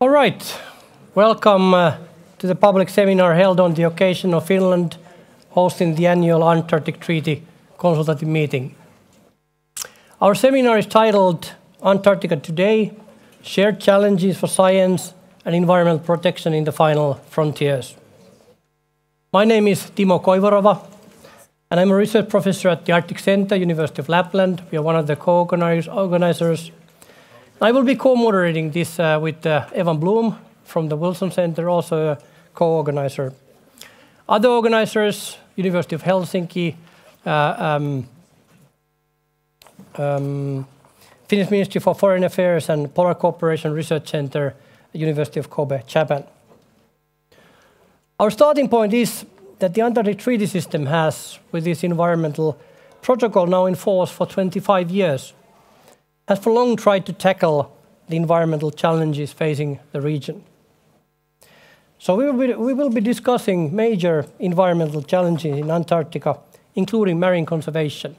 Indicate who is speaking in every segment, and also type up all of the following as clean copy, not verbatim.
Speaker 1: All right, welcome to the public seminar held on the occasion of Finland hosting the annual Antarctic Treaty Consultative Meeting. Our seminar is titled Antarctica Today, Shared Challenges for Science and Environmental Protection in the Final Frontiers. My name is Timo Koivurova, and I'm a research professor at the Arctic Center, University of Lapland. We are one of the co-organizers. I will be co-moderating this with Evan Bloom from the Wilson Center, also a co-organizer. Other organizers, University of Helsinki, Finnish Ministry for Foreign Affairs and Polar Cooperation Research Center, University of Kobe, Japan. Our starting point is that the Antarctic Treaty System has, with this environmental protocol now in force for 25 years, has for long tried to tackle the environmental challenges facing the region. So we will be discussing major environmental challenges in Antarctica, including marine conservation,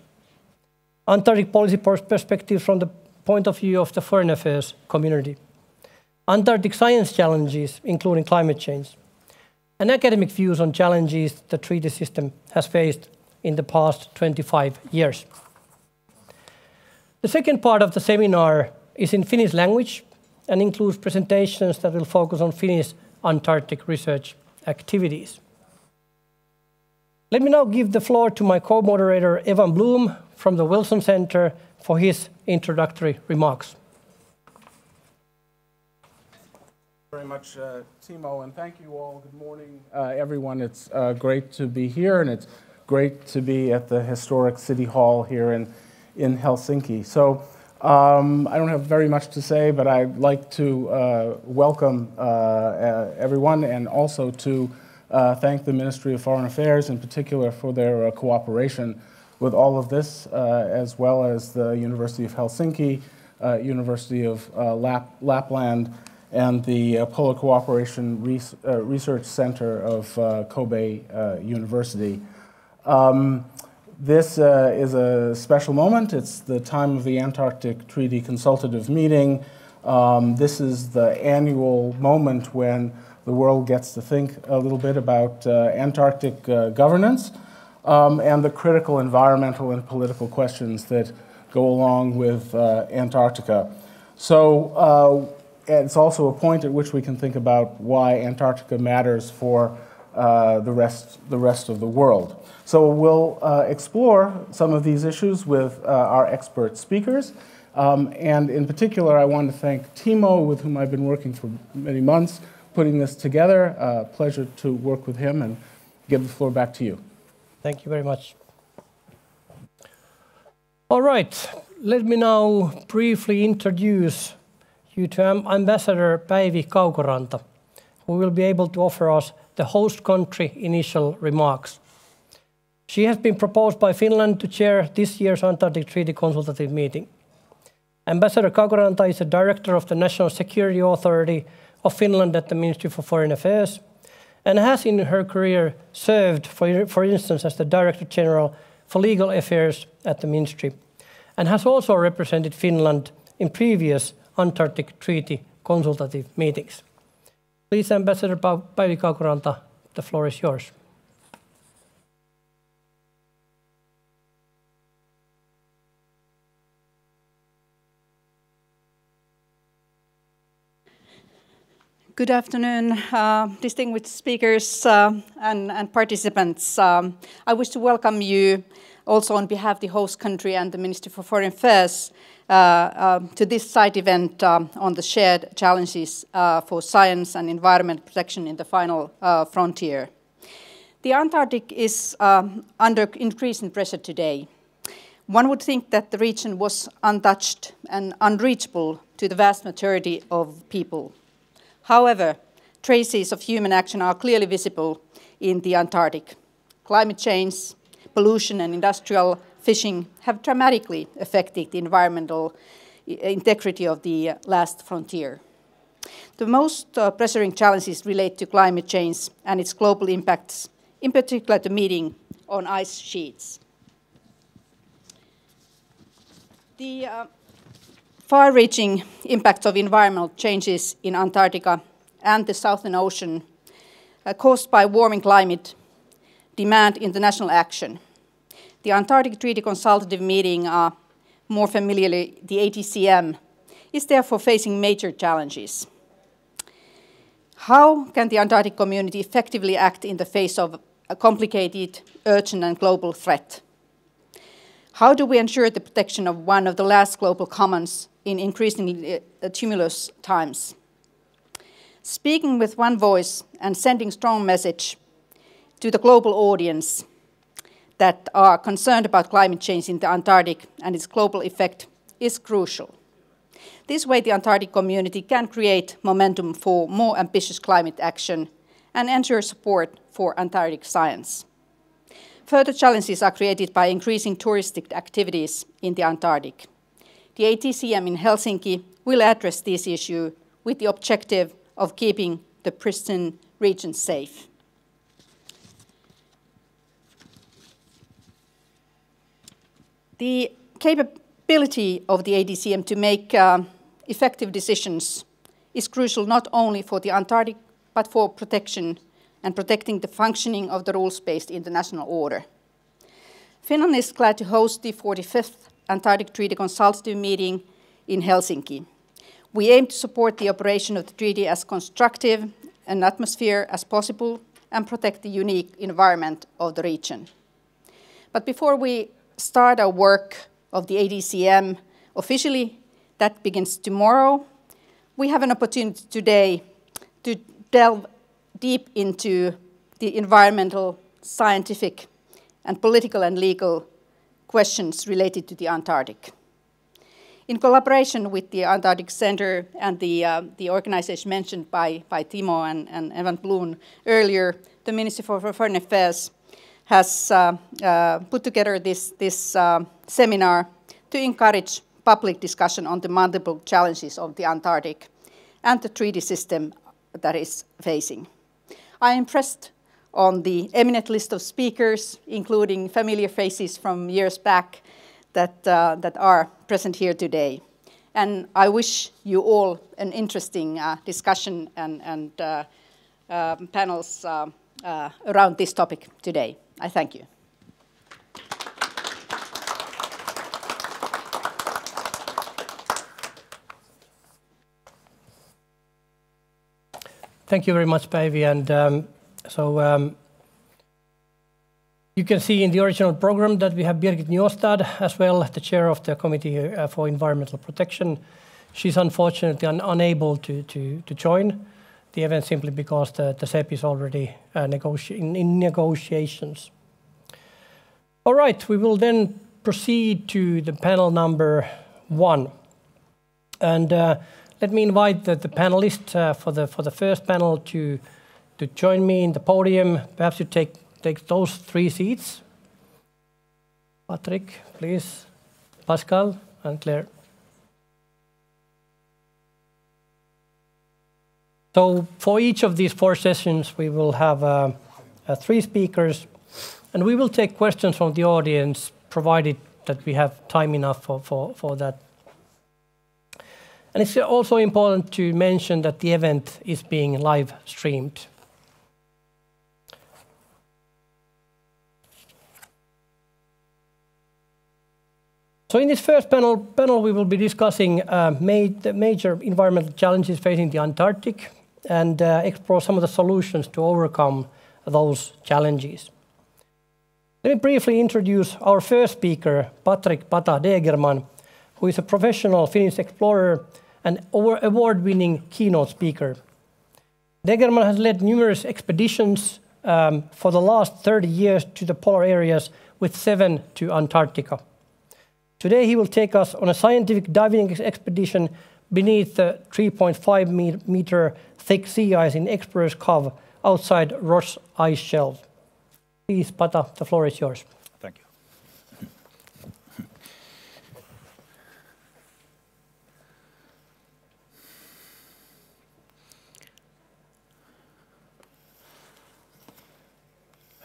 Speaker 1: Antarctic policy perspectives from the point of view of the foreign affairs community, Antarctic science challenges, including climate change, and academic views on challenges the treaty system has faced in the past 25 years. The second part of the seminar is in Finnish language and includes presentations that will focus on Finnish Antarctic research activities. Let me now give the floor to my co-moderator Evan Bloom from the Wilson Center for his introductory remarks.
Speaker 2: Very much, Timo, and thank you all. Good morning, everyone. It's great to be here, and it's great to be at the historic City Hall here in Helsinki. So I don't have very much to say, but I'd like to welcome everyone and also to thank the Ministry of Foreign Affairs in particular for their cooperation with all of this, as well as the University of Helsinki, University of Lapland, and the Polar Cooperation Research Center of Kobe University. This is a special moment. It's the time of the Antarctic Treaty Consultative Meeting. This is the annual moment when the world gets to think a little bit about Antarctic governance and the critical environmental and political questions that go along with Antarctica. So it's also a point at which we can think about why Antarctica matters for the rest of the world. So we'll explore some of these issues with our expert speakers. And in particular, I want to thank Timo, with whom I've been working for many months, putting this together. Pleasure to work with him, and give the floor back to you.
Speaker 1: Thank you very much. All right, let me now briefly introduce you to Ambassador Päivi Kaukoranta, who will be able to offer us the host country initial remarks. She has been proposed by Finland to chair this year's Antarctic Treaty Consultative Meeting. Ambassador Kaukoranta is a director of the National Security Authority of Finland at the Ministry for Foreign Affairs, and has in her career served, for instance, as the Director General for Legal Affairs at the Ministry, and has also represented Finland in previous Antarctic Treaty Consultative Meetings. Please, Ambassador Päivi Kaukoranta, the floor is yours.
Speaker 3: Good afternoon, distinguished speakers and participants. I wish to welcome you also on behalf of the host country and the Ministry for Foreign Affairs to this side event on the shared challenges for science and environment protection in the final frontier. The Antarctic is under increasing pressure today. One would think that the region was untouched and unreachable to the vast majority of people. However, traces of human action are clearly visible in the Antarctic. Climate change, pollution and industrial fishing have dramatically affected the environmental integrity of the last frontier. The most pressuring challenges relate to climate change and its global impacts, in particular the meeting on ice sheets. The Far-reaching impacts of environmental changes in Antarctica and the Southern Ocean caused by warming climate demand international action. The Antarctic Treaty Consultative Meeting, more familiarly the ATCM, is therefore facing major challenges. How can the Antarctic community effectively act in the face of a complicated, urgent and global threat? How do we ensure the protection of one of the last global commons in increasingly tumultuous times? Speaking with one voice and sending strong message to the global audience that are concerned about climate change in the Antarctic and its global effect is crucial. This way the Antarctic community can create momentum for more ambitious climate action and ensure support for Antarctic science. Further challenges are created by increasing touristic activities in the Antarctic. The ATCM in Helsinki will address this issue with the objective of keeping the pristine region safe. The capability of the ATCM to make effective decisions is crucial not only for the Antarctic, but for protection and protecting the functioning of the rules-based international order. Finland is glad to host the 45th Antarctic Treaty Consultative Meeting in Helsinki. We aim to support the operation of the treaty as constructive an atmosphere as possible and protect the unique environment of the region. But before we start our work of the ATCM officially, that begins tomorrow, we have an opportunity today to delve deep into the environmental, scientific, and political and legal questions related to the Antarctic. In collaboration with the Antarctic Center and the organization mentioned by Timo and Evan Bloom earlier, the Ministry for Foreign Affairs has put together this seminar to encourage public discussion on the multiple challenges of the Antarctic and the treaty system that is facing. I am impressed on the eminent list of speakers, including familiar faces from years back that are present here today. And I wish you all an interesting discussion and panels around this topic today. I thank you.
Speaker 1: Thank you very much, Päivi. And you can see in the original program that we have Birgit Njåstad as well, the chair of the Committee for Environmental Protection. She's unfortunately unable to join the event simply because the CEP is already in negotiations. All right, we will then proceed to the panel number 1. And let me invite the panelists for the first panel to join me in the podium. Perhaps you take those 3 seats. Patrick, please. Pascal and Claire. So for each of these 4 sessions, we will have 3 speakers, and we will take questions from the audience, provided that we have time enough for that. And it's also important to mention that the event is being live streamed. So in this first panel we will be discussing the major environmental challenges facing the Antarctic and explore some of the solutions to overcome those challenges. Let me briefly introduce our first speaker, Patrick "Pata" Degerman, who is a professional Finnish explorer and award-winning keynote speaker. Degerman has led numerous expeditions for the last 30 years to the polar areas, with 7 to Antarctica. Today he will take us on a scientific diving expedition beneath the 3.5 meter thick sea ice in Explorers Cove outside Ross Ice Shelf. Please, Pata, the floor is yours.
Speaker 4: Thank you.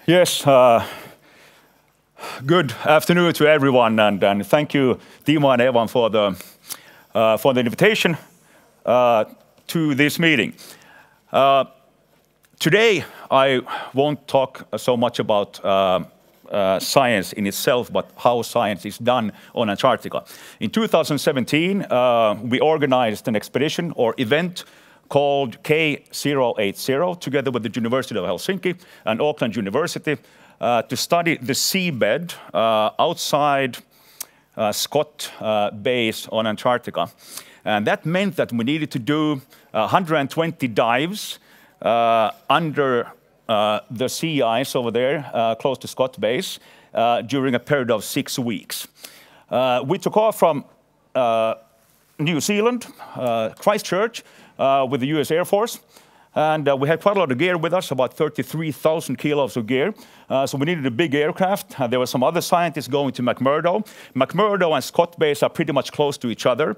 Speaker 4: Yes, good afternoon to everyone, and thank you, Timo and Evan, for the for the invitation to this meeting. Today, I won't talk so much about science in itself, but how science is done on Antarctica. In 2017, we organized an expedition or event called K080 together with the University of Helsinki and Auckland University to study the seabed outside Scott base on Antarctica. And that meant that we needed to do 120 dives under the sea ice over there, close to Scott base, during a period of 6 weeks. We took off from New Zealand, Christchurch, with the US Air Force. And we had quite a lot of gear with us, about 33,000 kilos of gear. So we needed a big aircraft. There were some other scientists going to McMurdo. McMurdo and Scott Base are pretty much close to each other.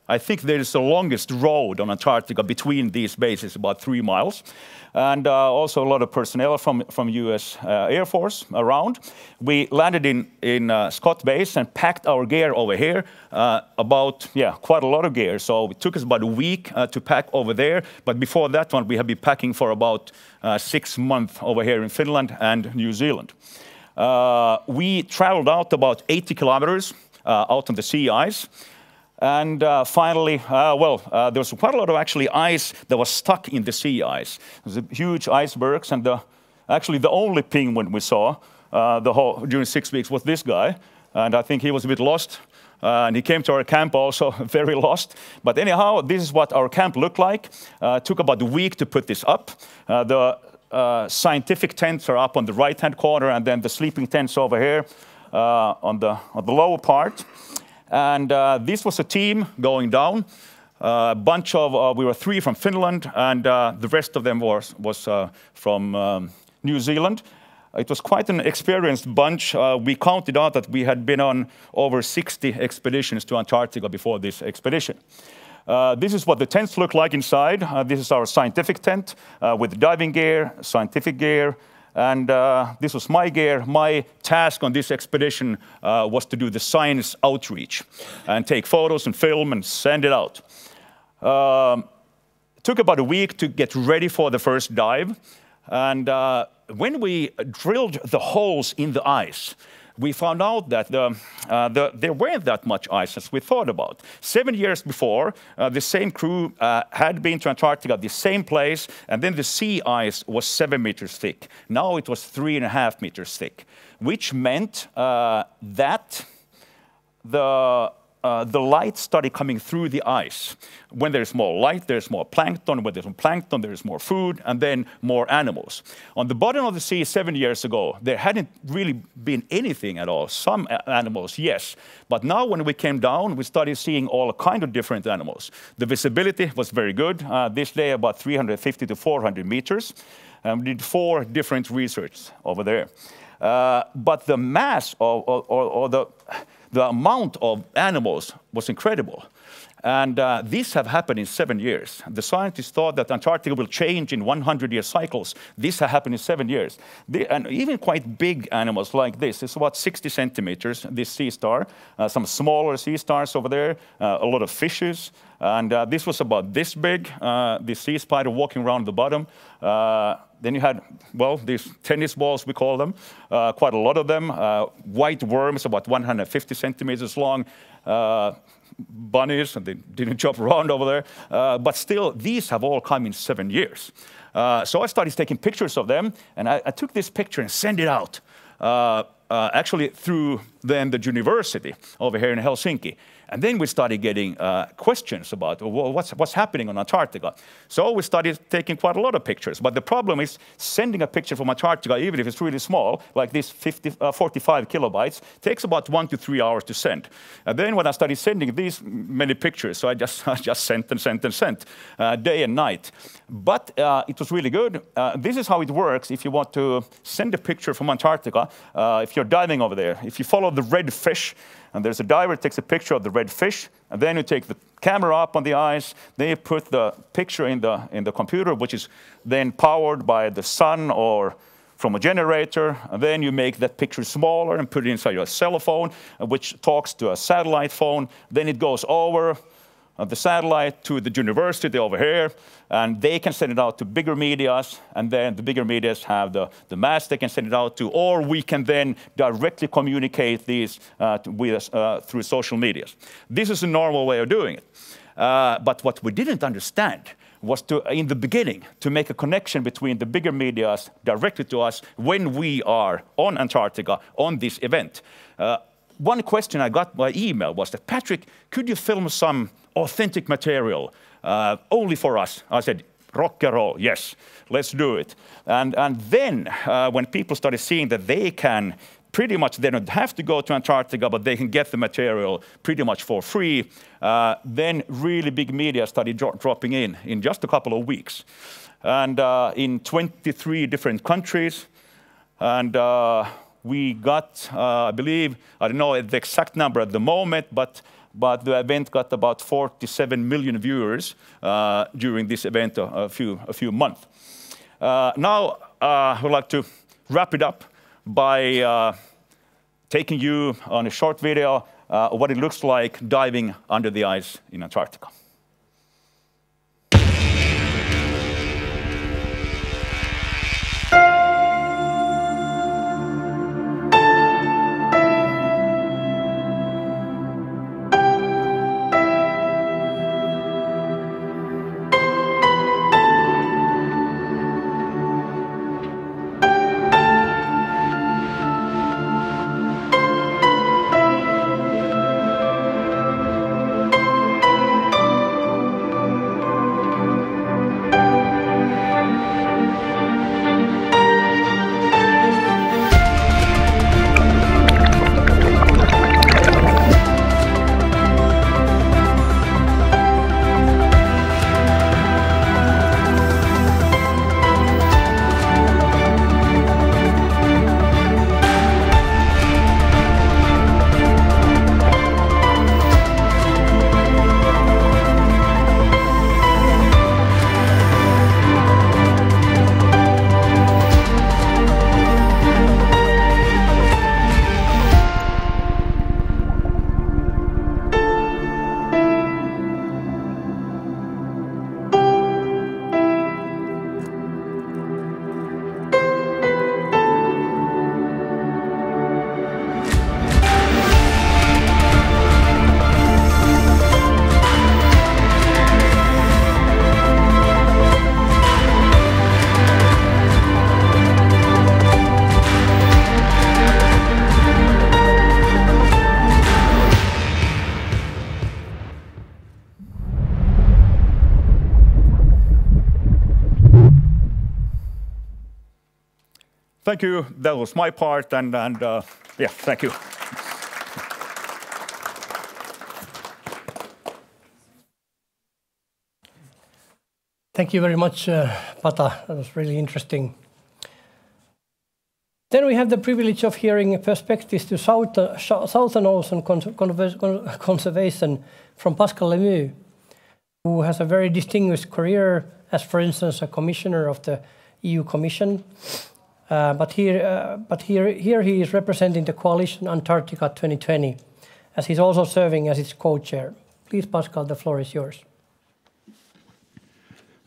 Speaker 4: I think there is the longest road on Antarctica between these bases, about 3 miles. And also a lot of personnel from US Air Force around. We landed in Scott Base and packed our gear over here, quite a lot of gear. So it took us about a week to pack over there. But before that one, we have been packing for about 6 months over here in Finland and New Zealand. We traveled out about 80 kilometers out on the sea ice. And finally, there was quite a lot of actually ice that was stuck in the sea ice. There was huge icebergs, and actually the only penguin we saw during 6 weeks was this guy. And I think he was a bit lost. And he came to our camp also very lost. But anyhow, this is what our camp looked like. It took about a week to put this up. The scientific tents are up on the right-hand corner, and then the sleeping tents over here on the lower part. And this was a team going down. We were 3 from Finland, and the rest of them was from New Zealand. It was quite an experienced bunch. We counted out that we had been on over 60 expeditions to Antarctica before this expedition. This is what the tents look like inside. This is our scientific tent with diving gear, scientific gear, and this was my gear. My task on this expedition was to do the science outreach and take photos and film and send it out. It took about a week to get ready for the first dive. And when we drilled the holes in the ice, we found out that there weren't that much ice as we thought about. 7 years before, the same crew had been to Antarctica, the same place, and then the sea ice was 7 meters thick. Now it was 3.5 meters thick, which meant that the light started coming through the ice. When there's more light, there's more plankton. When there's more plankton, there's more food, and then more animals. On the bottom of the sea 7 years ago, there hadn't really been anything at all. Some animals, yes. But now when we came down, we started seeing all kind of different animals. The visibility was very good. This day, about 350 to 400 meters. We did 4 different research over there. But the mass or the amount of animals was incredible. And these have happened in 7 years. The scientists thought that Antarctica will change in 100-year cycles. This has happened in 7 years. And even quite big animals like this. It's about 60 centimeters, this sea star. Some smaller sea stars over there. A lot of fishes. And this was about this big. The sea spider walking around the bottom. Then you had, these tennis balls, we call them. Quite a lot of them. White worms, about 150 centimeters long. Bunnies, and they didn't jump around over there. But still, these have all come in 7 years. So I started taking pictures of them, and I took this picture and sent it out. Actually through then the university over here in Helsinki. And then we started getting questions about what's happening on Antarctica. So we started taking quite a lot of pictures. But the problem is sending a picture from Antarctica, even if it's really small, like this 45 kilobytes, takes about 1 to 3 hours to send. And then when I started sending these many pictures, so I just sent and sent and sent day and night. But it was really good. This is how it works if you want to send a picture from Antarctica, if you're diving over there. If you follow the red fish, and there's a diver takes a picture of the red fish, and then you take the camera up on the ice, then you put the picture in the computer, which is then powered by the sun or from a generator, and then you make that picture smaller and put it inside your cell phone, which talks to a satellite phone. Then it goes over the satellite to the university over here, and they can send it out to bigger medias, and then the bigger medias have the mass they can send it out to, or we can then directly communicate these through social medias. This is a normal way of doing it. But what we didn't understand was in the beginning, to make a connection between the bigger medias directly to us when we are on Antarctica on this event. One question I got by email was that, Patrick, could you film some authentic material only for us? I said, rock and roll, yes, let's do it. And then when people started seeing that they can pretty much, they don't have to go to Antarctica, but they can get the material pretty much for free, then really big media started dropping in just a couple of weeks. And in 23 different countries. And we got, I believe, I don't know the exact number at the moment, but the event got about 47 million viewers during this event a few months. Now, I would like to wrap it up by taking you on a short video what it looks like diving under the ice in Antarctica. Thank you. That was my part, and yeah, thank you.
Speaker 1: Thank you very much, Pata. That was really interesting. Then we have the privilege of hearing perspectives to Southern Ocean conservation from Pascal Lemieux, who has a very distinguished career as, for instance, a commissioner of the EU Commission. But here he is representing the coalition Antarctica 2020, as he's also serving as its co-chair. Please, Pascal, the floor is yours.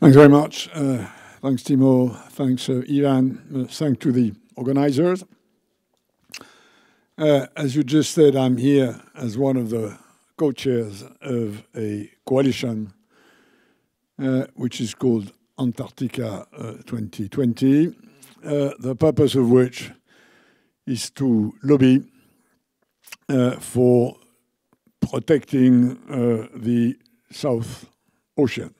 Speaker 5: Thanks very much. Thanks, Timo. Thanks, Ivan. Thanks to the organizers. As you just said, I'm here as one of the co-chairs of a coalition which is called Antarctica 2020. The purpose of which is to lobby for protecting the South Ocean,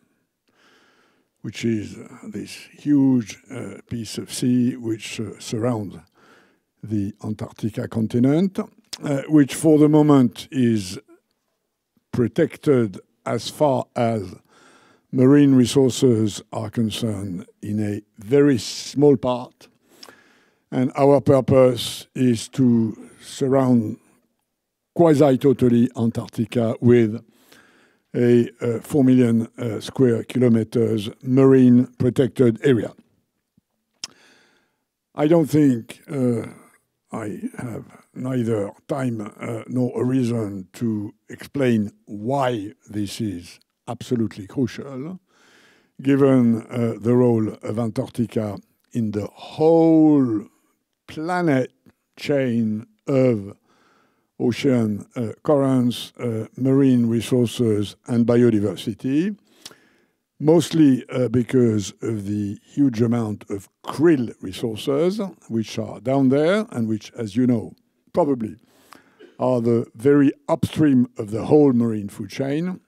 Speaker 5: which is this huge piece of sea which surrounds the Antarctica continent, which for the moment is protected as far as marine resources are concerned in a very small part. And our purpose is to surround quasi-totally Antarctica with a 4 million square kilometers marine protected area. I don't think I have neither time nor a reason to explain why this is absolutely crucial, given the role of Antarctica in the whole planet chain of ocean currents, marine resources, and biodiversity, mostly because of the huge amount of krill resources which are down there and which, as you know, probably are the very upstream of the whole marine food chain.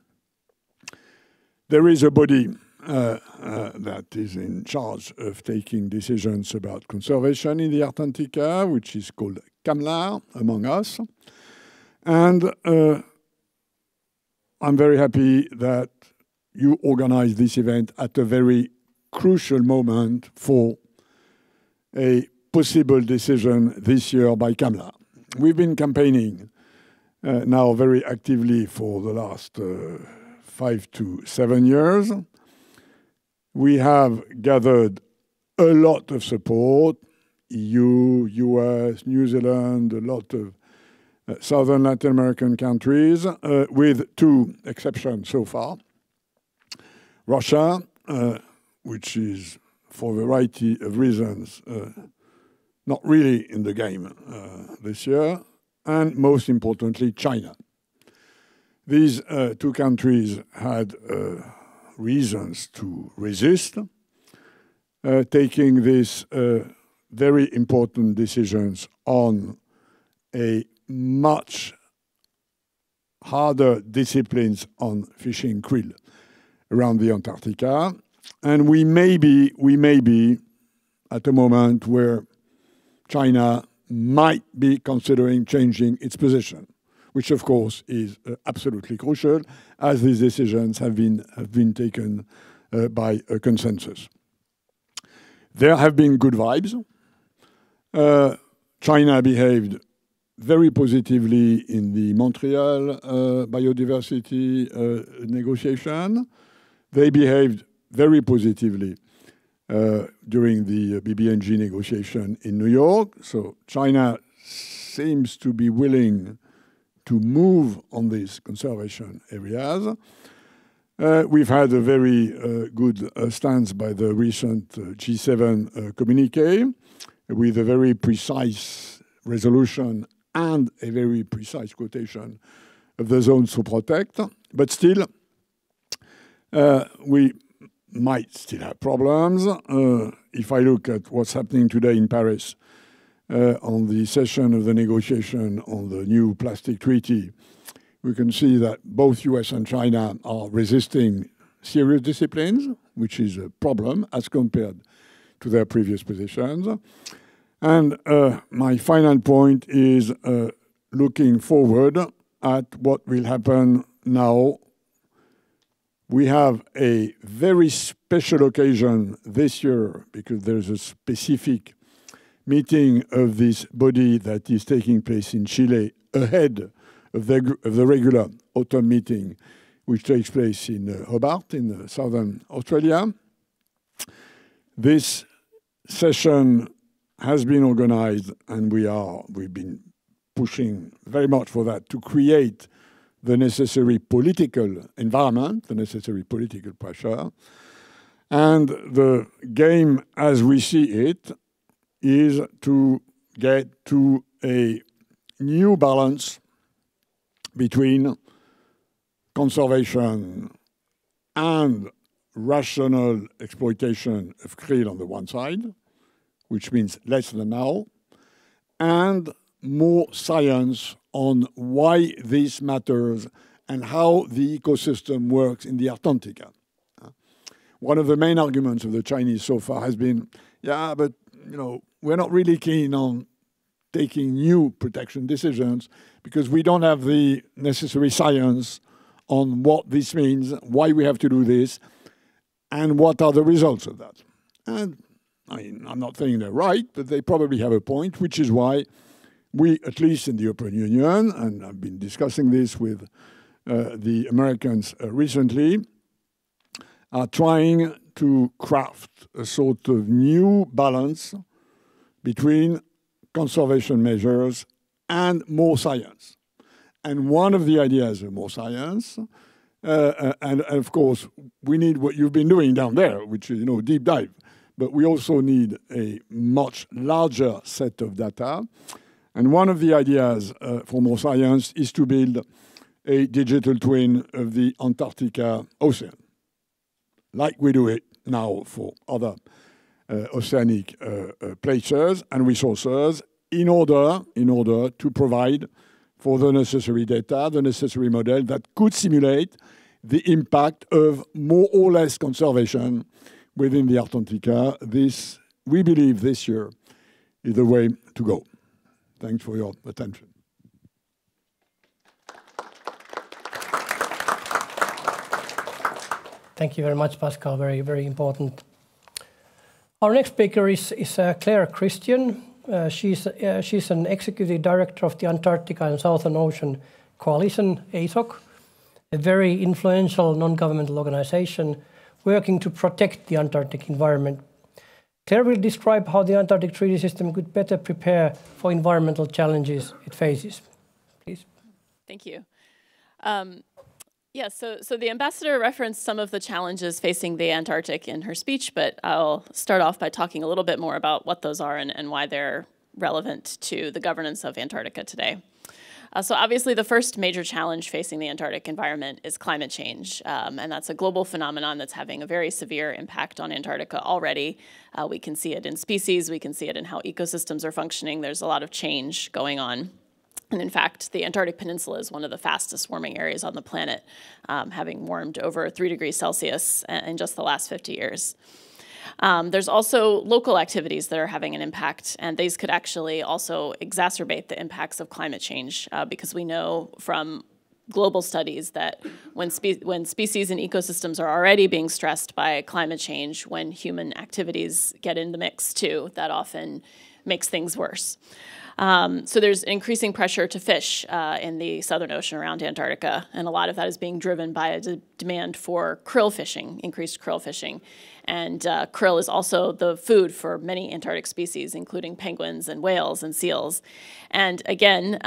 Speaker 5: There is a body that is in charge of taking decisions about conservation in the Antarctica, which is called CAMLAR, among us. And I'm very happy that you organize this event at a very crucial moment for a possible decision this year by CAMLAR. We've been campaigning now very actively for the last 5 to 7 years. We have gathered a lot of support, EU, US, New Zealand, a lot of Southern Latin American countries, with 2 exceptions so far. Russia, which is, for a variety of reasons, not really in the game this year, and most importantly, China. These 2 countries had reasons to resist taking these very important decisions on a much harder disciplines on fishing krill around the Antarctica. And we may be at a moment where China might be considering changing its position, which of course is absolutely crucial, as these decisions have been taken by a consensus. There have been good vibes. China behaved very positively in the Montreal biodiversity negotiation. They behaved very positively during the BBNG negotiation in New York. So China seems to be willing to move on these conservation areas. We've had a very good stance by the recent G7 communiqué with a very precise resolution and a very precise quotation of the zones to protect. But still, we might still have problems. If I look at what's happening today in Paris on the session of the negotiation on the new plastic treaty, we can see that both US and China are resisting serious disciplines, which is a problem as compared to their previous positions. And my final point is looking forward at what will happen now. We have a very special occasion this year because there's a specific meeting of this body that is taking place in Chile ahead of the regular autumn meeting, which takes place in Hobart in southern Australia. This session has been organized, and we've been pushing very much for that to create the necessary political environment, the necessary political pressure. And the game, as we see it, is to get to a new balance between conservation and rational exploitation of krill on the one side, which means less than now, and more science on why this matters and how the ecosystem works in the Antarctica. One of the main arguments of the Chinese so far has been, yeah, but we're not really keen on taking new protection decisions because we don't have the necessary science on what this means, why we have to do this, and what are the results of that. And I'm not saying they're right, but they probably have a point, which is why we, at least in the European Union, and I've been discussing this with the Americans recently, are trying to craft a sort of new balance between conservation measures and more science. And one of the ideas of more science, and of course, we need what you've been doing down there, which is, deep dive. But we also need a much larger set of data. And one of the ideas for more science is to build a digital twin of the Antarctica ocean, like we do it now for other oceanic places and resources, in order to provide for the necessary data, the necessary model that could simulate the impact of more or less conservation within the Antarctica. This, we believe this year, is the way to go. Thanks for your attention.
Speaker 1: Thank you very much, Pascal. Very, very important. Our next speaker is Claire Christian. She's an executive director of the Antarctica and Southern Ocean Coalition, ASOC, a very influential non-governmental organization working to protect the Antarctic environment. Claire will describe how the Antarctic Treaty System could better prepare for environmental challenges it faces. Please.
Speaker 6: Thank you. Yeah, so the ambassador referenced some of the challenges facing the Antarctic in her speech, but I'll start off by talking a little bit more about what those are and why they're relevant to the governance of Antarctica today. So obviously the first major challenge facing the Antarctic environment is climate change, and that's a global phenomenon that's having a very severe impact on Antarctica already. We can see it in species, we can see it in how ecosystems are functioning. There's a lot of change going on. And in fact, the Antarctic Peninsula is one of the fastest warming areas on the planet, having warmed over 3 degrees Celsius in just the last 50 years. There's also local activities that are having an impact, and these could actually also exacerbate the impacts of climate change, because we know from global studies that when species and ecosystems are already being stressed by climate change, when human activities get in the mix too, that often makes things worse. So there's increasing pressure to fish in the Southern Ocean around Antarctica, and a lot of that is being driven by a demand for krill fishing, increased krill fishing. And krill is also the food for many Antarctic species, including penguins and whales and seals. And again,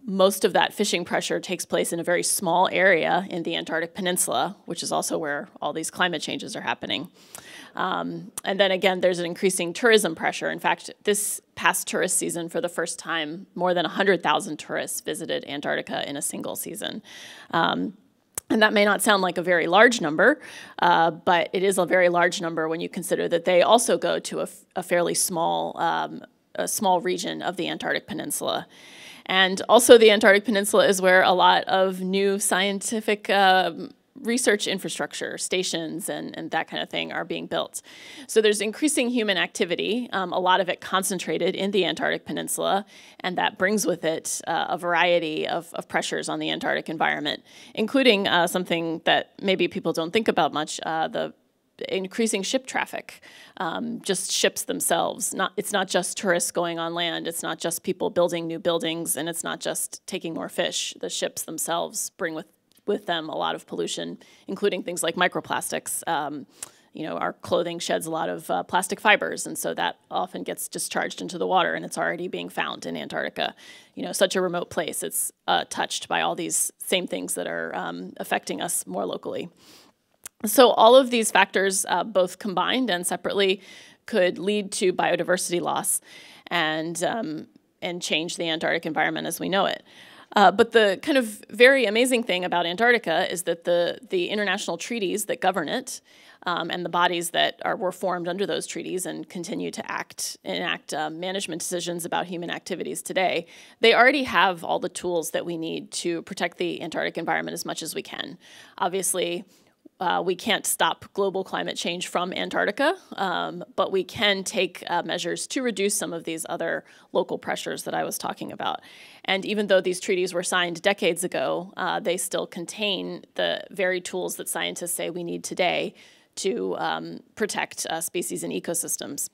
Speaker 6: most of that fishing pressure takes place in a very small area in the Antarctic Peninsula, which is also where all these climate changes are happening. And then again, there's an increasing tourism pressure. In fact, this past tourist season, for the first time, more than 100,000 tourists visited Antarctica in a single season. And that may not sound like a very large number, but it is a very large number when you consider that they also go to a fairly small region of the Antarctic Peninsula. And also the Antarctic Peninsula is where a lot of new scientific research infrastructure, stations, and that kind of thing are being built. So there's increasing human activity, a lot of it concentrated in the Antarctic Peninsula, and that brings with it a variety of pressures on the Antarctic environment, including something that maybe people don't think about much, the increasing ship traffic, just ships themselves. It's not just tourists going on land, it's not just people building new buildings, and it's not just taking more fish. The ships themselves bring with them a lot of pollution, including things like microplastics. Our clothing sheds a lot of plastic fibers, and so that often gets discharged into the water, and it's already being found in Antarctica. Such a remote place, it's touched by all these same things that are affecting us more locally. So all of these factors, both combined and separately, could lead to biodiversity loss and change the Antarctic environment as we know it. But the kind of very amazing thing about Antarctica is that the international treaties that govern it and the bodies that were formed under those treaties and continue to enact management decisions about human activities today, they already have all the tools that we need to protect the Antarctic environment as much as we can. Obviously, we can't stop global climate change from Antarctica, but we can take measures to reduce some of these other local pressures that I was talking about. And even though these treaties were signed decades ago, they still contain the very tools that scientists say we need today to protect species and ecosystems.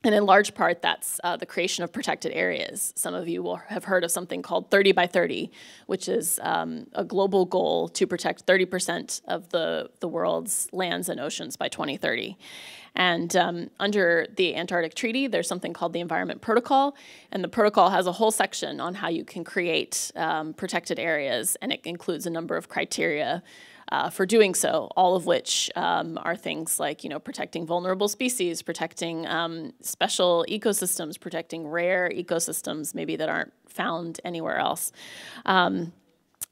Speaker 6: And in large part, that's the creation of protected areas. Some of you will have heard of something called 30 by 30, which is a global goal to protect 30% of the world's lands and oceans by 2030. And under the Antarctic Treaty, there's something called the Environment Protocol, and the protocol has a whole section on how you can create protected areas, and it includes a number of criteria for doing so, all of which are things like, protecting vulnerable species, protecting special ecosystems, protecting rare ecosystems maybe that aren't found anywhere else.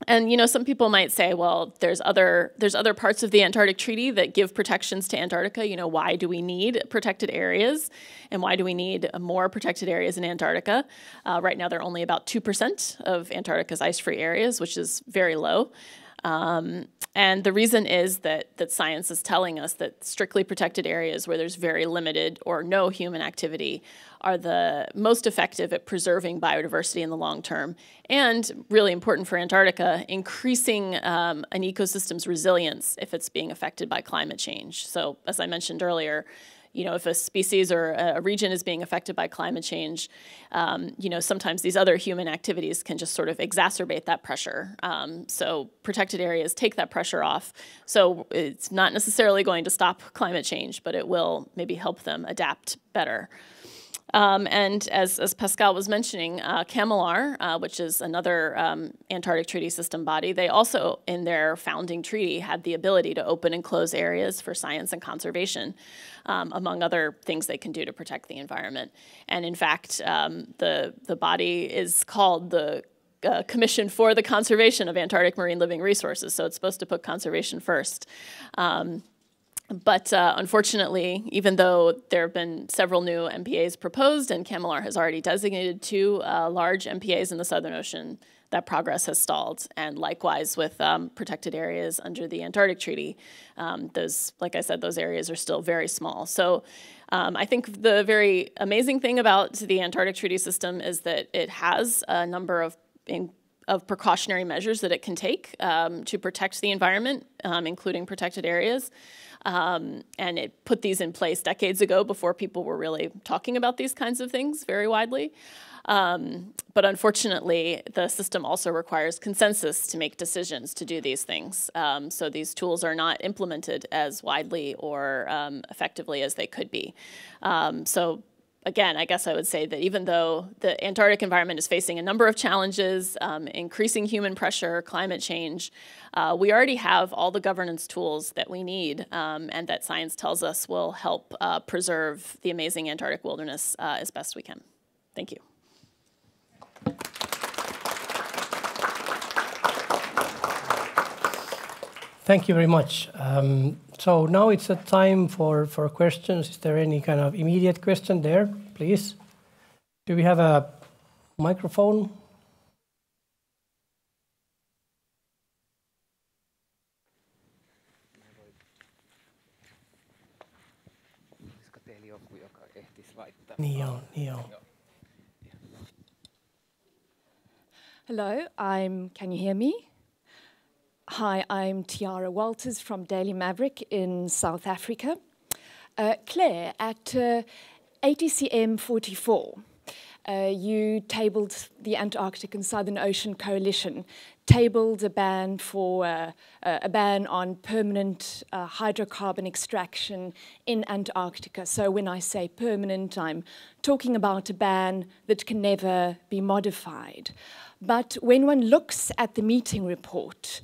Speaker 6: And some people might say, well, there's other parts of the Antarctic Treaty that give protections to Antarctica. Why do we need protected areas, and why do we need more protected areas in Antarctica? Right now, they're only about 2% of Antarctica's ice-free areas, which is very low. And the reason is that science is telling us that strictly protected areas where there's very limited or no human activity are the most effective at preserving biodiversity in the long term, and really important for Antarctica, increasing an ecosystem's resilience if it's being affected by climate change. So as I mentioned earlier, if a species or a region is being affected by climate change, sometimes these other human activities can just sort of exacerbate that pressure. So protected areas take that pressure off. So it's not necessarily going to stop climate change, but it will maybe help them adapt better. And as Pascal was mentioning, CAMLR, which is another Antarctic Treaty System body, they also, in their founding treaty, had the ability to open and close areas for science and conservation, among other things they can do to protect the environment. And in fact, the body is called the Commission for the Conservation of Antarctic Marine Living Resources, so it's supposed to put conservation first. But unfortunately, even though there have been several new MPAs proposed and CAMLR has already designated 2 large MPAs in the Southern Ocean, that progress has stalled. And likewise with protected areas under the Antarctic Treaty, like I said, those areas are still very small. So I think the very amazing thing about the Antarctic Treaty System is that it has a number of precautionary measures that it can take to protect the environment, including protected areas. And it put these in place decades ago before people were really talking about these kinds of things very widely. But unfortunately, the system also requires consensus to make decisions to do these things. So these tools are not implemented as widely or effectively as they could be. So again, I guess I would say that even though the Antarctic environment is facing a number of challenges, increasing human pressure, climate change, we already have all the governance tools that we need and that science tells us will help preserve the amazing Antarctic wilderness as best we can. Thank you.
Speaker 1: Thank you very much. So now it's a time for questions. Is there any kind of immediate question there, please? Do we have a microphone?
Speaker 7: Hello, can you hear me? Hi, I'm Tiara Walters from Daily Maverick in South Africa. Claire, at ATCM 44, you tabled the Antarctic and Southern Ocean Coalition, tabled a ban on permanent hydrocarbon extraction in Antarctica. So when I say permanent, I'm talking about a ban that can never be modified. But when one looks at the meeting report,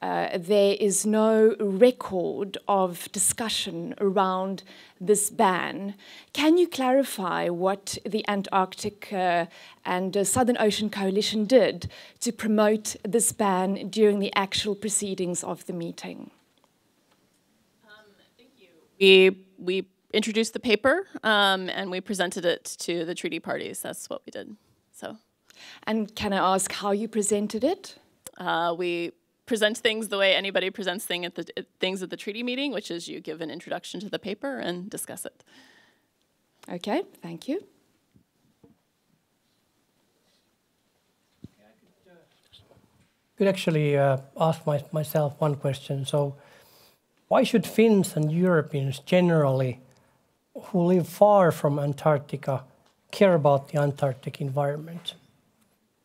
Speaker 7: there is no record of discussion around this ban. Can you clarify what the Antarctic and Southern Ocean Coalition did to promote this ban during the actual proceedings of the meeting?
Speaker 6: Thank you. We introduced the paper and we presented it to the treaty parties. That's what we did. So.
Speaker 7: And can I ask how you presented it?
Speaker 6: We present things the way anybody presents things at the treaty meeting, which is you give an introduction to the paper and discuss it.
Speaker 7: Okay, thank you.
Speaker 1: Could actually ask myself one question. So why should Finns and Europeans generally who live far from Antarctica care about the Antarctic environment?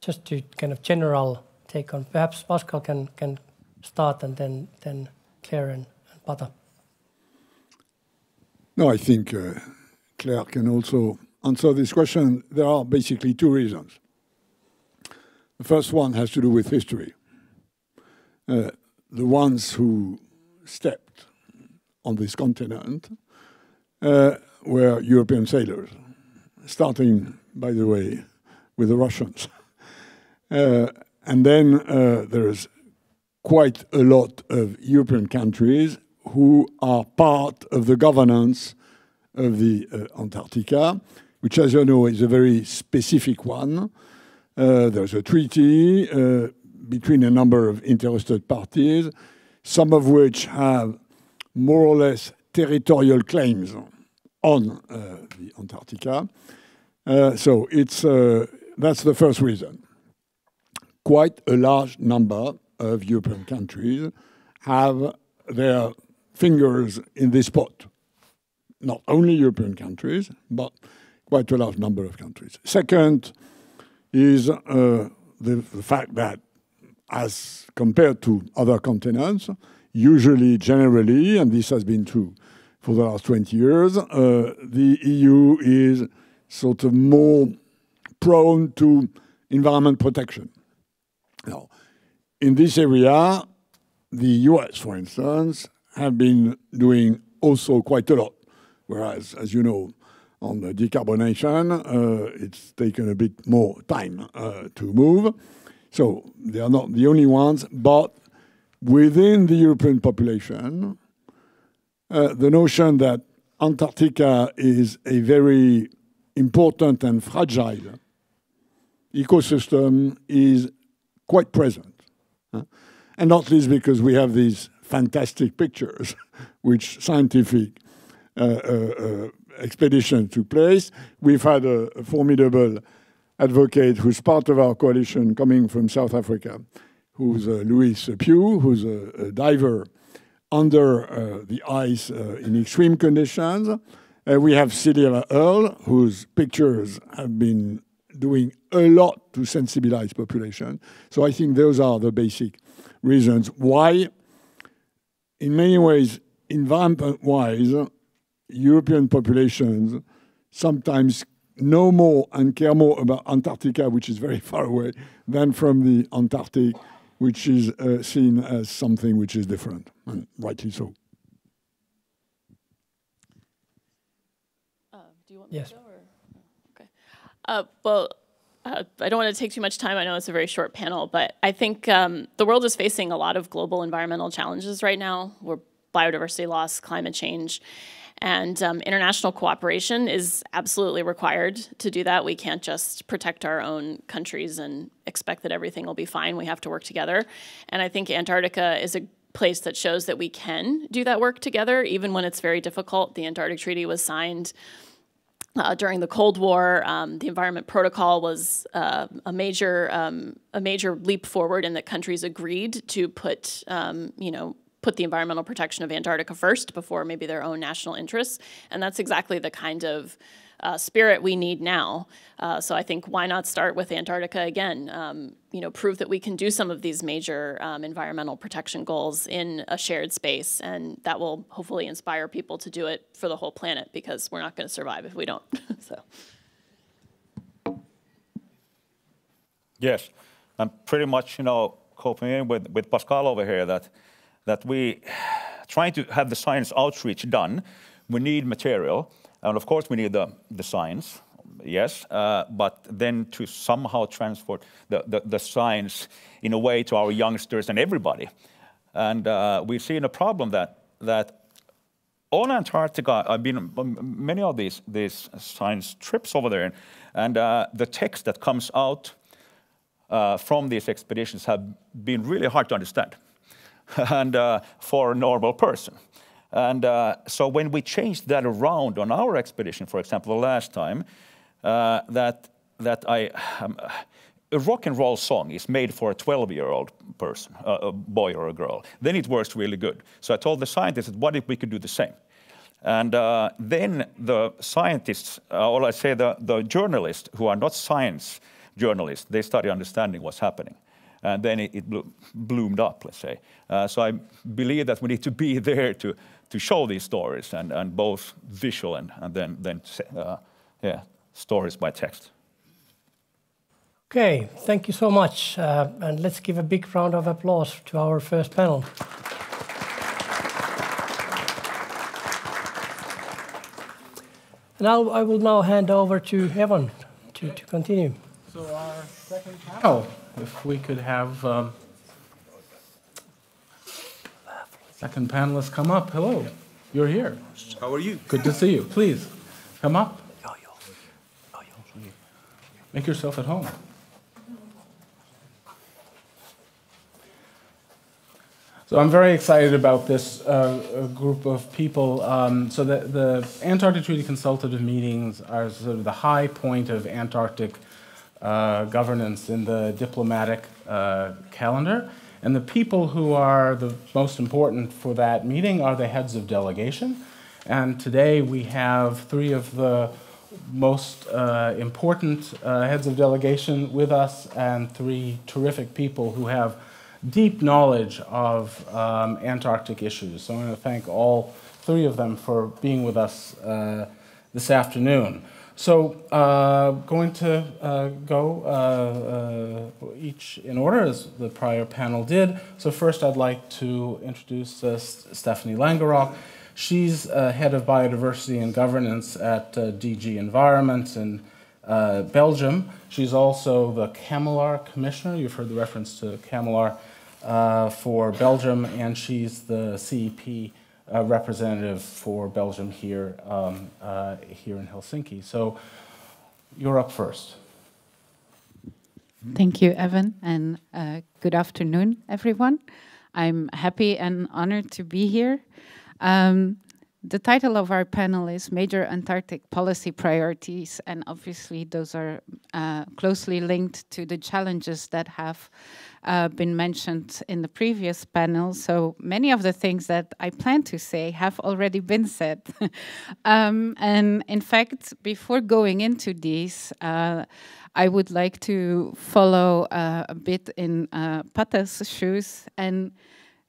Speaker 1: Just to kind of general take on. Perhaps Pascal can start, and then Claire and Pata.
Speaker 5: No, I think Claire can also answer this question. There are basically two reasons. The first one has to do with history. The ones who stepped on this continent were European sailors, starting, by the way, with the Russians. And then there's quite a lot of European countries who are part of the governance of the Antarctica, which, as you know, is a very specific one. There's a treaty between a number of interested parties, some of which have more or less territorial claims on the Antarctica. So that's the first reason. Quite a large number of European countries have their fingers in this pot. Not only European countries, but quite a large number of countries. Second is the fact that, as compared to other continents, usually, generally, and this has been true for the last 20 years, the EU is sort of more prone to environment protection. Now, in this area, the US, for instance, have been doing also quite a lot, whereas, as you know, on the decarbonation, it's taken a bit more time to move. So they are not the only ones, but within the European population, the notion that Antarctica is a very important and fragile ecosystem is quite present. And not least because we have these fantastic pictures which scientific expedition took place. We've had a formidable advocate who's part of our coalition coming from South Africa, who's Louis Pugh, who's a diver under the ice in extreme conditions. We have Celia Earle, whose pictures have been doing a lot to sensibilize population. So I think those are the basic reasons why, in many ways, environment-wise, European populations sometimes know more and care more about Antarctica, which is very far away, than from the Antarctic, which is seen as something which is different, and rightly so.
Speaker 6: Do you want
Speaker 1: yes.
Speaker 6: me to go? Okay. Well, I don't want to take too much time. I know it's a very short panel, but I think the world is facing a lot of global environmental challenges right now. We're biodiversity loss, climate change, and international cooperation is absolutely required to do that. We can't just protect our own countries and expect that everything will be fine. We have to work together. And I think Antarctica is a place that shows that we can do that work together, even when it's very difficult. The Antarctic Treaty was signed during the Cold War. The Environment Protocol was a major leap forward in that countries agreed to put the environmental protection of Antarctica first before maybe their own national interests. And that's exactly the kind of spirit we need now. So I think why not start with Antarctica again? Prove that we can do some of these major environmental protection goals in a shared space, and that will hopefully inspire people to do it for the whole planet, because we're not going to survive if we don't. So.
Speaker 4: Yes, I'm pretty much, coping in with Pascal over here that we trying to have the science outreach done. We need material, and of course we need the science, yes, but then to somehow transport the science in a way to our youngsters and everybody. And we've seen a problem that on Antarctica, I've been on many of these science trips over there, and the text that comes out from these expeditions have been really hard to understand. And for a normal person. And so when we changed that around on our expedition, for example, the last time, a rock and roll song is made for a 12-year-old person, a boy or a girl, then it works really good. So I told the scientists, what if we could do the same? And then the scientists, or I say the journalists who are not science journalists, they started understanding what's happening. And then it bloomed up, let's say. So I believe that we need to be there to show these stories, and both visual and then stories by text.
Speaker 1: Okay, thank you so much. And let's give a big round of applause to our first panel. And I will now hand over to Evan to continue.
Speaker 2: So our second panel, if we could have second panelist come up. Hello, you're here.
Speaker 8: How are you?
Speaker 2: Good to see you. Please, come up. Make yourself at home. So I'm very excited about this group of people. So the Antarctic Treaty Consultative Meetings are sort of the high point of Antarctic governance in the diplomatic calendar. And the people who are the most important for that meeting are the heads of delegation. And today we have three of the most important heads of delegation with us, and three terrific people who have deep knowledge of Antarctic issues. So I want to thank all three of them for being with us this afternoon. So going to go each in order as the prior panel did. So first I'd like to introduce Stephanie Langerock. She's head of biodiversity and governance at DG Environment in Belgium. She's also the CAMELAR commissioner. You've heard the reference to CAMELAR for Belgium, and she's the CEP representative for Belgium here in Helsinki. So you're up first.
Speaker 9: Thank you, Evan, and good afternoon, everyone. I'm happy and honored to be here. The title of our panel is Major Antarctic Policy Priorities, and obviously those are closely linked to the challenges that have been mentioned in the previous panel. So many of the things that I plan to say have already been said. And in fact, before going into these, I would like to follow a bit in Pata's shoes and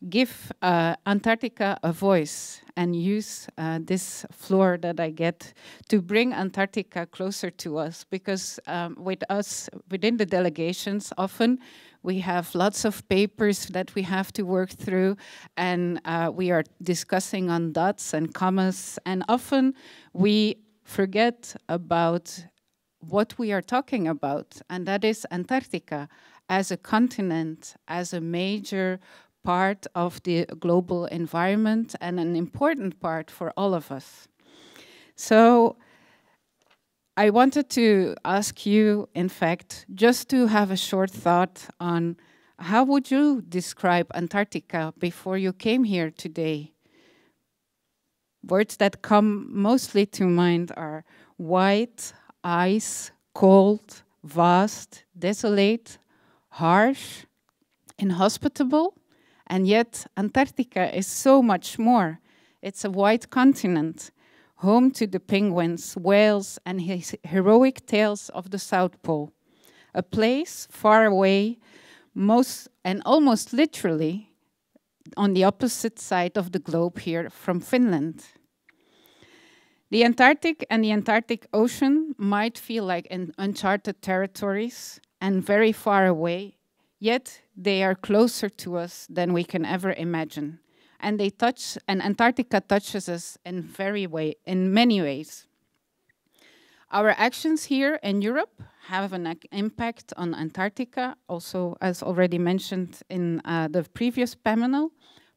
Speaker 9: give Antarctica a voice and use this floor that I get to bring Antarctica closer to us, because with us within the delegations, often we have lots of papers that we have to work through, and we are discussing on dots and commas, and often we forget about what we are talking about, and that is Antarctica as a continent, as a major part of the global environment and an important part for all of us. So I wanted to ask you, in fact, just to have a short thought on how would you describe Antarctica before you came here today? Words that come mostly to mind are white, ice, cold, vast, desolate, harsh, inhospitable. And yet, Antarctica is so much more. It's a white continent, home to the penguins, whales, and his heroic tales of the South Pole. A place far away, almost literally, on the opposite side of the globe here from Finland. The Antarctic and the Antarctic Ocean might feel like uncharted territories and very far away, yet they are closer to us than we can ever imagine. And Antarctica touches us in many ways. Our actions here in Europe have an impact on Antarctica, also as already mentioned in the previous panel,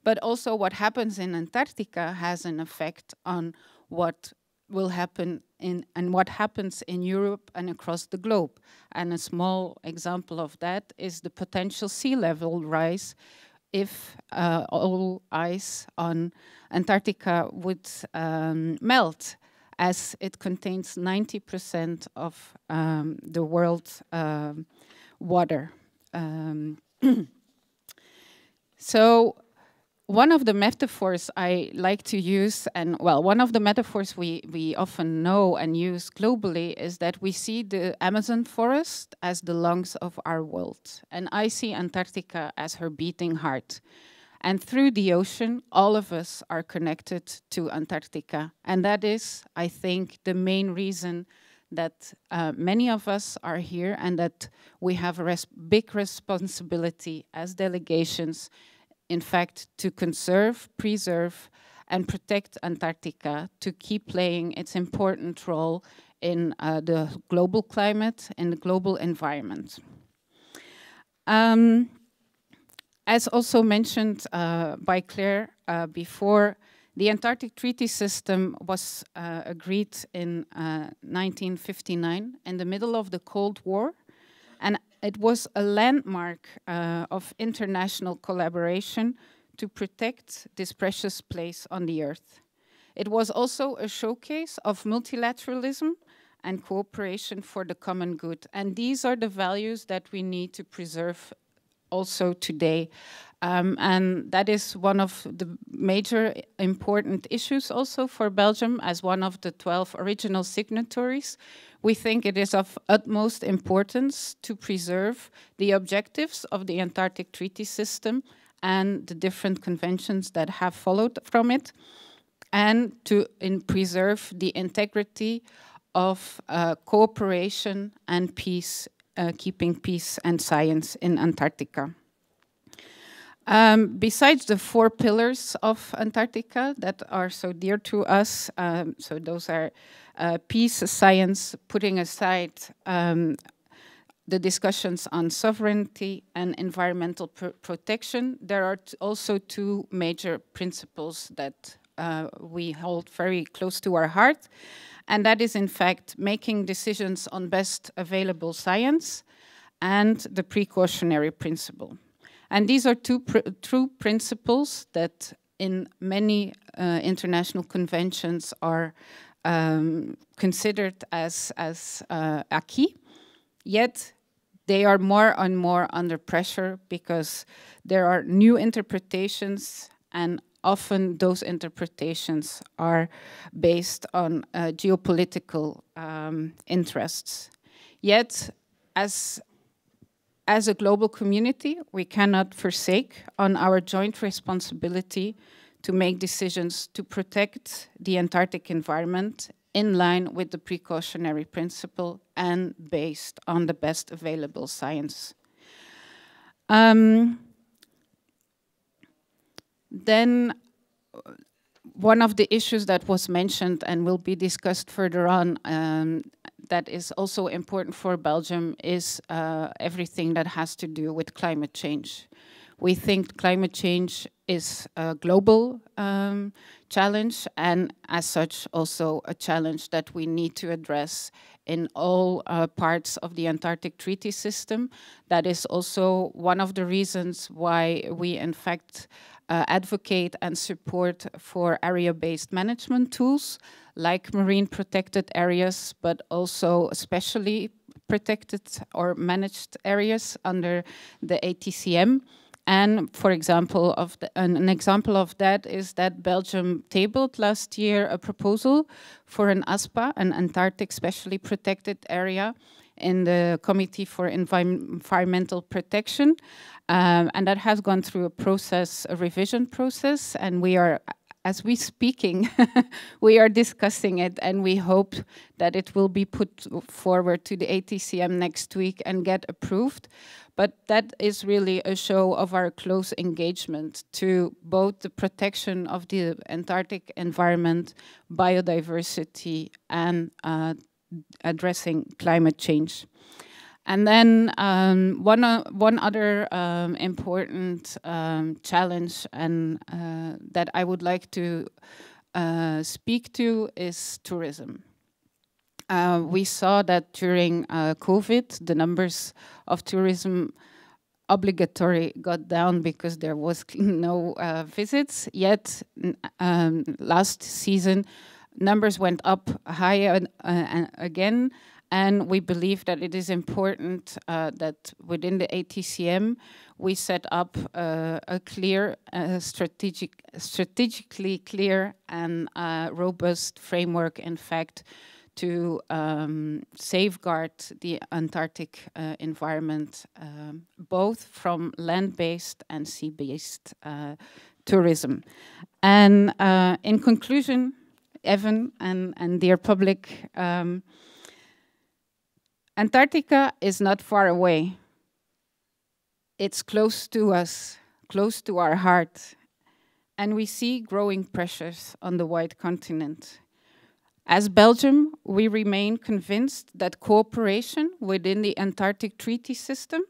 Speaker 9: but also what happens in Antarctica has an effect on what will happen and what happens in Europe and across the globe. And a small example of that is the potential sea level rise if all ice on Antarctica would melt, as it contains 90% of the world's water. So one of the metaphors I like to use, and well, one of the metaphors we often know and use globally is that we see the Amazon forest as the lungs of our world. And I see Antarctica as her beating heart. And through the ocean, all of us are connected to Antarctica. And that is, I think, the main reason that many of us are here and that we have a big responsibility as delegations, in fact, to conserve, preserve, and protect Antarctica, to keep playing its important role in the global climate and the global environment. As also mentioned by Claire before, the Antarctic Treaty System was agreed in 1959 in the middle of the Cold War, and it was a landmark of international collaboration to protect this precious place on the Earth. It was also a showcase of multilateralism and cooperation for the common good, and these are the values that we need to preserve also today. And that is one of the major important issues also for Belgium as one of the 12 original signatories. We think it is of utmost importance to preserve the objectives of the Antarctic Treaty System and the different conventions that have followed from it, and to preserve the integrity of cooperation and peace, keeping peace and science in Antarctica. Besides the 4 pillars of Antarctica that are so dear to us, so those are peace, science, putting aside the discussions on sovereignty and environmental protection, there are also 2 major principles that we hold very close to our heart. And that is, in fact, making decisions on best available science and the precautionary principle. And these are 2 true principles that in many international conventions are considered as acquis. Yet they are more and more under pressure because there are new interpretations, and often those interpretations are based on geopolitical interests. Yet, as a global community, we cannot forsake on our joint responsibility to make decisions to protect the Antarctic environment in line with the precautionary principle and based on the best available science. Then one of the issues that was mentioned and will be discussed further on that is also important for Belgium is everything that has to do with climate change. We think climate change is a global challenge, and as such also a challenge that we need to address in all parts of the Antarctic Treaty System. That is also one of the reasons why we in fact advocate and support for area-based management tools like marine protected areas, but also especially protected or managed areas under the ATCM. And for example, an example of that is that Belgium tabled last year a proposal for an ASPA, an Antarctic Specially Protected Area, in the Committee for Environmental Protection. And that has gone through a revision process, and we are, as we speaking, we are discussing it, and we hope that it will be put forward to the ATCM next week and get approved. But that is really a show of our close engagement to both the protection of the Antarctic environment, biodiversity, and addressing climate change. And then one other important challenge and that I would like to speak to is tourism. We saw that during COVID, the numbers of tourism obligatory got down because there was no visits. Yet last season, numbers went up higher again, And we believe that it is important that within the ATCM we set up a clear, strategically clear and robust framework, in fact, to safeguard the Antarctic environment, both from land-based and sea-based tourism. And in conclusion, Evan and dear public, Antarctica is not far away. It's close to us, close to our heart, and we see growing pressures on the wide continent. As Belgium, we remain convinced that cooperation within the Antarctic Treaty System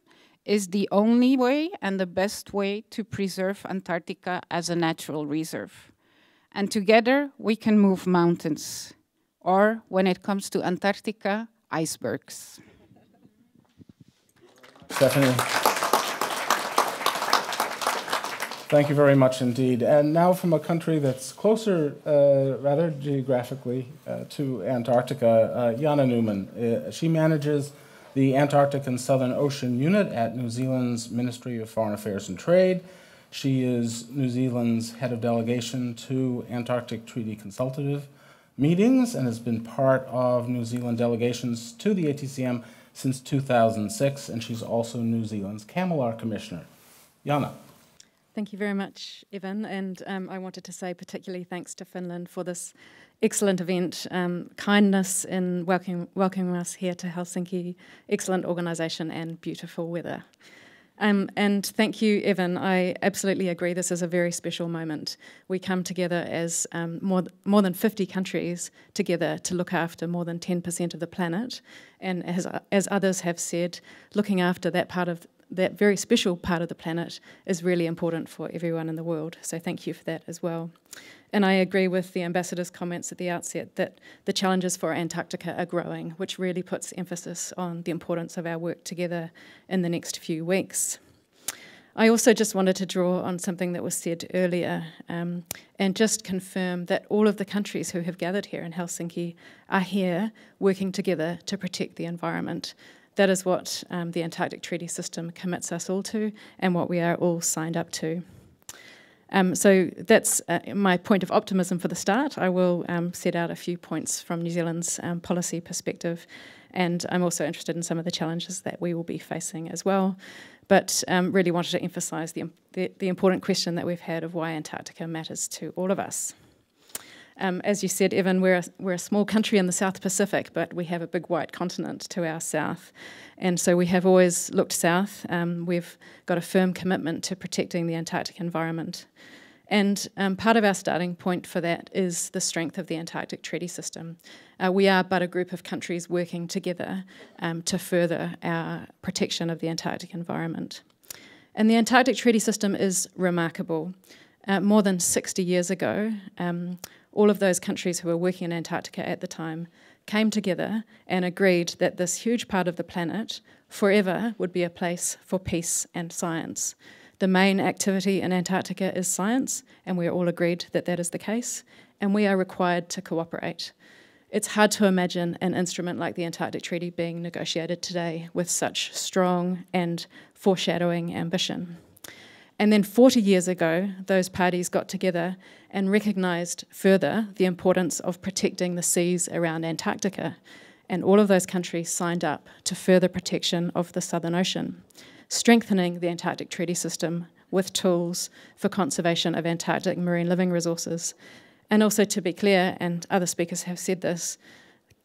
Speaker 9: is the only way and the best way to preserve Antarctica as a natural reserve. And together we can move mountains, or when it comes to Antarctica, icebergs.
Speaker 2: Stephanie. Thank you very much indeed. And now from a country that's closer, rather geographically, to Antarctica, Jana Newman. She manages the Antarctic and Southern Ocean Unit at New Zealand's Ministry of Foreign Affairs and Trade. She is New Zealand's head of delegation to Antarctic Treaty Consultative meetings and has been part of New Zealand delegations to the ATCM since 2006, and she's also New Zealand's CAMLR Commissioner. Jana.
Speaker 8: Thank you very much, Evan, and I wanted to say particularly thanks to Finland for this excellent event, kindness in welcoming us here to Helsinki, excellent organisation and beautiful weather. And thank you, Evan. I absolutely agree this is a very special moment. We come together as more than 50 countries together to look after more than 10% of the planet, and as others have said, looking after that very special part of the planet is really important for everyone in the world. So thank you for that as well. And I agree with the Ambassador's comments at the outset that the challenges for Antarctica are growing, which really puts emphasis on the importance of our work together in the next few weeks. I also just wanted to draw on something that was said earlier and just confirm that all of the countries who have gathered here in Helsinki are here working together to protect the environment. That is what the Antarctic Treaty System commits us all to and what we are all signed up to. So that's my point of optimism for the start. I will set out a few points from New Zealand's policy perspective, and I'm also interested in some of the challenges that we will be facing as well. But really wanted to emphasise the important question that we've had of why Antarctica matters to all of us. As you said, Evan, we're a small country in the South Pacific, but we have a big white continent to our south. And so we have always looked south. We've got a firm commitment to protecting the Antarctic environment. And part of our starting point for that is the strength of the Antarctic Treaty System. We are but a group of countries working together to further our protection of the Antarctic environment. And the Antarctic Treaty System is remarkable. More than 60 years ago, all of those countries who were working in Antarctica at the time came together and agreed that this huge part of the planet forever would be a place for peace and science. The main activity in Antarctica is science, and we're all agreed that that is the case, and we are required to cooperate. It's hard to imagine an instrument like the Antarctic Treaty being negotiated today with such strong and foreshadowing ambition. And then 40 years ago, those parties got together and recognised further the importance of protecting the seas around Antarctica. And all of those countries signed up to further protection of the Southern Ocean, strengthening the Antarctic Treaty System with tools for conservation of Antarctic marine living resources. And also, to be clear, and other speakers have said this,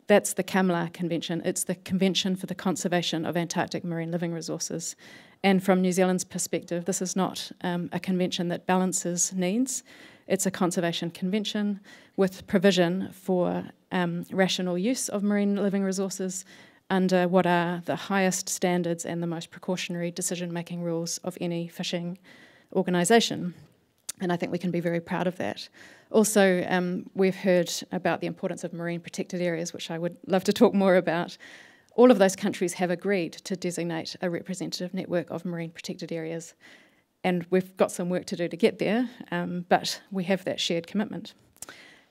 Speaker 8: that's the CAMLR Convention. It's the Convention for the Conservation of Antarctic Marine Living Resources. And from New Zealand's perspective, this is not a convention that balances needs. It's a conservation convention with provision for rational use of marine living resources under what are the highest standards and the most precautionary decision-making rules of any fishing organisation. And I think we can be very proud of that. Also, we've heard about the importance of marine protected areas, which I would love to talk more about. All of those countries have agreed to designate a representative network of marine protected areas. And we've got some work to do to get there, but we have that shared commitment.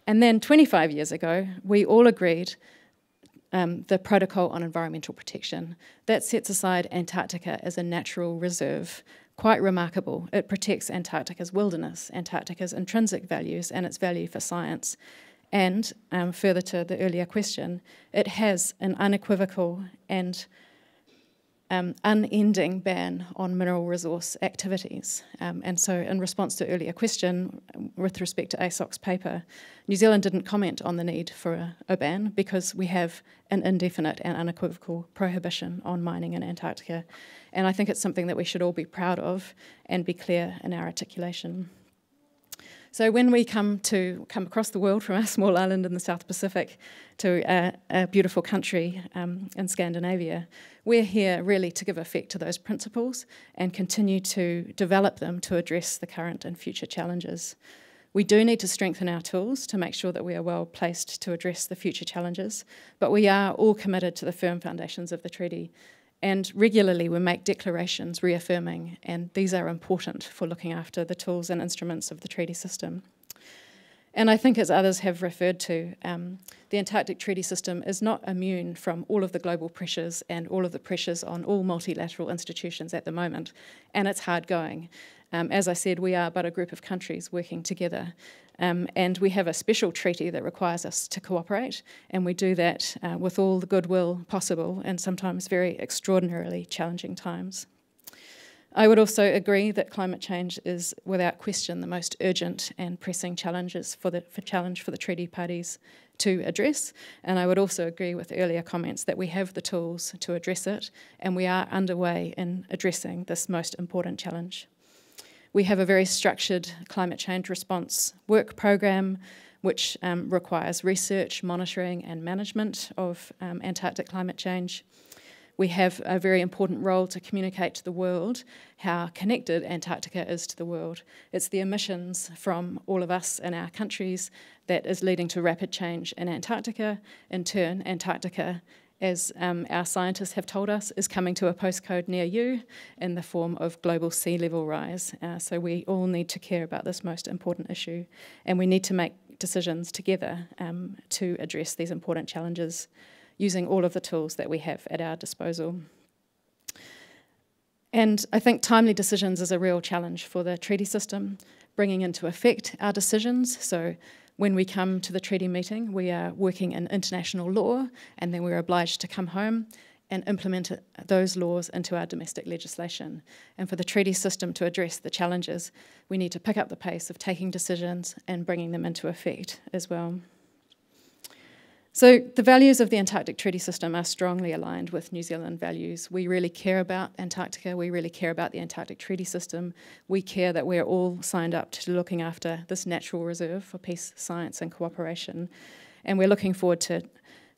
Speaker 8: And then 25 years ago, we all agreed the Protocol on Environmental Protection. That sets aside Antarctica as a natural reserve. Quite remarkable. It protects Antarctica's wilderness, Antarctica's intrinsic values, and its value for science. And further to the earlier question, it has an unequivocal and unending ban on mineral resource activities. And so in response to earlier question, with respect to ASOC's paper, New Zealand didn't comment on the need for a ban because we have an indefinite and unequivocal prohibition on mining in Antarctica. And I think it's something that we should all be proud of and be clear in our articulation. So when we come across the world from our small island in the South Pacific to a beautiful country in Scandinavia, we're here really to give effect to those principles and continue to develop them to address the current and future challenges. We do need to strengthen our tools to make sure that we are well placed to address the future challenges, but we are all committed to the firm foundations of the treaty. And regularly we make declarations reaffirming, and these are important for looking after the tools and instruments of the treaty system. And I think, as others have referred to, the Antarctic treaty system is not immune from all of the global pressures and all of the pressures on all multilateral institutions at the moment, and it's hard going. As I said, we are but a group of countries working together. And we have a special treaty that requires us to cooperate, and we do that with all the goodwill possible and sometimes very extraordinarily challenging times. I would also agree that climate change is without question the most urgent and pressing challenge for the treaty parties to address, and I would also agree with earlier comments that we have the tools to address it, and we are underway in addressing this most important challenge. We have a very structured climate change response work program which requires research, monitoring and management of Antarctic climate change. We have a very important role to communicate to the world how connected Antarctica is to the world. It's the emissions from all of us in our countries that is leading to rapid change in Antarctica. In turn, Antarctica, as our scientists have told us, is coming to a postcode near you in the form of global sea level rise. So we all need to care about this most important issue, and we need to make decisions together to address these important challenges using all of the tools that we have at our disposal. And I think timely decisions is a real challenge for the treaty system, bringing into effect our decisions. So when we come to the treaty meeting, we are working in international law, and then we're obliged to come home and implement those laws into our domestic legislation. And for the treaty system to address the challenges, we need to pick up the pace of taking decisions and bringing them into effect as well. So the values of the Antarctic Treaty System are strongly aligned with New Zealand values. We really care about Antarctica, we really care about the Antarctic Treaty System. We care that we're all signed up to looking after this natural reserve for peace, science and cooperation. And we're looking forward to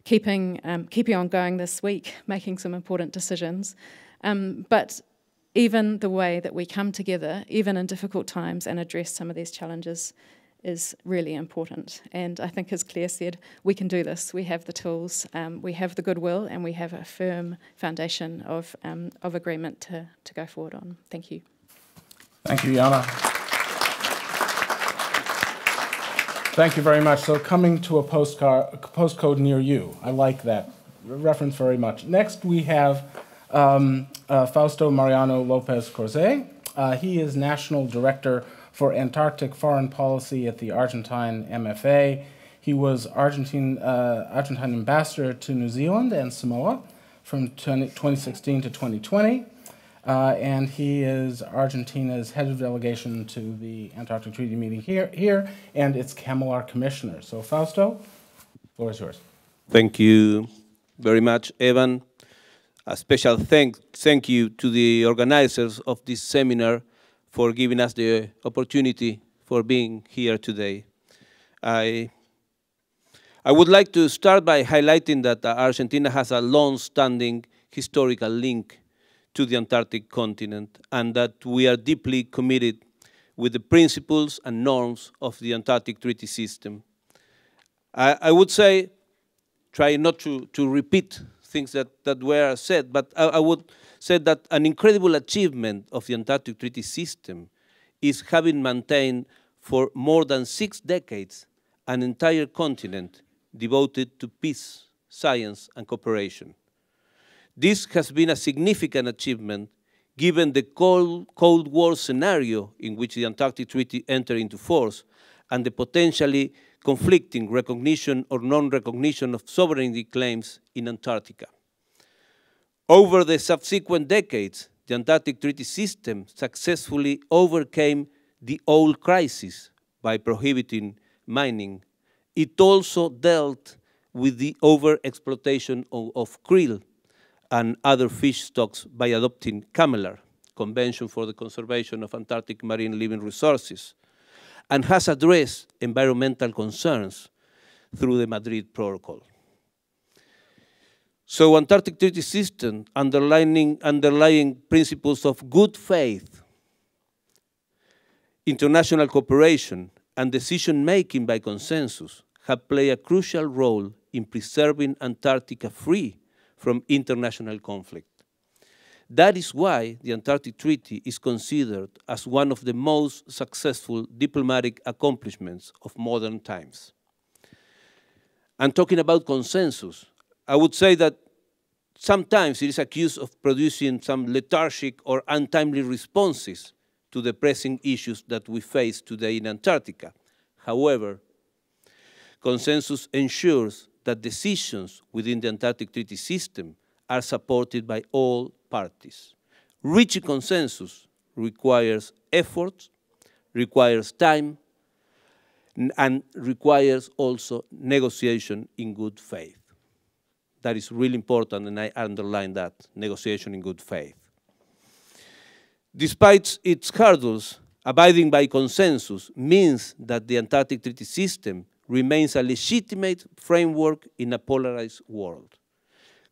Speaker 8: keeping on going this week, making some important decisions. But even the way that we come together, even in difficult times, and address some of these challenges is really important. And I think, as Claire said, we can do this. We have the tools, we have the goodwill, and we have a firm foundation of agreement to go forward on. Thank you.
Speaker 2: Thank you, Jana. Thank you very much. So coming to a postcode near you. I like that reference very much. Next we have Fausto Mariano Lopez Corze. He is National Director for Antarctic Foreign Policy at the Argentine MFA. He was Argentine ambassador to New Zealand and Samoa from 2016 to 2020. And he is Argentina's head of delegation to the Antarctic Treaty meeting here and its CAMLR commissioner. So Fausto, the floor is yours.
Speaker 10: Thank you very much, Evan. A special thank you to the organizers of this seminar for giving us the opportunity for being here today. I would like to start by highlighting that Argentina has a long-standing historical link to the Antarctic continent, and that we are deeply committed with the principles and norms of the Antarctic Treaty System. I would say, try not to repeat things that were said, but I would say that an incredible achievement of the Antarctic Treaty System is having maintained for more than 6 decades an entire continent devoted to peace science, and cooperation. This has been a significant achievement given the Cold War scenario in which the Antarctic Treaty entered into force and the potentially conflicting recognition or non-recognition of sovereignty claims in Antarctica. Over the subsequent decades, the Antarctic Treaty System successfully overcame the oil crisis by prohibiting mining. It also dealt with the overexploitation of krill and other fish stocks by adopting CAMELR, Convention for the Conservation of Antarctic Marine Living Resources, and has addressed environmental concerns through the Madrid Protocol. So Antarctic Treaty System, underlying principles of good faith, international cooperation, and decision-making by consensus have played a crucial role in preserving Antarctica free from international conflict. That is why the Antarctic Treaty is considered as one of the most successful diplomatic accomplishments of modern times. And talking about consensus, I would say that sometimes it is accused of producing some lethargic or untimely responses to the pressing issues that we face today in Antarctica. However, consensus ensures that decisions within the Antarctic Treaty System are supported by all parties. Reaching consensus requires effort, requires time, and requires also negotiation in good faith. That is really important, and I underline that, negotiation in good faith. Despite its hurdles, abiding by consensus means that the Antarctic Treaty System remains a legitimate framework in a polarized world.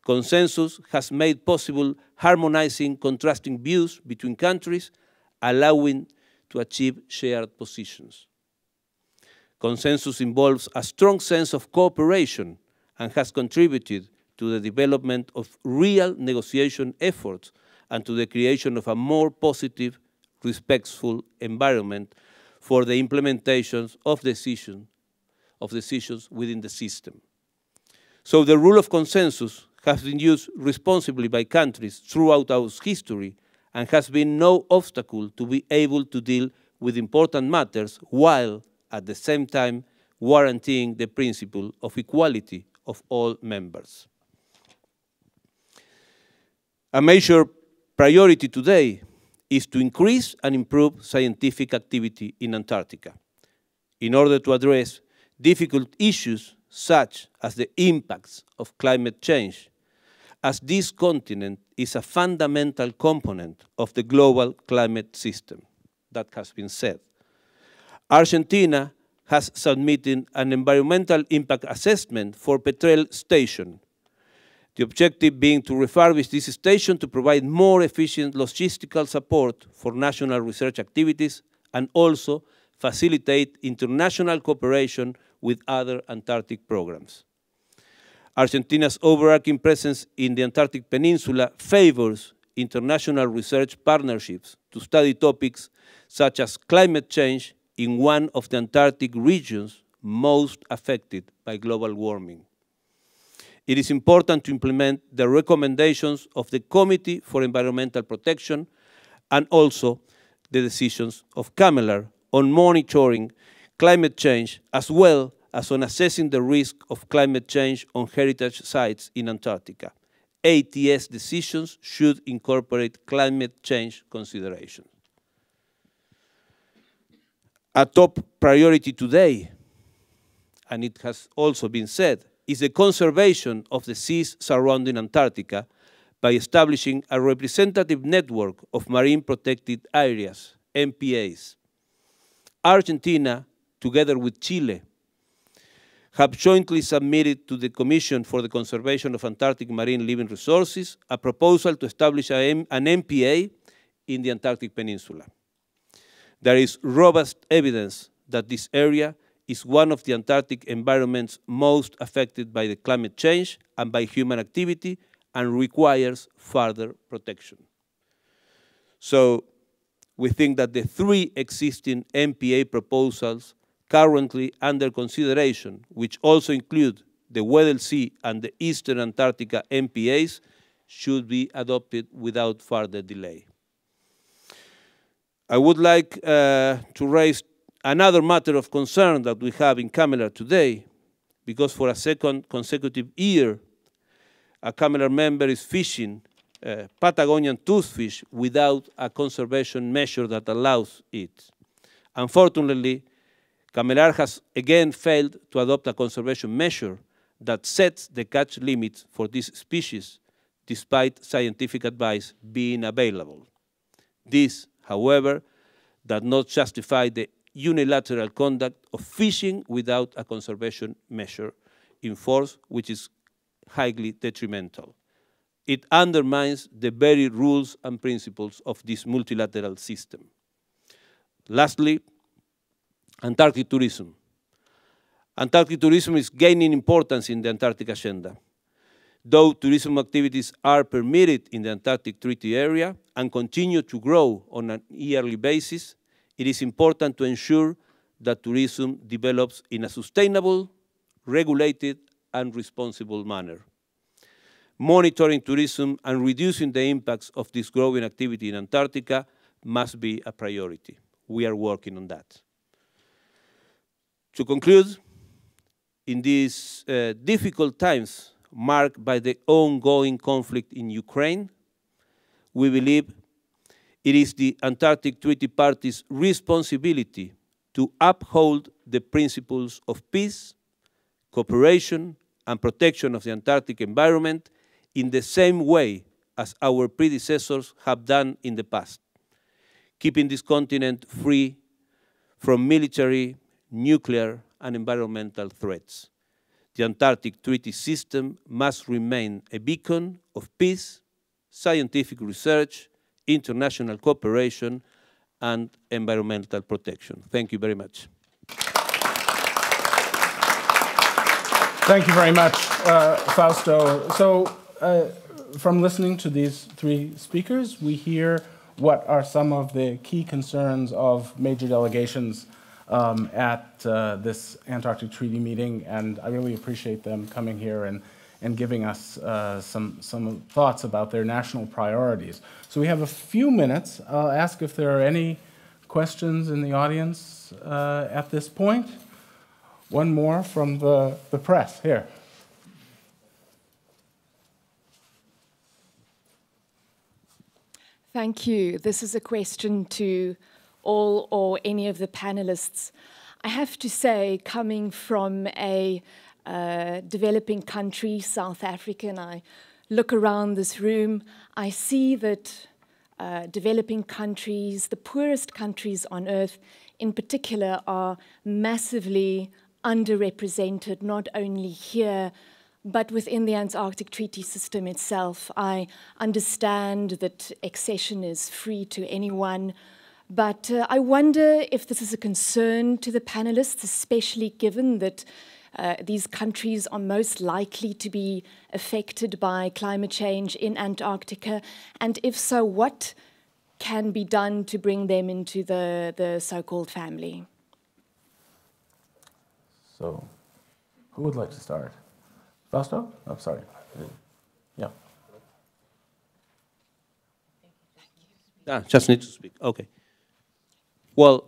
Speaker 10: Consensus has made possible harmonizing contrasting views between countries, allowing to achieve shared positions. Consensus involves a strong sense of cooperation and has contributed to the development of real negotiation efforts and to the creation of a more positive, respectful environment for the implementation of decisions within the system. So the rule of consensus has been used responsibly by countries throughout our history and has been no obstacle to be able to deal with important matters while at the same time guaranteeing the principle of equality of all members. A major priority today is to increase and improve scientific activity in Antarctica in order to address difficult issues such as the impacts of climate change, as this continent is a fundamental component of the global climate system. That has been said. Argentina has submitted an environmental impact assessment for Petrel Station, the objective being to refurbish this station to provide more efficient logistical support for national research activities and also facilitate international cooperation with other Antarctic programs. Argentina's overarching presence in the Antarctic Peninsula favors international research partnerships to study topics such as climate change in one of the Antarctic regions most affected by global warming. It is important to implement the recommendations of the Committee for Environmental Protection and also the decisions of CAMELR on monitoring climate change as well as on assessing the risk of climate change on heritage sites in Antarctica. ATS decisions should incorporate climate change considerations. A top priority today, and it has also been said, is the conservation of the seas surrounding Antarctica by establishing a representative network of marine protected areas, MPAs. Argentina, together with Chile, have jointly submitted to the Commission for the Conservation of Antarctic Marine Living Resources a proposal to establish an MPA in the Antarctic Peninsula. There is robust evidence that this area is one of the Antarctic environments most affected by the climate change and by human activity and requires further protection. So we think that the 3 existing MPA proposals currently under consideration, which also include the Weddell Sea and the Eastern Antarctica MPAs should be adopted without further delay. I would like to raise another matter of concern that we have in CAMELAR today, because for a second consecutive year, a CAMELAR member is fishing Patagonian toothfish without a conservation measure that allows it. Unfortunately, CAMELAR has again failed to adopt a conservation measure that sets the catch limits for this species, despite scientific advice being available. This, however, does not justify the unilateral conduct of fishing without a conservation measure in force, which is highly detrimental. It undermines the very rules and principles of this multilateral system. Lastly, Antarctic tourism. Antarctic tourism is gaining importance in the Antarctic agenda. Though tourism activities are permitted in the Antarctic Treaty Area and continue to grow on a yearly basis, it is important to ensure that tourism develops in a sustainable, regulated, and responsible manner. Monitoring tourism and reducing the impacts of this growing activity in Antarctica must be a priority. We are working on that. To conclude, in these difficult times marked by the ongoing conflict in Ukraine, we believe it is the Antarctic Treaty Parties' responsibility to uphold the principles of peace, cooperation, and protection of the Antarctic environment in the same way as our predecessors have done in the past, keeping this continent free from military, nuclear, and environmental threats. The Antarctic Treaty System must remain a beacon of peace, scientific research, international cooperation, and environmental protection. Thank you very much.
Speaker 2: Thank you very much, Fausto. So, from listening to these three speakers, we hear what are some of the key concerns of major delegations at this Antarctic Treaty meeting, and I really appreciate them coming here and giving us some thoughts about their national priorities. So we have a few minutes. I'll ask if there are any questions in the audience at this point. One more from the press, here.
Speaker 7: Thank you. This is a question to all or any of the panelists. I have to say, coming from a developing country, South Africa, and I look around this room, I see that developing countries, the poorest countries on earth in particular, are massively underrepresented, not only here, but within the Antarctic Treaty System itself. I understand that accession is free to anyone, but I wonder if this is a concern to the panelists, especially given that these countries are most likely to be affected by climate change in Antarctica, and if so, what can be done to bring them into the so-called family?
Speaker 2: So, who would like to start? Fausto? Oh, sorry. Yeah.
Speaker 10: Just need to speak. Okay. Well,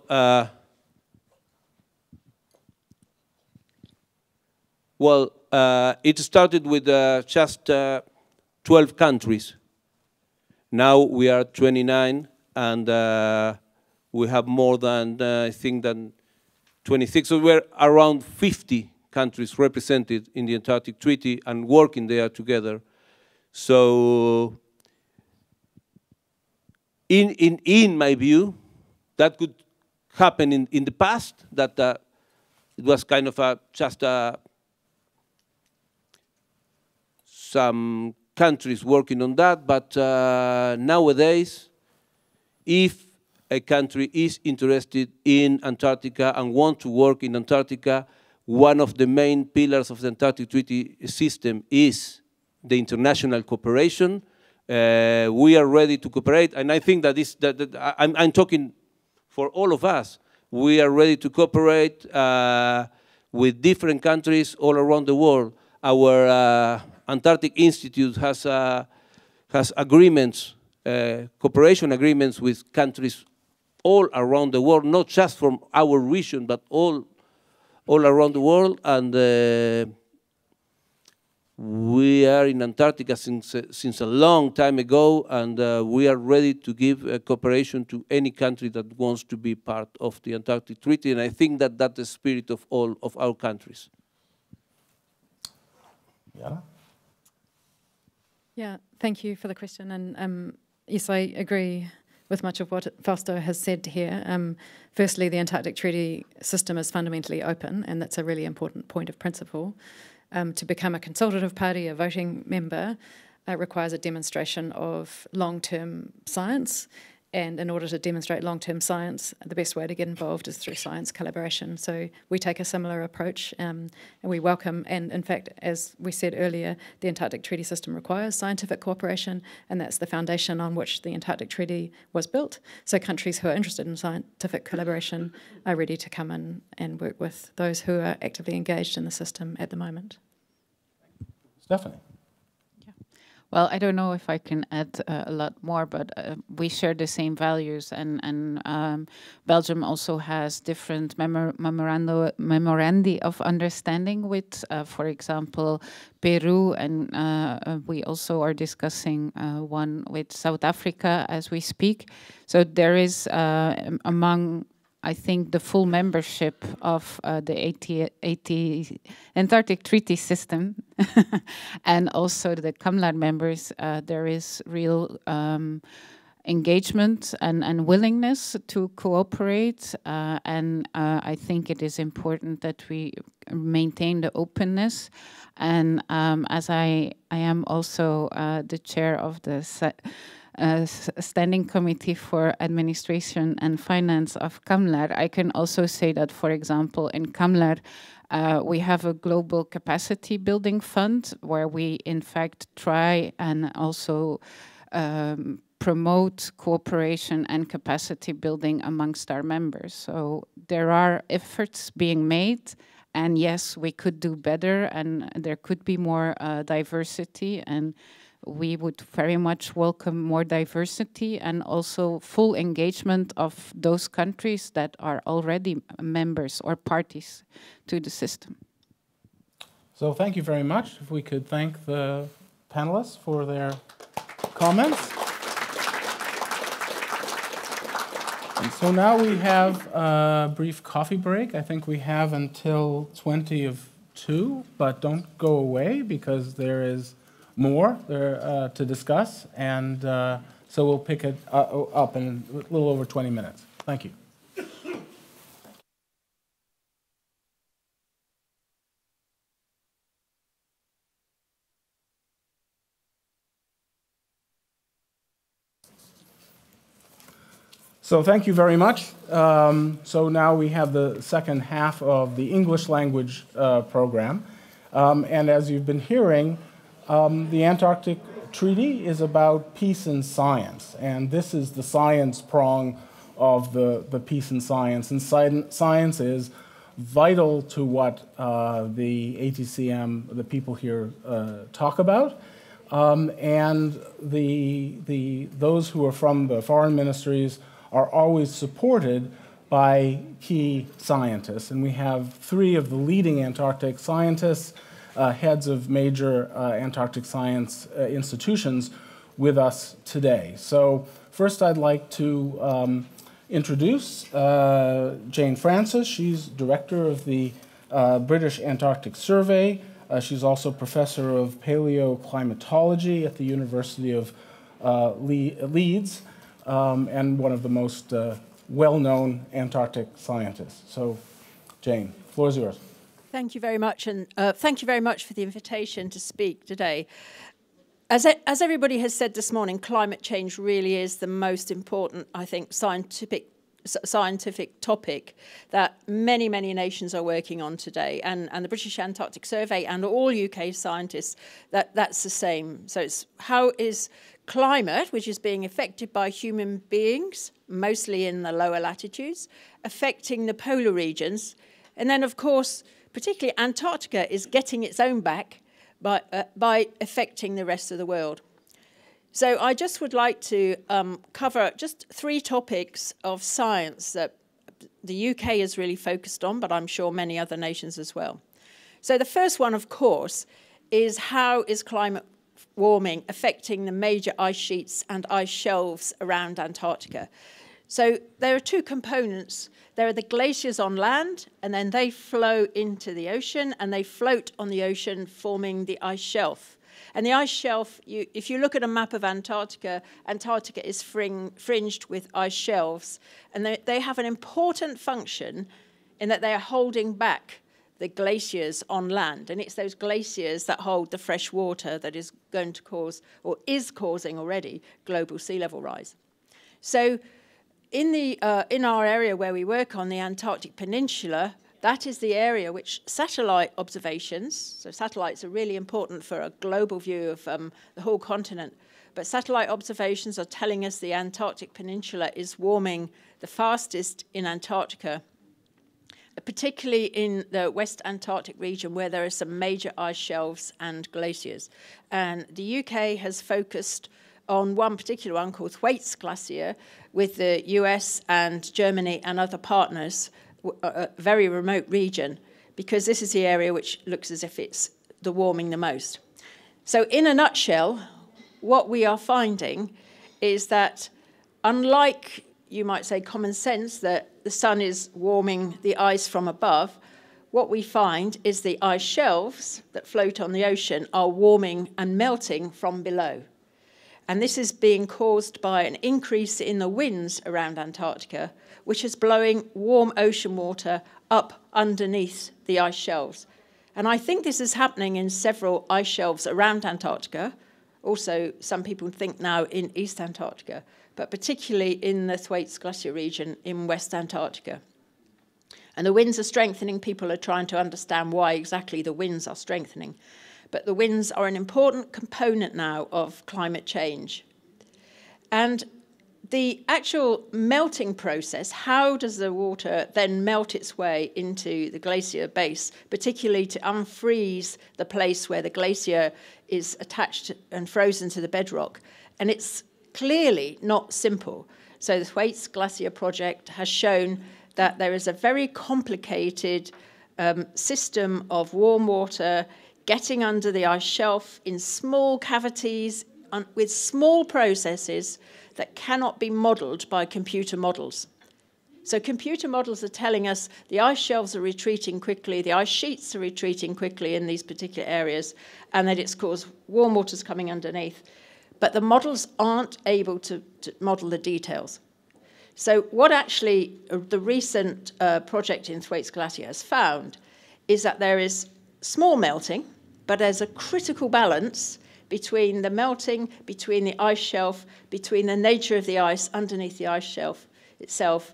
Speaker 10: it started with just 12 countries. Now we are 29, and we have more than, I think, than 26. So we're around 50 countries represented in the Antarctic Treaty and working there together. So, in my view, that could happen in the past, that it was kind of just some countries working on that, but nowadays, if a country is interested in Antarctica and want to work in Antarctica, one of the main pillars of the Antarctic Treaty System is the international cooperation. We are ready to cooperate, and I think that I'm talking for all of us. We are ready to cooperate with different countries all around the world. Our Antarctic Institute has agreements, cooperation agreements with countries all around the world, not just from our region, but all around the world. And we are in Antarctica since a long time ago, and we are ready to give cooperation to any country that wants to be part of the Antarctic Treaty. And I think that that's the spirit of all of our countries.
Speaker 2: Jana?
Speaker 8: Yeah, thank you for the question. And yes, I agree with much of what Fausto has said here. Firstly, the Antarctic Treaty system is fundamentally open, and that's a really important point of principle. To become a consultative party, a voting member, requires a demonstration of long-term science. And in order to demonstrate long-term science, the best way to get involved is through science collaboration. So we take a similar approach, and we welcome, and in fact, as we said earlier, the Antarctic Treaty System requires scientific cooperation, and that's the foundation on which the Antarctic Treaty was built. So countries who are interested in scientific collaboration are ready to come in and work with those who are actively engaged in the system at the moment.
Speaker 2: Stephanie?
Speaker 9: Well, I don't know if I can add a lot more, but we share the same values, and Belgium also has different memorandi of understanding with, for example, Peru, and we also are discussing one with South Africa as we speak. So there is among, I think, the full membership of the Antarctic Treaty System and also the CAMLAR members, there is real engagement and willingness to cooperate. And I think it is important that we maintain the openness. And as I am also the chair of the Standing Committee for Administration and Finance of CAMLAR, I can also say that, for example, in CAMLAR, we have a global capacity building fund where we, in fact, try and also promote cooperation and capacity building amongst our members. So there are efforts being made, and yes, we could do better, and there could be more diversity, and we would very much welcome more diversity and also full engagement of those countries that are already members or parties to the system.
Speaker 2: So thank you very much. If we could thank the panelists for their comments. And so now we have a brief coffee break. I think we have until 2:20, but don't go away because there is more there to discuss, and so we'll pick it up in a little over 20 minutes. Thank you. So thank you very much. So now we have the second half of the English language program, and as you've been hearing, the Antarctic Treaty is about peace and science, and this is the science prong of the peace and science. And science is vital to what the ATCM, the people here, talk about. And those who are from the foreign ministries are always supported by key scientists. And we have 3 of the leading Antarctic scientists, heads of major Antarctic science institutions with us today. So first I'd like to introduce Jane Francis. She's director of the British Antarctic Survey. She's also professor of paleoclimatology at the University of Leeds, and one of the most well-known Antarctic scientists. So Jane, the floor is yours.
Speaker 11: Thank you very much, and thank you very much for the invitation to speak today. As everybody has said this morning, climate change really is the most important, I think, scientific topic that many nations are working on today, and the British Antarctic Survey and all UK scientists, that's the same. So it's how is climate, which is being affected by human beings, mostly in the lower latitudes, affecting the polar regions, and then of course particularly Antarctica is getting its own back, by affecting the rest of the world. So I just would like to cover just 3 topics of science that the UK is really focused on, but I'm sure many other nations as well. So the first one, of course, is how is climate warming affecting the major ice sheets and ice shelves around Antarctica? So there are 2 components. There are the glaciers on land, and then they flow into the ocean, and they float on the ocean, forming the ice shelf. And the ice shelf, if you look at a map of Antarctica, Antarctica is fringed with ice shelves, and they have an important function in that they are holding back the glaciers on land. And it's those glaciers that hold the fresh water that is going to cause, or is causing already, global sea level rise. So in our area where we work on the Antarctic Peninsula, that is the area which satellite observations, so satellites are really important for a global view of the whole continent, but satellite observations are telling us the Antarctic Peninsula is warming the fastest in Antarctica, particularly in the West Antarctic region where there are some major ice shelves and glaciers. And the UK has focused on one particular one called Thwaites Glacier with the US and Germany and other partners, a very remote region, because this is the area which looks as if it's the warming the most. So in a nutshell, what we are finding is that unlike, you might say, common sense that the sun is warming the ice from above, what we find is the ice shelves that float on the ocean are warming and melting from below. And this is being caused by an increase in the winds around Antarctica, which is blowing warm ocean water up underneath the ice shelves. And I think this is happening in several ice shelves around Antarctica. Also, some people think now in East Antarctica, but particularly in the Thwaites Glacier region in West Antarctica. And the winds are strengthening. People are trying to understand why exactly the winds are strengthening. But the winds are an important component now of climate change. And the actual melting process, how does the water then melt its way into the glacier base, particularly to unfreeze the place where the glacier is attached and frozen to the bedrock? And it's clearly not simple. So the Thwaites Glacier project has shown that there is a very complicated system of warm water getting under the ice shelf in small cavities with small processes that cannot be modelled by computer models. So computer models are telling us the ice shelves are retreating quickly, the ice sheets are retreating quickly in these particular areas, and that it's caused warm waters coming underneath. But the models aren't able to model the details. So what actually the recent project in Thwaites Glacier has found is that there is small melting, but there's a critical balance between the melting, between the ice shelf, between the nature of the ice underneath the ice shelf itself.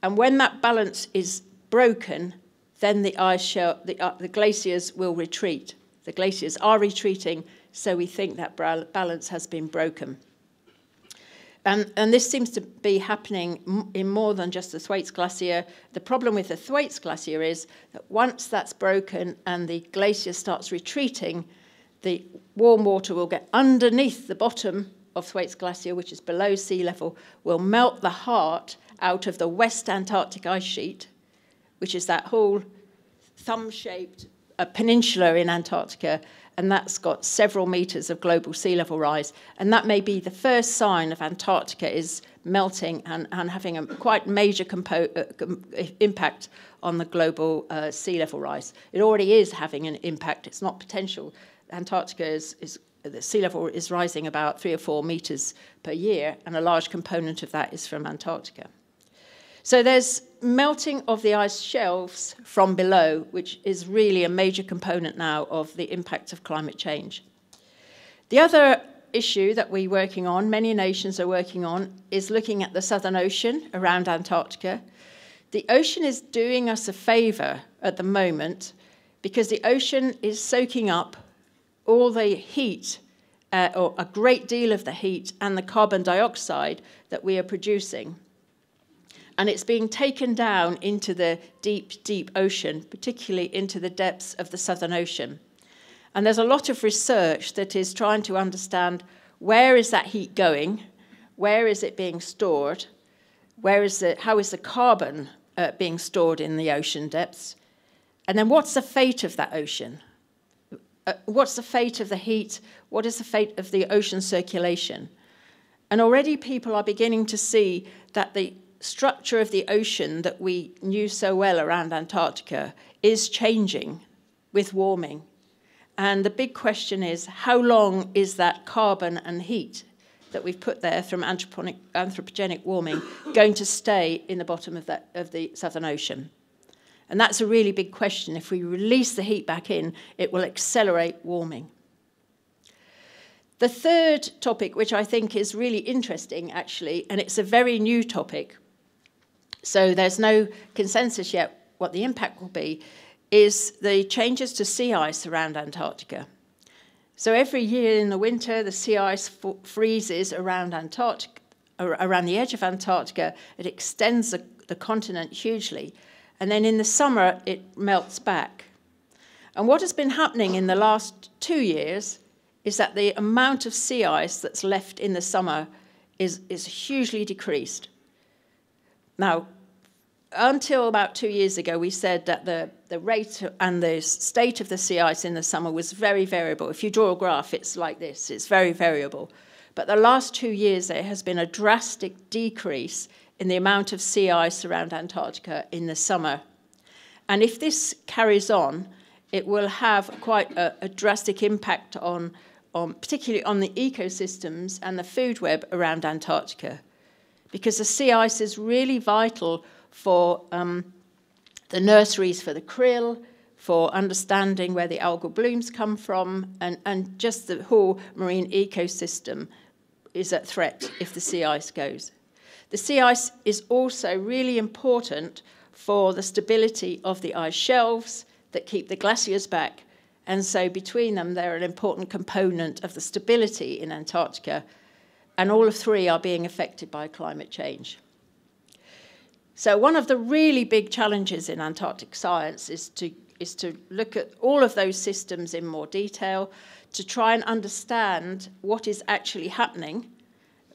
Speaker 11: And when that balance is broken, then the ice shelf, the glaciers will retreat. The glaciers are retreating, so we think that balance has been broken. And this seems to be happening in more than just the Thwaites Glacier. The problem with the Thwaites Glacier is that once that's broken and the glacier starts retreating, the warm water will get underneath the bottom of Thwaites Glacier, which is below sea level, will melt the heart out of the West Antarctic ice sheet, which is that whole thumb-shaped peninsula in Antarctica, and that's got several meters of global sea level rise. And that may be the first sign of Antarctica is melting and having a quite major impact on the global sea level rise. It already is having an impact. It's not potential. Antarctica the sea level is rising about 3 or 4 meters per year, and a large component of that is from Antarctica. So there's melting of the ice shelves from below, which is really a major component now of the impact of climate change. The other issue that we're working on, many nations are working on, is looking at the Southern Ocean around Antarctica. The ocean is doing us a favor at the moment because the ocean is soaking up all the heat, or a great deal of the heat and the carbon dioxide that we are producing. And it's being taken down into the deep, deep ocean, particularly into the depths of the Southern Ocean. And there's a lot of research that is trying to understand where is that heat going, where is it being stored, how is the carbon being stored in the ocean depths, and then what's the fate of that ocean? What's the fate of the heat? What is the fate of the ocean circulation? And already people are beginning to see that the structure of the ocean that we knew so well around Antarctica is changing with warming. And the big question is, how long is that carbon and heat that we've put there from anthropogenic warming going to stay in the bottom of the Southern Ocean? And that's a really big question. If we release the heat back in, it will accelerate warming. The third topic, which I think is really interesting, actually, and it's a very new topic, so there's no consensus yet what the impact will be, is the changes to sea ice around Antarctica. So every year in the winter, the sea ice freezes around Antarctica, around the edge of Antarctica. It extends the continent hugely. And then in the summer, it melts back. And what has been happening in the last 2 years is that the amount of sea ice that's left in the summer is hugely decreased. Now, until about 2 years ago, we said that the rate and the state of the sea ice in the summer was very variable. If you draw a graph, it's like this. It's very variable. But the last 2 years, there has been a drastic decrease in the amount of sea ice around Antarctica in the summer. And if this carries on, it will have quite a drastic impact on particularly on the ecosystems and the food web around Antarctica, because the sea ice is really vital for the nurseries for the krill, for understanding where the algal blooms come from, and just the whole marine ecosystem is at threat if the sea ice goes. The sea ice is also really important for the stability of the ice shelves that keep the glaciers back, and so between them they're an important component of the stability in Antarctica, and all of three are being affected by climate change. So one of the really big challenges in Antarctic science is to look at all of those systems in more detail, to try and understand what is actually happening.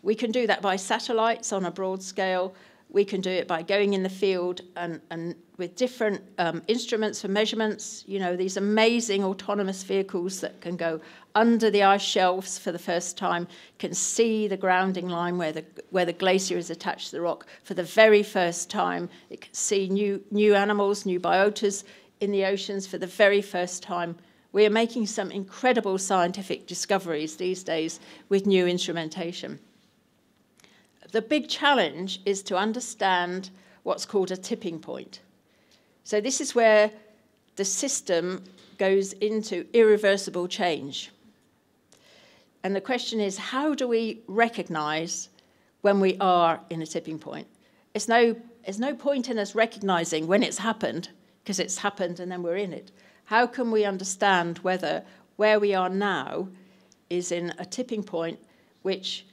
Speaker 11: We can do that by satellites on a broad scale. We can do it by going in the field and with different instruments for measurements. You know, these amazing autonomous vehicles that can go under the ice shelves for the first time, can see the grounding line where the glacier is attached to the rock for the very first time. It can see new animals, new biotas in the oceans for the very first time. We are making some incredible scientific discoveries these days with new instrumentation. The big challenge is to understand what's called a tipping point. So this is where the system goes into irreversible change. And the question is, how do we recognize when we are in a tipping point? There's no point in us recognizing when it's happened, because it's happened and then we're in it. How can we understand whether where we are now is in a tipping point which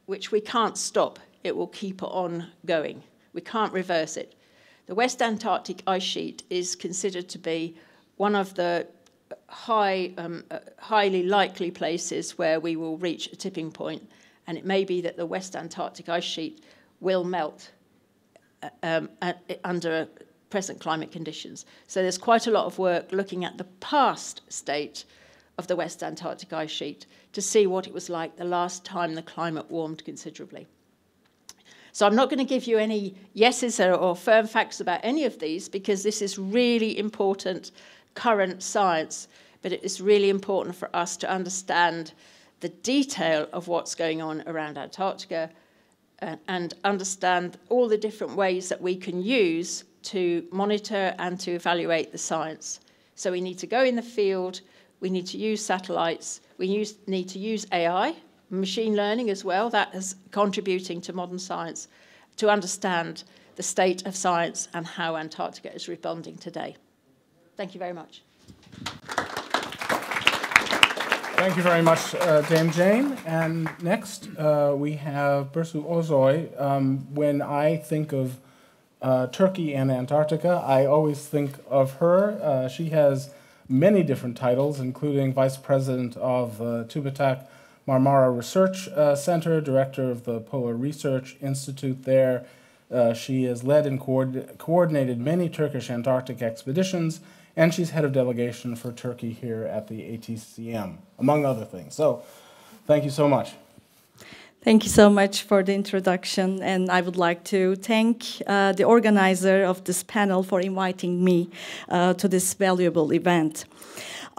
Speaker 11: we can't stop? It will keep on going. We can't reverse it. The West Antarctic ice sheet is considered to be one of the highly likely places where we will reach a tipping point, and it may be that the West Antarctic ice sheet will melt under present climate conditions. So there's quite a lot of work looking at the past state of the West Antarctic ice sheet to see what it was like the last time the climate warmed considerably. So I'm not going to give you any yeses or firm facts about any of these, because this is really important current science, but it is really important for us to understand the detail of what's going on around Antarctica and understand all the different ways that we can use to monitor and to evaluate the science. So we need to go in the field, we need to use satellites, we need to use AI, machine learning as well, that is contributing to modern science, to understand the state of science and how Antarctica is responding today. Thank you very much.
Speaker 2: Thank you very much, Dame Jane. And next, we have Bersu Ozoy. When I think of Turkey and Antarctica, I always think of her. She has many different titles, including Vice President of Tubitak Marmara Research Center, Director of the Polar Research Institute there. She has led and coordinated many Turkish Antarctic expeditions, and she's head of delegation for Turkey here at the ATCM, among other things. So, thank you so much.
Speaker 12: Thank you so much for the introduction, and I would like to thank the organizer of this panel for inviting me to this valuable event.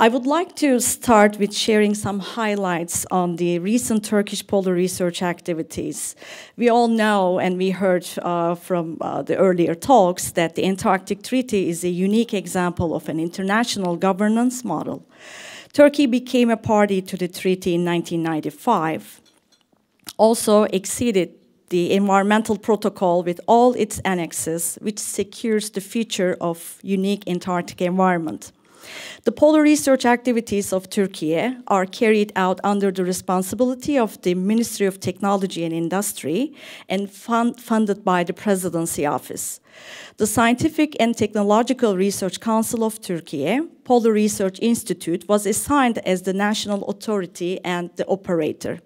Speaker 12: I would like to start with sharing some highlights on the recent Turkish polar research activities. We all know, and we heard from the earlier talks, that the Antarctic Treaty is a unique example of an international governance model. Turkey became a party to the treaty in 1995. Also exceeded the environmental protocol with all its annexes, which secures the future of unique Antarctic environment. The polar research activities of Turkey are carried out under the responsibility of the Ministry of Technology and Industry and funded by the Presidency Office. The Scientific and Technological Research Council of Turkey, Polar Research Institute, was assigned as the national authority and the operator.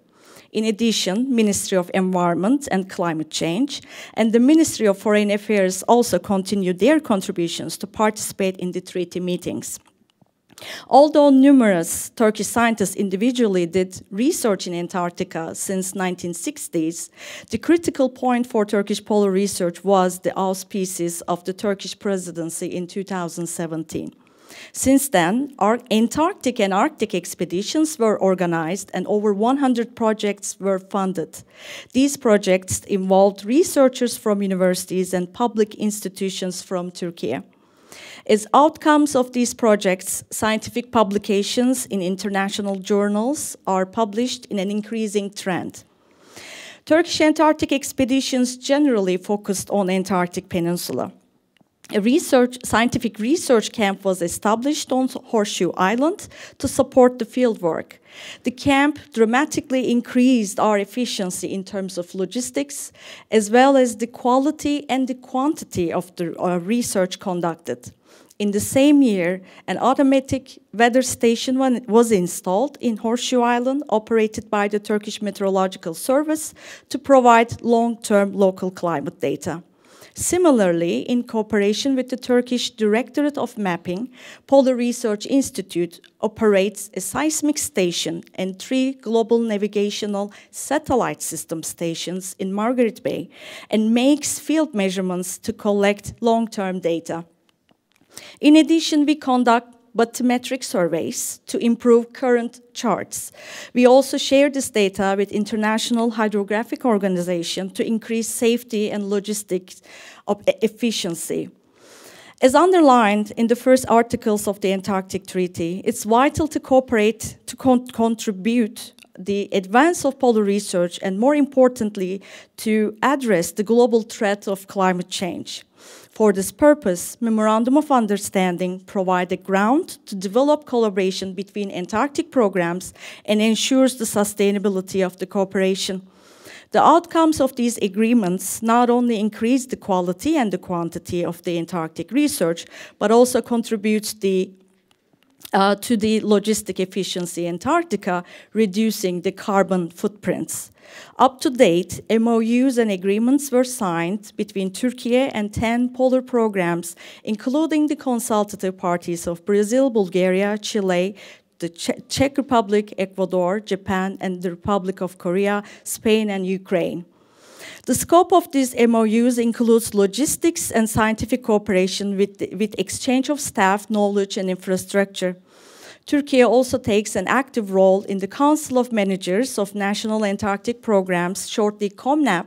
Speaker 12: In addition, Ministry of Environment and Climate Change and the Ministry of Foreign Affairs also continued their contributions to participate in the treaty meetings. Although numerous Turkish scientists individually did research in Antarctica since 1960s, the critical point for Turkish polar research was the auspices of the Turkish presidency in 2017. Since then, Antarctic and Arctic expeditions were organized and over 100 projects were funded. These projects involved researchers from universities and public institutions from Turkey. As outcomes of these projects, scientific publications in international journals are published in an increasing trend. Turkish Antarctic expeditions generally focused on Antarctic Peninsula. A scientific research camp was established on Horseshoe Island to support the fieldwork. The camp dramatically increased our efficiency in terms of logistics, as well as the quality and the quantity of the research conducted. In the same year, an automatic weather station was installed in Horseshoe Island, operated by the Turkish Meteorological Service, to provide long-term local climate data. Similarly, in cooperation with the Turkish Directorate of Mapping, Polar Research Institute operates a seismic station and 3 global navigational satellite system stations in Margaret Bay and makes field measurements to collect long-term data. In addition, we conduct bathymetric surveys to improve current charts. We also share this data with International Hydrographic Organization to increase safety and logistics efficiency. As underlined in the first articles of the Antarctic Treaty, it's vital to cooperate to contribute the advance of polar research and, more importantly, to address the global threat of climate change. For this purpose, Memorandum of Understanding provide a ground to develop collaboration between Antarctic programs and ensures the sustainability of the cooperation. The outcomes of these agreements not only increase the quality and the quantity of the Antarctic research, but also contributes to the logistic efficiency in Antarctica, reducing the carbon footprints. Up to date, MOUs and agreements were signed between Turkey and 10 polar programs, including the consultative parties of Brazil, Bulgaria, Chile, the Czech Republic, Ecuador, Japan, and the Republic of Korea, Spain, and Ukraine. The scope of these MOUs includes logistics and scientific cooperation with exchange of staff, knowledge, and infrastructure. Turkey also takes an active role in the Council of Managers of National Antarctic Programs, shortly COMNAP,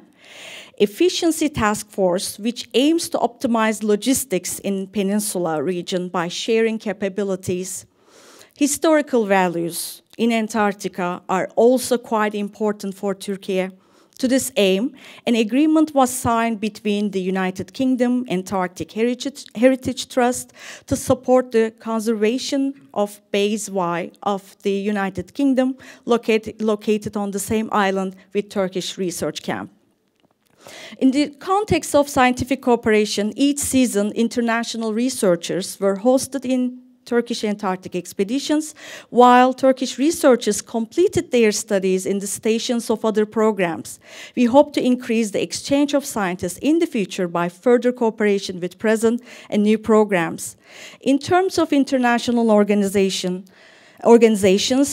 Speaker 12: efficiency task force, which aims to optimize logistics in Peninsula region by sharing capabilities. Historical values in Antarctica are also quite important for Turkey. To this aim, an agreement was signed between the United Kingdom Antarctic Heritage Trust to support the conservation of Base Y of the United Kingdom, located on the same island with Turkish research camp. In the context of scientific cooperation, each season international researchers were hosted in Turkish Antarctic expeditions, while Turkish researchers completed their studies in the stations of other programs. We hope to increase the exchange of scientists in the future by further cooperation with present and new programs. In terms of international organizations,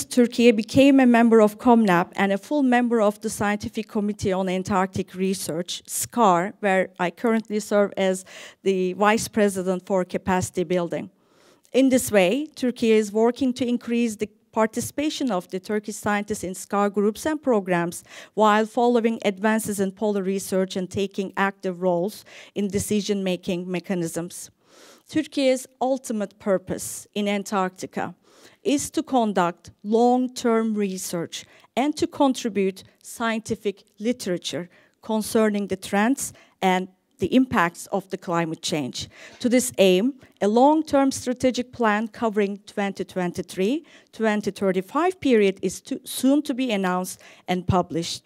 Speaker 12: Turkey became a member of COMNAP and a full member of the Scientific Committee on Antarctic Research, SCAR, where I currently serve as the Vice President for Capacity Building. In this way, Turkey is working to increase the participation of the Turkish scientists in SCAR groups and programs while following advances in polar research and taking active roles in decision-making mechanisms. Turkey's ultimate purpose in Antarctica is to conduct long-term research and to contribute scientific literature concerning the trends and the impacts of the climate change. To this aim, a long-term strategic plan covering 2023-2035 period is soon to be announced and published.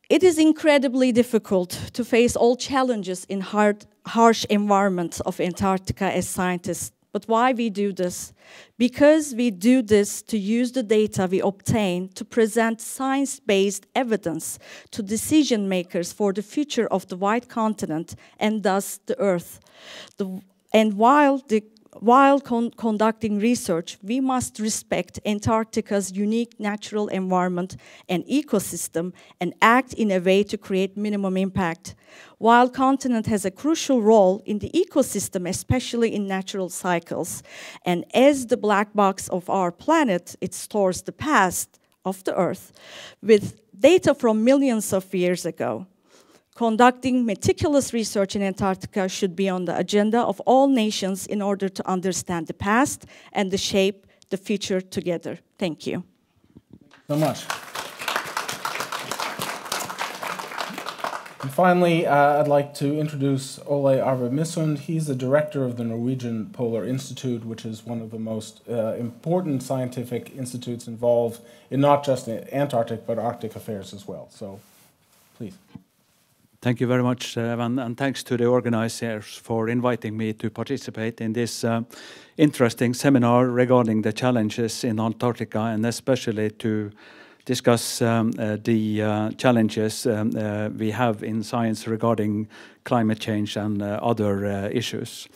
Speaker 12: It is incredibly difficult to face all challenges in harsh environments of Antarctica as scientists. But why we do this? Because we do this to use the data we obtain to present science-based evidence to decision makers for the future of the white continent and thus the Earth. While conducting research, we must respect Antarctica's unique natural environment and ecosystem and act in a way to create minimum impact. While the continent has a crucial role in the ecosystem, especially in natural cycles, and as the black box of our planet, it stores the past of the Earth with data from millions of years ago. Conducting meticulous research in Antarctica should be on the agenda of all nations in order to understand the past and to shape the future together. Thank you.
Speaker 2: So much. And finally, I'd like to introduce Ole Arve Missund. He's the director of the Norwegian Polar Institute, which is one of the most important scientific institutes involved in not just Antarctic, but Arctic affairs as well. So, please.
Speaker 13: Thank you very much, Evan, and thanks to the organizers for inviting me to participate in this interesting seminar regarding the challenges in Antarctica, and especially to discuss the challenges we have in science regarding climate change and other issues.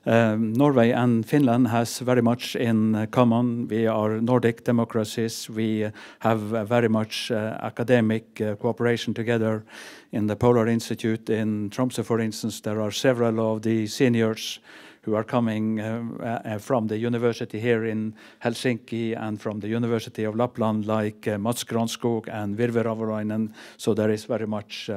Speaker 13: Norway and Finland has very much in common. We are Nordic democracies. We have very much academic cooperation together in the Polar Institute in Tromsø, for instance. There are several of the seniors who are coming from the university here in Helsinki and from the University of Lapland, like Mats Granskog and Virve Ravolainen. So there is very much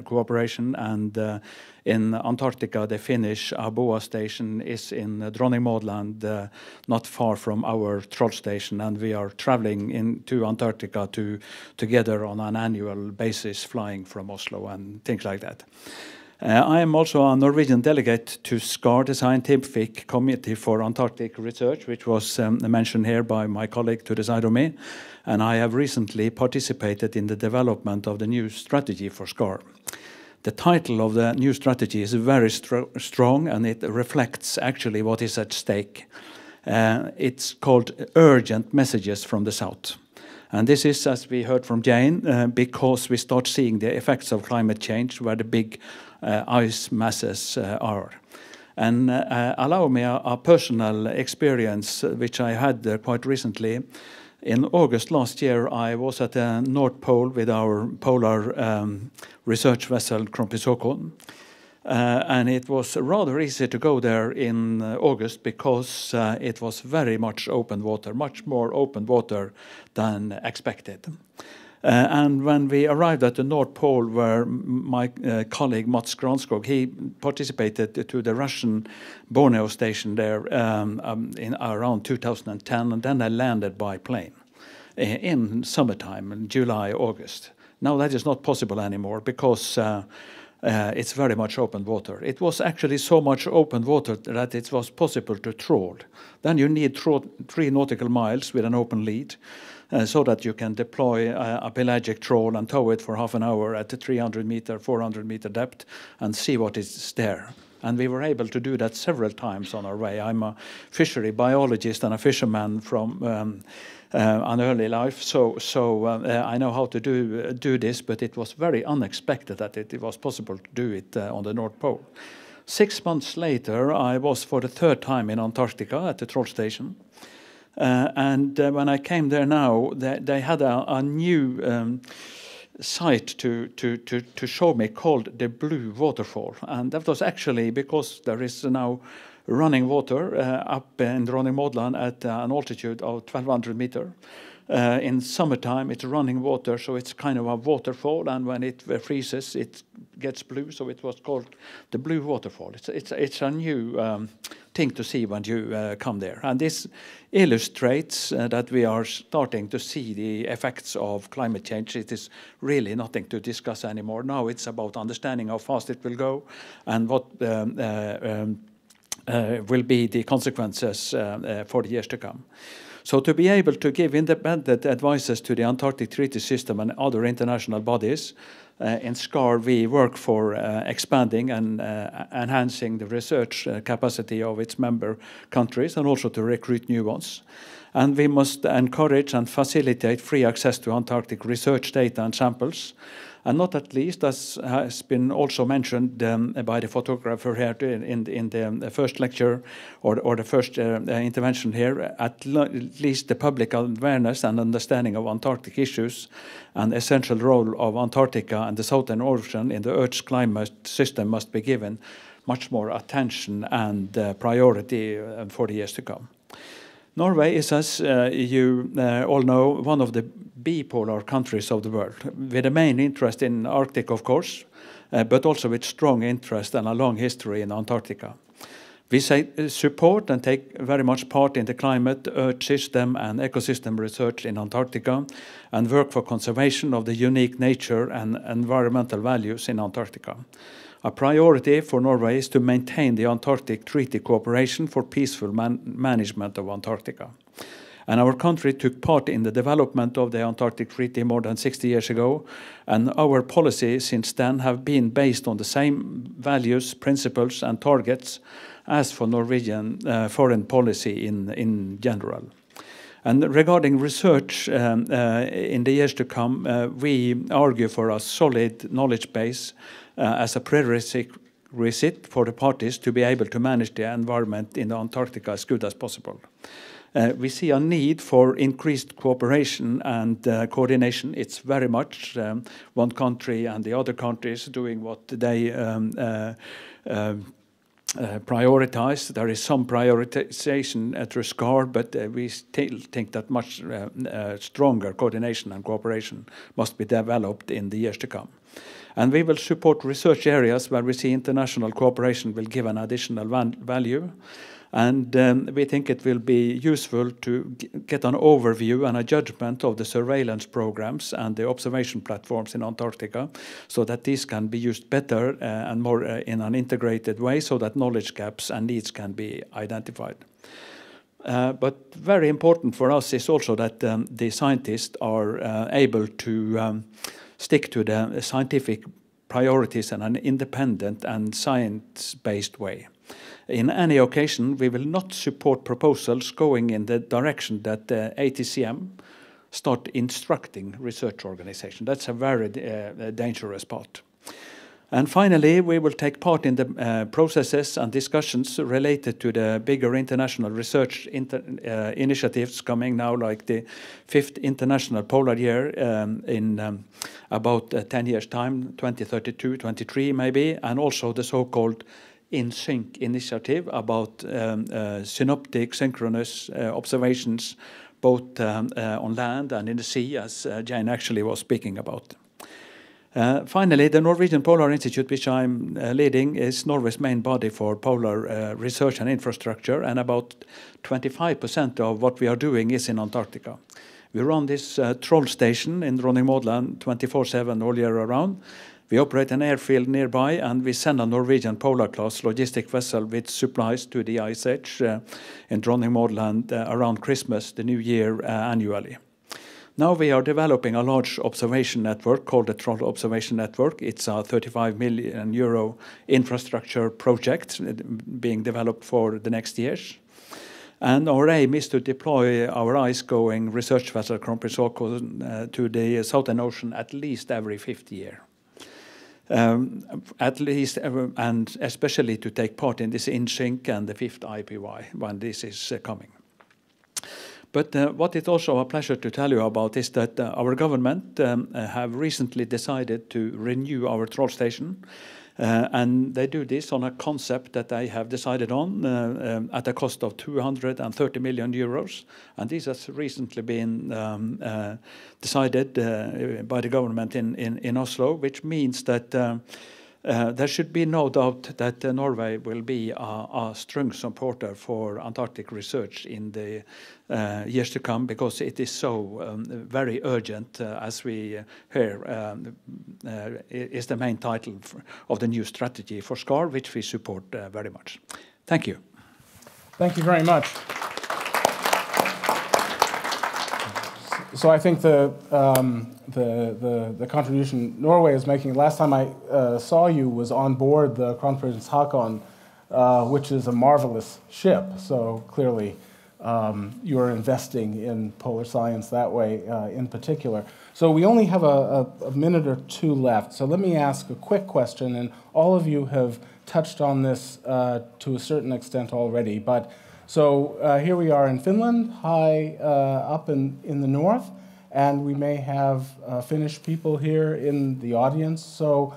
Speaker 13: cooperation. And in Antarctica, the Finnish Aboa station is in Dronning Maud Land, not far from our Troll station, and we are traveling to Antarctica together on an annual basis, flying from Oslo and things like that. I am also a Norwegian delegate to SCAR, the Scientific Committee for Antarctic Research, which was mentioned here by my colleague to the side of me, and I have recently participated in the development of the new strategy for SCAR. The title of the new strategy is very strong, and it reflects actually what is at stake. It's called Urgent Messages from the South. And this is, as we heard from Jane, because we start seeing the effects of climate change where the big ice masses are. And allow me a personal experience, which I had quite recently. In August last year, I was at the North Pole with our polar research vessel, Krompisokon. And it was rather easy to go there in August because it was very much open water, much more open water than expected. And when we arrived at the North Pole, where my colleague Mats Granskog, he participated to the Russian Borneo station there in around 2010, and then I landed by plane in summertime, in July, August. Now that is not possible anymore because it's very much open water. It was actually so much open water that it was possible to trawl. Then you need 3 nautical miles with an open lead so that you can deploy a pelagic trawl and tow it for half an hour at a 300 meter, 400 meter depth and see what is there. And we were able to do that several times on our way. I'm a fishery biologist and a fisherman from an early life, so I know how to do this, but it was very unexpected that it was possible to do it on the North Pole. 6 months later, I was for the 3rd time in Antarctica at the troll station. And when I came there now, they had a new site to show me called the Blue Waterfall. And that was actually because there is now running water up in Dronning at an altitude of 1,200 meters. In summertime, it's running water, so it's kind of a waterfall, and when it freezes, it gets blue, so it was called the Blue Waterfall. It's a new thing to see when you come there. And this illustrates that we are starting to see the effects of climate change. It is really nothing to discuss anymore. Now it's about understanding how fast it will go and what will be the consequences for the years to come. So to be able to give independent advices to the Antarctic Treaty System and other international bodies, in SCAR we work for expanding and enhancing the research capacity of its member countries and also to recruit new ones. And we must encourage and facilitate free access to Antarctic research data and samples. And not at least, as has been also mentioned by the photographer here in the first lecture or the first intervention here, at least the public awareness and understanding of Antarctic issues and essential role of Antarctica and the Southern Ocean in the Earth's climate system must be given much more attention and priority for the years to come. Norway is, as you all know, one of the bipolar countries of the world, with a main interest in Arctic, of course, but also with strong interest and a long history in Antarctica. We support and take very much part in the climate, earth system and ecosystem research in Antarctica and work for conservation of the unique nature and environmental values in Antarctica. A priority for Norway is to maintain the Antarctic Treaty cooperation for peaceful management of Antarctica. And our country took part in the development of the Antarctic Treaty more than 60 years ago, and our policies since then have been based on the same values, principles and targets as for Norwegian foreign policy in general. And regarding research in the years to come, we argue for a solid knowledge base as a prerequisite for the parties to be able to manage the environment in Antarctica as good as possible. We see a need for increased cooperation and coordination. It's very much one country and the other countries doing what they prioritize. There is some prioritization through SCAR, but we still think that much stronger coordination and cooperation must be developed in the years to come. And we will support research areas where we see international cooperation will give an additional value. And we think it will be useful to get an overview and a judgment of the surveillance programs and the observation platforms in Antarctica, so that these can be used better and more in an integrated way, so that knowledge gaps and needs can be identified. But very important for us is also that the scientists are able to stick to the scientific priorities in an independent and science-based way. In any occasion, we will not support proposals going in the direction that the ATCM start instructing research organizations. That's a very dangerous part. And finally, we will take part in the processes and discussions related to the bigger international research initiatives coming now, like the 5th International Polar Year in about 10 years' time, 2032, 23 maybe, and also the so-called InSync initiative about synoptic synchronous observations both on land and in the sea, as Jana actually was speaking about. Finally, the Norwegian Polar Institute, which I'm leading, is Norway's main body for polar research and infrastructure, and about 25% of what we are doing is in Antarctica. We run this troll station in Dronning 24/7 all year around. We operate an airfield nearby, and we send a Norwegian Polar-class logistic vessel with supplies to the Ice Edge in Dronning around Christmas, the New Year, annually. Now we are developing a large observation network called the Troll Observation Network. It's a 35 million euro infrastructure project being developed for the next years. And our aim is to deploy our ice-going research vessel Kronprins to the Southern Ocean at least every 50 years. At least, and especially to take part in this InSync and the 5th IPY when this is coming. But what is also a pleasure to tell you about is that our government have recently decided to renew our Troll station. And they do this on a concept that they have decided on at a cost of 230 million euros. And this has recently been decided by the government in Oslo, which means that there should be no doubt that Norway will be a strong supporter for Antarctic research in the years to come, because it is so very urgent, as we hear is the main title of the new strategy for SCAR, which we support very much. Thank you.
Speaker 2: Thank you very much. So I think the contribution Norway is making, last time I saw you was on board the Kronprins Haakon, which is a marvelous ship. So clearly you're investing in polar science that way in particular. So we only have a minute or two left. So let me ask a quick question, and all of you have touched on this to a certain extent already. But so here we are in Finland, high up in the north, and we may have Finnish people here in the audience. So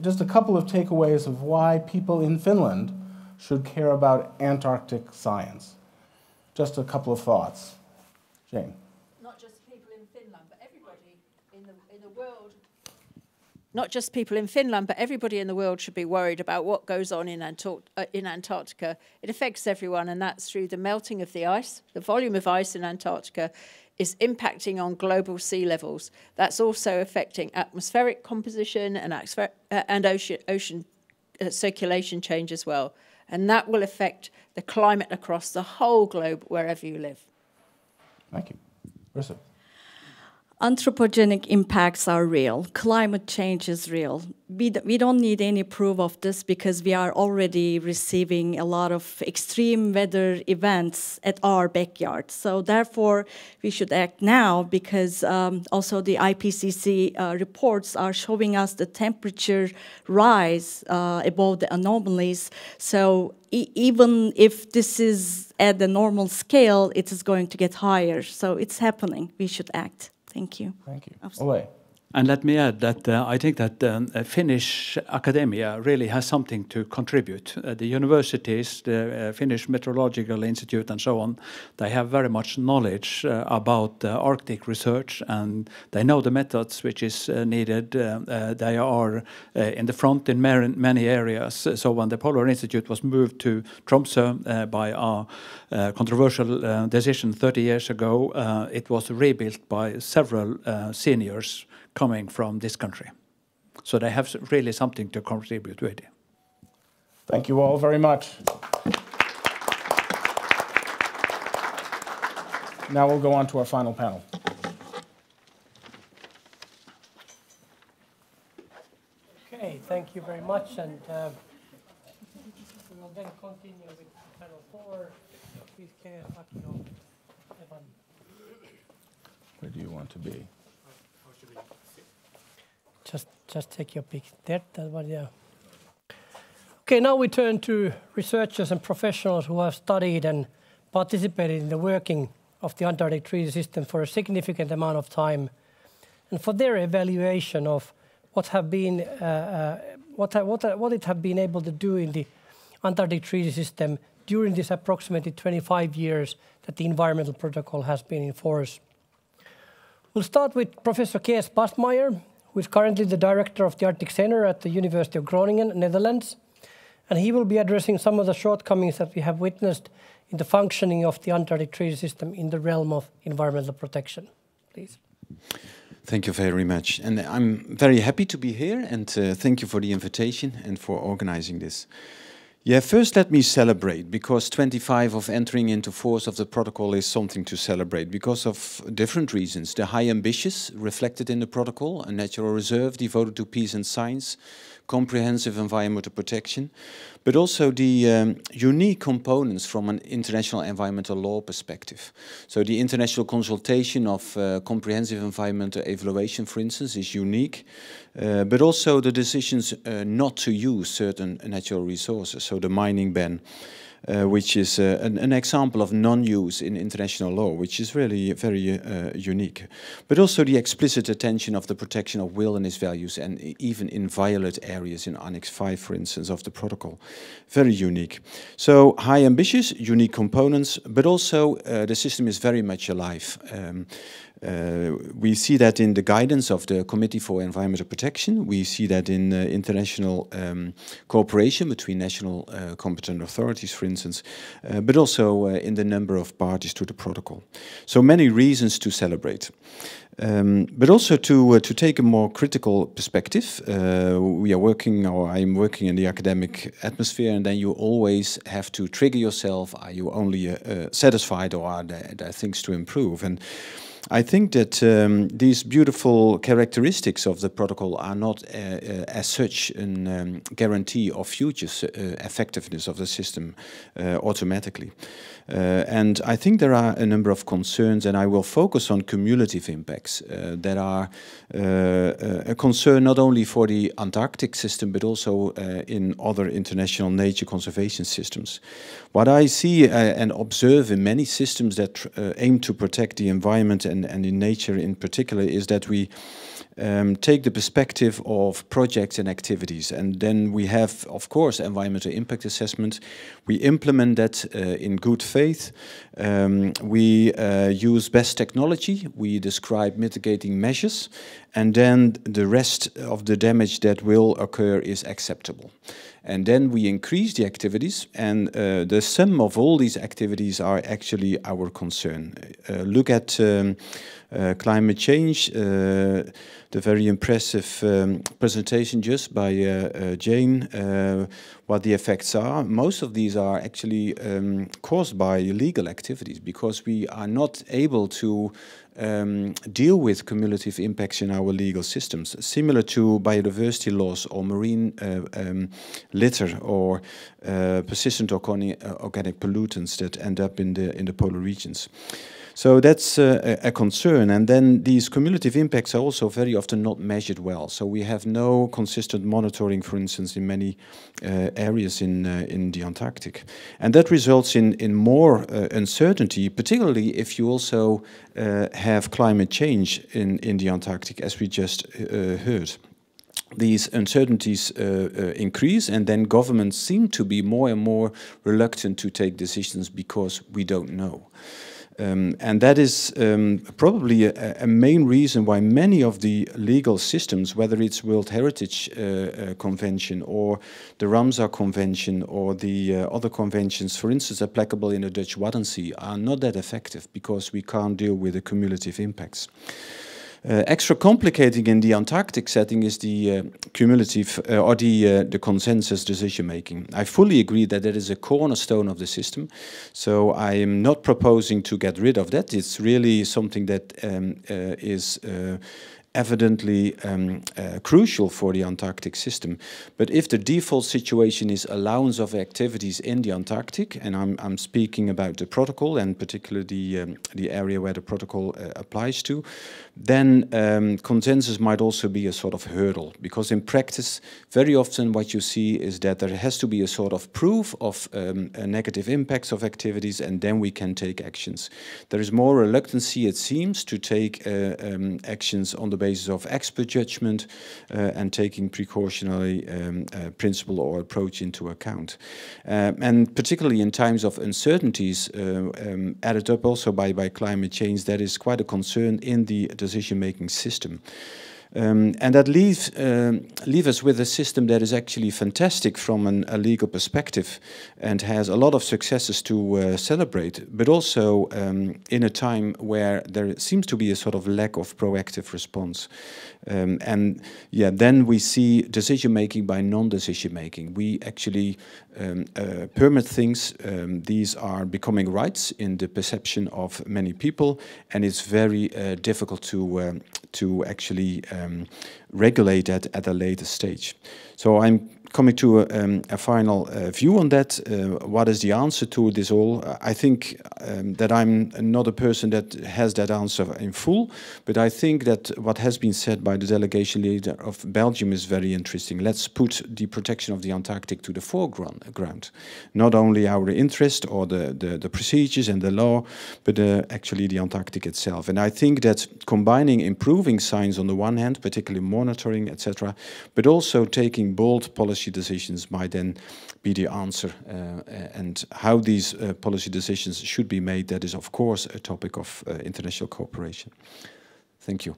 Speaker 2: just a couple of takeaways of why people in Finland should care about Antarctic science. Just a couple of thoughts. Jane.
Speaker 11: Not just people in Finland, but everybody in the world. Not just people in Finland, but everybody in the world should be worried about what goes on in Antarctica. It affects everyone, and that's through the melting of the ice. The volume of ice in Antarctica is impacting on global sea levels. That's also affecting atmospheric composition and ocean circulation change as well. And that will affect the climate across the whole globe, wherever you live.
Speaker 2: Thank you. Rissa.
Speaker 12: Anthropogenic impacts are real. Climate change is real. We don't need any proof of this because we are already receiving a lot of extreme weather events at our backyard. So therefore, we should act now, because also the IPCC reports are showing us the temperature rise above the anomalies. So even if this is at the normal scale, it is going to get higher. So it's happening. We should act. Thank you.
Speaker 2: Thank you. Ole.
Speaker 13: And let me add that I think that Finnish academia really has something to contribute. The universities, the Finnish Meteorological Institute and so on, they have very much knowledge about Arctic research, and they know the methods which is needed. They are in the front in many areas. So when the Polar Institute was moved to Tromsø by a controversial decision 30 years ago, it was rebuilt by several seniors coming from this country. So they have really something to contribute with.
Speaker 2: Thank you all very much. Now we'll go on to our final panel.
Speaker 1: Okay, thank you very much. And we will then continue with panel 4.
Speaker 2: Where do you want to be?
Speaker 1: Just take your pick there. Yeah. Okay, now we turn to researchers and professionals who have studied and participated in the working of the Antarctic Treaty System for a significant amount of time, and for their evaluation of what have been what it have been able to do in the Antarctic Treaty System during this approximately 25 years that the environmental protocol has been in force. We'll start with Professor Kees Bastmeijer, who is currently the director of the Arctic Center at the University of Groningen, Netherlands. And he will be addressing some of the shortcomings that we have witnessed in the functioning of the Antarctic Treaty System in the realm of environmental protection. Please.
Speaker 14: Thank you very much. And I'm very happy to be here, and thank you for the invitation and for organizing this. Yeah, first let me celebrate, because 25 of entering into force of the protocol is something to celebrate because of different reasons. The high ambitions reflected in the protocol, a natural reserve devoted to peace and science, comprehensive environmental protection, but also the unique components from an international environmental law perspective. So the international consultation of comprehensive environmental evaluation, for instance, is unique, but also the decisions not to use certain natural resources, so the mining ban, which is an example of non-use in international law, which is really very unique. But also the explicit attention of the protection of wilderness values and even inviolate areas in Annex 5, for instance, of the protocol. Very unique. So high ambitious, unique components, but also the system is very much alive. We see that in the guidance of the Committee for Environmental Protection. We see that in international cooperation between national competent authorities, for instance, but also in the number of parties to the protocol. So many reasons to celebrate. But also to take a more critical perspective. We are working, or I'm working in the academic atmosphere, and then you always have to trigger yourself. Are you only satisfied, or are there things to improve? And I think that these beautiful characteristics of the protocol are not as such a guarantee of future effectiveness of the system automatically. And I think there are a number of concerns, and I will focus on cumulative impacts that are a concern not only for the Antarctic system, but also in other international nature conservation systems. What I see and observe in many systems that aim to protect the environment and in nature in particular is that we take the perspective of projects and activities, and then we have, of course, environmental impact assessment. We implement that in good faith. We use best technology. We describe mitigating measures, and then the rest of the damage that will occur is acceptable. And then we increase the activities, and the sum of all these activities are actually our concern. Look at climate change, the very impressive presentation just by Jane, what the effects are. Most of these are actually caused by illegal activities, because we are not able to deal with cumulative impacts in our legal systems, similar to biodiversity loss or marine litter or persistent organic pollutants that end up in the polar regions. So that's a concern, and then these cumulative impacts are also very often not measured well. So we have no consistent monitoring, for instance, in many areas in the Antarctic. And that results in more uncertainty, particularly if you also have climate change in the Antarctic, as we just heard. These uncertainties increase, and then governments seem to be more and more reluctant to take decisions because we don't know. And that is probably a main reason why many of the legal systems, whether it's World Heritage Convention or the Ramsar Convention or the other conventions, for instance, applicable in the Dutch Waddenzee, are not that effective because we can't deal with the cumulative impacts. Extra complicating in the Antarctic setting is the cumulative or the consensus decision making. I fully agree that that is a cornerstone of the system, so I am not proposing to get rid of that. It's really something that is evidently crucial for the Antarctic system. But if the default situation is allowance of activities in the Antarctic, and I'm speaking about the protocol and particularly the area where the protocol applies to, then consensus might also be a sort of hurdle, because in practice very often what you see is that there has to be a sort of proof of negative impacts of activities, and then we can take actions. There is more reluctancy, it seems, to take actions on the basis of expert judgment and taking precautionary principle or approach into account. And particularly in times of uncertainties added up also by climate change, that is quite a concern in the decision-making system. And that leaves us with a system that is actually fantastic from a legal perspective and has a lot of successes to celebrate, but also in a time where there seems to be a sort of lack of proactive response. And yeah, then we see decision making by non-decision making. We actually permit things. These are becoming rights in the perception of many people, and it's very difficult to actually regulate that at a later stage. So I'm coming to a final view on that. What is the answer to this all? I think that I'm not a person that has that answer in full, but I think that what has been said by the delegation leader of Belgium is very interesting. Let's put the protection of the Antarctic to the foreground. Not only our interest or the procedures and the law, but actually the Antarctic itself. And I think that combining improving science on the one hand, particularly monitoring, etc., but also taking bold policy decisions might then be the answer. And how these policy decisions should be made, that is of course a topic of international cooperation. Thank you.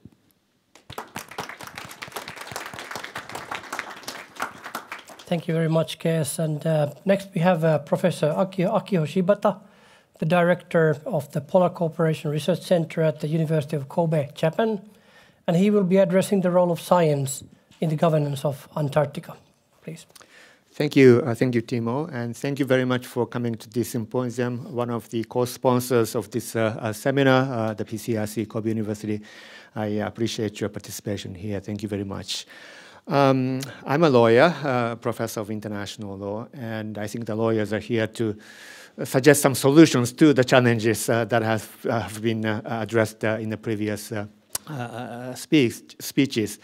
Speaker 1: Thank you very much, Kees. And next we have Professor Akio Shibata, the director of the Polar Cooperation Research Center at the University of Kobe, Japan. And he will be addressing the role of science in the governance of Antarctica. Please.
Speaker 15: Thank you, Timo, and thank you very much for coming to this symposium. One of the co-sponsors of this seminar, the PCRC Kobe University. I appreciate your participation here. Thank you very much. I'm a lawyer, professor of international law, and I think the lawyers are here to suggest some solutions to the challenges that have been addressed in the previous speeches.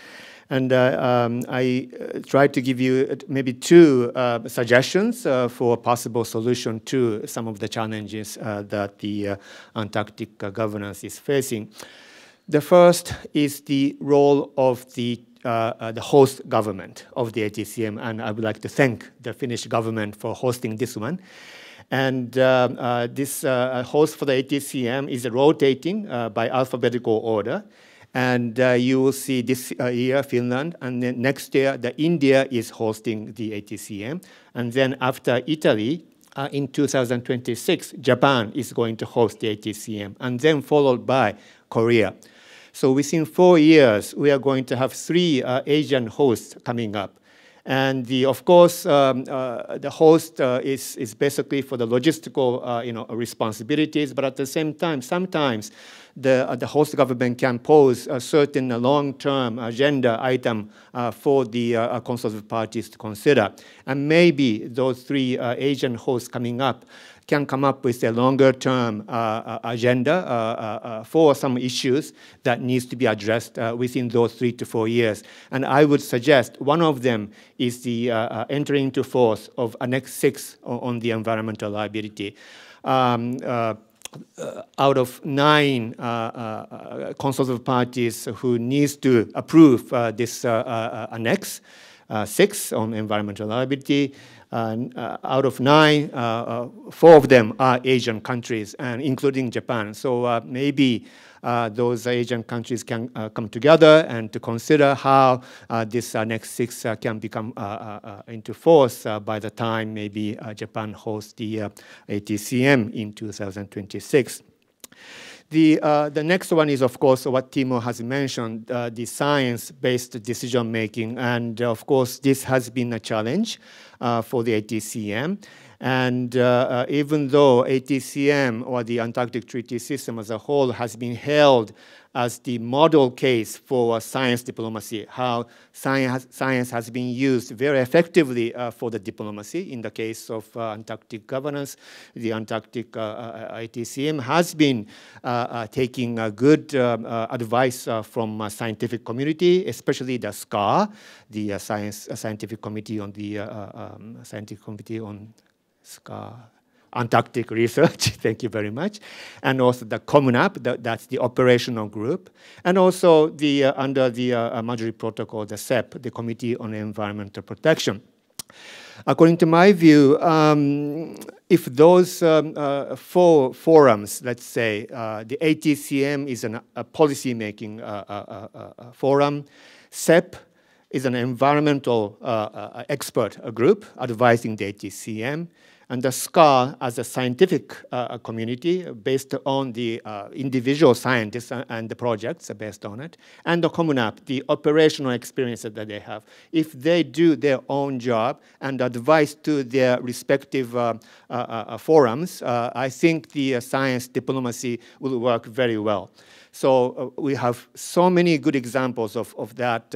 Speaker 15: And I tried to give you maybe two suggestions for possible solution to some of the challenges that the Antarctic governance is facing. The first is the role of the host government of the ATCM, and I would like to thank the Finnish government for hosting this one. And this host for the ATCM is rotating by alphabetical order. And you will see this year Finland, and then next year India is hosting the ATCM. And then after Italy, in 2026, Japan is going to host the ATCM, and then followed by Korea. So within 4 years, we are going to have 3 Asian hosts coming up. And of course, the host is basically for the logistical responsibilities, but at the same time, sometimes the host government can pose a certain long-term agenda item for the consultative parties to consider. And maybe those 3 Asian hosts coming up can come up with a longer-term agenda for some issues that needs to be addressed within those 3 to 4 years. And I would suggest one of them is the entering into force of Annex 6 on the environmental liability. Out of 9 consultative parties who needs to approve this Annex 6 on environmental liability, out of 9, 4 of them are Asian countries, and including Japan. So maybe those Asian countries can come together and to consider how this Annex 6 can become into force by the time maybe Japan hosts the ATCM in 2026. The next one is, of course, what Timo has mentioned, the science-based decision-making. And, of course, this has been a challenge for the ATCM. And even though ATCM, or the Antarctic Treaty System as a whole, has been held as the model case for science diplomacy, how science has been used very effectively for the diplomacy. In the case of Antarctic governance, the Antarctic ATCM has been taking good advice from scientific community, especially the SCAR, the Scientific Committee on the SCAR. Antarctic Research, thank you very much, and also the COMUNAP, that's the operational group, and also the under the Madrid Protocol, the CEP, the Committee on Environmental Protection. According to my view, if those 4 forums, let's say, the ATCM is a policy-making forum, CEP is an environmental expert group advising the ATCM, and the SCAR as a scientific community based on the individual scientists and the projects based on it, and the COMUNAP, the operational experiences that they have. If they do their own job and advise to their respective forums, I think the science diplomacy will work very well. So we have so many good examples of that,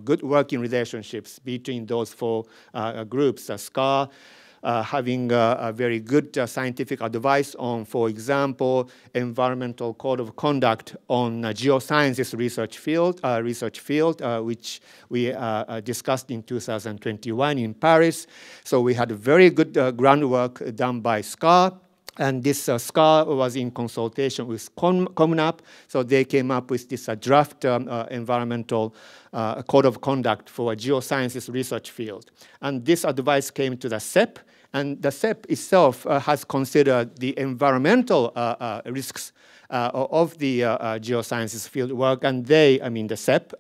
Speaker 15: good working relationships between those 4 groups. SCAR having a very good scientific advice on, for example, environmental code of conduct on geosciences research field, which we discussed in 2021 in Paris. So we had very good groundwork done by SCAR. And this SCAR was in consultation with COMUNAP, so they came up with this draft environmental code of conduct for a geosciences research field. And this advice came to the CEP, and the CEP itself has considered the environmental risks of the geosciences field work, and the CEP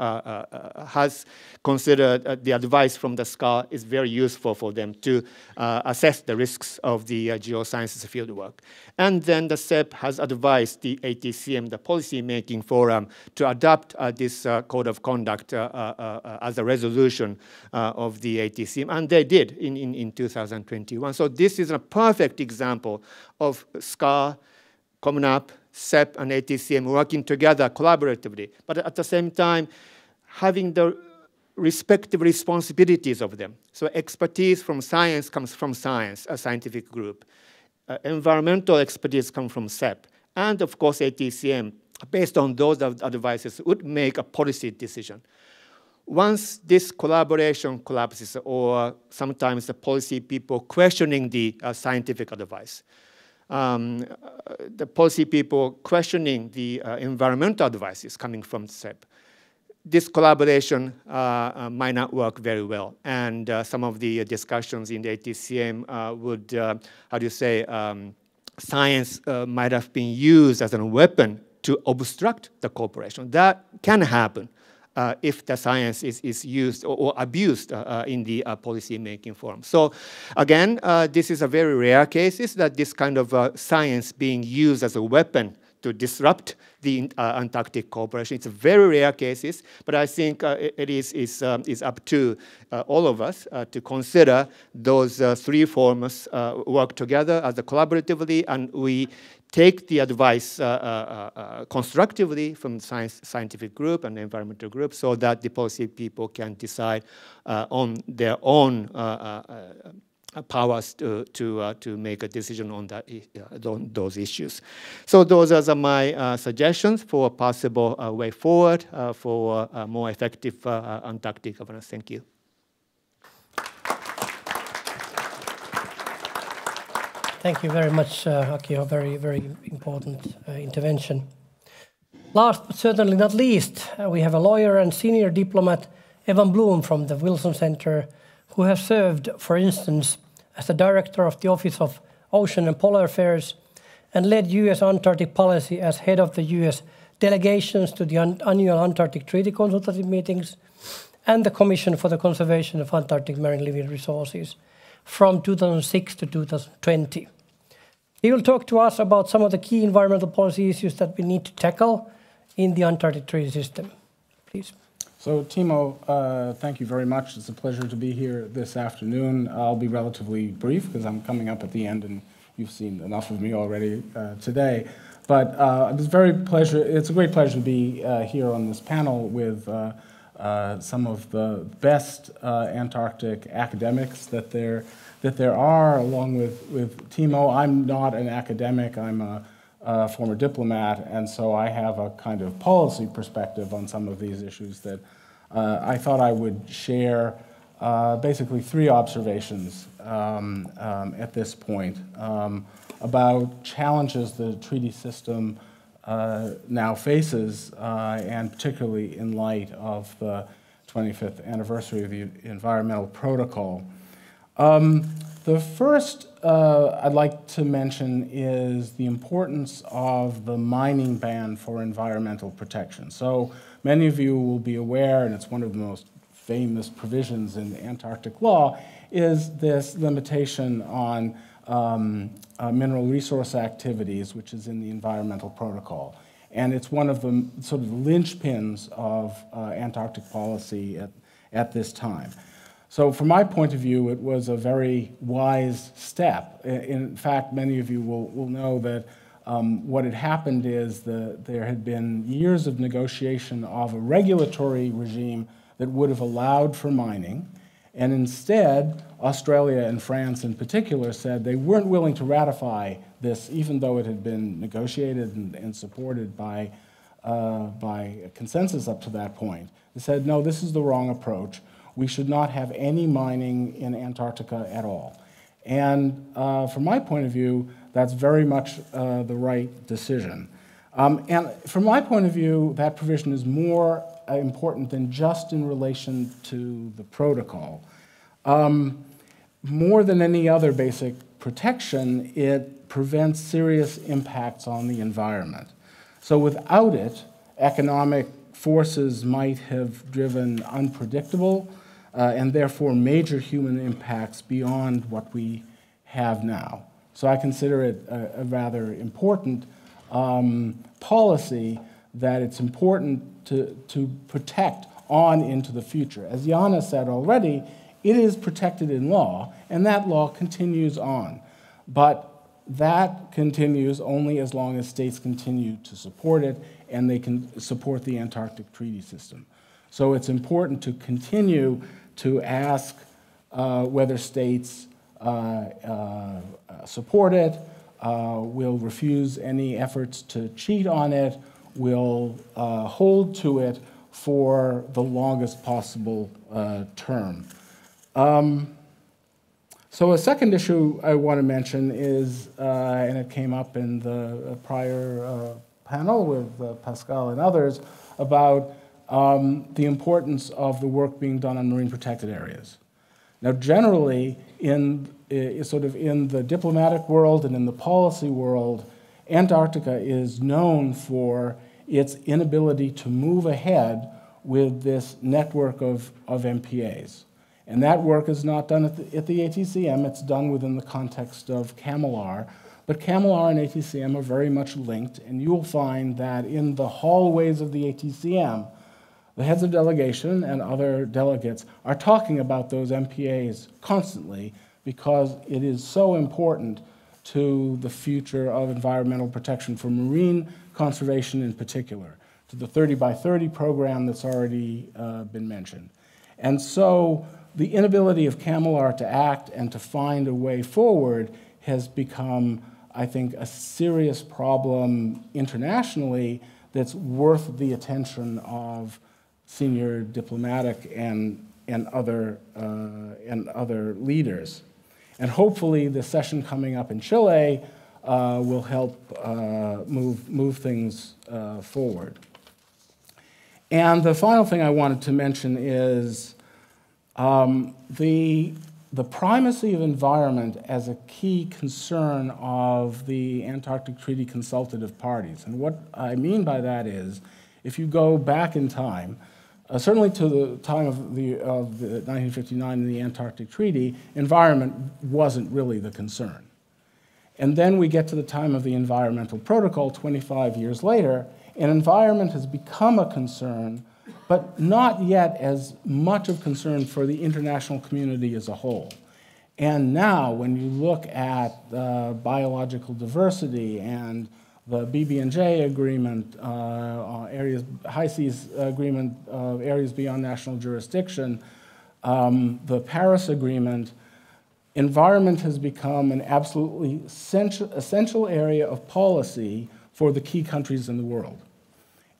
Speaker 15: has considered the advice from the SCAR is very useful for them to assess the risks of the geosciences field work. And then the CEP has advised the ATCM, the policy-making forum, to adopt this code of conduct as a resolution of the ATCM, and they did in 2021. So this is a perfect example of SCAR, COMUNAP, CEP, and ATCM working together collaboratively, but at the same time having the respective responsibilities of them. So expertise from science comes from science, a scientific group. Environmental expertise comes from CEP. And of course ATCM, based on those advices, would make a policy decision. Once this collaboration collapses, or sometimes the policy people questioning the scientific advice, the policy people questioning the environmental advices coming from CEP, this collaboration might not work very well. And some of the discussions in the ATCM would, science might have been used as a weapon to obstruct the cooperation. That can happen if the science is used or abused in the policy-making forum. So again, this is a very rare case, that this kind of science being used as a weapon to disrupt the Antarctic cooperation. It's a very rare cases, but I think it is up to all of us to consider those 3 forums work together as a collaboratively, and we take the advice constructively from the scientific group and the environmental group, so that the policy people can decide on their own powers to make a decision on that, those issues. So those are my suggestions for a possible way forward for more effective Antarctic governance. Thank you.
Speaker 1: Thank you very much, Akio. Very, very important intervention. Last but certainly not least, we have a lawyer and senior diplomat, Evan Bloom from the Wilson Center, who has served, for instance, as the director of the Office of Ocean and Polar Affairs and led U.S. Antarctic policy as head of the U.S. delegations to the annual Antarctic Treaty Consultative Meetings and the Commission for the Conservation of Antarctic Marine Living Resources from 2006 to 2020. He will talk to us about some of the key environmental policy issues that we need to tackle in the Antarctic Treaty System. Please.
Speaker 2: So, Timo, thank you very much. It's a pleasure to be here this afternoon. I'll be relatively brief because I'm coming up at the end and you've seen enough of me already today. But it's a great pleasure to be here on this panel with some of the best Antarctic academics that there are, along with Timo. I'm not an academic. I'm a former diplomat, and so I have a kind of policy perspective on some of these issues that I thought I would share. Basically 3 observations at this point about challenges the treaty system now faces, and particularly in light of the 25th anniversary of the Environmental Protocol. The first I'd like to mention is the importance of the mining ban for environmental protection. So many of you will be aware, and it's one of the most famous provisions in Antarctic law, is this limitation on mineral resource activities, which is in the environmental protocol. And it's one of the sort of linchpins of Antarctic policy at this time. So from my point of view, it was a very wise step. In fact, many of you will know that what had happened is there had been years of negotiation of a regulatory regime that would have allowed for mining, and instead, Australia and France in particular said they weren't willing to ratify this, even though it had been negotiated and supported by a consensus up to that point. They said, no, this is the wrong approach. We should not have any mining in Antarctica at all. And from my point of view, that's very much the right decision. And from my point of view, that provision is more important than just in relation to the protocol. More than any other basic protection, it prevents serious impacts on the environment. So without it, economic forces might have driven unpredictable and therefore major human impacts beyond what we have now. So I consider it a rather important policy that it's important to protect on into the future. As Jana said already, it is protected in law, and that law continues on. But that continues only as long as states continue to support it and they can support the Antarctic Treaty System. So it's important to continue to ask whether states support it, will refuse any efforts to cheat on it, will hold to it for the longest possible term. So a second issue I want to mention is, and it came up in the prior panel with Pascal and others, about the importance of the work being done on marine protected areas. Now, generally, in the diplomatic world and in the policy world, Antarctica is known for its inability to move ahead with this network of MPAs. And that work is not done at the ATCM, it's done within the context of CAMLR. But CAMLR and ATCM are very much linked, and you'll find that in the hallways of the ATCM, the heads of delegation and other delegates are talking about those MPAs constantly because it is so important to the future of environmental protection for marine conservation in particular, to the 30 by 30 program that's already been mentioned. And so the inability of CAMLR to act and to find a way forward has become, I think, a serious problem internationally that's worth the attention of senior diplomatic and other leaders. And hopefully the session coming up in Chile will help move things forward. And the final thing I wanted to mention is the primacy of environment as a key concern of the Antarctic Treaty consultative parties. And what I mean by that is, if you go back in time, certainly to the time of the 1959 and the Antarctic Treaty, environment wasn't really the concern. And then we get to the time of the Environmental Protocol 25 years later, and environment has become a concern, but not yet as much of concern for the international community as a whole. And now, when you look at biological diversity and the BB&J agreement, high seas agreement of areas beyond national jurisdiction, the Paris Agreement, environment has become an absolutely essential area of policy for the key countries in the world.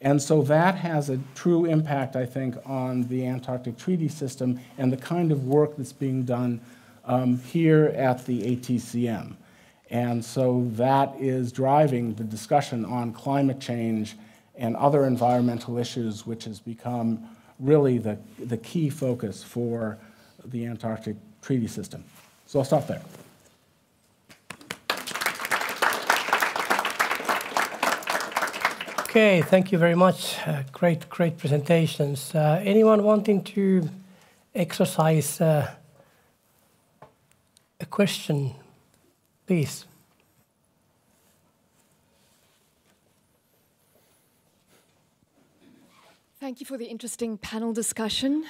Speaker 2: And so that has a true impact, I think, on the Antarctic Treaty System and the kind of work that's being done here at the ATCM. And so that is driving the discussion on climate change and other environmental issues, which has become really the key focus for the Antarctic Treaty System. So I'll stop there.
Speaker 1: Okay, thank you very much. Great presentations. Anyone wanting to exercise a question, please?
Speaker 7: Thank you for the interesting panel discussion.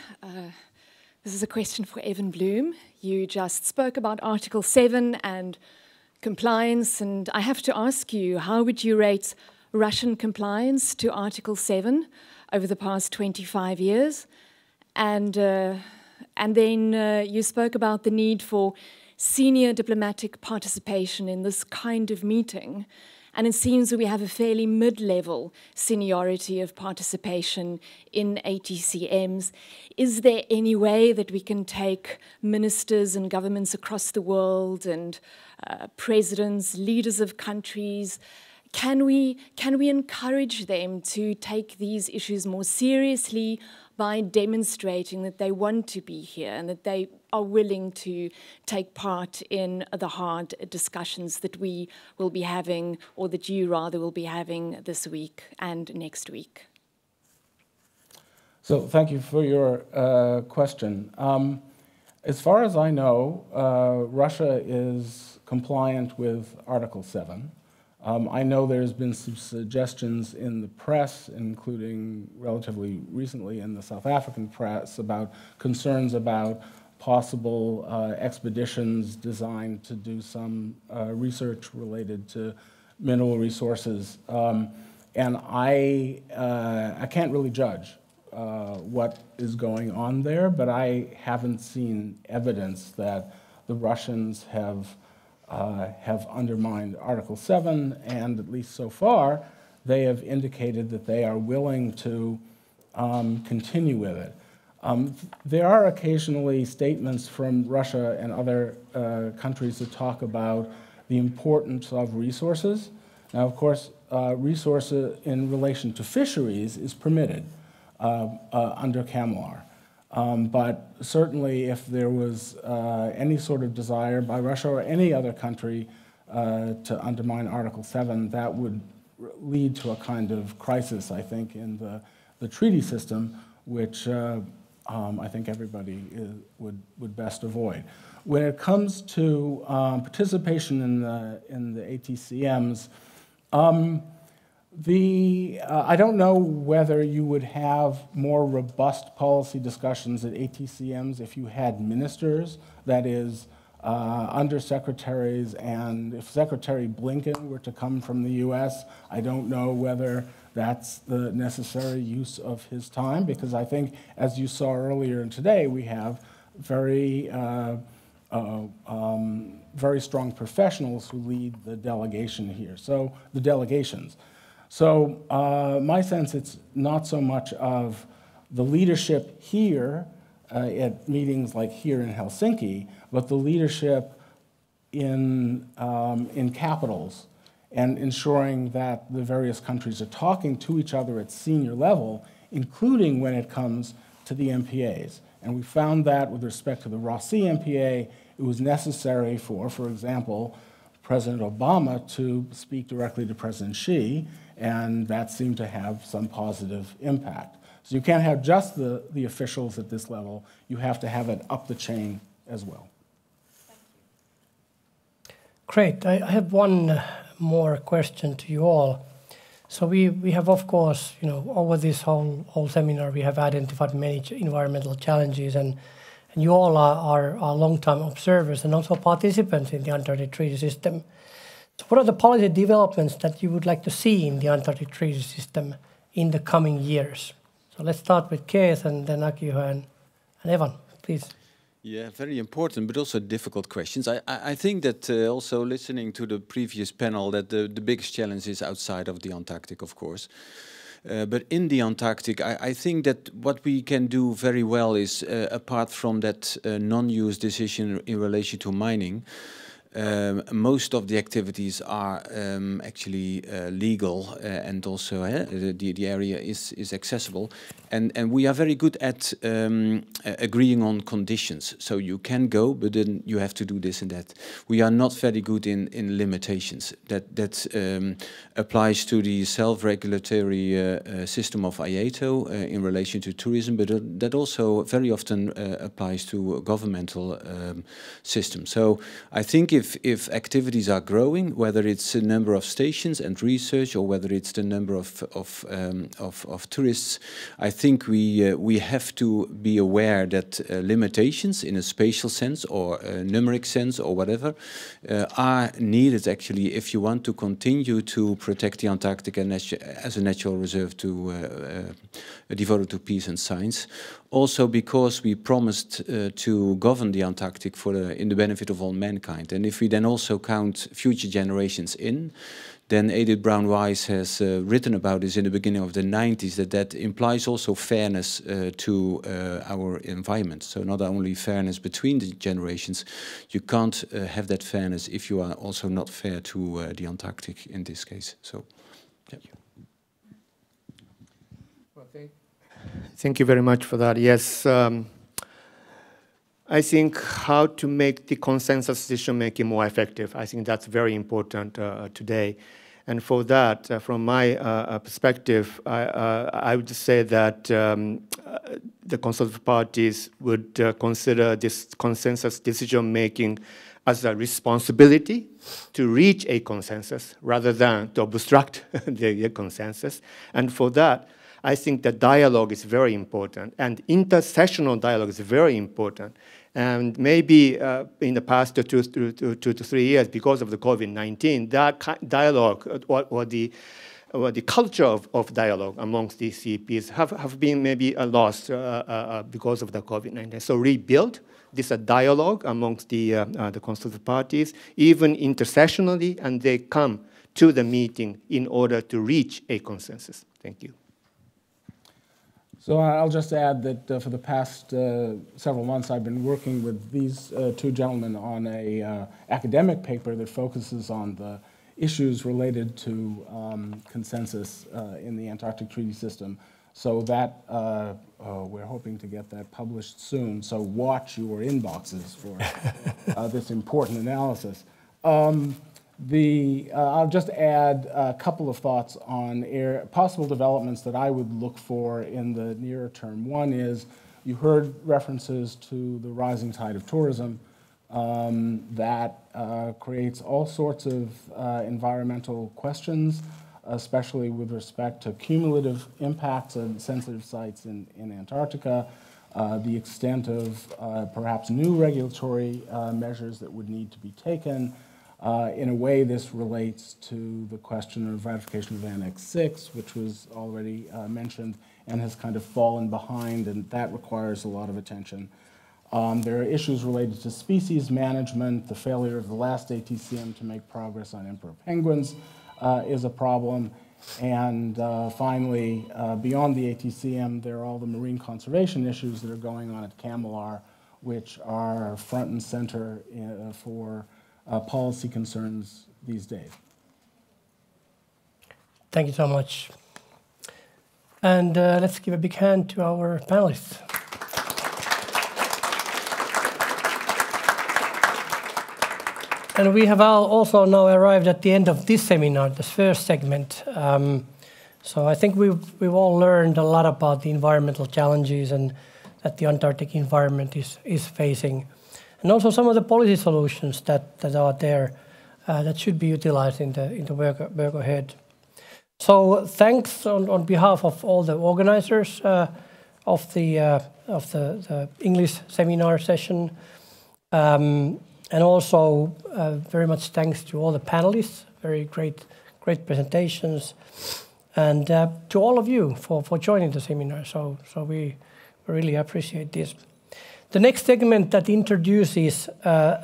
Speaker 7: This is a question for Evan Bloom. You just spoke about Article 7 and compliance, and I have to ask you, how would you rate Russian compliance to Article 7 over the past 25 years? And then you spoke about the need for senior diplomatic participation in this kind of meeting. And it seems that we have a fairly mid-level seniority of participation in ATCMs. Is there any way that we can take ministers and governments across the world and presidents, leaders of countries, can we encourage them to take these issues more seriously by demonstrating that they want to be here and that they are willing to take part in the hard discussions that we will be having, or that you rather will be having this week and next week?
Speaker 2: So thank you for your question. As far as I know, Russia is compliant with Article 7. I know there's been some suggestions in the press, including relatively recently in the South African press, about concerns about possible expeditions designed to do some research related to mineral resources. And I can't really judge what is going on there, but I haven't seen evidence that the Russians have undermined Article 7, and at least so far, they have indicated that they are willing to continue with it. There are occasionally statements from Russia and other countries that talk about the importance of resources. Now, of course, resources in relation to fisheries is permitted under CAMLAR. But certainly if there was any sort of desire by Russia or any other country to undermine Article 7, that would lead to a kind of crisis, I think, in the treaty system, which I think everybody would best avoid. When it comes to participation in the ATCMs, I don't know whether you would have more robust policy discussions at ATCMs if you had ministers, that is, undersecretaries, and if Secretary Blinken were to come from the US, I don't know whether that's the necessary use of his time, because I think, as you saw earlier today, we have very strong professionals who lead the delegation here, so the delegations. So my sense, it's not so much of the leadership here at meetings like here in Helsinki, but the leadership in capitals and ensuring that the various countries are talking to each other at senior level, including when it comes to the MPAs. And we found that with respect to the Rossi MPA, it was necessary for example, President Obama to speak directly to President Xi, and that seemed to have some positive impact. So you can't have just the officials at this level, you have to have it up the chain as well.
Speaker 1: Great. I have one more question to you all. So we have, of course, over this whole seminar, we have identified many environmental challenges, and you all are long-time observers and also participants in the Antarctic Treaty System. So what are the policy developments that you would like to see in the Antarctic Treaty System in the coming years? So let's start with Kees and then Akiho and Evan, please.
Speaker 14: Yeah, very important, but also difficult questions. I think that also listening to the previous panel, that the biggest challenge is outside of the Antarctic, of course. But in the Antarctic, I think that what we can do very well is, apart from that non-use decision in relation to mining, most of the activities are actually legal, and also the area is accessible. And we are very good at agreeing on conditions. So you can go, but then you have to do this and that. We are not very good in limitations. That applies to the self-regulatory system of IATO in relation to tourism, but that also very often applies to governmental systems. So I think if activities are growing, whether it's a number of stations and research, or whether it's the number of tourists, I think we have to be aware that limitations in a spatial sense or a numeric sense or whatever are needed actually if you want to continue to protect the Antarctic as a natural reserve devoted to peace and science. Also because we promised to govern the Antarctic in the benefit of all mankind. And if we then also count future generations in, then Edith Brown-Weiss has written about this in the beginning of the 90s, that implies also fairness to our environment. So not only fairness between the generations, you can't have that fairness if you are also not fair to the Antarctic in this case. So, yeah.
Speaker 15: Well, thank you very much for that. Yes, I think how to make the consensus decision-making more effective, I think that's very important today. And for that, from my perspective, I would say that the consultative parties would consider this consensus decision-making as a responsibility to reach a consensus rather than to obstruct the consensus. And for that, I think that dialogue is very important, and intersessional dialogue is very important. And maybe in the past 2 to 3 years, because of the COVID-19, that dialogue or the culture of dialogue amongst these CPs have been maybe lost because of the COVID-19. So rebuild this dialogue amongst the constitutive parties, even intersessionally, and they come to the meeting in order to reach a consensus. Thank you.
Speaker 2: So I'll just add that for the past several months, I've been working with these two gentlemen on a academic paper that focuses on the issues related to consensus in the Antarctic Treaty System. So that we're hoping to get that published soon. So watch your inboxes for this important analysis. I'll just add a couple of thoughts on possible developments that I would look for in the nearer term. One is, you heard references to the rising tide of tourism that creates all sorts of environmental questions, especially with respect to cumulative impacts of sensitive sites in Antarctica, the extent of perhaps new regulatory measures that would need to be taken. In a way, this relates to the question of ratification of Annex 6, which was already mentioned and has kind of fallen behind, and that requires a lot of attention. There are issues related to species management. The failure of the last ATCM to make progress on emperor penguins is a problem. And finally, beyond the ATCM, there are all the marine conservation issues that are going on at Kamilar, which are front and center for policy concerns these days.
Speaker 1: Thank you so much. And let's give a big hand to our panelists. And we have also now arrived at the end of this seminar, this first segment. So I think we've all learned a lot about the environmental challenges and that the Antarctic environment is facing. And also some of the policy solutions that are there that should be utilized in the work ahead. So thanks on behalf of all the organizers of the English seminar session, and also very much thanks to all the panelists, very great presentations, and to all of you for joining the seminar. So we really appreciate this. The next segment that introduces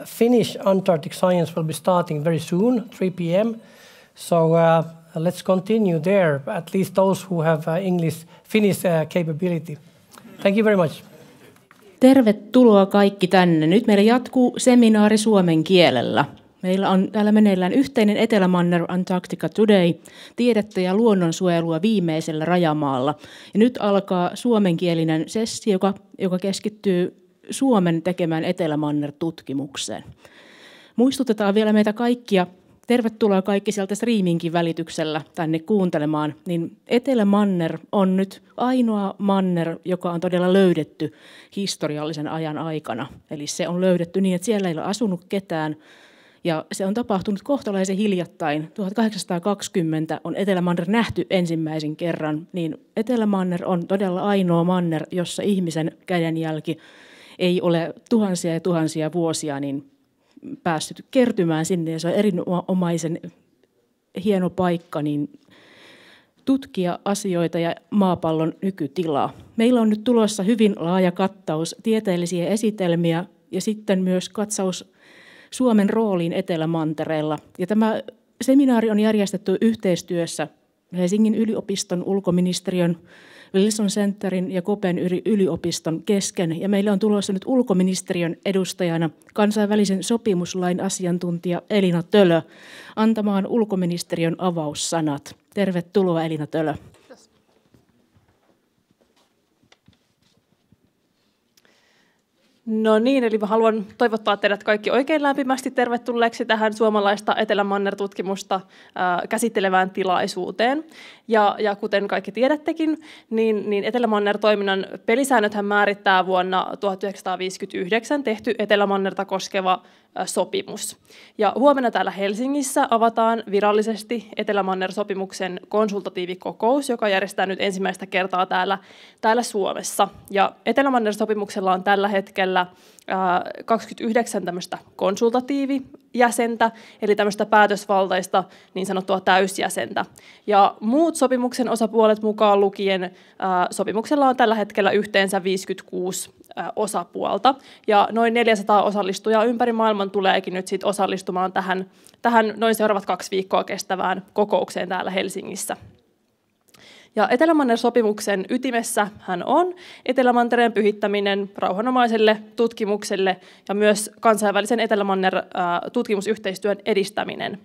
Speaker 1: Finnish Antarctic science will be starting very soon, 3 p.m. So let's continue there, at least those who have Finnish capability. Thank you very much.
Speaker 16: Tervetuloa kaikki tänne. Nyt meillä jatkuu seminaari suomen kielellä. Meillä on täällä meneillään yhteinen Etelämanner Antarctica Today, tiedettä ja luonnonsuojelua viimeisellä rajamaalla. Ja nyt alkaa suomenkielinen sessio, joka keskittyy Suomen tekemään Etelämanner-tutkimukseen. Muistutetaan vielä meitä kaikkia, tervetuloa kaikki sieltä streaminkin välityksellä tänne kuuntelemaan, niin Etelämanner on nyt ainoa manner, joka on todella löydetty historiallisen ajan aikana. Eli se on löydetty niin, että siellä ei ole asunut ketään, ja se on tapahtunut kohtalaisen hiljattain. 1820 on Etelämanner nähty ensimmäisen kerran, niin Etelämanner on todella ainoa manner, jossa ihmisen kädenjälki ei ole tuhansia ja tuhansia vuosia niin päässyt kertymään sinne, ja se on erinomaisen hieno paikka niin tutkia asioita ja maapallon nykytilaa. Meillä on nyt tulossa hyvin laaja kattaus tieteellisiä esitelmiä ja sitten myös katsaus Suomen rooliin Etelämantereella. Ja tämä seminaari on järjestetty yhteistyössä Helsingin yliopiston, ulkoministeriön, Wilson Centerin ja Kopen yliopiston kesken. Ja meillä on tulossa nyt ulkoministeriön edustajana kansainvälisen sopimuslain asiantuntija Elina Tölö antamaan ulkoministeriön avaussanat. Tervetuloa, Elina Tölö.
Speaker 17: No niin, eli mä haluan toivottaa teidät kaikki oikein lämpimästi tervetulleeksi tähän suomalaista Etelämanner-tutkimusta käsittelevään tilaisuuteen. Ja kuten kaikki tiedättekin, niin Etelämanner-toiminnan pelisäännöthän määrittää vuonna 1959 tehty Etelämannerta koskeva sopimus. Ja huomenna täällä Helsingissä avataan virallisesti Etelämanner-sopimuksen konsultatiivikokous, joka järjestetään nyt ensimmäistä kertaa täällä Suomessa. Ja Etelämanner-sopimuksella on tällä hetkellä 29 tämmöistä konsultatiivijäsentä, eli tämmöistä päätösvaltaista niin sanottua täysjäsentä. Ja muut sopimuksen osapuolet mukaan lukien sopimuksella on tällä hetkellä yhteensä 56 osapuolta. Ja noin 400 osallistujaa ympäri maailman tuleekin nyt sit osallistumaan tähän noin seuraavat 2 viikkoa kestävään kokoukseen täällä Helsingissä. Ja Etelämanner-sopimuksen ytimessä hän on Etelämantereen pyhittäminen rauhanomaiselle tutkimukselle ja myös kansainvälisen Etelämanner-tutkimusyhteistyön edistäminen.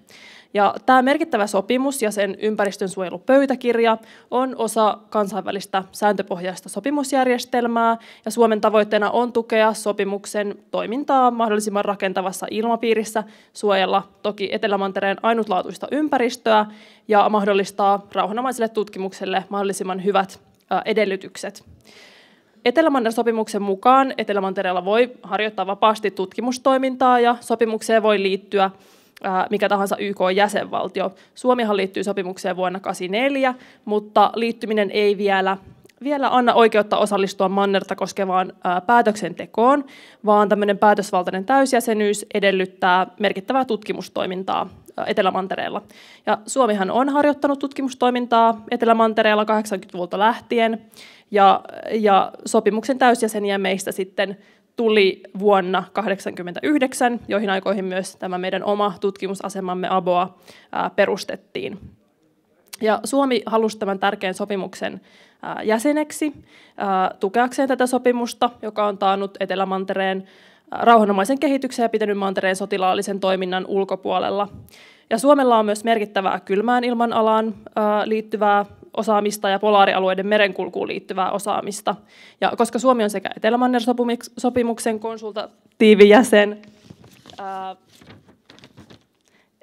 Speaker 17: Ja tämä merkittävä sopimus ja sen ympäristönsuojelupöytäkirja on osa kansainvälistä sääntöpohjaista sopimusjärjestelmää, ja Suomen tavoitteena on tukea sopimuksen toimintaa mahdollisimman rakentavassa ilmapiirissä, suojella toki Etelämantereen ainutlaatuista ympäristöä ja mahdollistaa rauhanomaiselle tutkimukselle mahdollisimman hyvät edellytykset. Etelämanner-sopimuksen mukaan Etelämantereella voi harjoittaa vapaasti tutkimustoimintaa ja sopimukseen voi liittyä mikä tahansa YK-jäsenvaltio. Suomihan liittyy sopimukseen vuonna 1984, mutta liittyminen ei vielä anna oikeutta osallistua mannerta koskevaan päätöksentekoon, vaan tämmöinen päätösvaltainen täysjäsenyys edellyttää merkittävää tutkimustoimintaa Etelämantereella. Ja Suomihan on harjoittanut tutkimustoimintaa Etelämantereella 80-luvulta lähtien, ja sopimuksen täysjäseniä meistä sitten tuli vuonna 1989, joihin aikoihin myös tämä meidän oma tutkimusasemamme ABOA perustettiin. Ja Suomi halusi tämän tärkeän sopimuksen jäseneksi tukeakseen tätä sopimusta, joka on taannut Etelämantereen rauhanomaisen kehityksen ja pitänyt mantereen sotilaallisen toiminnan ulkopuolella. Ja Suomella on myös merkittävää kylmään ilmanalaan liittyvää osaamista ja polaarialueiden merenkulkuun liittyvää osaamista. Ja koska Suomi on sekä Etelämanner-sopimuksen konsultatiivijäsen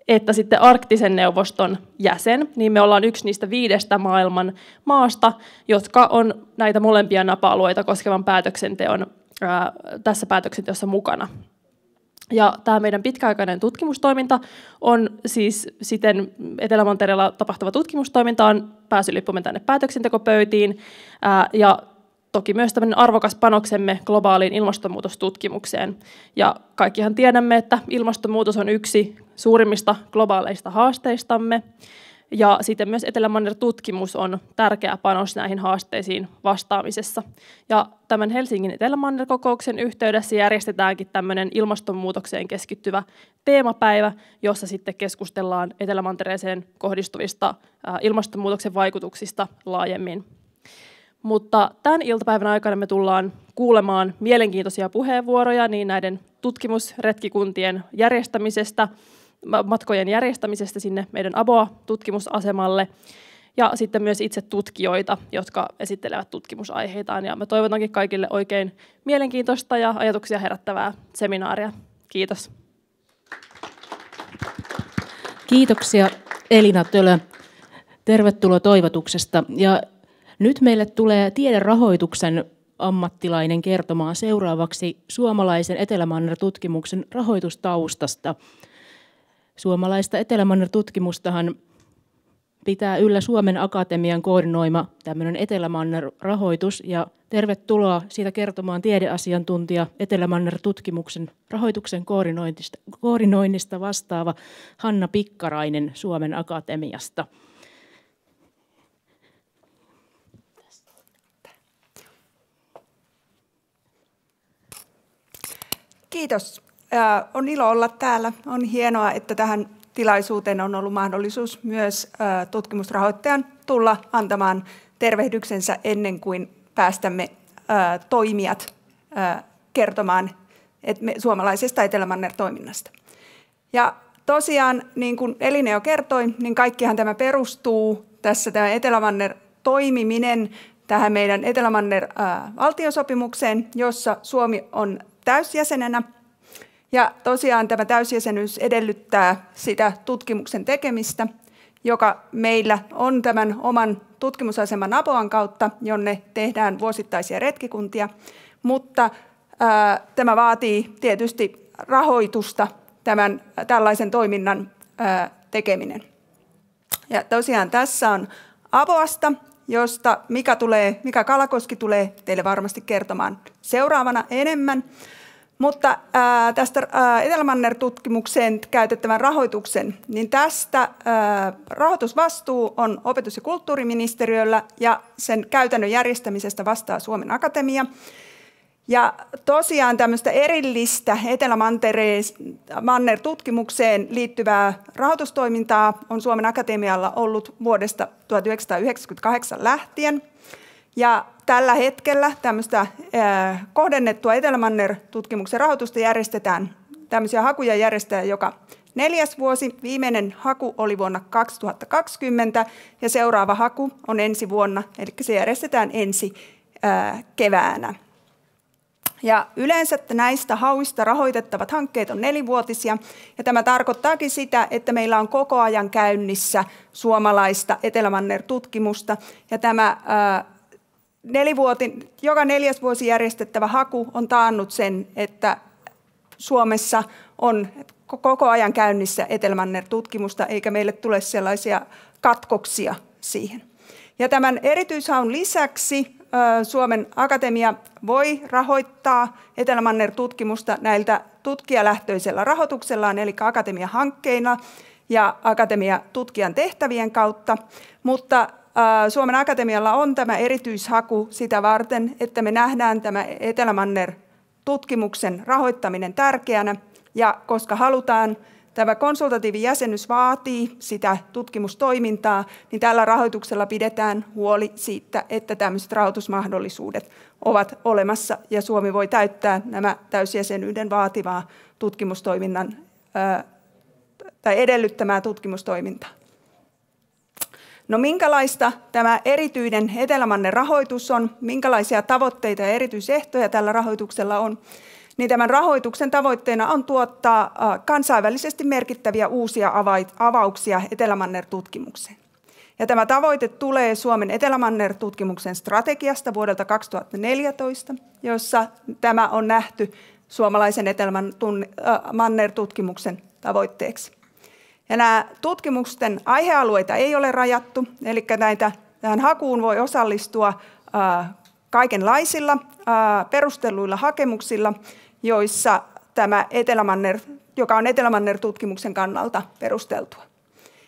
Speaker 17: että sitten Arktisen neuvoston jäsen, niin me ollaan yksi niistä 5 maailman maasta, jotka on näitä molempia napa-alueita koskevan päätöksenteon tässä päätöksenteossa mukana. Ja tämä meidän pitkäaikainen tutkimustoiminta on siis siten Etelämantereella tapahtuva tutkimustoiminta on pääsylippumme tänne päätöksentekopöytiin ja toki myös tämmöinen arvokas panoksemme globaaliin ilmastonmuutostutkimukseen. Ja kaikkihan tiedämme, että ilmastonmuutos on yksi suurimmista globaaleista haasteistamme. Ja sitten myös Etelämanner-tutkimus on tärkeä panos näihin haasteisiin vastaamisessa. Ja tämän Helsingin Etelämanner-kokouksen yhteydessä järjestetäänkin tämmöinen ilmastonmuutokseen keskittyvä teemapäivä, jossa sitten keskustellaan Etelämantereeseen kohdistuvista ilmastonmuutoksen vaikutuksista laajemmin. Mutta tämän iltapäivän aikana me tullaan kuulemaan mielenkiintoisia puheenvuoroja niin näiden tutkimusretkikuntien järjestämisestä matkojen järjestämisestä sinne meidän ABOA-tutkimusasemalle ja sitten myös itse tutkijoita, jotka esittelevät tutkimusaiheitaan. Ja mä toivotankin kaikille oikein mielenkiintoista ja ajatuksia herättävää seminaaria. Kiitos.
Speaker 16: Kiitoksia Elina Tölö. Tervetuloa toivotuksesta. Ja nyt meille tulee tiederahoituksen ammattilainen kertomaan seuraavaksi suomalaisen Etelämanner-tutkimuksen rahoitustaustasta. Suomalaista Etelämanner-tutkimustahan pitää yllä Suomen Akatemian koordinoima tämmöinen Etelämanner-rahoitus. Ja tervetuloa siitä kertomaan tiedeasiantuntija Etelämanner-tutkimuksen rahoituksen koordinoinnista vastaava Hanna Pikkarainen Suomen Akatemiasta.
Speaker 18: Kiitos. On ilo olla täällä. On hienoa, että tähän tilaisuuteen on ollut mahdollisuus myös tutkimusrahoittajan tulla antamaan tervehdyksensä ennen kuin päästämme toimijat kertomaan suomalaisesta Etelämanner-toiminnasta. Ja tosiaan, niin kuin Elina jo kertoi, niin kaikkihan tämä perustuu tässä tämä Etelämanner-toimiminen tähän meidän Etelämanner-valtiosopimukseen, jossa Suomi on täysjäsenenä. Ja tosiaan tämä täysjäsenyys edellyttää sitä tutkimuksen tekemistä, joka meillä on tämän oman tutkimusaseman ABOAn kautta, jonne tehdään vuosittaisia retkikuntia. Mutta tämä vaatii tietysti rahoitusta, tällaisen toiminnan tekeminen. Ja tosiaan tässä on ABOAsta, josta Mika Kalakoski tulee teille varmasti kertomaan seuraavana enemmän. Mutta tästä Etelämanner-tutkimukseen käytettävän rahoituksen, niin tästä rahoitusvastuu on opetus- ja kulttuuriministeriöllä ja sen käytännön järjestämisestä vastaa Suomen Akatemia. Ja tosiaan tämmöistä erillistä Etelämanner-tutkimukseen liittyvää rahoitustoimintaa on Suomen Akatemialla ollut vuodesta 1998 lähtien. Ja tällä hetkellä tämmöistä kohdennettua Etelämanner-tutkimuksen rahoitusta järjestetään, tämmöisiä hakuja järjestetään joka 4. vuosi. Viimeinen haku oli vuonna 2020 ja seuraava haku on ensi vuonna, eli se järjestetään ensi keväänä. Ja yleensä näistä hauista rahoitettavat hankkeet on 4-vuotisia, ja tämä tarkoittaakin sitä, että meillä on koko ajan käynnissä suomalaista Etelämanner-tutkimusta, ja tämä joka 4. vuosi järjestettävä haku on taannut sen, että Suomessa on koko ajan käynnissä Etelämanner-tutkimusta, eikä meille tule sellaisia katkoksia siihen. Ja tämän erityishaun lisäksi Suomen Akatemia voi rahoittaa Etelämanner-tutkimusta näiltä tutkijalähtöisellä rahoituksellaan, eli akatemiahankkeina ja akatemiatutkijan tehtävien kautta, mutta Suomen Akatemialla on tämä erityishaku sitä varten, että me nähdään tämä Etelämanner-tutkimuksen rahoittaminen tärkeänä, ja koska halutaan, tämä konsultatiivijäsenyys vaatii sitä tutkimustoimintaa, niin tällä rahoituksella pidetään huoli siitä, että tämmöiset rahoitusmahdollisuudet ovat olemassa, ja Suomi voi täyttää nämä täysjäsenyyden vaativaa tutkimustoiminnan tai edellyttämää tutkimustoimintaa. No minkälaista tämä erityinen Etelämanner-rahoitus on, minkälaisia tavoitteita ja erityisehtoja tällä rahoituksella on, niin tämän rahoituksen tavoitteena on tuottaa kansainvälisesti merkittäviä uusia avauksia Etelämanner-tutkimukseen. Ja tämä tavoite tulee Suomen Etelämanner-tutkimuksen strategiasta vuodelta 2014, jossa tämä on nähty suomalaisen Etelämanner-tutkimuksen tavoitteeksi. Ja nämä tutkimusten aihealueita ei ole rajattu, eli tähän hakuun voi osallistua kaikenlaisilla perustelluilla hakemuksilla, joissa tämä joka on Etelämanner-tutkimuksen kannalta perusteltua.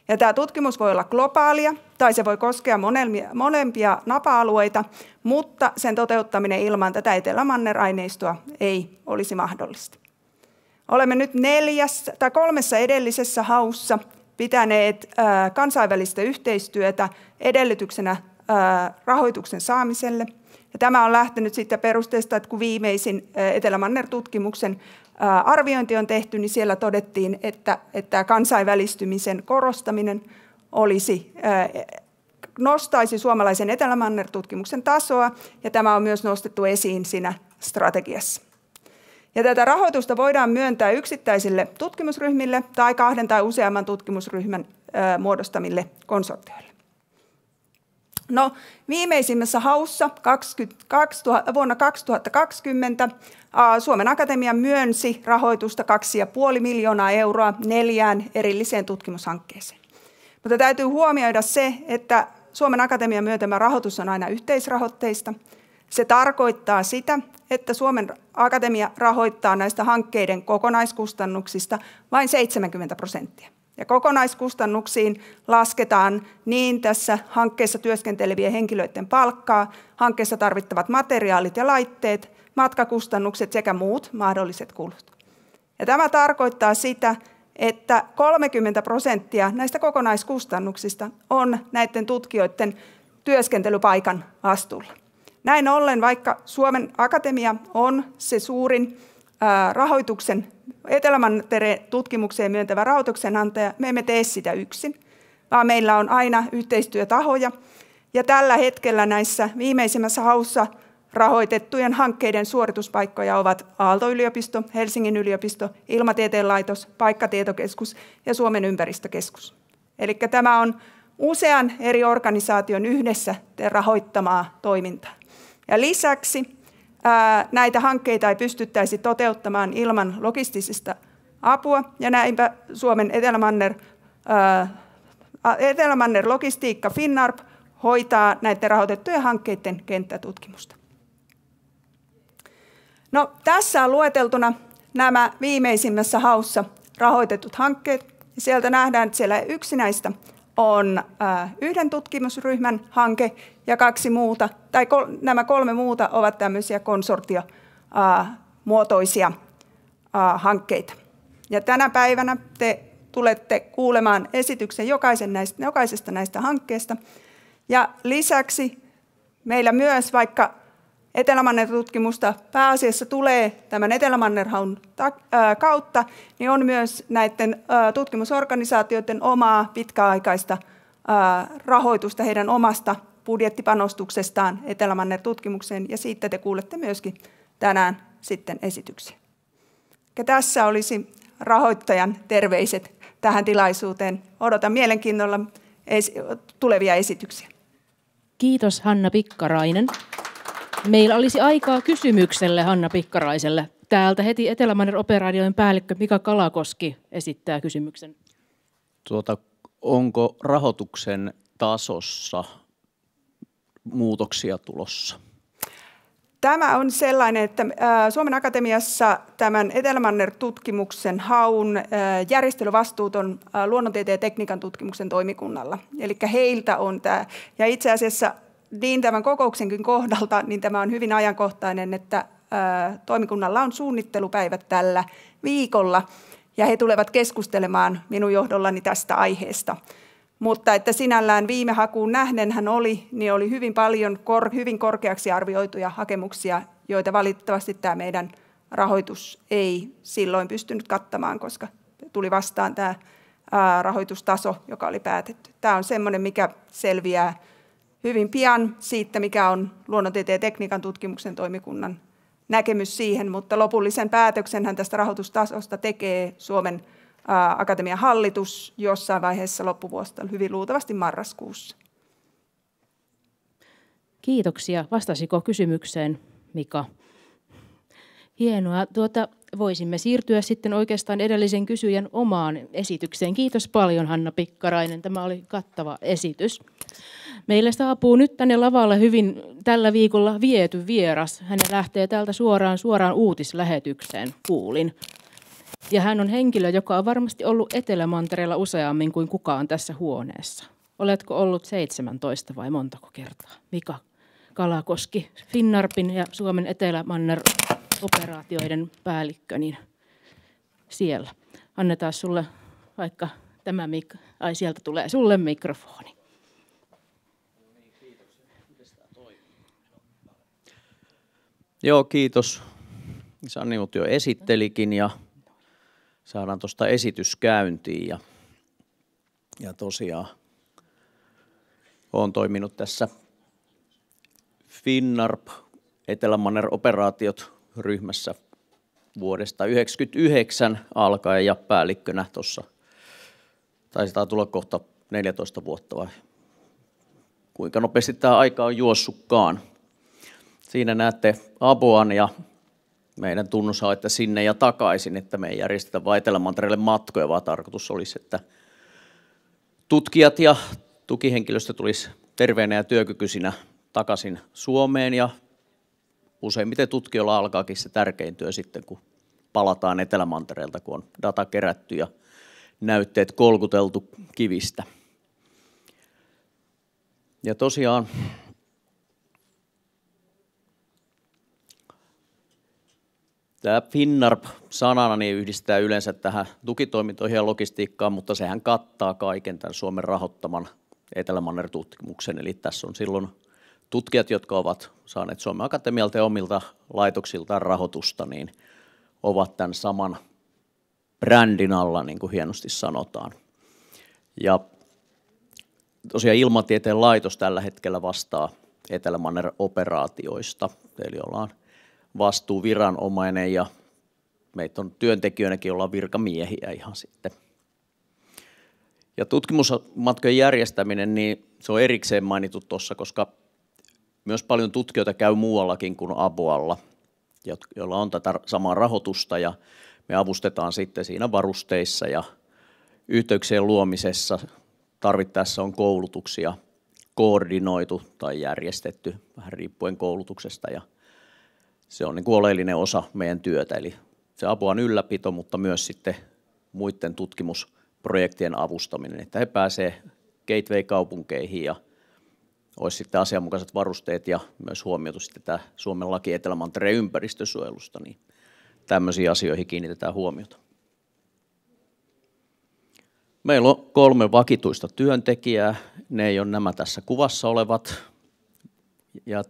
Speaker 18: Ja tämä tutkimus voi olla globaalia tai se voi koskea molempia napa-alueita, mutta sen toteuttaminen ilman tätä Etelämanner-aineistoa ei olisi mahdollista. Olemme nyt 3 edellisessä haussa pitäneet kansainvälistä yhteistyötä edellytyksenä rahoituksen saamiselle. Ja tämä on lähtenyt siitä perusteesta, että kun viimeisin Etelämanner-tutkimuksen arviointi on tehty, niin siellä todettiin, että kansainvälistymisen korostaminen nostaisi suomalaisen Etelämanner-tutkimuksen tasoa, ja tämä on myös nostettu esiin siinä strategiassa. Ja tätä rahoitusta voidaan myöntää yksittäisille tutkimusryhmille tai 2 tai useamman tutkimusryhmän muodostamille konsortioille. No, viimeisimmässä haussa vuonna 2020 Suomen Akatemia myönsi rahoitusta 2,5 miljoonaa euroa 4 erilliseen tutkimushankkeeseen. Mutta täytyy huomioida se, että Suomen Akatemian myöntämä rahoitus on aina yhteisrahoitteista. Se tarkoittaa sitä, että Suomen Akatemia rahoittaa näistä hankkeiden kokonaiskustannuksista vain 70%. Ja kokonaiskustannuksiin lasketaan niin tässä hankkeessa työskentelevien henkilöiden palkkaa, hankkeessa tarvittavat materiaalit ja laitteet, matkakustannukset sekä muut mahdolliset kulut. Ja tämä tarkoittaa sitä, että 30% näistä kokonaiskustannuksista on näiden tutkijoiden työskentelypaikan vastuulla. Näin ollen, vaikka Suomen Akatemia on se suurin Etelämantereen tutkimukseen myöntävä rahoituksen antaja, me emme tee sitä yksin, vaan meillä on aina yhteistyötahoja. Ja tällä hetkellä näissä viimeisimmässä haussa rahoitettujen hankkeiden suorituspaikkoja ovat Aalto-yliopisto, Helsingin yliopisto, Ilmatieteen laitos, Paikkatietokeskus ja Suomen ympäristökeskus. Eli tämä on usean eri organisaation yhdessä rahoittamaa toimintaa. Ja lisäksi näitä hankkeita ei pystyttäisi toteuttamaan ilman logistisista apua, ja näinpä Suomen Etelämanner Logistiikka Finnarp hoitaa näiden rahoitettujen hankkeiden kenttätutkimusta. No, tässä on lueteltuna nämä viimeisimmässä haussa rahoitetut hankkeet. Sieltä nähdään, että siellä yksi näistä on yhden tutkimusryhmän hanke ja nämä 3 muuta ovat tämmöisiä konsortiomuotoisia hankkeita. Ja tänä päivänä te tulette kuulemaan esityksen jokaisesta näistä hankkeista. Ja lisäksi meillä myös, vaikka Etelämanner-tutkimusta pääasiassa tulee tämän Etelämanner-haun kautta, niin on myös näiden tutkimusorganisaatioiden omaa pitkäaikaista rahoitusta heidän omasta budjettipanostuksestaan Etelämanner-tutkimukseen, ja siitä te kuulette myöskin tänään sitten esityksiä. Ja tässä olisi rahoittajan terveiset tähän tilaisuuteen. Odotan mielenkiinnolla tulevia esityksiä.
Speaker 16: Kiitos Hanna Pikkarainen. Meillä olisi aikaa kysymykselle Hanna Pikkaraiselle. Täältä heti Etelämanner-operaatioiden päällikkö Mika Kalakoski esittää kysymyksen.
Speaker 19: Onko rahoituksen tasossa muutoksia tulossa?
Speaker 18: Tämä on sellainen, että Suomen Akatemiassa tämän Etelämanner-tutkimuksen haun järjestelyvastuut on luonnontieteen ja tekniikan tutkimuksen toimikunnalla. Eli heiltä on tämä. Ja itse asiassa niin tämän kokouksenkin kohdalta, niin tämä on hyvin ajankohtainen, että toimikunnalla on suunnittelupäivät tällä viikolla, ja he tulevat keskustelemaan minun johdollani tästä aiheesta. Mutta että sinällään viime hakuun nähden oli hyvin paljon hyvin korkeaksi arvioituja hakemuksia, joita valitettavasti tämä meidän rahoitus ei silloin pystynyt kattamaan, koska tuli vastaan tämä rahoitustaso, joka oli päätetty. Tämä on semmoinen, mikä selviää hyvin pian siitä, mikä on luonnontieteen ja tekniikan tutkimuksen toimikunnan näkemys siihen, mutta lopullisen päätöksenhän tästä rahoitustasosta tekee Suomen Akatemian hallitus jossain vaiheessa loppuvuosta, hyvin luultavasti marraskuussa.
Speaker 16: Kiitoksia. Vastasiko kysymykseen, Mika? Hienoa. Voisimme siirtyä sitten oikeastaan edellisen kysyjän omaan esitykseen. Kiitos paljon, Hanna Pikkarainen. Tämä oli kattava esitys. Meille saapuu nyt tänne lavalle hyvin tällä viikolla viety vieras. Hän lähtee täältä suoraan uutislähetykseen, kuulin. Ja hän on henkilö, joka on varmasti ollut Etelämantereella useammin kuin kukaan tässä huoneessa. Oletko ollut 17 vai montako kertaa? Mika Kalakoski, Finnarpin ja Suomen Etelämanner-operaatioiden päällikkö, niin siellä. Annetaan sulle vaikka tämä sieltä tulee sulle mikrofoni.
Speaker 19: Joo, kiitos. Sanni mut jo esittelikin ja saadaan tuosta esitys käyntiin. Ja tosiaan olen toiminut tässä Finnarp Etelämanner-operaatiot ryhmässä vuodesta 1999 alkaen ja päällikkönä tuossa. Taitaa tulla kohta 14 vuotta vai kuinka nopeasti tämä aika on juossutkaan. Siinä näette Aboan ja meidän tunnus on, että sinne ja takaisin, että me ei järjestetä vain Etelämantereelle matkoja, vaan tarkoitus olisi, että tutkijat ja tukihenkilöstö tulisi terveenä ja työkykyisinä takaisin Suomeen ja useimmiten tutkijoilla alkaakin se tärkein työ sitten, kun palataan Etelämantereelta, kun on data kerätty ja näytteet kolkuteltu kivistä. Ja tosiaan tämä Finnarp sanana niin yhdistää yleensä tähän tukitoimintoihin ja logistiikkaan, mutta sehän kattaa kaiken tämän Suomen rahoittaman Etelämanner-tutkimuksen. Eli tässä on silloin tutkijat, jotka ovat saaneet Suomen Akatemialta ja omilta laitoksiltaan rahoitusta, niin ovat tämän saman brändin alla, niin kuin hienosti sanotaan. Ja tosiaan Ilmatieteen laitos tällä hetkellä vastaa Etelämanner-operaatioista, eli ollaan vastuuviranomainen ja meitä on työntekijöinäkin ollaan virkamiehiä ihan sitten. Ja tutkimusmatkojen järjestäminen, niin se on erikseen mainittu tuossa, koska myös paljon tutkijoita käy muuallakin kuin Aboalla, joilla on tätä samaa rahoitusta ja me avustetaan sitten siinä varusteissa ja yhteyksien luomisessa. Tarvittaessa on koulutuksia koordinoitu tai järjestetty, vähän riippuen koulutuksesta ja se on niin kuin oleellinen osa meidän työtä, eli se Aboan ylläpito, mutta myös sitten muiden tutkimusprojektien avustaminen, että he pääsevät gateway-kaupunkeihin ja olisi sitten asianmukaiset varusteet ja myös huomioitu sitten tämä Suomen laki Etelämantereen ympäristösuojelusta, niin tämmöisiin asioihin kiinnitetään huomiota. Meillä on 3 vakituista työntekijää, ne ei ole nämä tässä kuvassa olevat, ja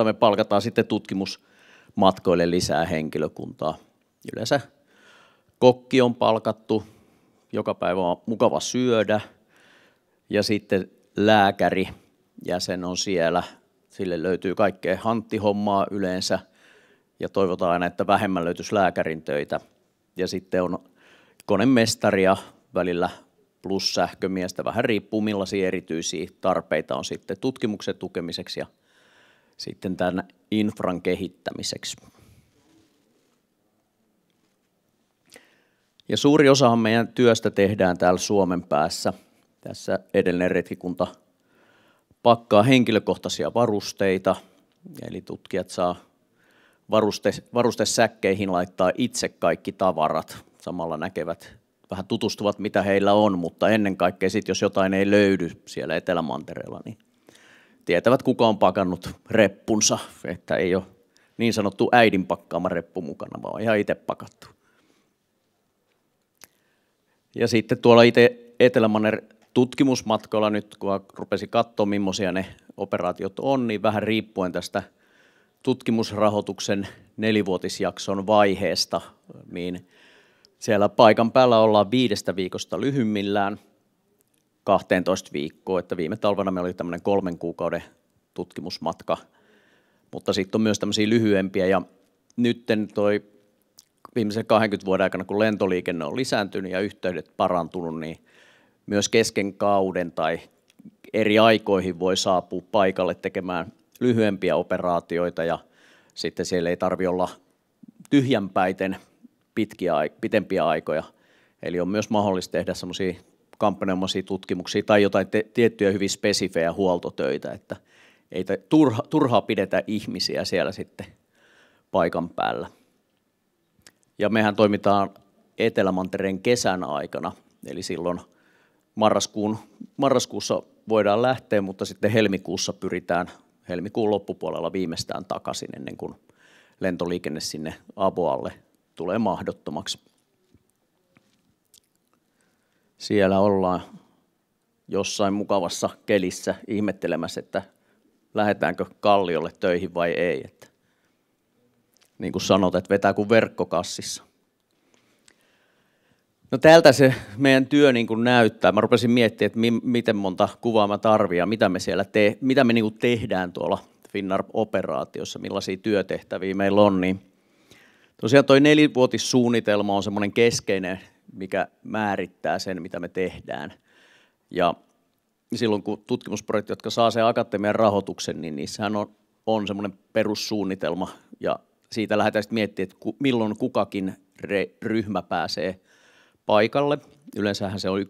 Speaker 19: me palkataan sitten tutkimusmatkoille lisää henkilökuntaa. Yleensä kokki on palkattu, joka päivä on mukava syödä, ja sitten lääkäri jäsen on siellä, sille löytyy kaikkea hanttihommaa yleensä, ja toivotaan aina, että vähemmän löytyisi lääkärin töitä. Ja sitten on konemestaria välillä plus sähkömiestä, vähän riippuu millaisia erityisiä tarpeita on sitten tutkimuksen tukemiseksi ja sitten tämän infran kehittämiseksi. Ja suuri osahan meidän työstä tehdään täällä Suomen päässä. Tässä edellinen retkikunta pakkaa henkilökohtaisia varusteita, eli tutkijat saa varustesäkkeihin laittaa itse kaikki tavarat, samalla näkevät, vähän tutustuvat mitä heillä on, mutta ennen kaikkea sit, jos jotain ei löydy siellä Etelämantereella, niin tietävät kuka on pakannut reppunsa, että ei ole niin sanottu äidin pakkaama reppu mukana, vaan ihan itse pakattu. Ja sitten tuolla itse Etelämanner tutkimusmatkalla nyt, kun rupesin katsoa, millaisia ne operaatiot on, niin vähän riippuen tästä tutkimusrahoituksen 4-vuotisjakson vaiheesta, niin siellä paikan päällä ollaan 5 viikosta lyhyimmillään 12 viikkoa, että viime talvena meillä oli tämmöinen 3 kuukauden tutkimusmatka, mutta sitten on myös tämmöisiä lyhyempiä, ja nytten toi viimeisen 20 vuoden aikana, kun lentoliikenne on lisääntynyt ja yhteydet parantunut, niin myös kesken kauden tai eri aikoihin voi saapua paikalle tekemään lyhyempiä operaatioita, ja sitten siellä ei tarvitse olla tyhjänpäiten pitempiä aikoja. Eli on myös mahdollista tehdä semmoisia kampanjoimaisia tutkimuksia tai jotain tiettyjä hyvin spesifejä huoltotöitä, että ei turhaa pidetä ihmisiä siellä sitten paikan päällä. Ja mehän toimitaan Etelämantereen kesän aikana, eli silloin marraskuussa voidaan lähteä, mutta sitten helmikuussa pyritään helmikuun loppupuolella viimeistään takaisin ennen kuin lentoliikenne sinne Aboalle tulee mahdottomaksi. Siellä ollaan jossain mukavassa kelissä ihmettelemässä, että lähdetäänkö Kalliolle töihin vai ei. niin kuin sanot, että vetää kuin verkkokassissa. No tältä se meidän työ niin kuin näyttää. Mä rupesin miettimään, että miten monta kuvaa mä tarvitsen ja mitä me siellä mitä me niin kuin tehdään tuolla Finnair-operaatiossa, millaisia työtehtäviä meillä on. Niin tosiaan toi 4-vuotissuunnitelma on semmoinen keskeinen, mikä määrittää sen, mitä me tehdään. Ja silloin kun tutkimusprojektit, jotka saa sen akatemian rahoituksen, niin niissähän on semmoinen perussuunnitelma. Ja siitä lähdetään sitten miettimään, että milloin kukakin ryhmä pääsee paikalle. Yleensähän se on 1-2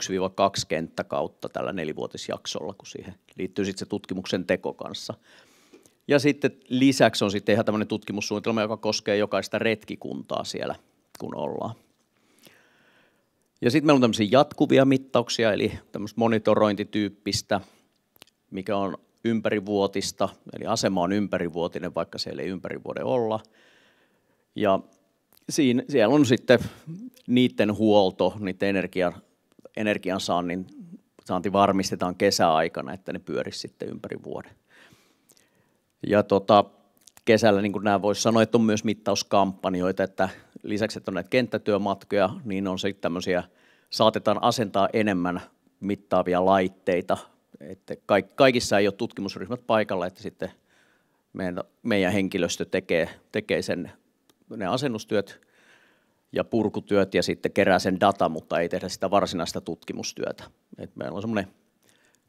Speaker 19: kenttäkautta tällä 4-vuotisjaksolla, kun siihen liittyy sitten se tutkimuksen teko kanssa. Ja sitten lisäksi on sitten ihan tämmöinen tutkimussuunnitelma, joka koskee jokaista retkikuntaa siellä, kun ollaan. Ja sitten meillä on tämmöisiä jatkuvia mittauksia, eli tämmöistä monitorointityyppistä, mikä on ympärivuotista, eli asema on ympärivuotinen, vaikka siellä ei ympäri vuoden olla. Ja siellä on sitten niiden huolto, niiden energiansaanti varmistetaan kesäaikana, että ne pyörisi sitten ympäri vuoden. Ja kesällä, niin kuin nämä voisi sanoa, että on myös mittauskampanjoita, että lisäksi, että on näitä kenttätyömatkoja, niin on sitten tämmöisiä, saatetaan asentaa enemmän mittaavia laitteita. Että kaikissa ei ole tutkimusryhmät paikalla, että sitten meidän henkilöstö tekee ne asennustyöt ja purkutyöt ja sitten kerää sen data, mutta ei tehdä sitä varsinaista tutkimustyötä. Et meillä on semmoinen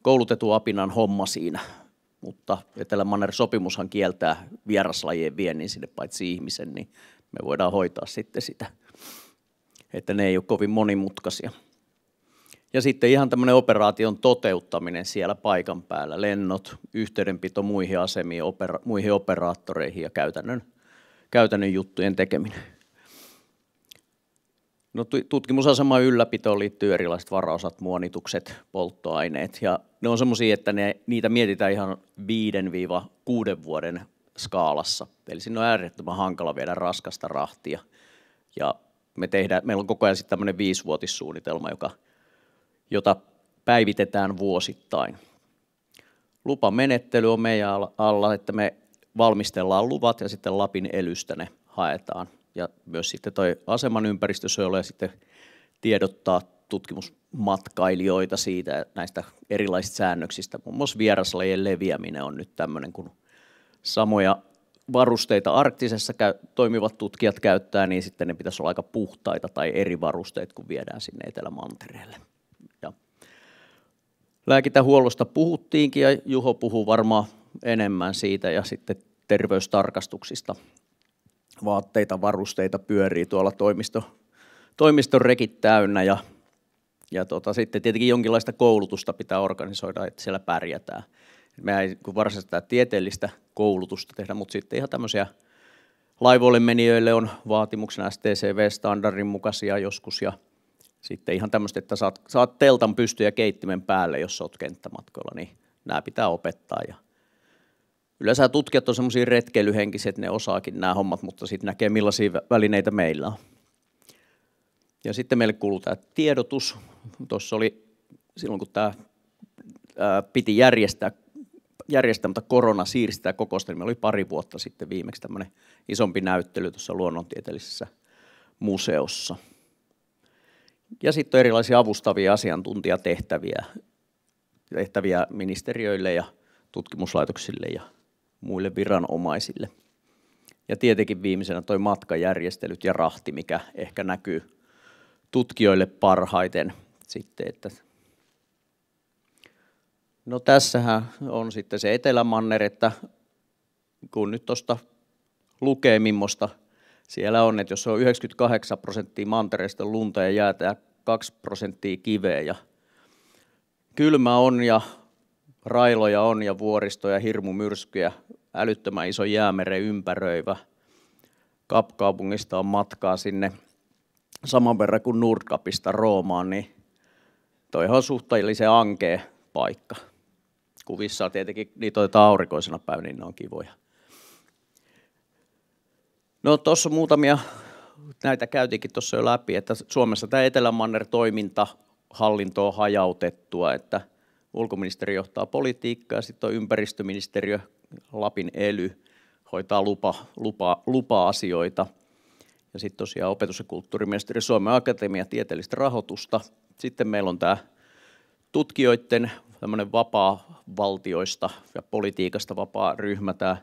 Speaker 19: koulutetun apinan homma siinä, mutta Etelä-Manner-sopimushan kieltää vieraslajien viennin sinne paitsi ihmisen, niin me voidaan hoitaa sitten sitä, että ne ei ole kovin monimutkaisia. Ja sitten ihan tämmöinen operaation toteuttaminen siellä paikan päällä, lennot, yhteydenpito muihin asemiin, muihin operaattoreihin ja käytännön juttujen tekeminen. No, tutkimusaseman ylläpitoon liittyy erilaiset varaosat, muonitukset, polttoaineet. Ja ne on semmoisia, että niitä mietitään ihan 5-6 vuoden skaalassa. Eli siinä on äärettömän hankala viedä raskasta rahtia. Ja meillä on koko ajan sitten tämmöinen 5-vuotissuunnitelma, jota päivitetään vuosittain. Lupamenettely on meidän alla, että me valmistellaan luvat ja sitten Lapin elystä ne haetaan. Ja myös sitten toi aseman ympäristösuojelu ja sitten tiedottaa tutkimusmatkailijoita siitä näistä erilaisista säännöksistä. Muun muassa vieraslajien leviäminen on nyt tämmöinen, kun samoja varusteita arktisessa toimivat tutkijat käyttää, niin sitten ne pitäisi olla aika puhtaita tai eri varusteet, kun viedään sinne Etelämantereelle. Ja lääkintähuollosta puhuttiinkin ja Juho puhuu varmaan enemmän siitä ja sitten terveystarkastuksista. Vaatteita, varusteita pyörii tuolla toimiston rekit täynnä ja sitten tietenkin jonkinlaista koulutusta pitää organisoida, että siellä pärjätään. Me ei varsinaista tieteellistä koulutusta tehdä, mutta sitten ihan tämmöisiä laivoille menijöille on vaatimuksena STCV-standardin mukaisia joskus ja sitten ihan tämmöistä, että saat teltan pystyyn ja keittimen päälle, jos olet kenttämatkoilla, niin nämä pitää opettaa. Ja yleensä tutkijat on semmoisia retkeilyhenkisiä, että ne osaakin nämä hommat, mutta sitten näkee millaisia välineitä meillä on. Ja sitten meille kuuluu tämä tiedotus. Tuossa oli silloin, kun tämä piti järjestää, mutta korona siirsi sitä kokousta, niin meillä oli 2 vuotta sitten viimeksi tämmöinen isompi näyttely tuossa luonnontieteellisessä museossa. Ja sitten on erilaisia avustavia asiantuntijatehtäviä ministeriöille ja tutkimuslaitoksille ja muille viranomaisille. Ja tietenkin viimeisenä toi matkajärjestelyt ja rahti, mikä ehkä näkyy tutkijoille parhaiten sitten, että no tässähän on sitten se Etelämanner, että kun nyt tuosta lukee millaista siellä on, että jos on 98% mantereesta lunta ja jäätä ja 2% kiveä ja kylmä on ja railoja on ja vuoristoja, hirmumyrskyjä, älyttömän iso jäämeren ympäröivä. Kapkaupungista on matkaa sinne saman verran kuin Nordkapista Roomaan, niin toihan on suhteellisen ankea paikka. Kuvissa on tietenkin, niitä otetaan aurinkoisena päivänä, niin ne on kivoja. No tuossa muutamia, näitä käytiinkin tuossa jo läpi, että Suomessa tämä Etelämanner-toiminta, hallinto on hajautettua, että ulkoministeri johtaa politiikkaa ja sitten on ympäristöministeriö, Lapin ely hoitaa lupa-asioita. Ja sitten tosiaan opetus- ja kulttuuriministeri Suomen Akatemia tieteellistä rahoitusta. Sitten meillä on tämä tutkijoiden tämmöinen vapaa-valtioista ja politiikasta vapaa ryhmä, tämä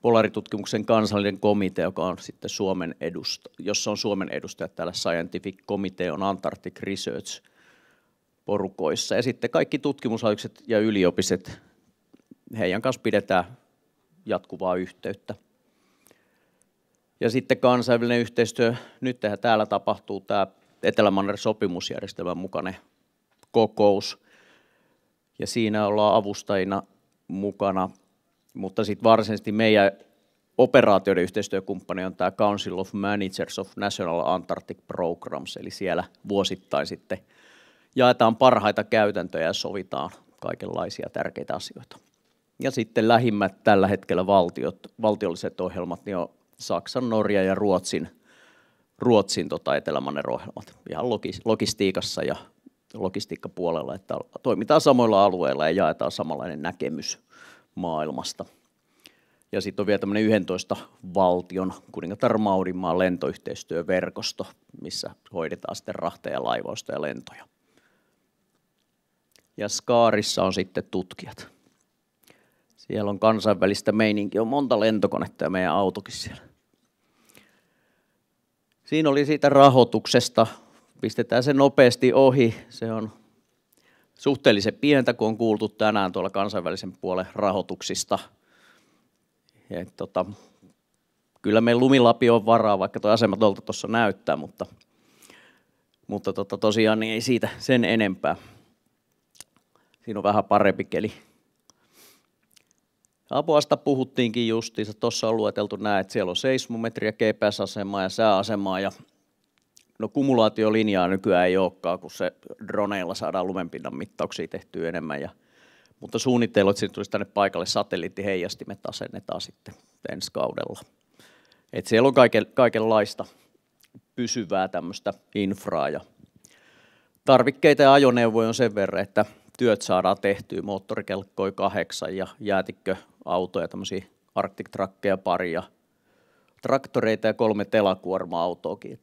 Speaker 19: Polaritutkimuksen kansallinen komitea, joka on sitten jossa on Suomen edustajat täällä Scientific Committee on Antarctic Research porukoissa. Ja sitten kaikki tutkimuslaitokset ja yliopistot, heidän kanssa pidetään jatkuvaa yhteyttä. Ja sitten kansainvälinen yhteistyö, nyt täällä tapahtuu tämä Etelämanner-sopimusjärjestelmän mukainen kokous. Ja siinä ollaan avustajina mukana, mutta sitten varsinaisesti meidän operaatioiden yhteistyökumppani on tämä Council of Managers of National Antarctic Programs, eli siellä vuosittain sitten jaetaan parhaita käytäntöjä ja sovitaan kaikenlaisia tärkeitä asioita. Ja sitten lähimmät tällä hetkellä valtiolliset ohjelmat niin on Saksan, Norja ja Ruotsin Etelämanner-ohjelmat ihan logistiikassa ja logistiikkapuolella, että toimitaan samoilla alueilla ja jaetaan samanlainen näkemys maailmasta. Ja sitten on vielä tämmöinen 11 valtion kuningatar Maurimaan lentoyhteistyöverkosto, missä hoidetaan sitten rahteja, laivausta ja lentoja. Ja Skaarissa on sitten tutkijat. Siellä on kansainvälistä meininkiä, on monta lentokonetta ja meidän autokin siellä. Siinä oli siitä rahoituksesta. Pistetään se nopeasti ohi. Se on suhteellisen pientä, kun on kuultu tänään tuolla kansainvälisen puolen rahoituksista. Ja, kyllä meillä lumilapio on varaa, vaikka tuo asematolta tuossa näyttää, mutta tosiaan niin ei siitä sen enempää. Siinä on vähän parempi keli. Apuasta puhuttiinkin justiinsa. Tuossa on lueteltu näin, että siellä on seismometria, GPS-asemaa ja sääasemaa. Ja no kumulaatiolinjaa nykyään ei olekaan, kun se droneilla saadaan lumenpinnan mittauksia tehtyä enemmän. Mutta suunnitteilla, että siitä tulisi tänne paikalle satelliittiheijastimet asennetaan sitten ensi kaudella. Et siellä on kaikenlaista pysyvää tämmöistä infraa ja tarvikkeita ja ajoneuvoja on sen verran, että työt saadaan tehtyä, moottorikelkkoja 8 ja jäätikköautoja, tämmöisiä Arctic Truckeja pari ja traktoreita ja 3 telakuorma-autoakin.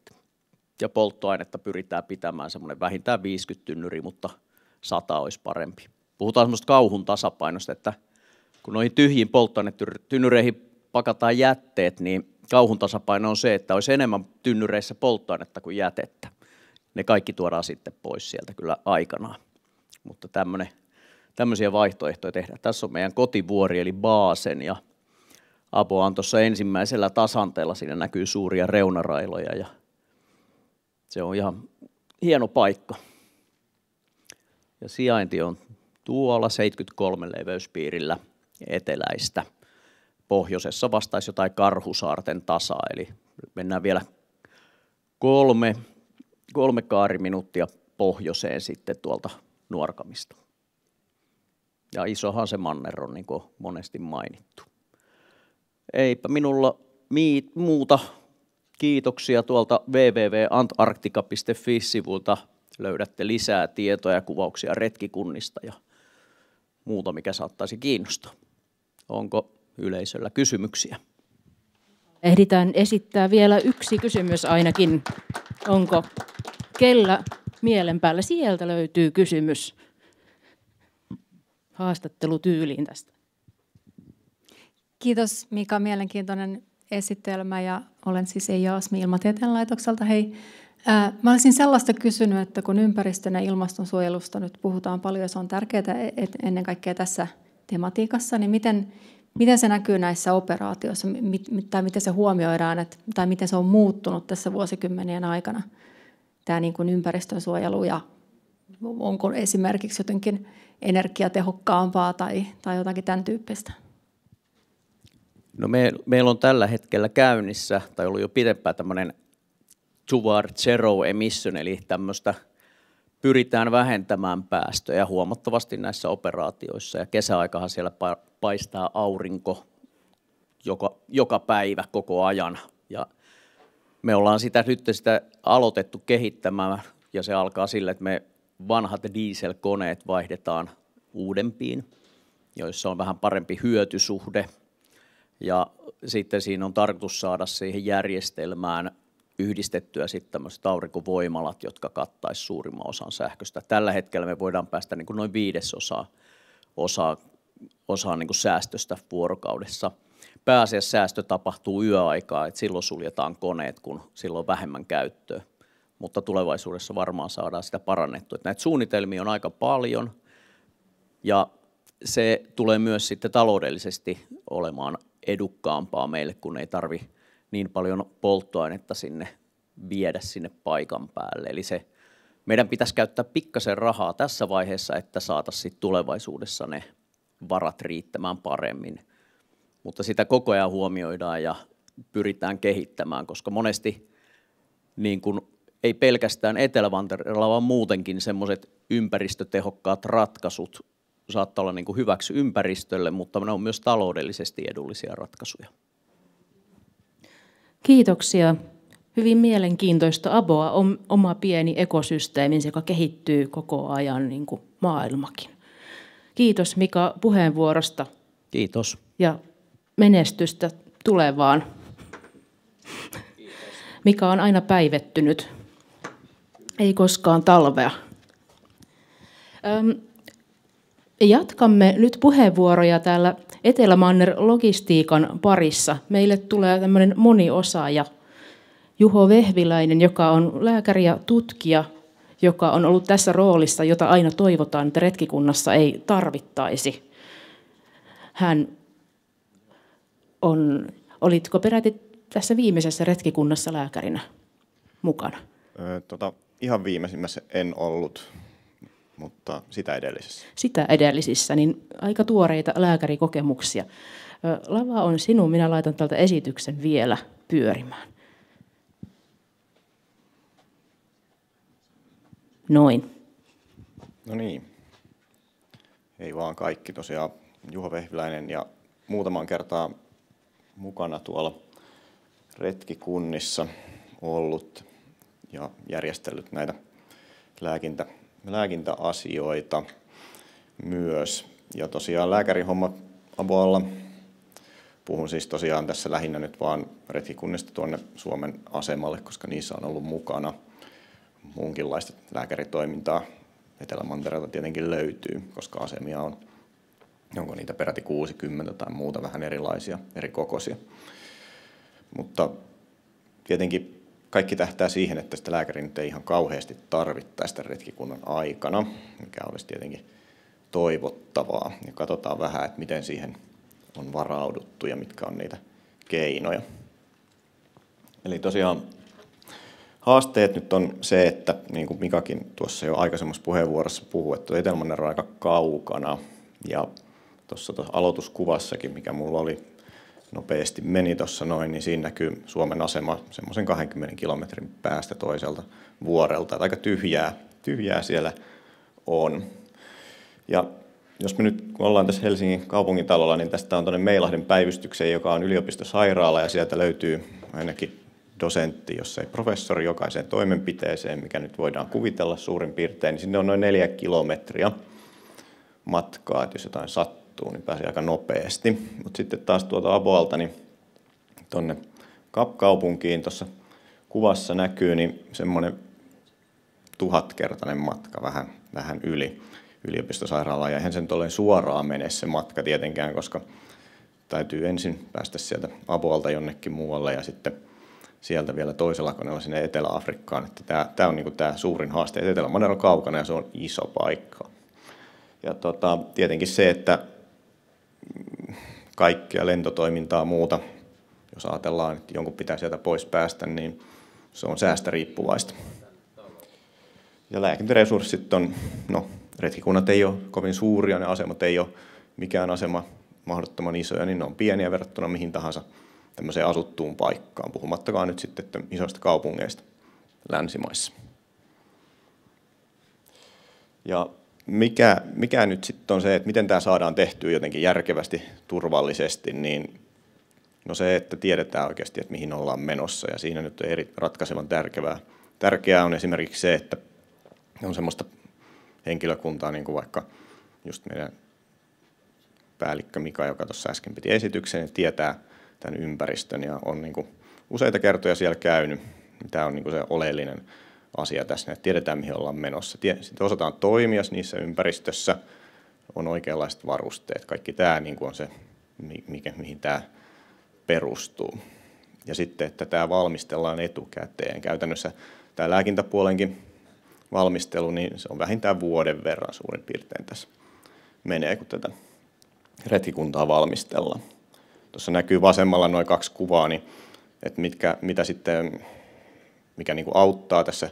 Speaker 19: Ja polttoainetta pyritään pitämään semmoinen vähintään 50 tynnyriä, mutta 100 olisi parempi. Puhutaan semmoista kauhun tasapainosta, että kun noihin tyhjiin polttoainetynnyreihin pakataan jätteet, niin kauhun tasapaino on se, että olisi enemmän tynnyreissä polttoainetta kuin jätettä. Ne kaikki tuodaan sitten pois sieltä kyllä aikanaan. Mutta tämmöisiä vaihtoehtoja tehdään. Tässä on meidän kotivuori eli Baasen ja Apo on tuossa ensimmäisellä tasanteella. Siinä näkyy suuria reunarailoja ja se on ihan hieno paikka. Ja sijainti on tuolla 73 leveyspiirillä eteläistä. Pohjoisessa vastaisi jotain Karhusaarten tasaa, eli mennään vielä 3 kaariminuuttia pohjoiseen sitten tuolta Nuorkamista. Ja isohan se manner on, niin kuin monesti mainittu. Eipä minulla muuta. Kiitoksia tuolta www.antarctica.fi-sivulta. Löydätte lisää tietoja ja kuvauksia retkikunnista ja muuta, mikä saattaisi kiinnostaa. Onko yleisöllä kysymyksiä?
Speaker 16: Ehditään esittää vielä yksi kysymys ainakin. Onko kellä mielen päällä? Sieltä löytyy kysymys haastattelutyyliin tästä.
Speaker 20: Kiitos Mika, mielenkiintoinen esitelmä ja olen siis Jasmi Ilmatieteen laitokselta. Hei, mä olisin sellaista kysynyt, että kun ympäristön ja ilmastonsuojelusta nyt puhutaan paljon ja se on tärkeää ennen kaikkea tässä tematiikassa, niin miten se näkyy näissä operaatioissa tai miten se huomioidaan tai miten se on muuttunut tässä vuosikymmenien aikana, tämä niin kuin ympäristönsuojelu ja onko esimerkiksi jotenkin energiatehokkaampaa tai jotakin tämän tyyppistä?
Speaker 19: No meillä on tällä hetkellä käynnissä, tai ollut jo pidempään tämmöinen Toward Zero Emission, eli tämmöistä pyritään vähentämään päästöjä huomattavasti näissä operaatioissa. Ja kesäaikahan siellä paistaa aurinko joka päivä koko ajan. Ja me ollaan sitä aloitettu kehittämään, ja se alkaa sillä, että me vanhat dieselkoneet vaihdetaan uudempiin, joissa on vähän parempi hyötysuhde. Ja sitten siinä on tarkoitus saada siihen järjestelmään yhdistettyä sitten tämmöiset aurinkovoimalat, jotka kattaisi suurimman osan sähköstä. Tällä hetkellä me voidaan päästä niin kuin noin 5% niin kuin säästöstä vuorokaudessa. Pääasiassa säästö tapahtuu yöaikaa, että silloin suljetaan koneet, kun silloin on vähemmän käyttöä. Mutta tulevaisuudessa varmaan saadaan sitä parannettua. Että näitä suunnitelmia on aika paljon ja se tulee myös sitten taloudellisesti olemaan edukkaampaa meille, kun ei tarvi niin paljon polttoainetta viedä sinne paikan päälle. Eli meidän pitäisi käyttää pikkasen rahaa tässä vaiheessa, että saataisiin tulevaisuudessa ne varat riittämään paremmin. Mutta sitä koko ajan huomioidaan ja pyritään kehittämään, koska monesti niin kuin, ei pelkästään Etelä-Vantareella, vaan muutenkin semmoiset ympäristötehokkaat ratkaisut saattaa olla niin kuin hyväksi ympäristölle, mutta ne on myös taloudellisesti edullisia ratkaisuja.
Speaker 16: Kiitoksia. Hyvin mielenkiintoista. Aboa on oma pieni ekosysteemi, joka kehittyy koko ajan niin kuin maailmakin. Kiitos Mika puheenvuorosta.
Speaker 19: Kiitos.
Speaker 16: Ja menestystä tulevaan. Kiitos. Mika on aina päivettynyt. Ei koskaan talvea. Jatkamme nyt puheenvuoroja täällä Etelämanner-logistiikan parissa. Meille tulee tämmöinen moniosaaja Juho Vehviläinen, joka on lääkäri ja tutkija, joka on ollut tässä roolissa, jota aina toivotaan, että retkikunnassa ei tarvittaisi. Olitko peräti tässä viimeisessä retkikunnassa lääkärinä mukana?
Speaker 21: Ihan viimeisimmässä en ollut, mutta sitä edellisessä.
Speaker 16: Sitä edellisissä, niin aika tuoreita lääkärikokemuksia. Lava on sinun, minä laitan tältä esityksen vielä pyörimään. Noin.
Speaker 21: No niin. Ei vaan kaikki. Tosiaan Juho Vehviläinen ja muutaman kertaa mukana tuolla retkikunnissa ollut ja järjestellyt näitä lääkintäasioita myös. Ja tosiaan lääkärihomma aboalla. Puhun siis tosiaan tässä lähinnä nyt vaan retkikunnista tuonne Suomen asemalle, koska niissä on ollut mukana muunkinlaista lääkäritoimintaa. Etelämantereelta tietenkin löytyy, koska asemia onko niitä peräti 60 tai muuta vähän erilaisia, eri kokoisia. Mutta tietenkin kaikki tähtää siihen, että sitä lääkäriä nyt ei ihan kauheasti tarvittaisi tämän retkikunnan aikana, mikä olisi tietenkin toivottavaa. Ja katsotaan vähän, että miten siihen on varauduttu ja mitkä on niitä keinoja. Eli tosiaan haasteet nyt on se, että niin kuin Mikakin tuossa jo aikaisemmassa puheenvuorossa puhui, että Etelämanner on aika kaukana. Ja tuossa aloituskuvassakin, mikä mulla oli nopeasti meni tuossa noin, niin siinä näkyy Suomen asema semmoisen 20 kilometrin päästä toiselta vuorelta. Aika tyhjää siellä on. Ja jos me nyt, kun ollaan tässä Helsingin kaupungintalolla, niin tästä on tuonne Meilahden päivystykseen, joka on yliopistosairaala, ja sieltä löytyy ainakin dosentti, jos ei professori jokaiseen toimenpiteeseen, mikä nyt voidaan kuvitella suurin piirtein, niin sinne on noin 4 kilometriä matkaa, että jos jotain sattuu, niin pääsee aika nopeasti. Mutta sitten taas tuolta aboalta, niin tuonne kaupunkiin tuossa kuvassa näkyy, niin semmoinen 1000-kertainen matka, vähän yli yliopistosairaalaan. Ja eihän sen tolleen suoraan mene se matka tietenkään, koska täytyy ensin päästä sieltä aboalta jonnekin muualle ja sitten sieltä vielä toisella koneella sinne Etelä-Afrikkaan. Tämä on niinku tämä suurin haaste. Etelämanner on kaukana ja se on iso paikka. Ja tietenkin se, että kaikkea lentotoimintaa muuta, jos ajatellaan, että jonkun pitää sieltä pois päästä, niin se on säästä riippuvaista. Ja lääkintäresurssit on, retkikunnat ei ole kovin suuria, ne asemat ei ole mikään asema mahdottoman isoja, niin ne on pieniä verrattuna mihin tahansa tämmöiseen asuttuun paikkaan, puhumattakaan nyt sitten isoista kaupungeista länsimaissa. Ja mikä nyt sitten on se, että miten tämä saadaan tehtyä jotenkin järkevästi, turvallisesti, niin se, että tiedetään oikeasti, että mihin ollaan menossa, ja siinä nyt on ratkaisevan tärkeää on esimerkiksi se, että on semmoista henkilökuntaa, niin kuin vaikka just meidän päällikkö Mika, joka tuossa äsken piti esityksen, että tämän ympäristön ja on niin kuin useita kertoja siellä käynyt. Tämä on niin kuin se oleellinen asia tässä, että tiedetään mihin ollaan menossa. Sitten osataan toimia niissä ympäristössä, on oikeanlaiset varusteet. Kaikki tämä niin kuin on se, mihin tämä perustuu. Ja sitten, että tämä valmistellaan etukäteen. Käytännössä tämä lääkintäpuolenkin valmistelu, niin se on vähintään vuoden verran suurin piirtein tässä menee, kun tätä retkikuntaa valmistellaan. Tuossa näkyy vasemmalla noin 2 kuvaa, niin että mikä niin kuin auttaa tässä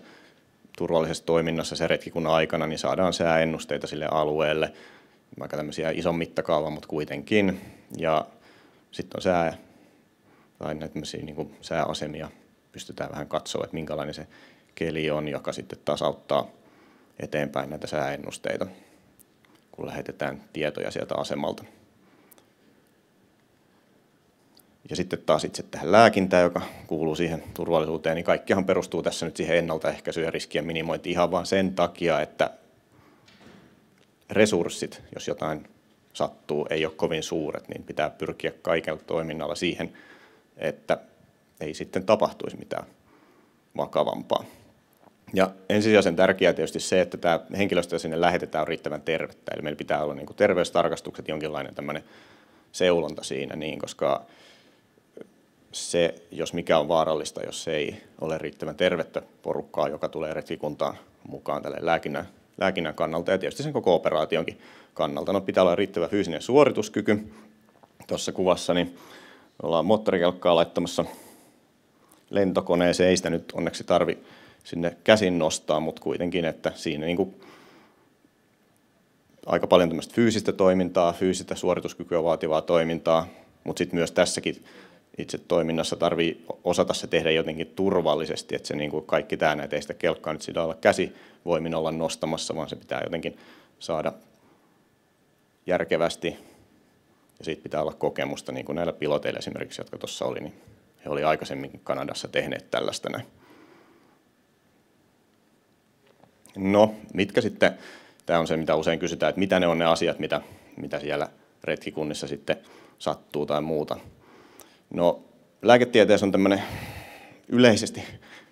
Speaker 21: turvallisessa toiminnassa se retkikunnan aikana, niin saadaan sääennusteita sille alueelle, vaikka tämmöisiä ison mittakaavan, mutta kuitenkin. Ja sitten on niin kuin sääasemia, pystytään vähän katsoa, että minkälainen se keli on, joka sitten taas auttaa eteenpäin näitä sääennusteita, kun lähetetään tietoja sieltä asemalta. Ja sitten taas itse tähän lääkintään, joka kuuluu siihen turvallisuuteen, niin kaikkihan perustuu tässä nyt siihen ennaltaehkäisyyn ja riskien minimointiin ihan vaan sen takia, että resurssit, jos jotain sattuu, ei ole kovin suuret, niin pitää pyrkiä kaikella toiminnalla siihen, että ei sitten tapahtuisi mitään vakavampaa. Ja ensisijaisen tärkeää tietysti se, että tämä henkilöstö sinne lähetetään on riittävän tervettä. Eli meillä pitää olla niin kuin terveystarkastukset, jonkinlainen tämmöinen seulonta siinä, niin, koska se, jos mikä on vaarallista, jos ei ole riittävän tervettä porukkaa, joka tulee retkikuntaan mukaan tälle lääkinnän kannalta ja tietysti sen koko operaationkin kannalta. No, pitää olla riittävä fyysinen suorituskyky. Tuossa kuvassa niin ollaan moottorikelkkaa laittamassa lentokoneeseen. Ei sitä nyt onneksi tarvi sinne käsin nostaa, mutta kuitenkin, että siinä niin kuin aika paljon tämmöistä fyysistä toimintaa, fyysistä suorituskykyä vaativaa toimintaa, mutta sitten myös tässäkin itse toiminnassa tarvii osata se tehdä jotenkin turvallisesti, että se niin kuin kaikki tämä näitä ei sitä kelkkaa nyt sitä olla käsivoimin olla nostamassa, vaan se pitää jotenkin saada järkevästi ja siitä pitää olla kokemusta, niin kuin näillä piloteilla esimerkiksi, jotka tuossa oli, niin he oli aikaisemminkin Kanadassa tehneet tällaista näin. No, mitkä sitten, tämä on se, mitä usein kysytään, että mitä ne on ne asiat, mitä siellä retkikunnissa sitten sattuu tai muuta. No, lääketieteessä on tämmöinen yleisesti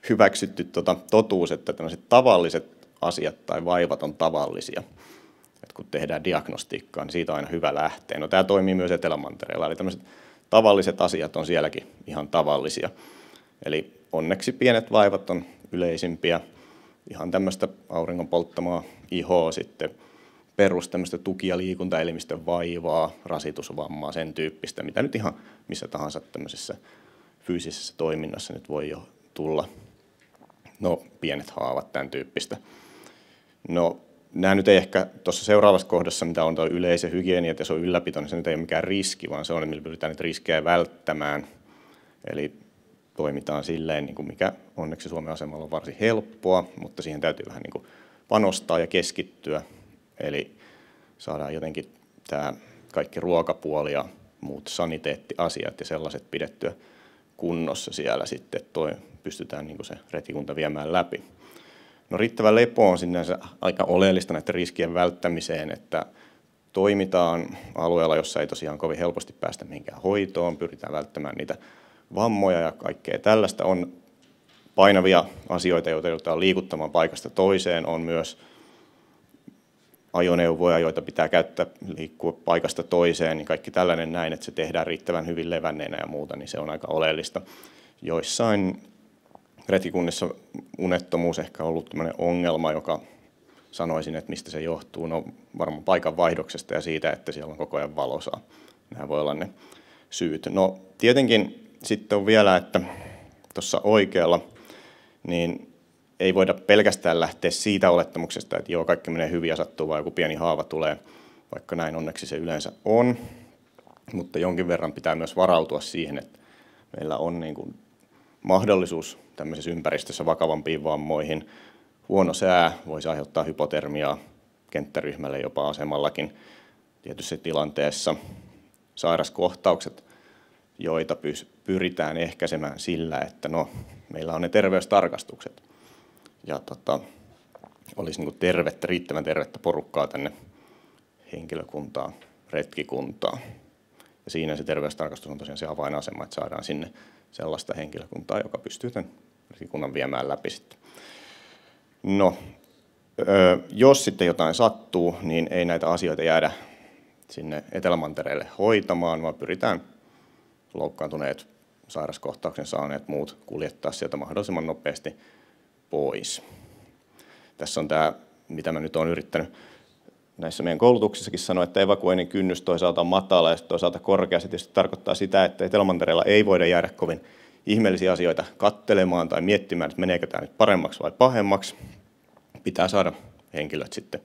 Speaker 21: hyväksytty totuus, että tämmöiset tavalliset asiat tai vaivat on tavallisia. Et kun tehdään diagnostiikkaa, niin siitä on aina hyvä lähteä. No, tämä toimii myös Etelämantereella, eli tämmöiset tavalliset asiat on sielläkin ihan tavallisia. Eli onneksi pienet vaivat on yleisimpiä. Ihan tämmöistä auringon polttamaa ihoa, sitten perus tämmöistä tuki- ja liikuntaelimistön vaivaa, rasitusvammaa, sen tyyppistä, mitä nyt ihan missä tahansa tämmöisessä fyysisessä toiminnassa nyt voi jo tulla. No, pienet haavat, tämän tyyppistä. No, nämä nyt ei ehkä tuossa seuraavassa kohdassa, mitä on tuo yleisen hygienia ja se on ylläpito, niin se nyt ei ole mikään riski, vaan se on, millä pyritään niitä riskejä välttämään. Eli toimitaan silleen, niin kuin mikä onneksi Suomen asemalla on varsin helppoa, mutta siihen täytyy vähän niin kuin panostaa ja keskittyä. Eli saadaan jotenkin tämä kaikki ruokapuoli ja muut saniteettiasiat ja sellaiset pidettyä kunnossa siellä sitten, että pystytään niin kuin se retkikunta viemään läpi. No, riittävä lepo on sinänsä aika oleellista näiden riskien välttämiseen, että toimitaan alueella, jossa ei tosiaan kovin helposti päästä mihinkään hoitoon, pyritään välttämään niitä vammoja ja kaikkea tällaista. On painavia asioita, joita joudutaan liikuttamaan paikasta toiseen, on myös ajoneuvoja, joita pitää käyttää liikkua paikasta toiseen, niin kaikki tällainen näin, että se tehdään riittävän hyvin levänneenä ja muuta, niin se on aika oleellista. Joissain retkikunnissa unettomuus ehkä on ollut tämmöinen ongelma, joka sanoisin, että mistä se johtuu. No, varmaan paikan vaihdoksesta ja siitä, että siellä on koko ajan valosaa. Nämä voi olla ne syyt. No, tietenkin sitten on vielä, että tuossa oikealla, niin ei voida pelkästään lähteä siitä olettamuksesta, että joo, kaikki menee hyvin ja sattuu, vaan joku pieni haava tulee, vaikka näin onneksi se yleensä on. Mutta jonkin verran pitää myös varautua siihen, että meillä on niin kuin mahdollisuus tämmöisessä ympäristössä vakavampiin vammoihin. Huono sää voisi aiheuttaa hypotermiaa kenttäryhmälle, jopa asemallakin tietyssä tilanteessa. Sairaskohtaukset, joita pyritään ehkäisemään sillä, että no, meillä on ne terveystarkastukset. Ja olisi niin kuin riittävän tervettä porukkaa tänne henkilökuntaan, retkikuntaan. Ja siinä se terveystarkastus on tosiaan se avainasema, että saadaan sinne sellaista henkilökuntaa, joka pystyy tämän retkikunnan viemään läpi sitten. No, jos sitten jotain sattuu, niin ei näitä asioita jäädä sinne Etelämantereelle hoitamaan, vaan pyritään loukkaantuneet, sairaskohtauksen saaneet muut kuljettaa sieltä mahdollisimman nopeasti pois. Tässä on tämä, mitä mä nyt olen yrittänyt näissä meidän koulutuksissakin sanoa, että evakuoinnin kynnys toisaalta on matala ja toisaalta korkea. Se tietysti tarkoittaa sitä, että Etelämantereella ei voida jäädä kovin ihmeellisiä asioita katselemaan tai miettimään, että meneekö tämä nyt paremmaksi vai pahemmaksi. Pitää saada henkilöt sitten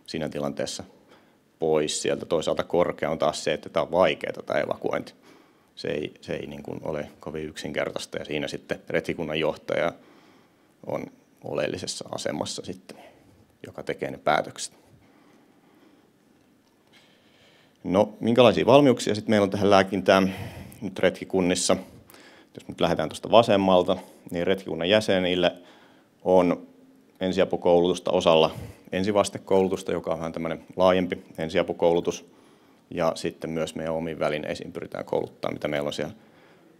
Speaker 21: siinä tilanteessa pois sieltä. Toisaalta korkea on taas se, että tämä on vaikeaa tämä evakuointi. Se ei niin kuin ole kovin yksinkertaista ja siinä sitten retkikunnan johtaja on oleellisessa asemassa sitten, joka tekee ne päätökset. No, minkälaisia valmiuksia sitten meillä on tähän lääkintään nyt retkikunnissa? Jos nyt lähdetään tuosta vasemmalta, niin retkikunnan jäsenille on ensiapukoulutusta osalla ensivastekoulutusta, joka on vähän tämmöinen laajempi ensiapukoulutus. Ja sitten myös meidän omiin välineisiin pyritään kouluttamaan, mitä meillä on siellä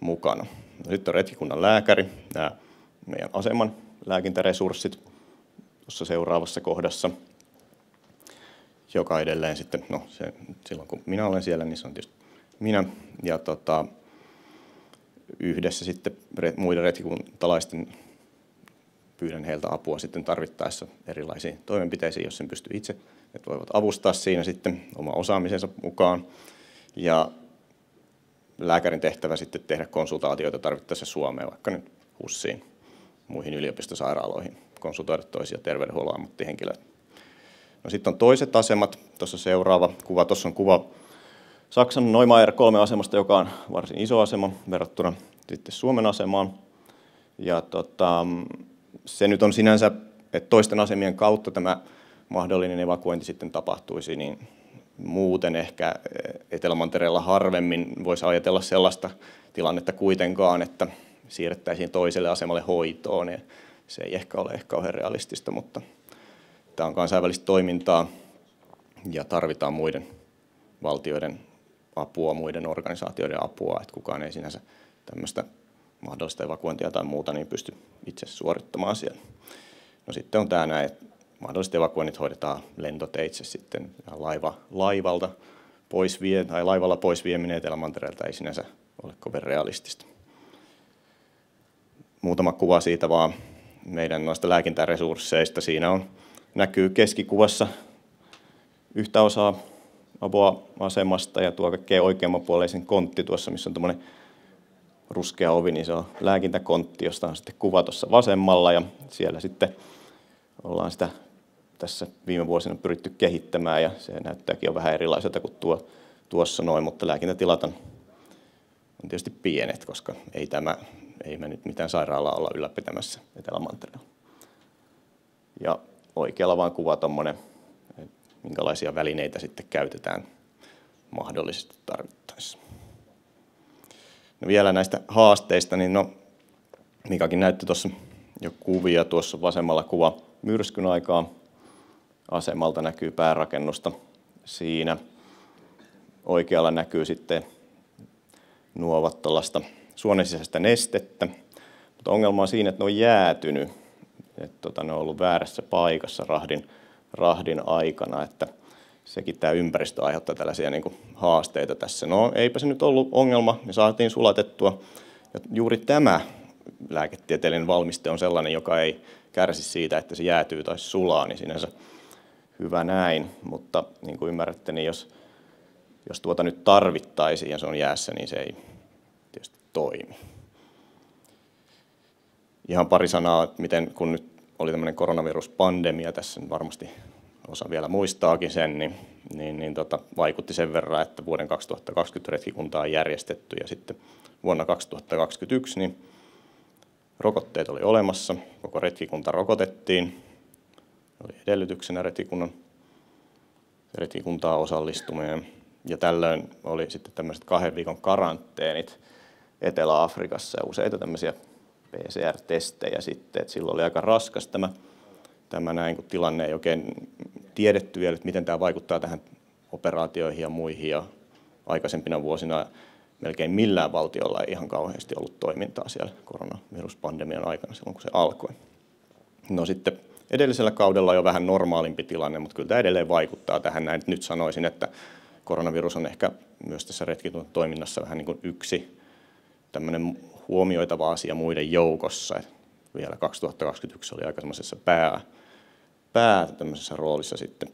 Speaker 21: mukana. No, sitten on retkikunnan lääkäri, nämä meidän aseman lääkintäresurssit tuossa seuraavassa kohdassa, joka edelleen sitten, no se, silloin kun minä olen siellä, niin se on tietysti minä. Ja yhdessä sitten muiden retkikuntalaisten pyydän heiltä apua sitten tarvittaessa erilaisiin toimenpiteisiin, jos sen pystyy itse, että voivat avustaa siinä sitten oma osaamisensa mukaan. Ja lääkärin tehtävä sitten tehdä konsultaatioita tarvittaessa Suomeen, vaikka nyt HUSiin, muihin yliopistosairaaloihin, konsultoida toisia terveydenhuollon ammattihenkilöitä. No sitten on toiset asemat, tuossa seuraava kuva, tuossa on kuva Saksan Neumayer 3 asemasta, joka on varsin iso asema verrattuna sitten Suomen asemaan. Ja se nyt on sinänsä, että toisten asemien kautta tämä mahdollinen evakuointi sitten tapahtuisi, niin muuten ehkä Etelämantereella harvemmin voisi ajatella sellaista tilannetta kuitenkaan, että siirrettäisiin toiselle asemalle hoitoon. Ja se ei ehkä ole kauhean realistista, mutta tämä on kansainvälistä toimintaa ja tarvitaan muiden valtioiden apua, muiden organisaatioiden apua, että kukaan ei sinänsä tämmöistä mahdollista evakuointia tai muuta niin pysty itse suorittamaan siellä. No sitten on tämä näin, että mahdolliset evakuoinnit hoidetaan lentoteitse sitten ja laivalla pois vieminen Etelämantereelta ei sinänsä ole kovin realistista. Muutama kuva siitä vaan meidän noista lääkintäresursseista. Siinä näkyy keskikuvassa yhtä osaa avoasemasta ja tuo kaikkein oikeammanpuoleisen kontti tuossa, missä on tuommoinen ruskea ovi, niin se on lääkintäkontti, josta on sitten kuva tuossa vasemmalla ja siellä sitten ollaan sitä tässä viime vuosina pyritty kehittämään ja se näyttääkin jo vähän erilaiselta kuin tuossa noin, mutta lääkintätilat on tietysti pienet, koska ei me nyt mitään sairaalaa olla ylläpitämässä Etelämantereella. Ja oikealla vaan kuva tuommoinen, minkälaisia välineitä sitten käytetään mahdollisesti tarvittaessa. No vielä näistä haasteista, niin Mikakin näytti tuossa jo kuvia, tuossa vasemmalla kuva myrskyn aikaa. Asemalta näkyy päärakennusta siinä. Oikealla näkyy sitten nuovat tuollaista suonen sisäistä nestettä, mutta ongelma on siinä, että ne on jäätynyt, että ne on ollut väärässä paikassa rahdin aikana, että sekin tämä ympäristö aiheuttaa tällaisia niin kuin haasteita tässä. No eipä se nyt ollut ongelma, me saatiin sulatettua. Ja juuri tämä lääketieteellinen valmiste on sellainen, joka ei kärsi siitä, että se jäätyy tai sulaa, niin sinänsä hyvä näin. Mutta niin kuin ymmärrätte, niin jos tuota nyt tarvittaisiin ja se on jäässä, niin se ei tietysti toimi. Ihan pari sanaa, että miten kun nyt oli tämmöinen koronaviruspandemia, tässä varmasti osa vielä muistaakin sen, niin vaikutti sen verran, että vuoden 2020 retkikuntaa on järjestetty ja sitten vuonna 2021 niin rokotteet oli olemassa, koko retkikunta rokotettiin, oli edellytyksenä retkikuntaa osallistuminen ja tällöin oli sitten tämmöiset 2 viikon karanteenit Etelä-Afrikassa ja useita tämmöisiä PCR-testejä sitten, että silloin oli aika raskas tämä näin, kun tilanne ei oikein tiedetty vielä, että miten tämä vaikuttaa tähän operaatioihin ja muihin ja aikaisempina vuosina melkein millään valtiolla ei ihan kauheasti ollut toimintaa siellä koronaviruspandemian aikana silloin, kun se alkoi. No sitten edellisellä kaudella on jo vähän normaalimpi tilanne, mutta kyllä tämä edelleen vaikuttaa tähän näin. Nyt sanoisin, että koronavirus on ehkä myös tässä retkitoiminnassa vähän niin kuin yksi tämmöinen huomioitava asia muiden joukossa. Vielä 2021 oli aika semmoisessa tämmöisessä roolissa sitten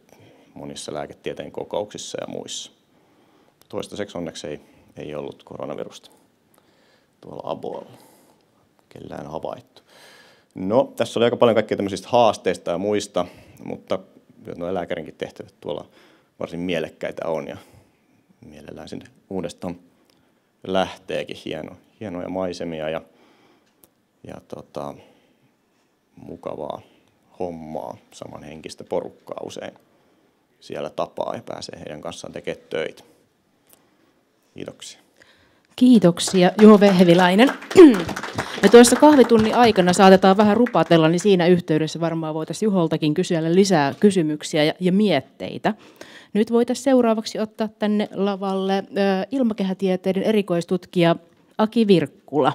Speaker 21: monissa lääketieteen kokouksissa ja muissa. Toistaiseksi onneksi ei ollut koronavirusta tuolla aboilla kellään havaittu. No, tässä oli aika paljon kaikkea tämmöisistä haasteista ja muista, mutta nuo lääkärinkin tehtävät tuolla varsin mielekkäitä on ja mielellään sinne uudestaan lähteekin hienoja maisemia ja mukavaa hommaa, samanhenkistä porukkaa usein siellä tapaa ja pääsee heidän kanssaan tekemään töitä. Kiitoksia.
Speaker 16: Kiitoksia, Juho Vehviläinen. Ja tuossa kahvitunnin aikana saatetaan vähän rupatella, niin siinä yhteydessä varmaan voitaisiin Juholtakin kysyä lisää kysymyksiä ja mietteitä. Nyt voitaisiin seuraavaksi ottaa tänne lavalle ilmakehätieteiden erikoistutkija Aki Virkkula.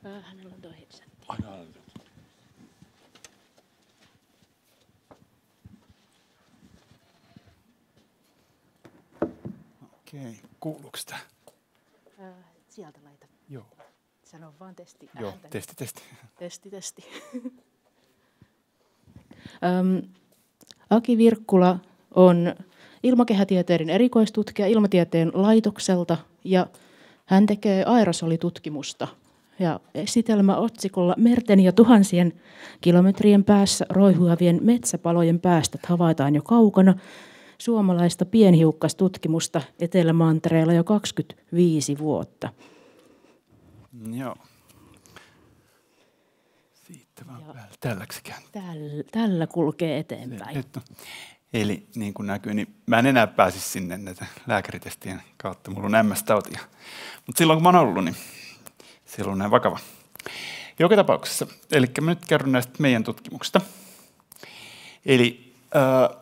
Speaker 3: Hänellä on tuo headset.
Speaker 22: Okei, kuuluuko sitä?
Speaker 16: Sieltä laita.
Speaker 22: Joo.
Speaker 16: Sano vaan testi.
Speaker 22: Joo, testi.
Speaker 16: Testi. Aki Virkkula on ilmakehätieteiden erikoistutkija Ilmatieteen laitokselta ja hän tekee aerosolitutkimusta. Ja esitelmä otsikolla Merten ja tuhansien kilometrien päässä roihuavien metsäpalojen päästöt havaitaan jo kaukana. Suomalaista pienhiukkastutkimusta Etelämantereella jo 25 vuotta.
Speaker 22: Joo. Siitä vaan tälläksikään.
Speaker 16: Tällä kulkee eteenpäin.
Speaker 22: Eli niin kuin näkyy, niin mä en enää pääsisi sinne näitä lääkäritestien kautta. Mulla on MS-tautia. Mutta silloin kun mä oon ollut, niin siellä on näin vakava. Joka tapauksessa, eli mä nyt kerron näistä meidän tutkimuksista. Eli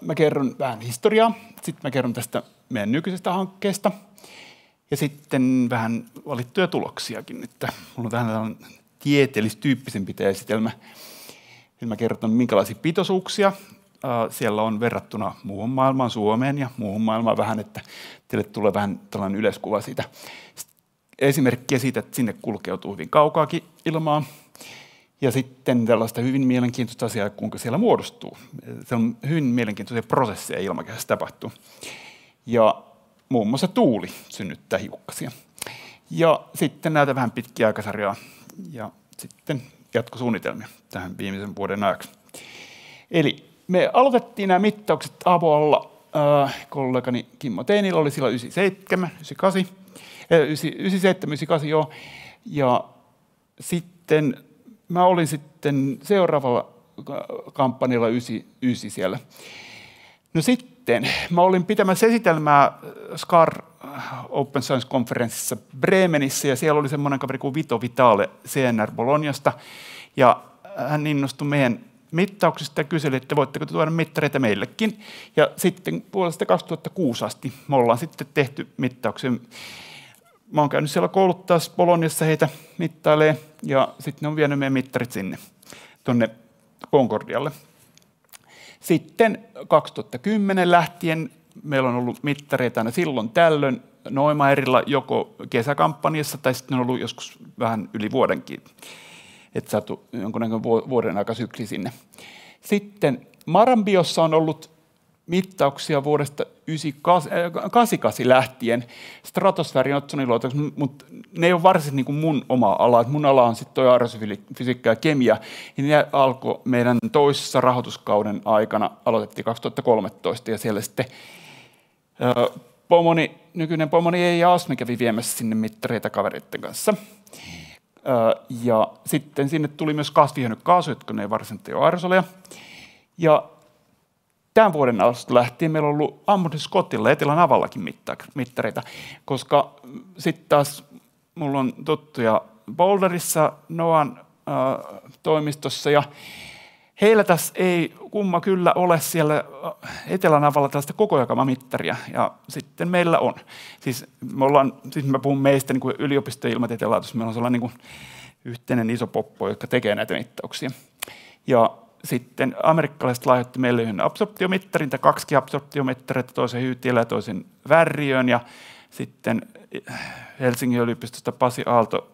Speaker 22: mä kerron vähän historiaa, sitten mä kerron tästä meidän nykyisestä hankkeesta ja sitten vähän valittuja tuloksiakin. Että mulla on tähän tieteellistyyppisempi tämä esitelmä. Nyt mä kerron, minkälaisia pitoisuuksia siellä on verrattuna muuhun maailmaan, Suomeen ja muuhun maailmaan vähän, että teille tulee vähän tällainen yleiskuva siitä. Esimerkkiä siitä, että sinne kulkeutuu hyvin kaukaakin ilmaa. Ja sitten tällaista hyvin mielenkiintoista asiaa, kuinka siellä muodostuu. Se on hyvin mielenkiintoisia prosesseja ilmakehässä tapahtuu. Ja muun muassa tuuli synnyttää hiukkasia. Ja sitten näitä vähän pitkiä aikasarjaa ja sitten jatkosuunnitelmia tähän viimeisen vuoden ajaksi. Eli me aloitettiin nämä mittaukset Abolla. Kollegani Kimmo Teinillä oli silloin 97, 98 joo. Ja sitten mä olin sitten seuraavalla kampanjalla 99 siellä. No sitten mä olin pitämässä esitelmää SCAR Open Science-konferenssissa Bremenissä ja siellä oli semmoinen kaveri kuin Vito Vitale CNR Bolognasta ja hän innostui meidän mittauksista ja kyseli, että voitteko tuoda mittareita meillekin. Ja sitten vuodesta 2006 asti me ollaan sitten tehty mittauksia. Mä oon käynyt siellä kouluttaa Bolognassa heitä mittailee ja sitten ne on vienyt meidän mittarit sinne tuonne Concordialle. Sitten 2010 lähtien meillä on ollut mittareita aina silloin tällöin Noimaerilla joko kesäkampanjassa tai sitten on ollut joskus vähän yli vuodenkin, että saatu jonkunnäköinen vuoden aikasykli sinne. Sitten Marambiossa on ollut mittauksia vuodesta 88 lähtien stratosfäärin otsoniluotoksi, mutta ne ei ole varsinaisesti niin kuin mun oma ala. Mun ala on sitten tuo aerofysiikka ja kemia. Ja ne alkoi meidän toisessa rahoituskauden aikana, aloitettiin 2013 ja siellä sitten nykyinen pomoni Eija Asmi kävi viemässä sinne mittareita kavereiden kanssa. Ja sitten sinne tuli myös kasvihyönekaasuja, jotka ne ei varsinaisesti ole aerosoleja. Ja tämän vuoden alusta lähtien meillä on ollut Ammundsen Scottilla Etelän avallakin mittareita, koska sitten taas mulla on tuttuja Boulderissa Noan toimistossa ja Heillä tässä ei kumma kyllä ole siellä Etelänavalla tällaista kokojakamamittaria, ja sitten meillä on. Siis mä puhun meistä niin kuin yliopistojen ilmatieteen laitos, meillä on sellainen niin kuin yhteinen iso poppo, joka tekee näitä mittauksia. Ja sitten amerikkalaiset lahjoitti meille yhden absorptiomittarin, tai 2 absorptiomittareita, toisen hyytiöllä ja toisen värriön, ja sitten Helsingin yliopistosta Pasi Aalto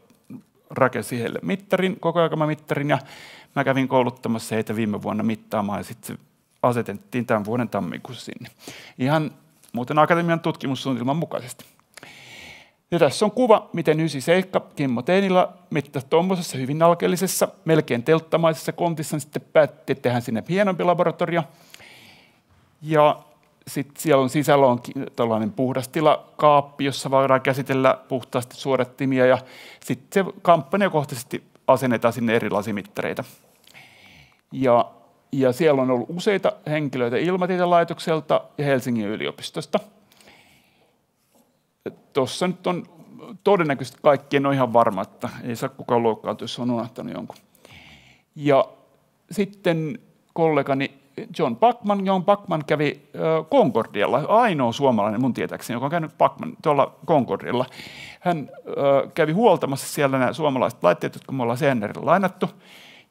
Speaker 22: rakensi heille mittarin, kokoaikamittarin, ja mä kävin kouluttamassa heitä viime vuonna mittaamaan, ja sitten se asetettiin tämän vuoden tammikuussa sinne. Ihan muuten akatemian tutkimussuunnitelman mukaisesti. Ja tässä on kuva, miten 97 Kimmo Teinila mittasi tuommoisessa hyvin alkeellisessa, melkein telttamaisessa kontissa, niin sitten päätti, että tehdään sinne hienompi laboratorio. Ja sitten siellä on sisällä tällainen puhdastilakaappi, jossa voidaan käsitellä puhtaasti suodattimia, ja sitten se kampanjakohtaisesti asennetaan sinne erilaisia mittareita. Ja siellä on ollut useita henkilöitä Ilmatieteen laitokselta ja Helsingin yliopistosta. Tuossa nyt on todennäköisesti kaikkien on ihan varma, että ei saa kukaan loukkaantua, jos on unohtanut jonkun. Ja sitten kollegani John Backman kävi Concordialla, ainoa suomalainen mun tietääkseni, joka on käynyt tuolla Concordialla. Hän kävi huoltamassa siellä nämä suomalaiset laitteet, jotka me ollaan CNR:lle lainattu,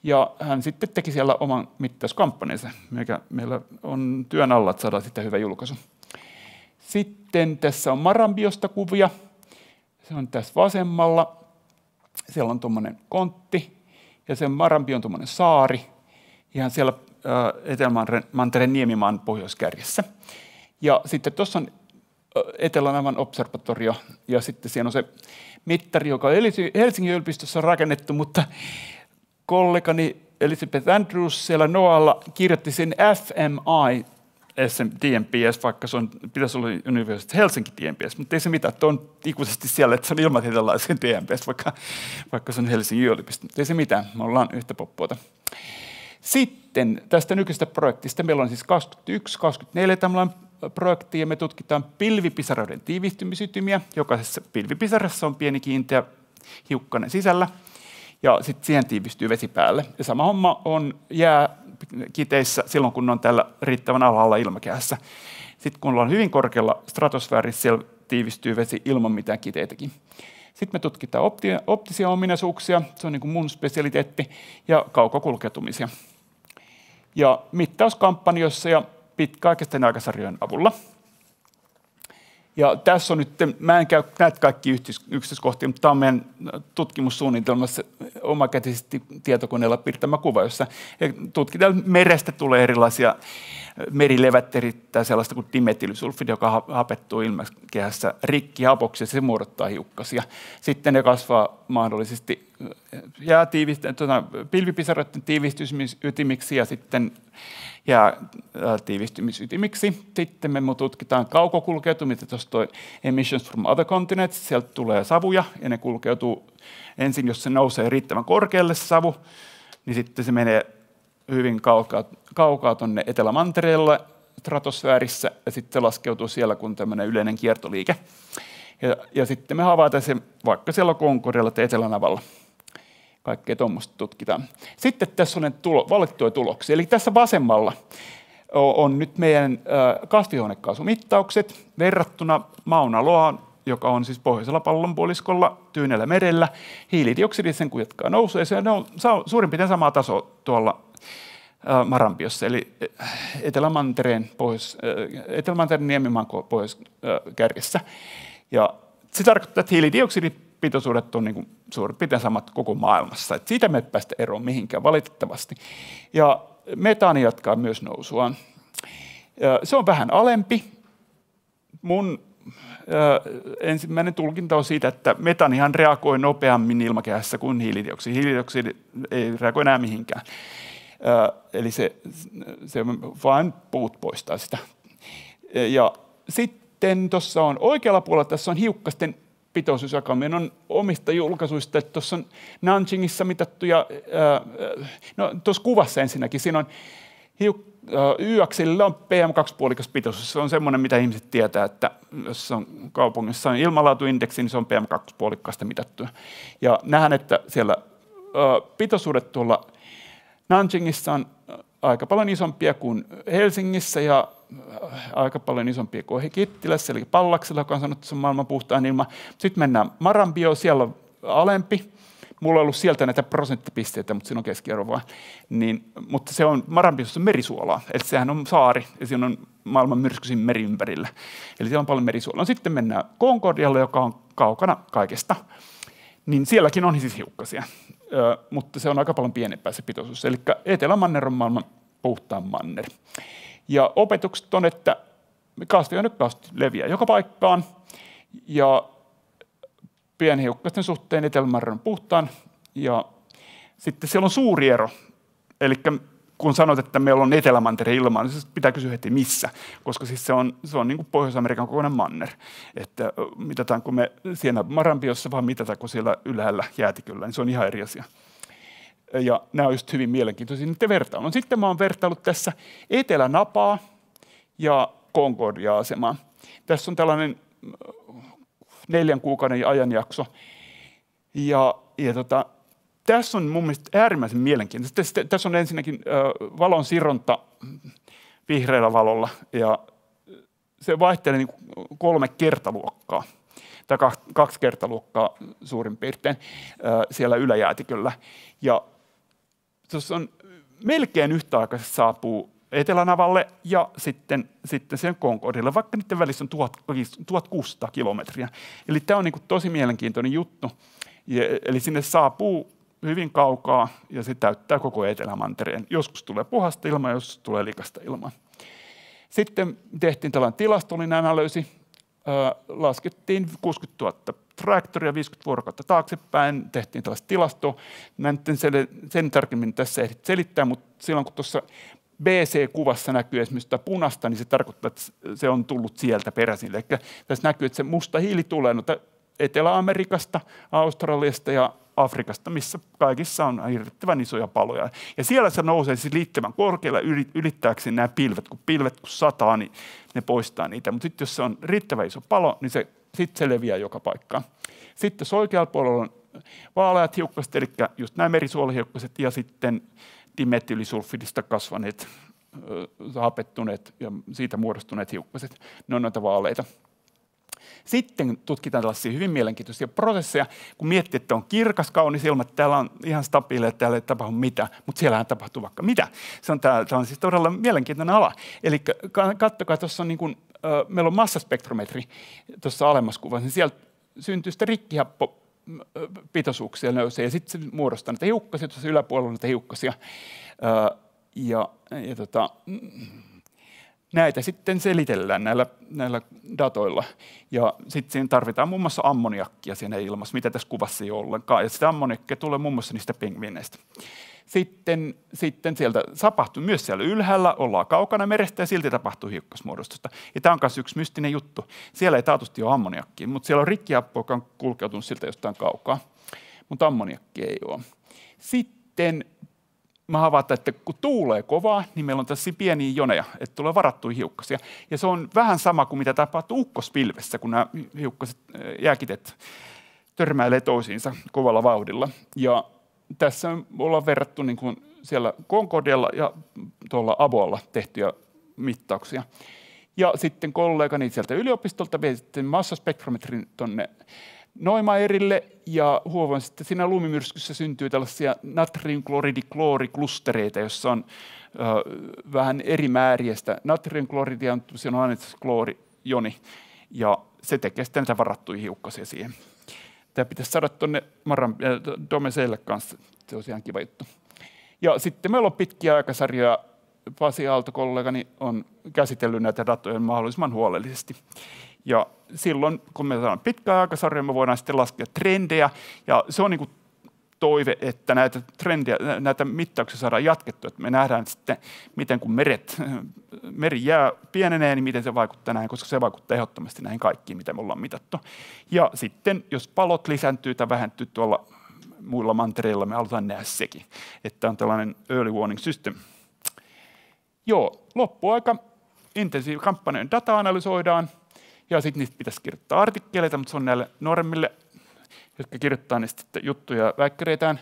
Speaker 22: ja hän sitten teki siellä oman mittauskampanjansa, mikä meillä on työn alla, että saadaan sitten hyvä julkaisu. Sitten tässä on Marambiosta kuvia, se on tässä vasemmalla, siellä on tuommoinen kontti, ja se Marambi on tuommoinen saari, ihan siellä Etelämantereen niemimaan pohjoiskärjessä. Ja sitten tuossa on Etelänavan observatorio, ja sitten siellä on se mittari, joka on Helsingin yliopistossa rakennettu, mutta kollegani Elizabeth Andrews siellä NOAlla kirjoitti sen FMI DMPS, vaikka se pitäisi olla University Helsinki DMPS, mutta ei se mitään, että on ikuisesti siellä, että se on ilmatieteellisen DMPS, vaikka se on Helsingin yliopisto, mutta ei se mitään, me ollaan yhtä poppuota. Sitten tästä nykyisestä projektista, meillä on siis 21-24 tämmöinen projekti, ja me tutkitaan pilvipisaroiden tiivistymisytymiä. Jokaisessa pilvipisarassa on pieni kiinteä hiukkanen sisällä, ja sitten siihen tiivistyy vesi päälle. Ja sama homma on jääkiteissä silloin, kun ne on täällä riittävän alhaalla ilmakehässä. Sitten kun ollaan hyvin korkealla stratosfäärissä, siellä tiivistyy vesi ilman mitään kiteitäkin. Sitten me tutkitaan optisia ominaisuuksia, se on niin kuin mun spesialiteetti, ja kaukokulkeutumisia. Ja mittauskampanjoissa ja pitkäaikaisten aikasarjojen avulla. Ja tässä on nyt, mä en käy näitä kaikki yksityiskohtia, mutta tämä on meidän tutkimussuunnitelmassa omakätisesti tietokoneella piirtämä kuva, jossa tutkitaan merestä tulee erilaisia merilevätterit tai sellaista kuin dimetyylsulfidi, joka hapettuu ilmakehässä rikkihapoksi ja se muodottaa hiukkasia. Sitten ne kasvaa mahdollisesti pilvipisaroiden tiivistymisytimiksi ja sitten tiivistymisytimiksi. Sitten me tutkitaan kaukokulkeutumista, tuossa toi emissions from other continents, sieltä tulee savuja ja ne kulkeutuu ensin, jos se nousee riittävän korkealle se savu, niin sitten se menee hyvin kaukaa tuonne Etelämantereella stratosfäärissä ja sitten se laskeutuu siellä kun tämmöinen yleinen kiertoliike. Ja sitten me havaitaan se vaikka siellä Concordialla tai Etelänavalla. Kaikkea tuommoista tutkitaan. Sitten tässä on valittuja tuloksia. Eli tässä vasemmalla on nyt meidän kasvihuonekaasumittaukset verrattuna Mauna Loaan, joka on siis pohjoisella pallonpuoliskolla Tyynellä merellä. Hiilidioksidi sen kun jatkaa nousua, ja se on suurin piirtein samaa tasoa tuolla Marambiossa, eli Etelämantereen niemimaan pohjoiskärjessä. Ja se tarkoittaa, että hiilidioksidipitoisuudet on niin kuin suurin piirtein samat koko maailmassa. Et siitä me ei päästä eroon mihinkään valitettavasti. Ja metaani jatkaa myös nousuaan. Se on vähän alempi. Mun ensimmäinen tulkinta on siitä, että metaanihan reagoi nopeammin ilmakehässä kuin hiilidioksidi. Hiilidioksidi ei reagoi enää mihinkään. Eli se vain puut poistaa sitä. Ja sitten tuossa on oikealla puolella, tässä on hiukkasten pitoisuus, joka on omista julkaisuista, että tuossa on Nanjingissa mitattuja, no tuossa kuvassa ensinnäkin, siinä on Y-akselilla on PM2-puolikas pitoisuus. Se on semmoinen, mitä ihmiset tietää, että jos on kaupungissa on ilmanlaatuindeksi, niin se on PM2-puolikkaasta mitattu. Ja nähdään, että siellä pitoisuudet tuolla Nanjingissa on aika paljon isompia kuin Helsingissä ja aika paljon isompia kuin Kittilässä, eli Pallaksella, joka on sanottu, että se on maailman puhtain ilma. Sitten mennään Marambioon, siellä on alempi. Mulla on ollut sieltä näitä prosenttipisteitä, mutta siinä on keskiarvo vaan. Mutta se on Marambiossa merisuolaa, eli sehän on saari ja siinä on maailman myrskyisin meri ympärillä. Eli siellä on paljon merisuolaa. No, sitten mennään Concordialle, joka on kaukana kaikesta. Niin sielläkin on siis hiukkasia, mutta se on aika paljon pienempää se pitoisuus. Eli Etelämanner on maailman puhtaan manner. Ja opetukset on, että kasvihuonekaasut leviää joka paikkaan ja pienhiukkasten suhteen Etelämanner on puhtaan. Ja sitten siellä on suuri ero. Eli kun sanot, että meillä on Etelämantereen ilmaa, niin pitää kysyä heti missä, koska siis se on niin kuin Pohjois-Amerikan kokoinen manner. Että mitataanko me siellä Marambiossa vai mitataanko siellä ylhäällä jäätiköllä, niin se on ihan eri asia. Ja nämä on just hyvin mielenkiintoisia niiden vertailun. Sitten mä oon vertaillut tässä Etelänapaa ja Concordia-asemaa. Tässä on tällainen 4 kuukauden ajanjakso. Tässä on mun mielestä äärimmäisen mielenkiintoista. Tässä on ensinnäkin valon sironta vihreällä valolla ja se vaihtelee niin 3 kertaluokkaa tai 2 kertaluokkaa suurin piirtein siellä yläjäätiköllä. Ja tuossa on melkein yhtäaikaisesti saapuu Etelänavalle ja sitten sen Concordille, vaikka niiden välissä on 1600 kilometriä. Eli tämä on niin kuin tosi mielenkiintoinen juttu. Eli sinne saapuu hyvin kaukaa ja se täyttää koko Etelämantereen. Joskus tulee puhasta ilmaa, joskus tulee likasta ilmaa. Sitten tehtiin tällainen tilastollinen analyysi. Laskettiin 60 000 trajektoria 50 vuorokautta taaksepäin. Tehtiin tällaista tilastoa. Mä en sen tarkemmin tässä ehdit selittää, mutta silloin kun tuossa BC-kuvassa näkyy esimerkiksi punaista, niin se tarkoittaa, että se on tullut sieltä peräisin. Eli tässä näkyy, että se musta hiili tulee Etelä-Amerikasta, Australiasta ja Afrikasta, missä kaikissa on hirvittävän isoja paloja. Ja siellä se nousee siis riittävän korkealle ylittääkseen nämä pilvet. Kun pilvet kun sataa, niin ne poistaa niitä. Mutta sitten jos se on riittävän iso palo, niin sitten se leviää joka paikkaan. Sitten jos oikealla puolella on vaaleat hiukkaset, eli just nämä merisuolahiukkaset ja sitten dimetyylisulfidista kasvaneet, hapettuneet ja siitä muodostuneet hiukkaset. Ne on noita vaaleita. Sitten tutkitaan tällaisia hyvin mielenkiintoisia prosesseja, kun miettii, että on kirkas, kaunis ilma, että täällä on ihan stabiilia, että täällä ei tapahdu mitään, mutta siellähän tapahtuu vaikka mitä. Tämä on siis todella mielenkiintoinen ala. Eli katsokaa, tuossa on niin kuin, meillä on massaspektrometri tuossa alemmassa kuvassa, niin sieltä syntyy sitä rikkihappopitoisuuksia nousee, ja sitten se muodostaa näitä hiukkasia, tuossa yläpuolella näitä hiukkasia. Näitä sitten selitellään näillä datoilla. Ja sitten siinä tarvitaan muun muassa ammoniakkia siinä ilmassa, mitä tässä kuvassa ei ole ollenkaan. Ja sitä ammoniakkia tulee muun muassa niistä pingviineistä. Sitten sieltä tapahtuu myös siellä ylhäällä, ollaan kaukana merestä ja silti tapahtuu hiukkasmuodostusta. Ja tämä on myös yksi mystinen juttu. Siellä ei taatusti ole ammoniakkia, mutta siellä on rikkihappo, joka on kulkeutunut siltä jostain kaukaa. Mutta ammoniakkia ei ole. Sitten mä havataan, että kun tuulee kovaa, niin meillä on tässä pieniä joneja, että tulee varattuja hiukkasia. Ja se on vähän sama kuin mitä tapahtuu ukkospilvessä, kun nämä hiukkaset, jääkitet törmäilee toisiinsa kovalla vauhdilla. Ja tässä ollaan verrattu niin kuin siellä Concordialla ja tuolla Aboalla tehtyjä mittauksia. Ja sitten kollegani sieltä yliopistolta vei sitten massaspektrometrin tuonne Noimaerille ja huomaan, että siinä lumimyrskyssä syntyy tällaisia natriumkloridiklooriklustereita, jossa on vähän eri määriä sitä natriumkloridia, siinä on aina kloorijoni ja se tekee sitten näitä varattuja hiukkasia siihen. Tämä pitäisi saada tuonne Domeseille kanssa, se on ihan kiva juttu. Ja sitten meillä on pitkiä aikasarjoja, Pasi Aalto-kollegani on käsitellyt näitä datoja mahdollisimman huolellisesti. Ja silloin, kun me saadaan pitkä aikasarja, me voidaan sitten laskea trendejä. Ja se on niin kuin toive, että näitä mittauksia saadaan jatkettua. Että me nähdään sitten, miten kun meri jää pienenee, niin miten se vaikuttaa näihin, koska se vaikuttaa ehdottomasti näihin kaikkiin, mitä me ollaan mitattu. Ja sitten, jos palot lisääntyy tai vähentyy tuolla muilla mantereilla, me halutaan nähdä sekin. Että on tällainen early warning system. Joo, loppuaika. Intensiivikampanjoiden data analysoidaan. Ja sitten niistä pitäisi kirjoittaa artikkeleita, mutta se on näille nuoremmille, jotka kirjoittaa niistä juttuja väikkäreitään.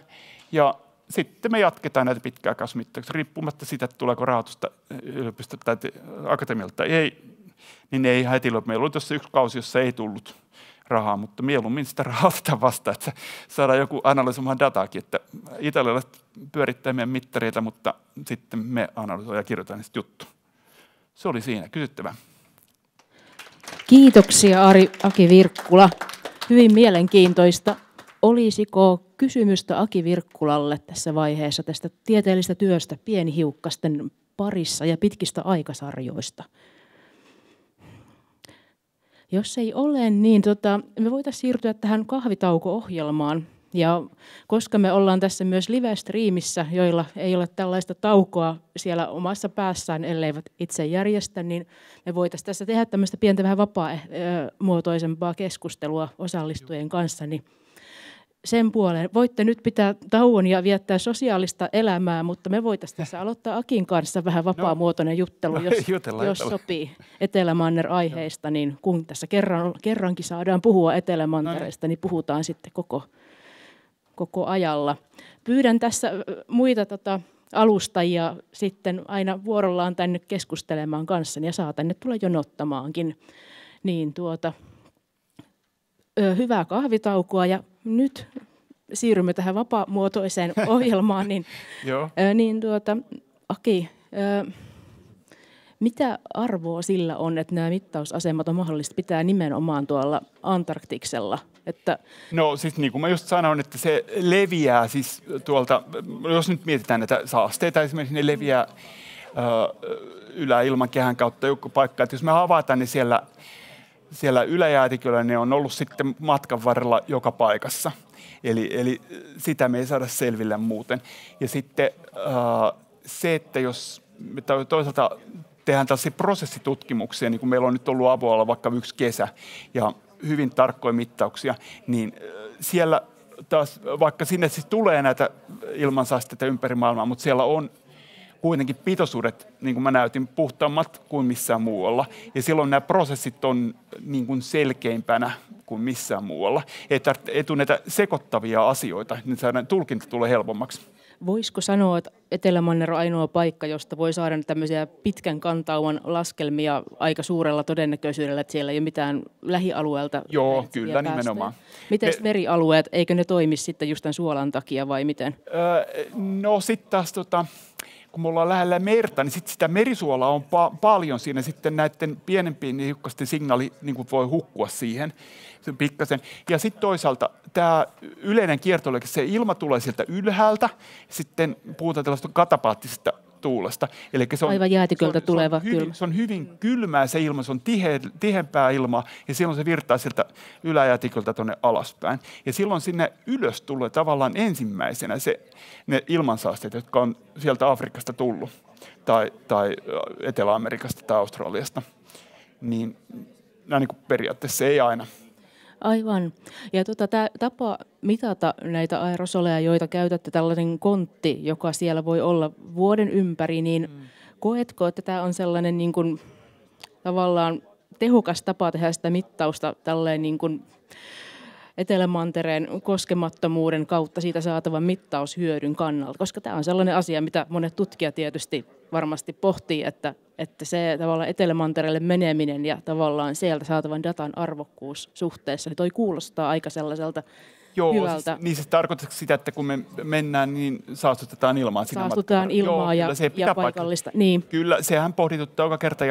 Speaker 22: Ja sitten me jatketaan näitä pitkäaikaismittauksia, riippumatta siitä, että tuleeko rahoitusta yliopistosta tai akatemialta ei, niin ei heti ole. Meillä oli tuossa yksi kausi, jossa ei tullut rahaa, mutta mieluummin sitä rahaa otetaan vastaan, että saadaan joku analysoimaan dataakin, että italialaiset pyörittää meidän mittareita, mutta sitten me analysoidaan ja kirjoitetaan niistä juttua. Se oli siinä. Kysyttävää.
Speaker 16: Kiitoksia Aki Virkkula. Hyvin mielenkiintoista. Olisiko kysymystä Aki Virkkulalle tässä vaiheessa tästä tieteellisestä työstä pienihiukkasten parissa ja pitkistä aikasarjoista? Jos ei ole, niin me voitaisiin siirtyä tähän kahvitauko-ohjelmaan. Ja koska me ollaan tässä myös live-striimissä, joilla ei ole tällaista taukoa siellä omassa päässään, elleivät itse järjestä, niin me voitaisiin tässä tehdä tämmöistä pientä vähän vapaamuotoisempaa keskustelua osallistujien kanssa. Niin sen puoleen voitte nyt pitää tauon ja viettää sosiaalista elämää, mutta me voitaisiin tässä aloittaa Akin kanssa vähän vapaamuotoinen juttelu, jos sopii Etelämanner-aiheista, niin kun tässä kerrankin saadaan puhua Etelämantereista, niin puhutaan sitten koko ajalla. Pyydän tässä muita alustajia sitten aina vuorollaan tänne keskustelemaan kanssani ja saa tänne tulla jonottamaankin. Niin hyvää kahvitaukoa ja nyt siirrymme tähän vapaamuotoiseen ohjelmaan. Aki, mitä arvoa sillä on, että nämä mittausasemat on mahdollista pitää nimenomaan tuolla Antarktiksella?
Speaker 22: No siis niin kuin mä just sanoin, että se leviää siis tuolta, jos nyt mietitään näitä saasteita esimerkiksi, ne leviää yläilmakehän kautta joku paikka. Että jos me avataan, niin siellä yläjäätiköllä ne on ollut sitten matkan varrella joka paikassa. Eli sitä me ei saada selville muuten. Ja sitten se, että jos me toisaalta tehdään tällaisia prosessitutkimuksia, niin kuin meillä on nyt ollut avoalla vaikka yksi kesä ja hyvin tarkkoja mittauksia, niin siellä taas, vaikka sinne siis tulee näitä ilmansaasteita ympäri maailmaa, mutta siellä on kuitenkin pitoisuudet, niin kuin mä näytin, puhtaammat kuin missään muualla. Ja silloin nämä prosessit on niin kuin selkeimpänä kuin missään muualla. Ei tule näitä sekoittavia asioita, niin saadaan tulkinta tulee helpommaksi.
Speaker 16: Voisiko sanoa, että Etelämanner on ainoa paikka, josta voi saada tämmöisiä pitkän kantauman laskelmia aika suurella todennäköisyydellä, että siellä ei ole mitään lähialueelta?
Speaker 22: Joo, kyllä nimenomaan.
Speaker 16: Miten merialueet, eikö ne toimi sitten just tämän suolan takia vai miten?
Speaker 22: No sitten taas kun me ollaan lähellä merta, niin sitten sitä merisuolaa on paljon siinä. Sitten näiden pienempien hiukkasten signaali niin kuin voi hukkua siihen pikkasen. Ja sitten toisaalta tämä yleinen kiertoliike, se ilma tulee sieltä ylhäältä. Sitten puhutaan tällaista katapaattisesta tuulesta. Elikkä se on,
Speaker 16: aivan jäätiköltä tuleva
Speaker 22: kylmä. Se on hyvin kylmää se ilma, se on tiheämpää ilmaa ja silloin se virtaa sieltä yläjäätiköltä tuonne alaspäin. Ja silloin sinne ylös tulee tavallaan ensimmäisenä ne ilmansaasteet, jotka on sieltä Afrikasta tullut tai Etelä-Amerikasta tai Australiasta. Niin periaatteessa ei aina.
Speaker 16: Aivan. Ja tämä tapa mitata näitä aerosoleja, joita käytätte, tällainen kontti, joka siellä voi olla vuoden ympäri, niin koetko, että tämä on sellainen niin kuin, tavallaan tehokas tapa tehdä sitä mittausta tälleen niin kuin Etelämantereen koskemattomuuden kautta siitä saatavan mittaushyödyn kannalta, koska tämä on sellainen asia, mitä monet tutkijat tietysti varmasti pohtii, että se tavallaan Etelämantereelle meneminen ja tavallaan sieltä saatavan datan arvokkuus suhteessa, niin toi kuulostaa aika sellaiselta hyvältä.
Speaker 22: Siis, niin se tarkoittaa sitä, että kun me mennään, niin saastutetaan ilmaa.
Speaker 16: Saastutetaan ilmaa ja paikallista. Niin.
Speaker 22: Kyllä, sehän pohdituttaa joka kerta.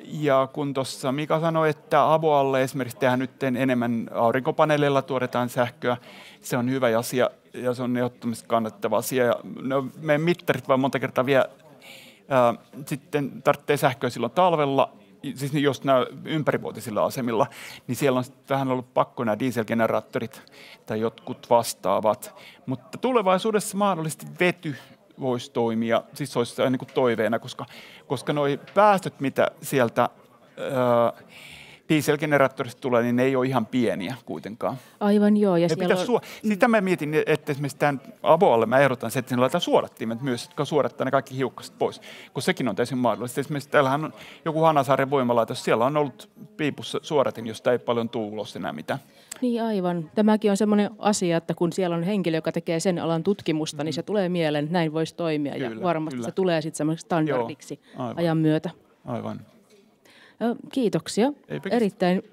Speaker 22: Ja kun tuossa Mika sanoi, että avoalle esimerkiksi tehdään nyt enemmän aurinkopaneeleilla tuotetaan sähköä, se on hyvä asia ja se on ehdottomasti kannattava asia. Ja meidän mittarit vaan monta kertaa vielä sitten tarvitsee sähköä silloin talvella. Siis jos nämä ympärivuotisilla asemilla, niin siellä on vähän ollut pakko nämä dieselgeneraattorit tai jotkut vastaavat. Mutta tulevaisuudessa mahdollisesti vety voisi toimia, siis se olisi niin kuin toiveena, koska nuo päästöt, mitä sieltä dieselgeneraattorista tulee, niin ne ei ole ihan pieniä kuitenkaan.
Speaker 16: Aivan joo. Ja
Speaker 22: sitä mä mietin, että esimerkiksi tämän avoalle mä ehdotan se, että sinne laitetaan suodattimet myös, jotka suodattaa ne kaikki hiukkaset pois, kun sekin on täysin mahdollista. Esimerkiksi täällähän on joku Hanasaaren voimalaitos, siellä on ollut piipussa suodatin, josta ei paljon tule ulos enää mitään.
Speaker 16: Niin aivan. Tämäkin on semmoinen asia, että kun siellä on henkilö, joka tekee sen alan tutkimusta, niin se tulee mieleen, että näin voisi toimia. Kyllä, ja varmasti se tulee sitten semmoiseksi standardiksi ajan myötä.
Speaker 22: Aivan.
Speaker 16: Kiitoksia. Erittäin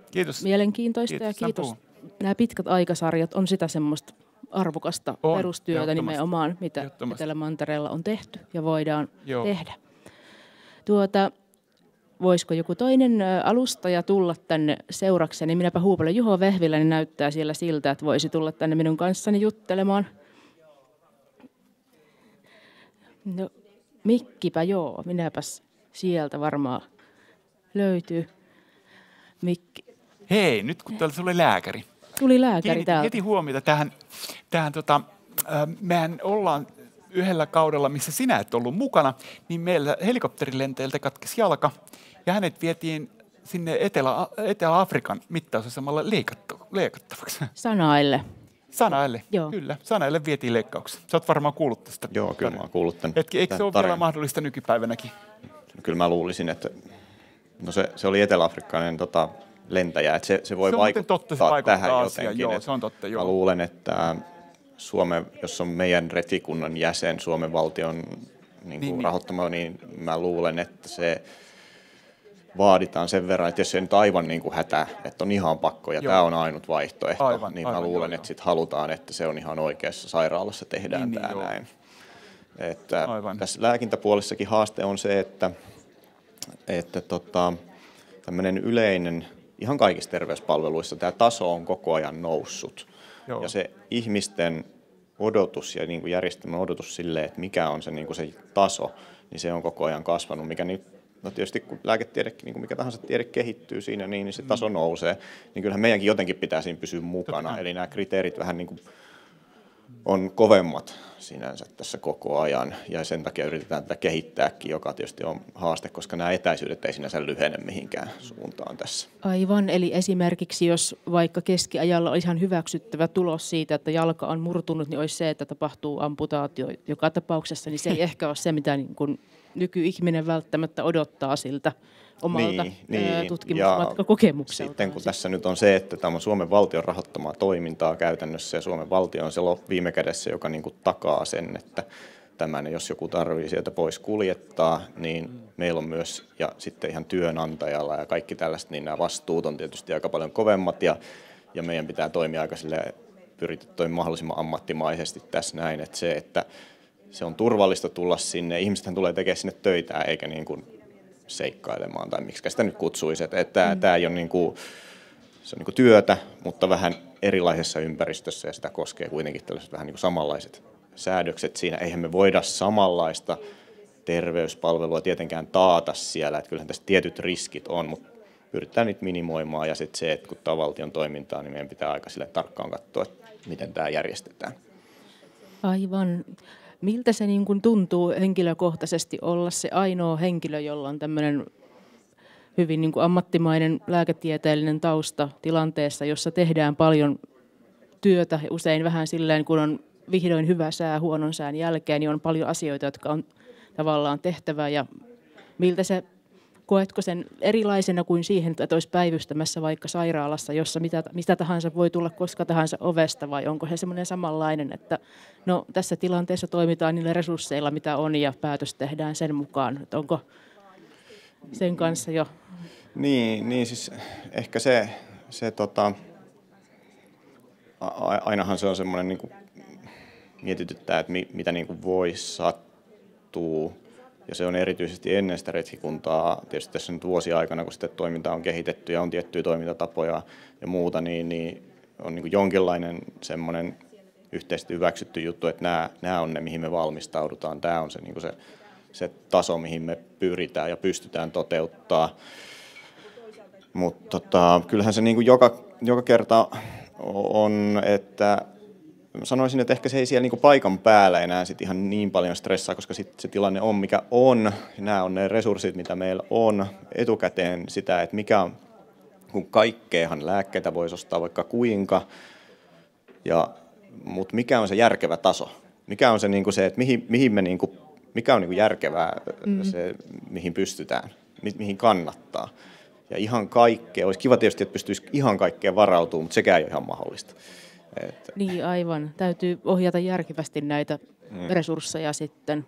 Speaker 16: mielenkiintoista
Speaker 22: Kiitos,
Speaker 16: ja kiitos. Nämä pitkät aikasarjat on sitä semmoista arvokasta perustyötä nimenomaan, mitä Etelämantereella on tehty ja voidaan tehdä. Voisiko joku toinen alustaja tulla tänne seurakseni? Minäpä huupelen Juho Vehvilä, niin näyttää siellä siltä, että voisi tulla tänne minun kanssani juttelemaan. No, mikkipä joo, minäpäs sieltä varmaan löytyy. Mikki.
Speaker 22: Hei, nyt kun täällä tuli lääkäri.
Speaker 16: Tuli lääkäri täältä.
Speaker 22: Heti huomiota tähän mehän ollaan yhdellä kaudella, missä sinä et ollut mukana, niin meillä helikopterilentäjältä katkesi jalka ja hänet vietiin sinne Etelä-Afrikan mittausasemalle leikattavaksi.
Speaker 16: Sanaille.
Speaker 22: Sanaille, kyllä. Sanaille vietiin leikkaukseen. Sä oot varmaan kuullut tästä.
Speaker 21: Joo, kyllä mä oon kuullut tämän.
Speaker 22: Eikö se ole vielä mahdollista nykypäivänäkin?
Speaker 21: No, kyllä mä luulisin, että se oli etelä-afrikkalainen lentäjä, että se voi vaikuttaa tähän jotenkin.
Speaker 22: Joo, se on totta,
Speaker 21: mä luulen, että Suomen, jos on meidän retikunnan jäsen, Suomen valtion rahoittama, niin mä luulen, että se vaaditaan sen verran, että jos se nyt aivan niin kuin hätä, että on ihan pakko ja tämä on ainut vaihtoehto, niin mä luulen, että sitten halutaan, että se on ihan oikeassa sairaalassa tehdään tämä näin. Että tässä lääkintäpuolessakin haaste on se, että tämmöinen yleinen, ihan kaikissa terveyspalveluissa tämä taso on koko ajan noussut. Joo. Ja se ihmisten odotus ja niin kuin järjestelmän odotus sille, että mikä on se, niin kuin se taso, niin se on koko ajan kasvanut. Mikä niin, no tietysti kun lääketiedekin, niin kuin mikä tahansa tiede kehittyy siinä, niin se taso nousee. Niin kyllähän meidänkin jotenkin pitää siinä pysyä mukana. Eli nämä kriteerit vähän niin kuin on kovemmat sinänsä tässä koko ajan. Ja sen takia yritetään tätä kehittääkin, joka tietysti on haaste, koska nämä etäisyydet ei sinänsä lyhene mihinkään suuntaan tässä.
Speaker 16: Aivan, eli esimerkiksi jos vaikka keskiajalla olisi ihan hyväksyttävä tulos siitä, että jalka on murtunut, niin olisi se, että tapahtuu amputaatio joka tapauksessa, niin se ei ehkä ole se, mitä niin kuin nykyihminen välttämättä odottaa siltä omalta tutkimusmatkakokemukselta.
Speaker 21: Sitten kun tässä nyt on se, että tämä on Suomen valtion rahoittamaa toimintaa käytännössä ja Suomen valtio on se viime kädessä, joka niin kuin takaa sen, että tämän, jos joku tarvitsee sieltä pois kuljettaa, niin meillä on myös, ja sitten ihan työnantajalla ja kaikki tällaiset, niin nämä vastuut on tietysti aika paljon kovemmat ja meidän pitää toimia aika silleen, pyritä toimimaan mahdollisimman ammattimaisesti tässä näin, että se on turvallista tulla sinne, ihmisethän tulee tekemään sinne töitä eikä niin kuin seikkailemaan tai miksi sitä nyt kutsuisi, että tämä ei ole niin kuin, se on niin kuin työtä, mutta vähän erilaisessa ympäristössä ja sitä koskee kuitenkin tällaiset vähän niin kuin samanlaiset säädökset siinä. Eihän me voida samanlaista terveyspalvelua tietenkään taata siellä, että kyllähän tässä tietyt riskit on, mutta pyritään niitä minimoimaan ja sitten se, että kun tämä on valtion toimintaa, niin meidän pitää aika sille tarkkaan katsoa, että miten tämä järjestetään.
Speaker 16: Aivan. Miltä se niin kuin tuntuu henkilökohtaisesti olla se ainoa henkilö, jolla on tämmöinen hyvin niin kuin ammattimainen lääketieteellinen tausta tilanteessa, jossa tehdään paljon työtä, usein vähän silleen, kun on vihdoin hyvä sää huonon sään jälkeen, niin on paljon asioita, jotka on tavallaan tehtävä. Ja miltä se, koetko sen erilaisena kuin siihen, että olisi päivystämässä vaikka sairaalassa, jossa mitä tahansa voi tulla koska tahansa ovesta, vai onko se semmoinen samanlainen, että no tässä tilanteessa toimitaan niillä resursseilla, mitä on, ja päätös tehdään sen mukaan. Että onko sen kanssa jo?
Speaker 21: Niin siis ehkä ainahan se on semmoinen niin kuin mietityttää, että mitä niin kuin voi sattua. Ja se on erityisesti ennen sitä retkikuntaa, tietysti tässä nyt vuosia-aikana, kun sitä toimintaa on kehitetty ja on tiettyjä toimintatapoja ja muuta, niin on niin kuin jonkinlainen semmoinen yhteisesti hyväksytty juttu, että nämä on ne, mihin me valmistaudutaan. Tämä on se, niin kuin se taso, mihin me pyritään ja pystytään toteuttaa. Mutta kyllähän se niin kuin joka kerta on, että sanoisin, että ehkä se ei siellä niinku paikan päällä enää sit ihan niin paljon stressaa, koska sit se tilanne on mikä on. Nämä on ne resurssit, mitä meillä on etukäteen sitä, että kun kaikkeahan lääkkeitä voisi ostaa vaikka kuinka, mutta mikä on se järkevä taso? Mikä on se, niin kuin se että mihin me, niin kuin, mikä on niin kuin järkevää se, mihin pystytään, mihin kannattaa? Ja ihan kaikkea, olisi kiva tietysti, että pystyisi ihan kaikkeen varautumaan, mutta sekään ei ole ihan mahdollista.
Speaker 16: Niin aivan, täytyy ohjata järkevästi näitä resursseja sitten.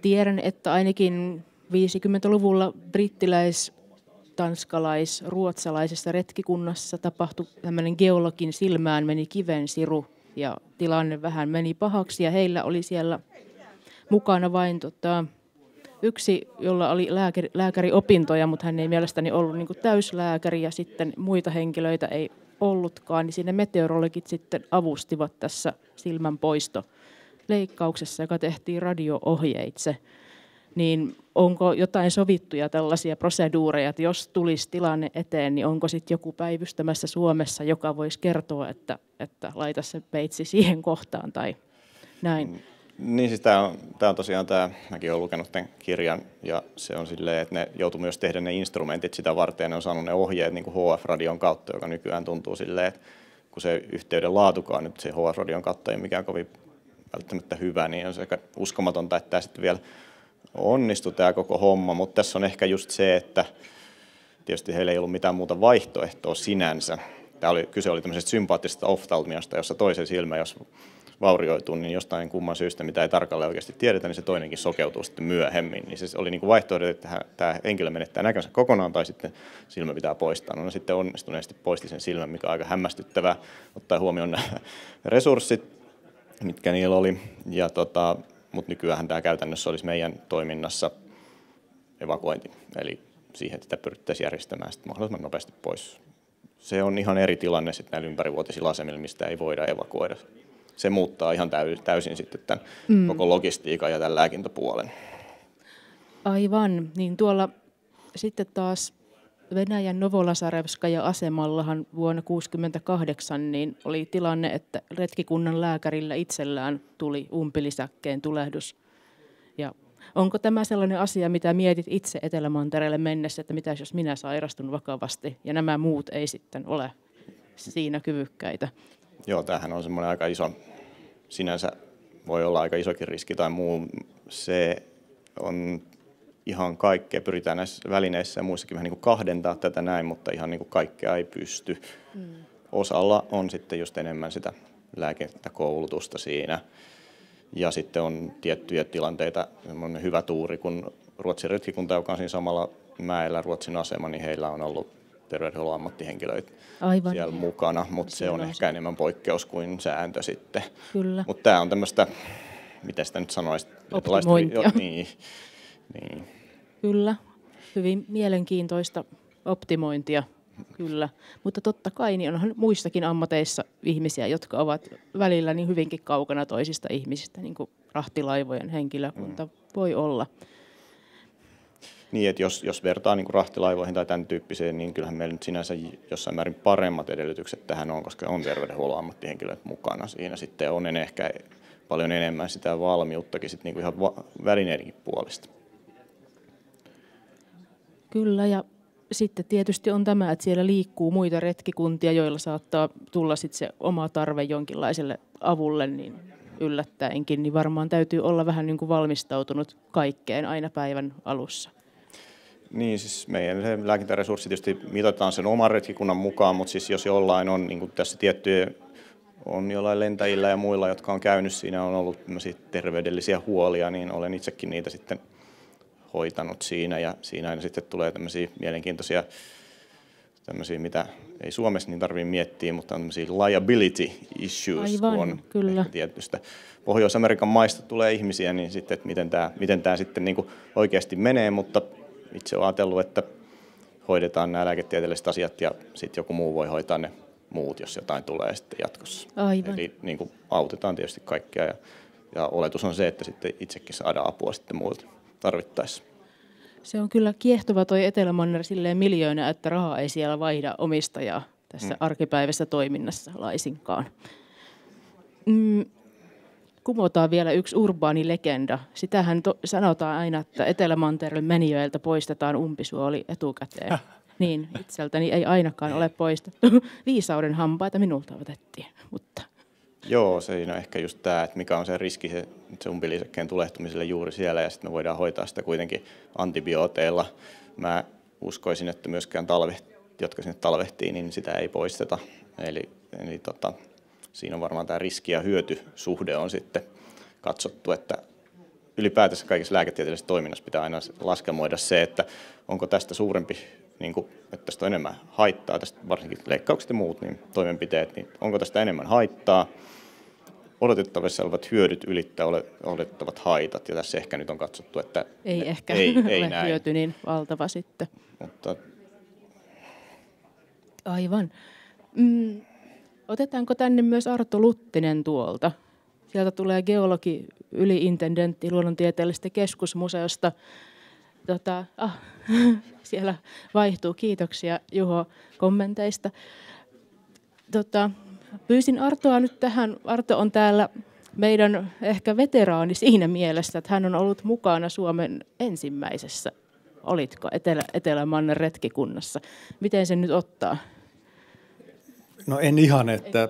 Speaker 16: Tiedän, että ainakin 50-luvulla brittiläis-, tanskalais-, ruotsalaisessa retkikunnassa tapahtui tämmöinen geologin silmään meni kivensiru ja tilanne vähän meni pahaksi ja heillä oli siellä mukana vain yksi, jolla oli lääkäriopintoja, mutta hän ei mielestäni ollut niin kuin täyslääkäri ja sitten muita henkilöitä ei ollutkaan, niin siinä meteorologit sitten avustivat tässä silmänpoistoleikkauksessa, joka tehtiin radio-ohjeitse. Niin onko jotain sovittuja tällaisia proseduureja, että jos tulisi tilanne eteen, niin onko sitten joku päivystämässä Suomessa, joka voisi kertoa, että laita se peitsi siihen kohtaan tai näin?
Speaker 21: Niin siis tämä on tosiaan mäkin olen lukenut tämän kirjan ja se on silleen, että ne joutuu myös tehdä ne instrumentit sitä varten ja ne on saanut ne ohjeet niin kuin HF-radion kautta, joka nykyään tuntuu silleen, että kun se yhteyden laatukaan nyt se HF-radion kautta ei ole mikään kovin välttämättä hyvä, niin on se aika uskomatonta, että tämä sitten vielä onnistui tämä koko homma, mutta tässä on ehkä just se, että tietysti heillä ei ollut mitään muuta vaihtoehtoa sinänsä. Kyse oli tämmöisestä sympaattisesta oftalmiasta, jossa toisen silmä, jos vaurioituu, niin jostain kumman syystä, mitä ei tarkalleen oikeasti tiedetä, niin se toinenkin sokeutuu sitten myöhemmin. Niin se oli niin kuin vaihtoehto, että tämä henkilö menettää näkönsä kokonaan tai sitten silmä pitää poistaa. No sitten onnistuneesti poisti sen silmän, mikä on aika hämmästyttävää, ottaa huomioon nämä resurssit, mitkä niillä oli. Mutta nykyään tämä käytännössä olisi meidän toiminnassa evakuointi, eli siihen, että sitä pyrittäisiin järjestämään sitten mahdollisimman nopeasti pois. Se on ihan eri tilanne sitten näillä ympärivuotisilla asemilla, mistä ei voida evakuoida. Se muuttaa ihan täysin sitten tämän koko logistiikan ja tämän lääkintäpuolen.
Speaker 16: Aivan, niin tuolla sitten taas Venäjän Novolasarevskaja-asemallahan vuonna 1968 niin oli tilanne, että retkikunnan lääkärillä itsellään tuli umpilisäkkeen tulehdus. Ja onko tämä sellainen asia, mitä mietit itse Etelämantereelle mennessä, että mitä jos minä sairastun vakavasti ja nämä muut ei sitten ole siinä kyvykkäitä?
Speaker 21: Joo, tämähän on semmoinen aika iso, sinänsä voi olla aika isokin riski tai muu. Se on ihan kaikkea, pyritään näissä välineissä ja muissakin vähän niin kuin kahdentaa tätä näin, mutta ihan niin kuin kaikkea ei pysty. Osalla on sitten just enemmän sitä lääkekoulutusta siinä. Ja sitten on tiettyjä tilanteita, semmoinen hyvä tuuri, kun Ruotsin retkikunta, joka on siinä samalla mäellä Ruotsin asema, niin heillä on ollut terveydenhuollon ammattihenkilöitä siellä mukana, mutta se on ehkä enemmän poikkeus kuin sääntö sitten.
Speaker 16: Kyllä.
Speaker 21: Mutta tämä on tämmöistä, miten sitä nyt sanoisi?
Speaker 16: Optimointia.
Speaker 21: Niin.
Speaker 16: Kyllä, hyvin mielenkiintoista optimointia, kyllä. Mutta totta kai niin onhan muissakin ammateissa ihmisiä, jotka ovat välillä niin hyvinkin kaukana toisista ihmisistä, niin kuin rahtilaivojen henkilökunta voi olla.
Speaker 21: Niin, että jos vertaa niin kuin rahtilaivoihin tai tämän tyyppiseen, niin kyllähän meillä nyt sinänsä jossain määrin paremmat edellytykset tähän on, koska on terveydenhuollon ammattihenkilöt mukana siinä. Sitten on ehkä paljon enemmän sitä valmiuttakin sit niin kuin ihan välineidenkin puolesta.
Speaker 16: Kyllä, ja sitten tietysti on tämä, että siellä liikkuu muita retkikuntia, joilla saattaa tulla sitten se oma tarve jonkinlaiselle avulle, niin yllättäenkin, niin varmaan täytyy olla vähän niin kuin valmistautunut kaikkeen aina päivän alussa.
Speaker 21: Niin, siis meidän lääkintäresurssi tietysti mitataan sen oman retkikunnan mukaan, mutta siis jos jollain on, niin kuin tässä tiettyjä, on jollain lentäjillä ja muilla, jotka on käynyt, siinä on ollut terveydellisiä huolia, niin olen itsekin niitä sitten hoitanut siinä, ja siinä aina sitten tulee tämmöisiä mielenkiintoisia, mitä ei Suomessa niin tarvitse miettiä, mutta on tämmöisiä liability issues,
Speaker 16: aivan,
Speaker 21: kun on
Speaker 16: kyllä.
Speaker 21: tietystä Pohjois-Amerikan maista tulee ihmisiä, niin sitten, että miten tämä sitten niin kuin oikeasti menee, mutta itse olen ajatellut, että hoidetaan nämä lääketieteelliset asiat ja sitten joku muu voi hoitaa ne muut, jos jotain tulee sitten jatkossa.
Speaker 16: Aivan.
Speaker 21: Eli niin kuin autetaan tietysti kaikkea ja oletus on se, että sitten itsekin saadaan apua sitten muilta tarvittaessa.
Speaker 16: Se on kyllä kiehtova toi Etelämanner silleen miljoona, että raha ei siellä vaihda omistajaa tässä arkipäivässä toiminnassa laisinkaan. Kumotaan vielä yksi urbaani legenda. Sitähän sanotaan aina, että Etelämantereelle menijöiltä poistetaan umpisuoli etukäteen. Niin, itseltäni ei ainakaan ole poistettu. Viisauden hampaita minulta otettiin, mutta...
Speaker 21: Joo, siinä on ehkä just tämä, että mikä on se riski se umpilisäkkeen tulehtumiselle juuri siellä, ja sitten me voidaan hoitaa sitä kuitenkin antibiooteilla. Mä uskoisin, että myöskään jotka sinne talvehtii, niin sitä ei poisteta. Eli siinä on varmaan tämä riski- ja hyötysuhde on sitten katsottu, että ylipäätänsä kaikessa lääketieteellisessä toiminnassa pitää aina laskelmoida se, että onko tästä suurempi, niin kuin, että tästä on enemmän haittaa, tästä varsinkin leikkaukset ja muut niin toimenpiteet, niin onko tästä enemmän haittaa, odotettavissa olevat hyödyt ylittää odotettavat haitat, ja tässä ehkä nyt on katsottu, että
Speaker 16: ei ehkä
Speaker 21: ei
Speaker 16: ole
Speaker 21: näin.
Speaker 16: hyöty niin valtava sitten.
Speaker 21: Mutta...
Speaker 16: Aivan. Otetaanko tänne myös Arto Luttinen tuolta? Sieltä tulee geologi yliintendentti luonnontieteellisestä keskusmuseosta. Siellä vaihtuu. Kiitoksia Juho kommenteista. Pyysin Artoa nyt tähän. Arto on täällä meidän ehkä veteraani siinä mielessä, että hän on ollut mukana Suomen ensimmäisessä, olitko, Etelämanner retkikunnassa. Miten se nyt ottaa?
Speaker 5: No en ihan, että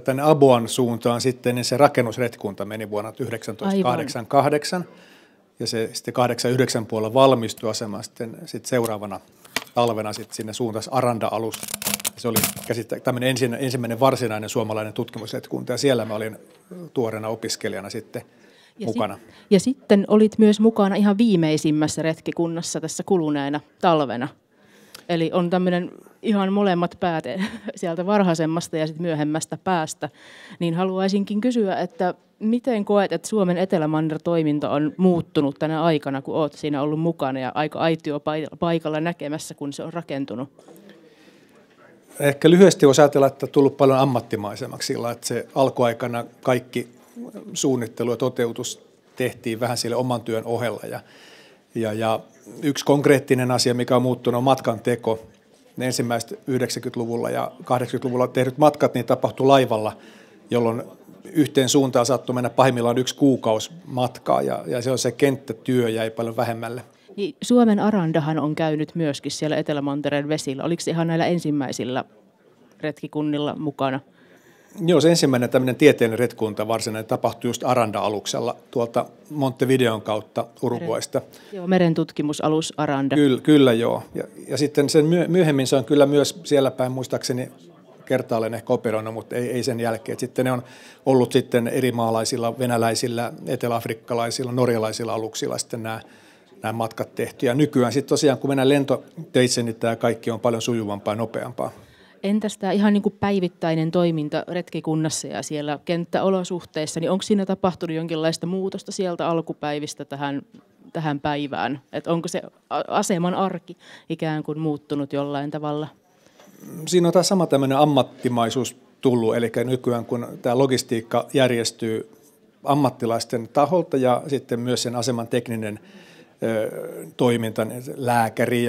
Speaker 5: tänne Aboan suuntaan sitten niin se rakennusretkikunta meni vuonna 1988 ja se sitten 89 puolella valmistui asema sitten seuraavana talvena sitten sinne suuntaisi Aranda-alus. Se oli tämmöinen ensimmäinen varsinainen suomalainen tutkimusretkikunta ja siellä mä olin tuoreena opiskelijana sitten mukana.
Speaker 16: Ja sitten olit myös mukana ihan viimeisimmässä retkikunnassa tässä kuluneena talvena. Eli on tämmöinen ihan molemmat päät sieltä varhaisemmasta ja sitten myöhemmästä päästä. Niin haluaisinkin kysyä, että miten koet, että Suomen Etelämanner-toiminta on muuttunut tänä aikana, kun olet siinä ollut mukana ja aika aitiopaikalla näkemässä, kun se on rakentunut?
Speaker 5: Ehkä lyhyesti voisi ajatella, että on tullut paljon ammattimaisemmaksi sillä, että se alkuaikana kaikki suunnittelu ja toteutus tehtiin vähän sille oman työn ohella. Ja yksi konkreettinen asia, mikä on muuttunut, on matkan teko. Ne ensimmäiset 90-luvulla ja 80-luvulla tehdyt matkat, niin tapahtui laivalla, jolloin yhteen suuntaan saattoi mennä pahimmillaan 1 kuukausi matkaa, ja se on se kenttätyö jäi paljon vähemmälle.
Speaker 16: Niin, Suomen Arandahan on käynyt myöskin siellä Etelämantereen vesillä. Oliko se ihan näillä ensimmäisillä retkikunnilla mukana?
Speaker 5: Joo, se ensimmäinen tämmöinen tieteellinen retkikunta varsinainen tapahtui just Aranda-aluksella tuolta Montevideon kautta Uruguaysta.
Speaker 16: Joo, merentutkimusalus Aranda.
Speaker 5: Kyllä joo. Ja sitten sen myöhemmin se on kyllä myös siellä päin muistaakseni kertaalleen ehkä operoinut, mutta ei sen jälkeen. Sitten ne on ollut sitten eri maalaisilla, venäläisillä, eteläafrikkalaisilla, norjalaisilla aluksilla sitten nämä matkat tehty. Ja nykyään sitten tosiaan, kun mennään lentoteitse, niin tämä kaikki on paljon sujuvampaa ja nopeampaa.
Speaker 16: Entäs tämä ihan niin kuin päivittäinen toiminta retkikunnassa ja siellä kenttäolosuhteissa, niin onko siinä tapahtunut jonkinlaista muutosta sieltä alkupäivistä tähän päivään? Et onko se aseman arki ikään kuin muuttunut jollain tavalla?
Speaker 5: Siinä on taas sama tämmöinen ammattimaisuus tullut, eli nykyään kun tämä logistiikka järjestyy ammattilaisten taholta ja sitten myös sen aseman tekninen toiminta, lääkäri,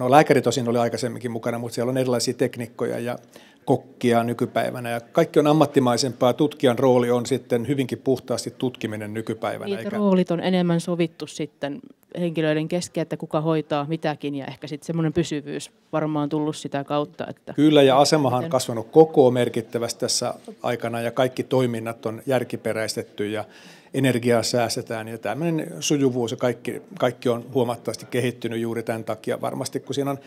Speaker 5: lääkäri tosin oli aikaisemminkin mukana, mutta siellä on erilaisia teknikkoja ja kokkia nykypäivänä ja kaikki on ammattimaisempaa. Tutkijan rooli on sitten hyvinkin puhtaasti tutkiminen nykypäivänä.
Speaker 16: Niin, roolit on enemmän sovittu sitten henkilöiden kesken, että kuka hoitaa mitäkin ja ehkä sitten semmoinen pysyvyys varmaan tullut sitä kautta. Että
Speaker 5: kyllä ja asemahan on kasvanut koko merkittävästi tässä aikana ja kaikki toiminnat on järkiperäistetty ja energiaa säästetään ja tämmöinen sujuvuus ja kaikki on huomattavasti kehittynyt juuri tämän takia varmasti, kun siinä on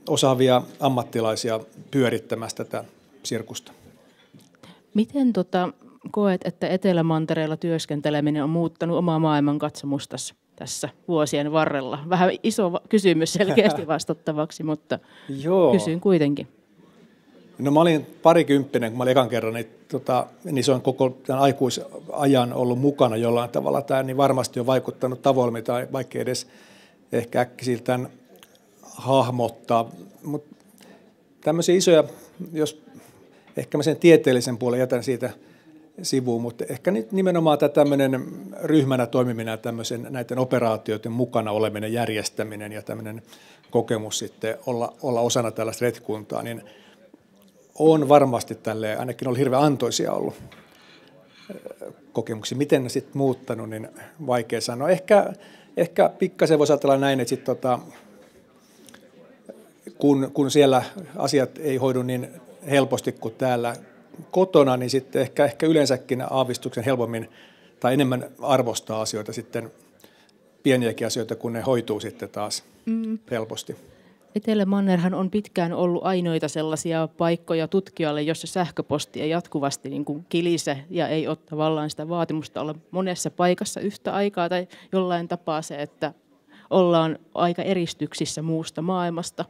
Speaker 5: osaavia ammattilaisia pyörittämässä tätä sirkusta.
Speaker 16: Miten koet, että Etelämantereella työskenteleminen on muuttanut omaa maailmankatsomustasi tässä vuosien varrella? Vähän iso kysymys selkeästi vastattavaksi, mutta kysyn kuitenkin.
Speaker 5: No mä olin parikymppinen, kun mä olin ekan kerran, niin se on koko tämän aikuisajan ollut mukana jollain tavalla. Tämä niin varmasti on vaikuttanut tavoilla, mitä vaikka edes ehkä äkkisiltään hahmottaa. Mutta tämmöisiä isoja, jos ehkä mä sen tieteellisen puolen jätän siitä sivuun, mutta ehkä nyt nimenomaan tämä tämmöinen ryhmänä toimiminen ja näiden operaatioiden mukana oleminen, järjestäminen ja tämmöinen kokemus sitten olla osana tällaista retkikuntaa, niin on varmasti tälleen, ainakin oli hirveän antoisia ollut kokemuksia. Miten ne sitten muuttanut, niin vaikea sanoa. Ehkä pikkasen voisi ajatella näin, että kun siellä asiat ei hoidu niin helposti kuin täällä kotona, niin sitten ehkä yleensäkin aavistuksen helpommin tai enemmän arvostaa asioita sitten, pieniäkin asioita, kun ne hoituu sitten taas helposti.
Speaker 16: Etelämannerhan on pitkään ollut ainoita sellaisia paikkoja tutkijoille, jossa sähköposti ei jatkuvasti niin kuin kilise ja ei ole tavallaan sitä vaatimusta olla monessa paikassa yhtä aikaa tai jollain tapaa se, että ollaan aika eristyksissä muusta maailmasta.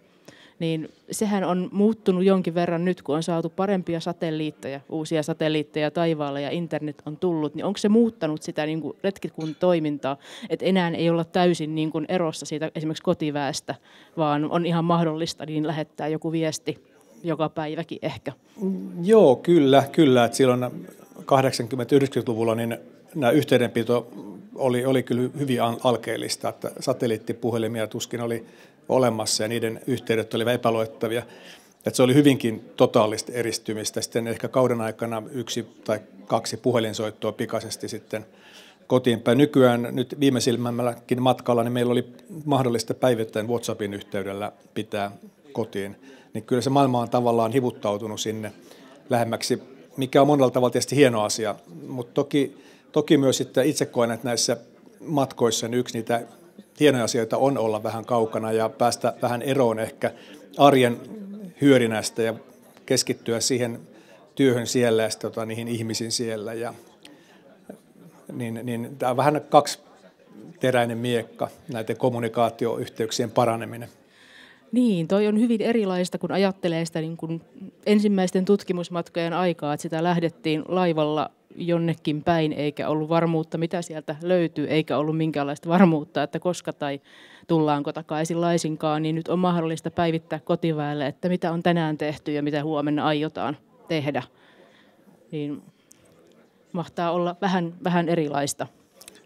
Speaker 16: Niin sehän on muuttunut jonkin verran nyt, kun on saatu parempia satelliitteja, uusia satelliitteja taivaalle ja internet on tullut, niin onko se muuttanut sitä niin kuin retkikunnan toimintaa, että enää ei olla täysin niin kuin erossa siitä esimerkiksi kotiväestä, vaan on ihan mahdollista niin lähettää joku viesti joka päiväkin ehkä?
Speaker 5: Joo, kyllä. Että silloin 80-90-luvulla niin nämä yhteydenpito oli kyllä hyvin alkeellista, että satelliittipuhelimia tuskin oli olemassa ja niiden yhteydet olivat epäluettavia. Että se oli hyvinkin totaalista eristymistä. Sitten ehkä kauden aikana 1 tai 2 puhelinsoittoa pikaisesti sitten kotiin päin. Nykyään nyt viimeisimmämälläkin matkalla niin meillä oli mahdollista päivittäin WhatsAppin yhteydellä pitää kotiin. Niin kyllä se maailma on tavallaan hivuttautunut sinne lähemmäksi, mikä on monella tavalla tietysti hieno asia. Mutta toki myös sitten itse koen, että näissä matkoissa niin yksi niitä hienoja asioita on olla vähän kaukana ja päästä vähän eroon ehkä arjen hyörinästä ja keskittyä siihen työhön siellä ja sitten niihin ihmisiin siellä. Ja, niin tämä on vähän kaksiteräinen miekka, näiden kommunikaatioyhteyksien paraneminen.
Speaker 16: Niin, toi on hyvin erilaista, kun ajattelee sitä niin kuin ensimmäisten tutkimusmatkojen aikaa, että sitä lähdettiin laivalla jonnekin päin, eikä ollut varmuutta, mitä sieltä löytyy, eikä ollut minkäänlaista varmuutta, että koska tai tullaanko takaisin laisinkaan, niin nyt on mahdollista päivittää kotiväelle, että mitä on tänään tehty ja mitä huomenna aiotaan tehdä. Niin mahtaa olla vähän erilaista.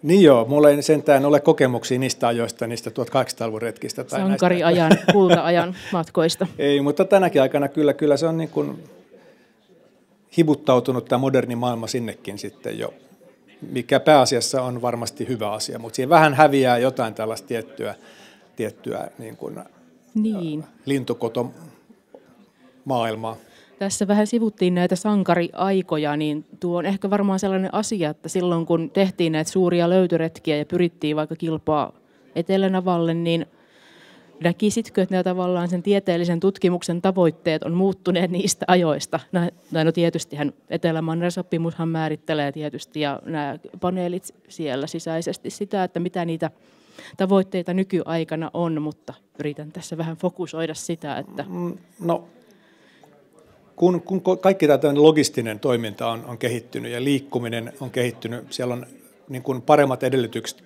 Speaker 5: Niin joo, mulla ei sentään ole kokemuksia niistä ajoista, niistä 1800-luvun retkistä. Tai
Speaker 16: sankariajan, kulta-ajan matkoista.
Speaker 5: Ei, mutta tänäkin aikana kyllä se on niin kuin hivuttautunut tämä moderni maailma sinnekin sitten jo, mikä pääasiassa on varmasti hyvä asia, mutta siinä vähän häviää jotain tällaista tiettyä niin kuin lintukotomaailmaa.
Speaker 16: Tässä vähän sivuttiin näitä sankariaikoja, niin tuo on ehkä varmaan sellainen asia, että silloin kun tehtiin näitä suuria löytöretkiä ja pyrittiin vaikka kilpaa Etelänavalle, niin näkisitkö, että nämä tavallaan sen tieteellisen tutkimuksen tavoitteet on muuttuneet niistä ajoista? No tietystihän Etelämanner-sopimushan määrittelee tietysti ja nämä paneelit siellä sisäisesti sitä, että mitä niitä tavoitteita nykyaikana on, mutta yritän tässä vähän fokusoida sitä, että...
Speaker 5: No, kun kaikki tämä logistinen toiminta on kehittynyt ja liikkuminen on kehittynyt, siellä on niin kuin paremmat edellytykset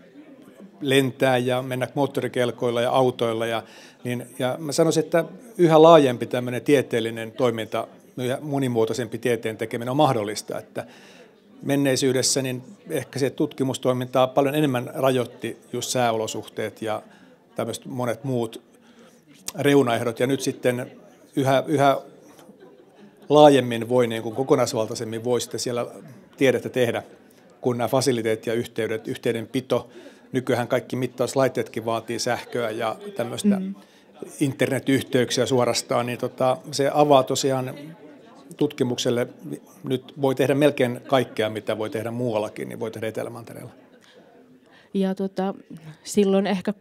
Speaker 5: lentää ja mennä moottorikelkoilla ja autoilla. Ja mä sanoisin, että yhä laajempi tämmöinen tieteellinen toiminta, yhä monimuotoisempi tieteen tekeminen on mahdollista. Että menneisyydessä niin ehkä se tutkimustoimintaa paljon enemmän rajoitti just sääolosuhteet ja tämmöiset monet muut reunaehdot. Ja nyt sitten yhä laajemmin voi, niin kuin kokonaisvaltaisemmin voi sitten siellä tiedettä tehdä, kun nämä fasiliteetit ja yhteydenpito. Nykyään kaikki mittauslaitteetkin vaatii sähköä ja tämmöistä internetyhteyksiä suorastaan, niin se avaa tosiaan tutkimukselle, nyt voi tehdä melkein kaikkea, mitä voi tehdä muuallakin, niin voi tehdä Etelämantereella.
Speaker 16: Ja silloin ehkä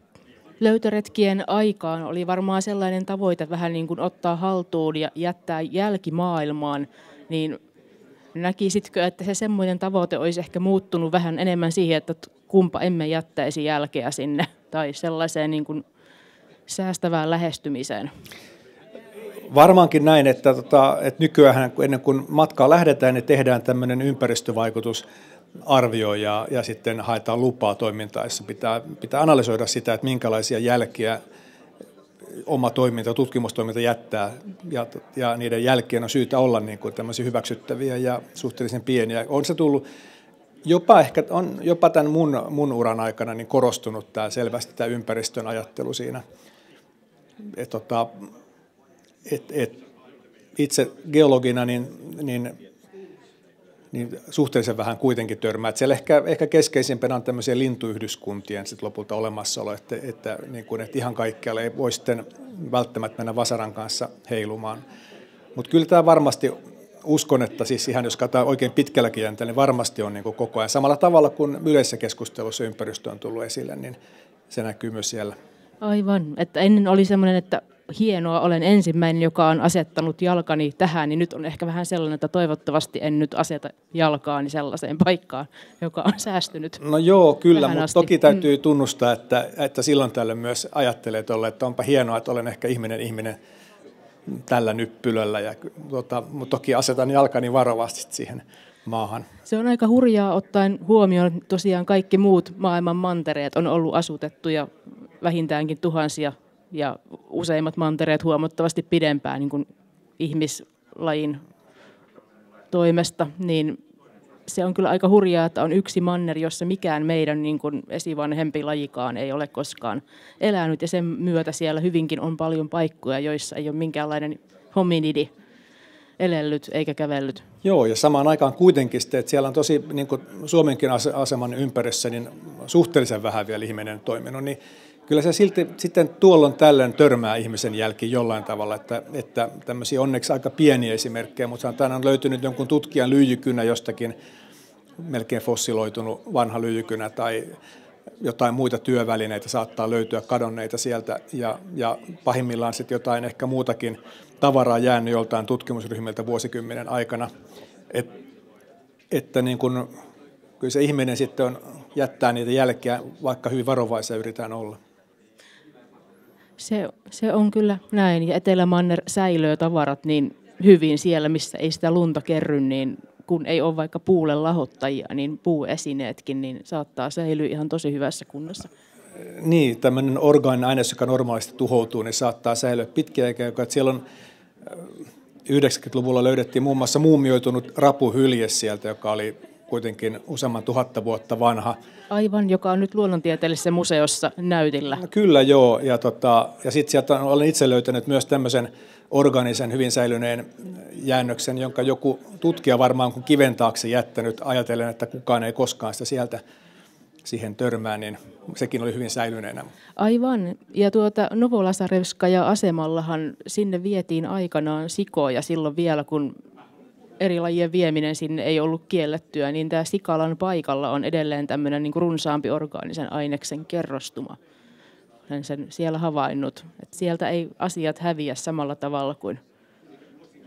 Speaker 16: löytöretkien aikaan oli varmaan sellainen tavoite vähän niin kuin ottaa haltuun ja jättää jälkimaailmaan, niin näkisitkö, että se semmoinen tavoite olisi ehkä muuttunut vähän enemmän siihen, että kumpa emme jättäisi jälkeä sinne tai sellaiseen niin kuin säästävään lähestymiseen?
Speaker 5: Varmaankin näin, että nykyään ennen kuin matkaa lähdetään, niin tehdään tämmöinen ympäristövaikutusarvio ja sitten haetaan lupaa toimintaessa. Pitää analysoida sitä, että minkälaisia jälkiä oma toiminta, tutkimustoiminta jättää ja niiden jälkien on syytä olla niin kuin tämmöisiä hyväksyttäviä ja suhteellisen pieniä. On se tullut jopa tämän mun uran aikana niin korostunut selvästi tämä ympäristön ajattelu siinä. Itse geologina niin suhteellisen vähän kuitenkin törmää. Siellä ehkä keskeisimpänä on tämmöisiä lintuyhdyskuntien sit lopulta olemassaolo, että ihan kaikkialle ei voi sitten välttämättä mennä vasaran kanssa heilumaan. Mutta kyllä tämä varmasti, uskon, että siis ihan jos katsotaan oikein pitkälläkin jänteellä, niin varmasti on niin kuin koko ajan. Samalla tavalla kuin yleisessä keskustelussa ympäristö on tullut esille, niin se näkyy myös siellä.
Speaker 16: Aivan. Että ennen oli semmoinen, että hienoa, olen ensimmäinen, joka on asettanut jalkani tähän, niin nyt on ehkä vähän sellainen, että toivottavasti en nyt aseta jalkaani sellaiseen paikkaan, joka on säästynyt.
Speaker 5: No joo, kyllä, mutta toki täytyy tunnustaa, että silloin tällöin myös ajattelee tolle, että onpa hienoa, että olen ehkä ihminen tällä nyppylöllä, mutta toki asetan jalkani varovasti siihen maahan.
Speaker 16: Se on aika hurjaa ottaen huomioon, tosiaan kaikki muut maailman mantereet on ollut asutettuja vähintäänkin tuhansia ja useimmat mantereet huomattavasti pidempään niin kuin ihmislajin toimesta, niin se on kyllä aika hurjaa, että on yksi manner, jossa mikään meidän niin kuin esivanhempi lajikaan ei ole koskaan elänyt, ja sen myötä siellä hyvinkin on paljon paikkoja, joissa ei ole minkäänlainen hominidi elellyt eikä kävellyt. Joo,
Speaker 5: ja samaan aikaan kuitenkin sitten, että siellä on tosi niin kuin Suomenkin aseman ympärissä niin suhteellisen vähän vielä ihminen toiminut, niin kyllä se silti sitten tuolloin tällöin törmää ihmisen jälki jollain tavalla, että tämmöisiä onneksi aika pieniä esimerkkejä, mutta tänään on löytynyt jonkun tutkijan lyijykynä jostakin, melkein fossiloitunut vanha lyijykynä tai jotain muita työvälineitä saattaa löytyä kadonneita sieltä ja pahimmillaan sitten jotain ehkä muutakin tavaraa jäänyt joltain tutkimusryhmiltä vuosikymmenen aikana, että niin kun, kyllä se ihminen sitten jättää niitä jälkeä, vaikka hyvin varovaisia yritetään olla.
Speaker 16: Se on kyllä näin, ja Etelämanner säilöö tavarat niin hyvin siellä, missä ei sitä lunta kerry, niin kun ei ole vaikka puulle lahottajia, niin puuesineetkin niin saattaa säilyä ihan tosi hyvässä kunnossa.
Speaker 5: Niin, tämmöinen orgaaninen aines, joka normaalisti tuhoutuu, niin saattaa säilyä pitkiä aikaa. Siellä on 90-luvulla löydettiin muun muassa muumioitunut rapuhylje sieltä, joka oli kuitenkin useamman 1000 vuotta vanha.
Speaker 16: Aivan, joka on nyt luonnontieteellisessä museossa näytillä.
Speaker 5: No, kyllä joo, ja sitten sieltä olen itse löytänyt myös tämmöisen organisen, hyvin säilyneen jäännöksen, jonka joku tutkija varmaan kun kiven taakse jättänyt, ajatellen, että kukaan ei koskaan sitä sieltä siihen törmää, niin sekin oli hyvin säilyneenä.
Speaker 16: Aivan, ja Novolasarevskaja-asemallahan sinne vietiin aikanaan sikoja silloin vielä, kun eri lajien vieminen sinne ei ollut kiellettyä, niin tämä sikalan paikalla on edelleen tämmöinen niin kuin runsaampi orgaanisen aineksen kerrostuma. Olen sen siellä havainnut, että sieltä ei asiat häviä samalla tavalla kuin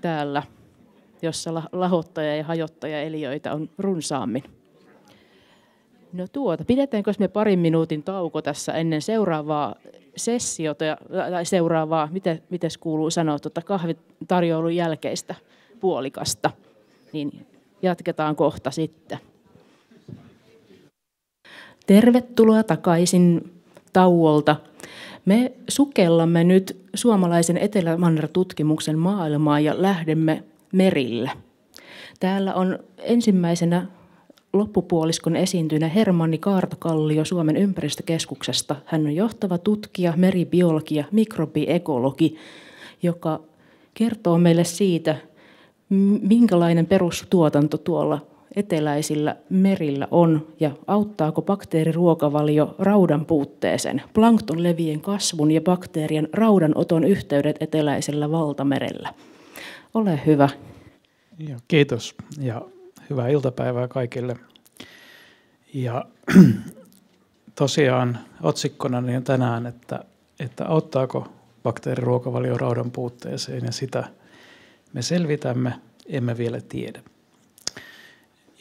Speaker 16: täällä, jossa lahottaja- ja hajottaja-eliöitä on runsaammin. No pidetäänkö me parin minuutin tauko tässä ennen seuraavaa sessiota, tai seuraavaa, miten kuuluu sanoa, kahvitarjoulun jälkeistä puolikasta, niin jatketaan kohta sitten. Tervetuloa takaisin tauolta. Me sukellamme nyt suomalaisen Etelämanner-tutkimuksen maailmaa ja lähdemme merille. Täällä on ensimmäisenä loppupuoliskon esiintynä Hermanni Kaartokallio Suomen ympäristökeskuksesta. Hän on johtava tutkija, meribiologi ja mikrobiekologi, joka kertoo meille siitä, minkälainen perustuotanto tuolla eteläisillä merillä on ja auttaako bakteeriruokavalio raudan puutteeseen, planktonlevien kasvun ja bakteerien raudanoton yhteydet eteläisellä valtamerellä. Ole hyvä.
Speaker 4: Ja kiitos ja hyvää iltapäivää kaikille. Ja tosiaan otsikkona niin tänään, että auttaako bakteeriruokavalio raudan puutteeseen, ja sitä me selvitämme, emme vielä tiedä.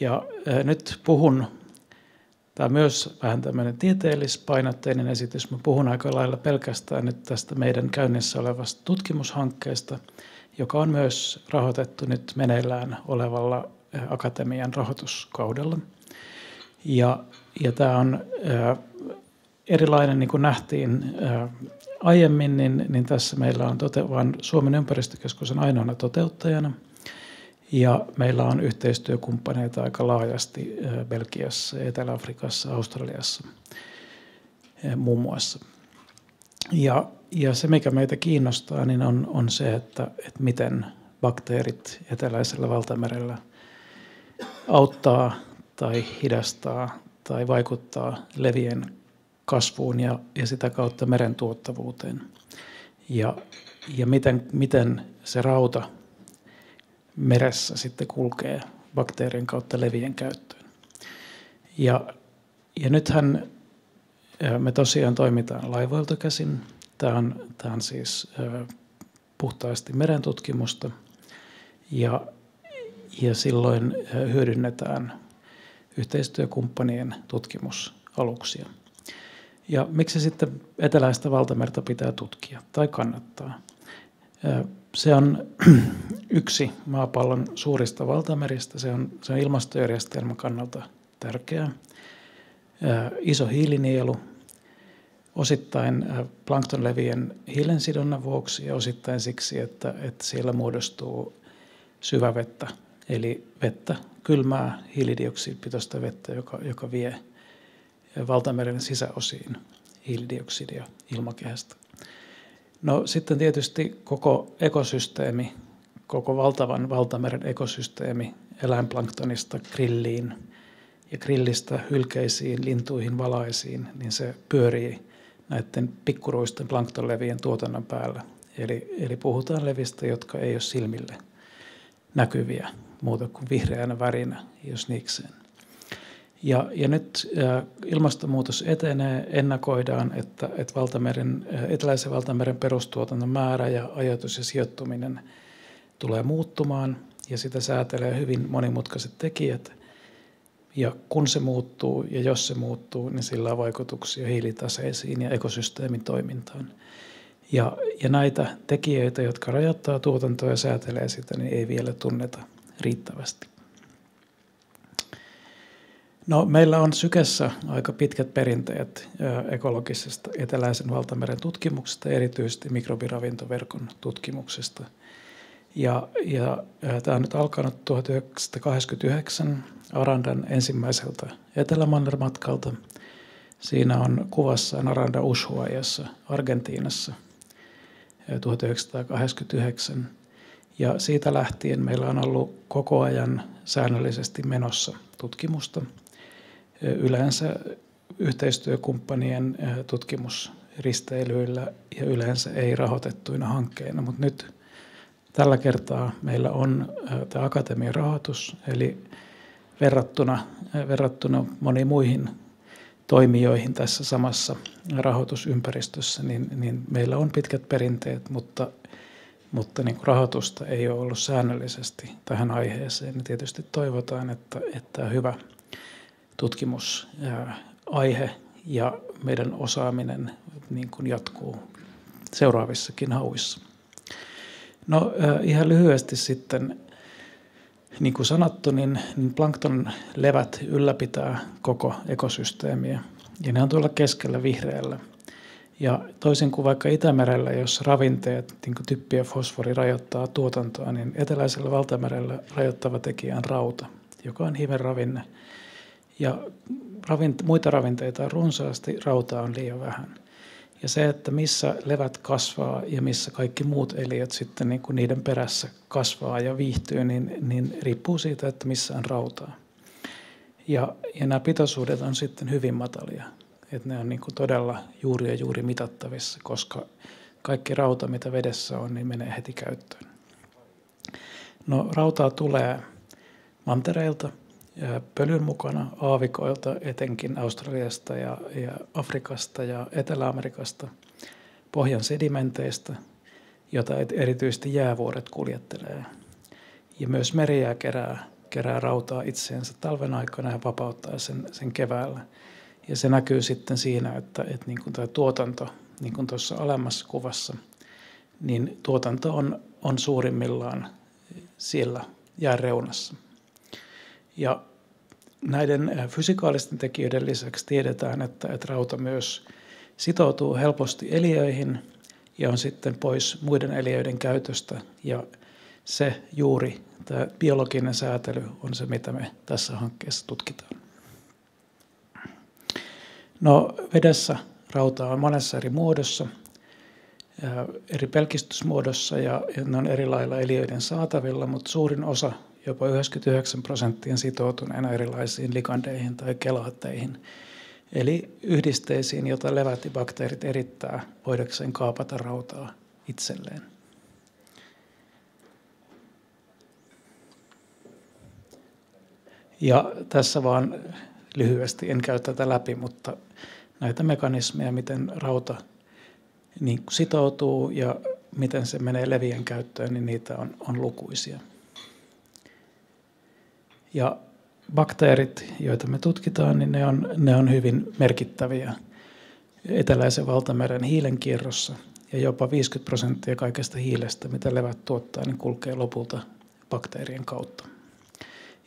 Speaker 4: Ja nyt puhun, tämä on myös vähän tämmöinen tieteellispainotteinen esitys, mä puhun aika lailla pelkästään nyt tästä meidän käynnissä olevasta tutkimushankkeesta, joka on myös rahoitettu nyt meneillään olevalla akatemian rahoituskaudella. Ja tämä on erilainen, niin kuin nähtiin aiemmin, niin tässä meillä on vaan Suomen ympäristökeskus on ainoana toteuttajana. Ja meillä on yhteistyökumppaneita aika laajasti Belgiassa, Etelä-Afrikassa, Australiassa muun muassa. Ja se, mikä meitä kiinnostaa, niin on se, että miten bakteerit eteläisellä valtamerellä auttaa tai hidastaa tai vaikuttaa levien kasvuun ja sitä kautta meren tuottavuuteen. ja miten se rauta meressä sitten kulkee bakteerien kautta levien käyttöön. Ja nythän me tosiaan toimitaan laivoilta käsin. Tämä on siis puhtaasti merentutkimusta ja silloin hyödynnetään yhteistyökumppanien tutkimusaluksia. Ja miksi sitten eteläistä valtamerta pitää tutkia tai kannattaa? Se on yksi maapallon suurista valtameristä. Se on ilmastojärjestelmän kannalta tärkeä. Iso hiilinielu, osittain planktonlevien hiilensidonnan vuoksi ja osittain siksi, että siellä muodostuu syvävettä, eli vettä, kylmää hiilidioksidipitoista vettä, joka vie valtameren sisäosiin hiilidioksidia ilmakehästä. No sitten tietysti koko ekosysteemi, koko valtavan valtameren ekosysteemi eläinplanktonista grilliin ja grillistä hylkeisiin, lintuihin, valaisiin, niin se pyörii näiden pikkuruisten planktonlevien tuotannon päällä. Eli puhutaan levistä, jotka ei ole silmille näkyviä muuta kuin vihreänä värinä, jos niikseen. Ja nyt ilmastonmuutos etenee, ennakoidaan, että eteläisen valtameren perustuotannon määrä ja ajoitus ja sijoittuminen tulee muuttumaan, ja sitä säätelee hyvin monimutkaiset tekijät. Ja kun se muuttuu ja jos se muuttuu, niin sillä on vaikutuksia hiilitaseisiin ja ekosysteemin toimintaan. Ja näitä tekijöitä, jotka rajoittaa tuotantoa ja säätelee sitä, niin ei vielä tunneta riittävästi. No, meillä on Sykessä aika pitkät perinteet ekologisesta eteläisen valtameren tutkimuksesta, erityisesti mikrobiravintoverkon tutkimuksesta. Ja tämä on nyt alkanut 1989 Arandan ensimmäiseltä Etelämannermatkalta. Siinä on kuvassaan Aranda Ushuaiassa Argentiinassa 1989. Ja siitä lähtien meillä on ollut koko ajan säännöllisesti menossa tutkimusta. Yleensä yhteistyökumppanien tutkimusristeilyillä ja yleensä ei rahoitettuina hankkeina, mutta nyt tällä kertaa meillä on tämä akatemian rahoitus, eli verrattuna moniin muihin toimijoihin tässä samassa rahoitusympäristössä, niin meillä on pitkät perinteet, mutta niin kuin rahoitusta ei ole ollut säännöllisesti tähän aiheeseen. Ja tietysti toivotaan, että tämä hyvä tutkimusaihe ja meidän osaaminen niin kuin jatkuu seuraavissakin hauissa. No ihan lyhyesti sitten, niin kuin sanottu, niin planktonlevät ylläpitää koko ekosysteemiä ja ne on tuolla keskellä vihreällä. Ja toisin kuin vaikka Itämerellä, jos ravinteet, niin kuin typpi ja fosfori, rajoittaa tuotantoa, niin eteläisellä valtamerellä rajoittava tekijä on rauta, joka on hivenravinne. Ja muita ravinteita on runsaasti, rautaa on liian vähän. Ja se, että missä levät kasvaa ja missä kaikki muut eliöt sitten niin kuin niiden perässä kasvaa ja viihtyy, niin riippuu siitä, että missä on rautaa. Ja nämä pitoisuudet on sitten hyvin matalia. Että ne on niin kuin todella juuri mitattavissa, koska kaikki rauta, mitä vedessä on, niin menee heti käyttöön. No, rautaa tulee mantereilta, pölyn mukana, aavikoilta, etenkin Australiasta ja Afrikasta ja Etelä-Amerikasta, pohjan sedimenteistä, jota erityisesti jäävuoret kuljettelee. Ja myös merijää kerää rautaa itseensä talven aikana ja vapauttaa sen keväällä. Ja se näkyy sitten siinä, että niin kuin tämä tuotanto, niin kuin tuossa alemmassa kuvassa, niin tuotanto on suurimmillaan siellä jääreunassa. Ja näiden fysikaalisten tekijöiden lisäksi tiedetään, että rauta myös sitoutuu helposti eliöihin ja on sitten pois muiden eliöiden käytöstä. Ja se juuri, tämä biologinen säätely, on se, mitä me tässä hankkeessa tutkitaan. No, vedessä rauta on monessa eri muodossa, eri pelkistysmuodossa ja ne on eri lailla eliöiden saatavilla, mutta suurin osa, jopa 99% sitoutuneena erilaisiin ligandeihin tai kelaatteihin, eli yhdisteisiin, joita levät ja bakteerit erittää voidakseen kaapata rautaa itselleen. Ja tässä vaan lyhyesti, en käy tätä läpi, mutta näitä mekanismeja, miten rauta niin sitoutuu ja miten se menee levien käyttöön, niin niitä on lukuisia. Ja bakteerit, joita me tutkitaan, niin ne on hyvin merkittäviä eteläisen valtameren hiilenkierrossa. Ja jopa 50% kaikesta hiilestä, mitä levät tuottaa, niin kulkee lopulta bakteerien kautta.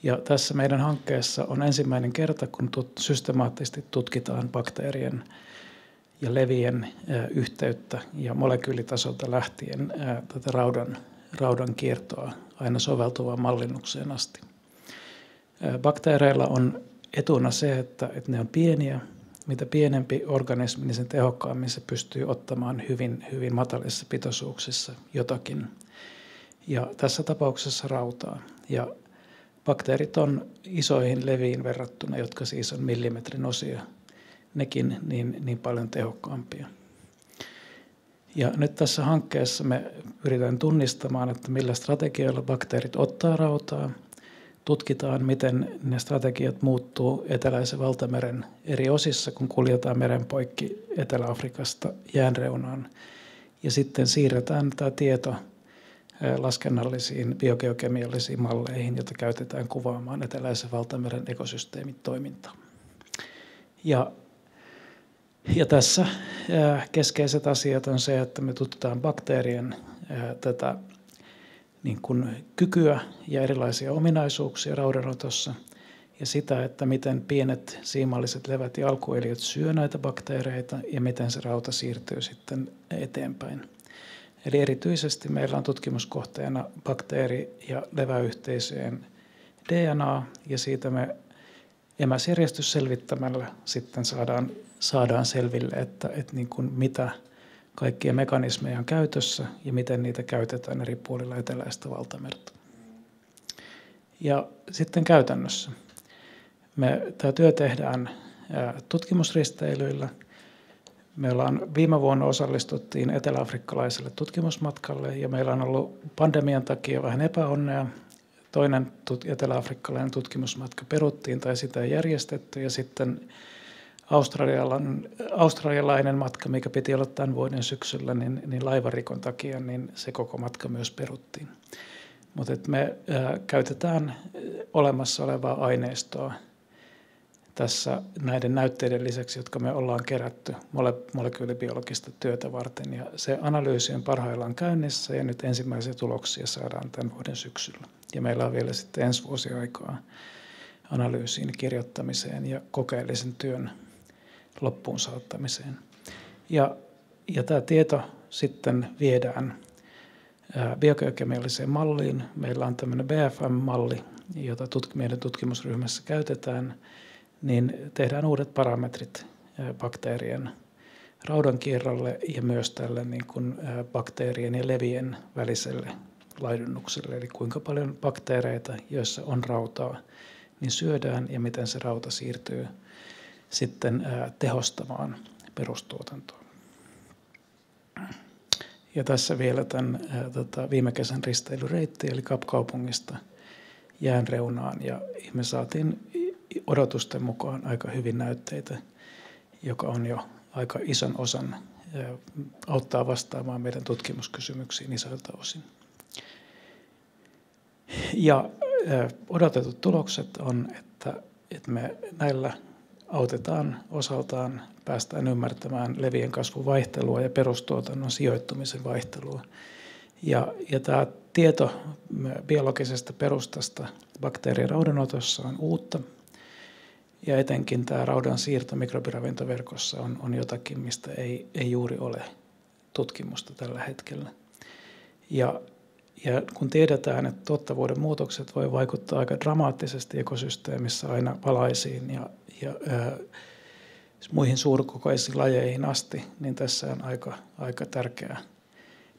Speaker 4: Ja tässä meidän hankkeessa on ensimmäinen kerta, kun systemaattisesti tutkitaan bakteerien ja levien yhteyttä ja molekyylitasolta lähtien tätä raudan kiertoa aina soveltuvaan mallinnukseen asti. Bakteereilla on etuna se, että ne on pieniä. Mitä pienempi organismi, niin sen tehokkaammin se pystyy ottamaan hyvin, hyvin matalissa pitoisuuksissa jotakin. Ja tässä tapauksessa rautaa. Ja bakteerit on isoihin leviin verrattuna, jotka siis on millimetrin osia, nekin niin paljon tehokkaampia. Ja nyt tässä hankkeessa me pyritään tunnistamaan, että millä strategioilla bakteerit ottaa rautaa. Tutkitaan, miten ne strategiat muuttuu eteläisen valtameren eri osissa, kun kuljetaan meren poikki Etelä-Afrikasta jäänreunaan. Ja sitten siirretään tämä tieto laskennallisiin biogeokemiallisiin malleihin, joita käytetään kuvaamaan eteläisen valtameren ekosysteemitoimintaa. Ja tässä keskeiset asiat on se, että me tutkitaan bakteerien tätä niin kuin kykyä ja erilaisia ominaisuuksia raudanotossa ja sitä, että miten pienet siimalliset levät ja alkueliöt syö näitä bakteereita ja miten se rauta siirtyy sitten eteenpäin. Eli erityisesti meillä on tutkimuskohteena bakteeri- ja leväyhteisöjen DNA ja siitä me emäsjärjestys selvittämällä sitten saadaan selville, että niin kuin mitä kaikkia mekanismeja on käytössä ja miten niitä käytetään eri puolilla eteläistä valtamerta. Ja sitten käytännössä. Tämä työ tehdään tutkimusristeilyillä. Viime vuonna osallistuttiin eteläafrikkalaiselle tutkimusmatkalle ja meillä on ollut pandemian takia vähän epäonnea. Toinen eteläafrikkalainen tutkimusmatka peruttiin tai sitä ei järjestetty ja sitten australialainen matka, mikä piti olla tämän vuoden syksyllä, niin laivarikon takia niin se koko matka myös peruttiin. Mutta me käytetään olemassa olevaa aineistoa tässä näiden näytteiden lisäksi, jotka me ollaan kerätty molekyylibiologista työtä varten. Ja se analyysi on parhaillaan käynnissä ja nyt ensimmäisiä tuloksia saadaan tämän vuoden syksyllä. Ja meillä on vielä sitten ensi vuosi aikaa analyysiin, kirjoittamiseen ja kokeellisen työn loppuun saattamiseen. Ja tämä tieto sitten viedään biogeokemialliseen malliin. Meillä on tämmöinen BFM-malli, jota meidän tutkimusryhmässä käytetään, niin tehdään uudet parametrit bakteerien raudankierrolle ja myös tälle niin kuin bakteerien ja levien väliselle laidunnukselle. Eli kuinka paljon bakteereita, joissa on rautaa, niin syödään ja miten se rauta siirtyy sitten tehostamaan perustuotantoa. Ja tässä vielä tämän viime kesän risteilyreitti, eli Kapkaupungista jäänreunaan, ja me saatiin odotusten mukaan aika hyvin näytteitä, joka on jo aika ison osan, auttaa vastaamaan meidän tutkimuskysymyksiin isoilta osin. Ja odotetut tulokset on, että me näillä autetaan osaltaan, päästään ymmärtämään levien kasvun vaihtelua ja perustuotannon sijoittumisen vaihtelua. Ja tämä tieto biologisesta perustasta bakteerien raudanotossa on uutta. Ja etenkin tämä raudan siirto mikrobiravintoverkossa on jotakin, mistä ei juuri ole tutkimusta tällä hetkellä. Ja kun tiedetään, että tuottavuuden muutokset voi vaikuttaa aika dramaattisesti ekosysteemissä aina palaisiin ja muihin suurkokoisiin lajeihin asti, niin tässä on aika tärkeä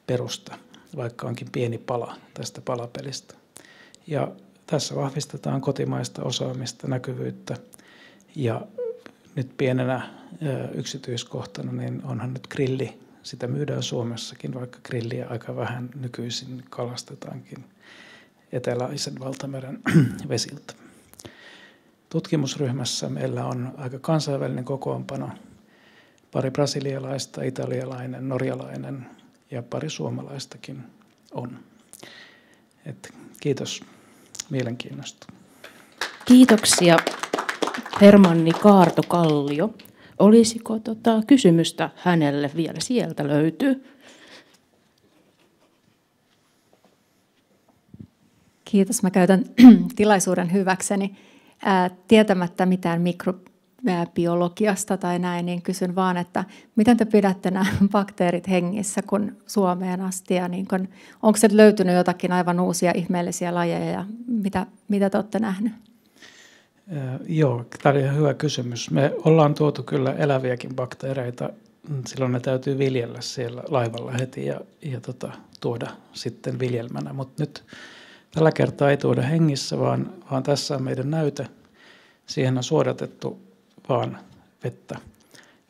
Speaker 4: perusta, vaikka onkin pieni pala tästä palapelistä. Ja tässä vahvistetaan kotimaista osaamista, näkyvyyttä. Ja nyt pienenä yksityiskohtana, niin onhan nyt grilli sitä myydään Suomessakin, vaikka grilliä aika vähän nykyisin kalastetaankin eteläisen valtameren vesiltä. Tutkimusryhmässä meillä on aika kansainvälinen kokoonpano. Pari brasilialaista, italialainen, norjalainen ja pari suomalaistakin on. Kiitos mielenkiinnosta.
Speaker 16: Kiitoksia Hermanni Kaarto-Kallio. Olisiko kysymystä hänelle vielä? Sieltä löytyy.
Speaker 20: Kiitos. Mä käytän tilaisuuden hyväkseni. Tietämättä mitään mikrobiologiasta tai näin, niin kysyn vaan, että miten te pidätte nämä bakteerit hengissä kun Suomeen asti? Ja niin kun, onko se löytynyt jotakin aivan uusia ihmeellisiä lajeja ja mitä te olette nähneet?
Speaker 4: Joo, tämä oli ihan hyvä kysymys. Me ollaan tuotu kyllä eläviäkin bakteereita. Silloin ne täytyy viljellä siellä laivalla heti ja tuoda sitten viljelmänä. Mutta nyt tällä kertaa ei tuoda hengissä, vaan tässä on meidän näyte. Siihen on suodatettu vaan vettä.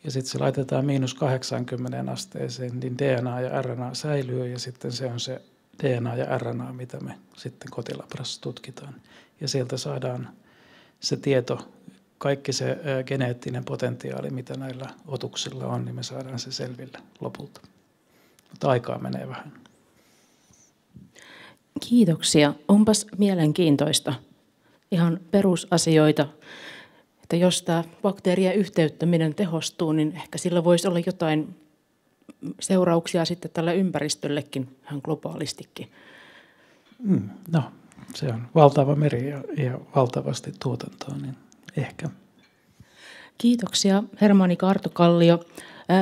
Speaker 4: Ja sitten se laitetaan -80 asteeseen, niin DNA ja RNA säilyy ja sitten se on se DNA ja RNA, mitä me sitten kotilabrassa tutkitaan. Ja sieltä saadaan se tieto, kaikki se geneettinen potentiaali, mitä näillä otuksilla on, niin me saadaan se selville lopulta. Mutta aikaa menee vähän.
Speaker 16: Kiitoksia. Onpas mielenkiintoista. Ihan perusasioita, että jos tämä bakteerien yhteyttäminen tehostuu, niin ehkä sillä voisi olla jotain seurauksia sitten tälle ympäristöllekin ihan globaalistikin.
Speaker 4: No, se on valtava meri ja valtavasti tuotantoa, niin ehkä.
Speaker 16: Kiitoksia Hermanni Kaarto-Kallio.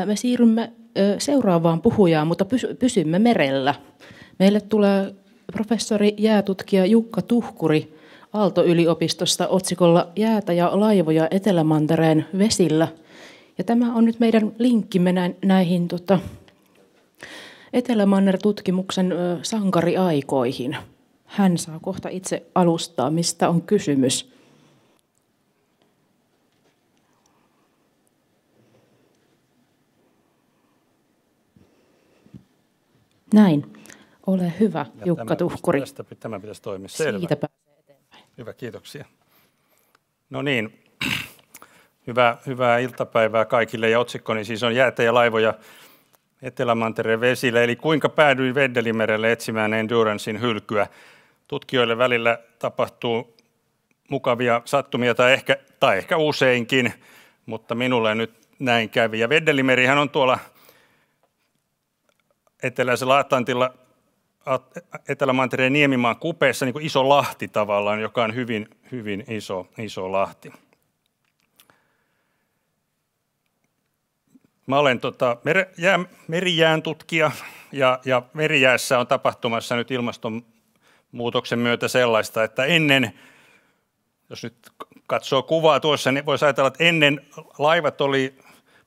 Speaker 16: Me siirrymme seuraavaan puhujaan, mutta pysymme merellä. Meille tulee professori jäätutkija Jukka Tuhkuri Aalto-yliopistosta otsikolla Jäätä ja laivoja Etelämantereen vesillä. Ja tämä on nyt meidän linkkimme näihin Etelämanner-tutkimuksen sankariaikoihin. Hän saa kohta itse alustaa, mistä on kysymys. Näin. Ole hyvä, Jukka Tuhkuri.
Speaker 6: Tämä pitäisi toimia. Selvä.
Speaker 16: Siitä pääsee eteenpäin.
Speaker 6: Hyvä, kiitoksia. No niin, hyvää iltapäivää kaikille. Ja otsikkoni siis on Jäätä ja laivoja Etelämantereen vesillä. Eli kuinka päädyin Veddelimerelle etsimään Endurancein hylkyä. Tutkijoille välillä tapahtuu mukavia sattumia tai ehkä useinkin, mutta minulle nyt näin kävi. Ja Veddelimerihän on tuolla eteläisellä Atlantilla Etelämantereen niemimaan kupeessa niin kuin iso lahti tavallaan, joka on hyvin iso lahti. Mä olen merijään tutkija ja merijäässä on tapahtumassa nyt ilmastonmuutoksen myötä sellaista, että ennen, jos nyt katsoo kuvaa tuossa, niin voisi ajatella, että ennen laivat oli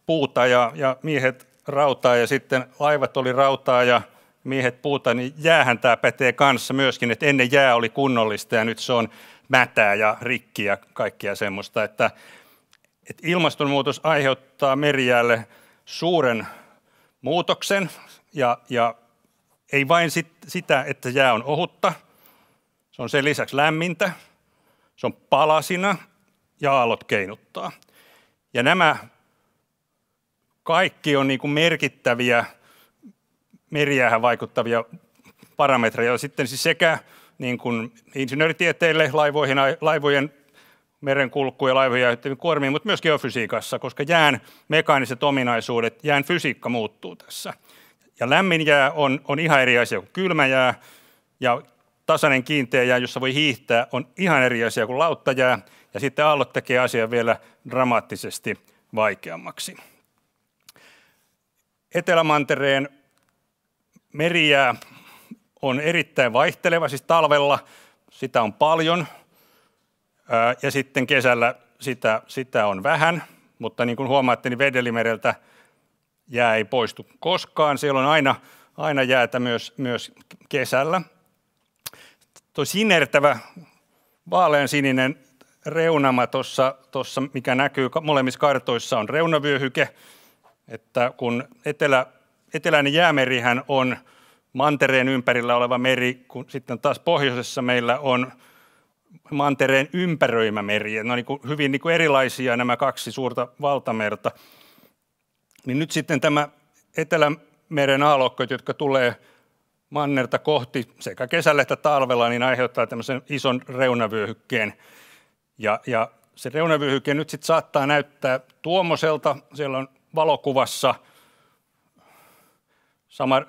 Speaker 6: puuta ja miehet rautaa ja sitten laivat oli rautaa ja miehet puuta, niin jäähän tämä pätee kanssa myöskin, että ennen jää oli kunnollista ja nyt se on mätää ja rikki ja kaikkea semmoista, että ilmastonmuutos aiheuttaa merijäälle suuren muutoksen ja ei vain sitä, että jää on ohutta, se on sen lisäksi lämmintä, se on palasina ja aallot keinuttaa. Ja nämä kaikki on niin kuin merkittäviä merijäähän vaikuttavia parametreja. Sitten siis sekä niin kuin insinööritieteille, laivojen merenkulkuun ja laivojen aiheuttamiin kuormiin, mutta myös geofysiikassa, koska jään mekaaniset ominaisuudet, jään fysiikka muuttuu tässä. Ja lämmin jää on ihan eri asia kuin kylmä jää, ja tasainen kiinteä jää, jossa voi hiihtää, on ihan eri asia kuin lauttajää, ja sitten aallot tekee asian vielä dramaattisesti vaikeammaksi. Etelämantereen merijää on erittäin vaihteleva, siis talvella sitä on paljon ja sitten kesällä sitä on vähän, mutta niin kuin huomaatte, niin Veddelimereltä jää ei poistu koskaan. Siellä on aina jäätä myös kesällä. Tuo sinertävä vaaleansininen reunama tuossa, mikä näkyy molemmissa kartoissa, on reunavyöhyke, että kun eteläinen jäämerihän on mantereen ympärillä oleva meri, kun sitten taas pohjoisessa meillä on mantereen ympäröimä meri. Ne on hyvin erilaisia nämä kaksi suurta valtamerta. Niin nyt sitten tämä Etelämeren aallokot, jotka tulee mannerta kohti sekä kesällä että talvella, niin aiheuttaa tämmöisen ison reunavyöhykkeen. Ja se reunavyöhyke nyt sitten saattaa näyttää tuommoiselta. Siellä on valokuvassa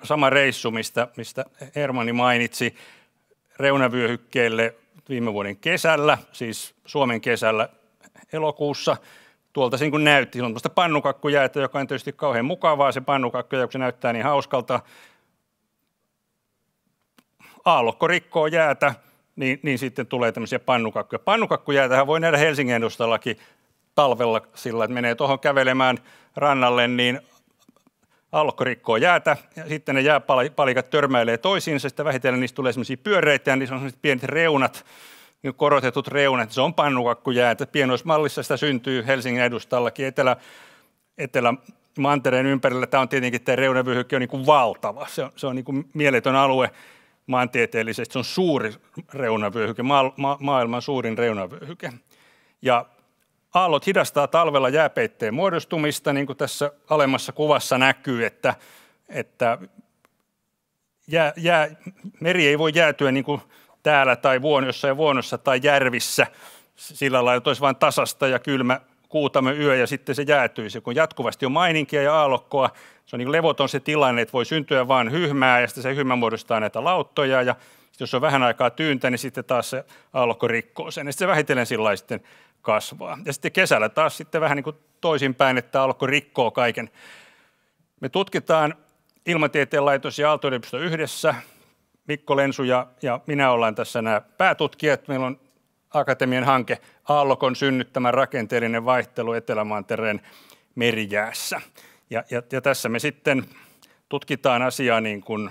Speaker 6: sama reissu, mistä Hermanni mainitsi, reunavyöhykkeelle viime vuoden kesällä, siis Suomen kesällä elokuussa. Tuolta niin kuin näytti, se on tuosta pannukakkujäätä, joka on tietysti kauhean mukavaa, se pannukakkujää, kun se näyttää niin hauskalta. Aallokko rikkoo jäätä, niin sitten tulee tämmöisiä pannukakkuja. Pannukakkujäätähän voi nähdä Helsingin edustallakin talvella sillä, että menee tuohon kävelemään rannalle, niin aallokko rikkoo jäätä ja sitten ne jääpalikat törmäilee toisiinsa, sitten vähitellen niistä tulee semmoisia pyöreitä ja niissä on semmoiset pienet reunat, niin korotetut reunat, se on pannukakkujäätä. Pienoismallissa sitä syntyy Helsingin edustallakin Etelä-mantereen ympärillä. Tämä on tietenkin, tämä reunavyöhyke on niin kuin valtava, se on niin kuin mieletön alue maantieteellisesti, se on suuri reunavyöhyke, maailman suurin reunavyöhyke. Ja aallot hidastaa talvella jääpeitteen muodostumista, niin kuin tässä alemmassa kuvassa näkyy, että meri ei voi jäätyä niin kuin täällä tai jossain vuonossa tai järvissä sillä lailla, että olisi vain tasasta ja kylmä kuutame yö ja sitten se jäätyisi. Kun jatkuvasti on maininkia ja aallokkoa, se on niin kuin levoton se tilanne, että voi syntyä vain hyhmää ja sitten se hyhmä muodostaa näitä lauttoja ja jos on vähän aikaa tyyntä, niin sitten taas se aallokko rikkoo sen ja sitten se vähitellen sillä sitten kasvaa. Ja sitten kesällä taas sitten vähän niin kuin toisinpäin, että aallokko rikkoo kaiken. Me tutkitaan Ilmatieteen laitos ja Aalto-yliopisto yhdessä. Mikko Lensu ja minä ollaan tässä nämä päätutkijat. Meillä on akatemian hanke aallokon synnyttämä rakenteellinen vaihtelu Etelämantereen merijäässä. Ja tässä me sitten tutkitaan asiaa niin kuin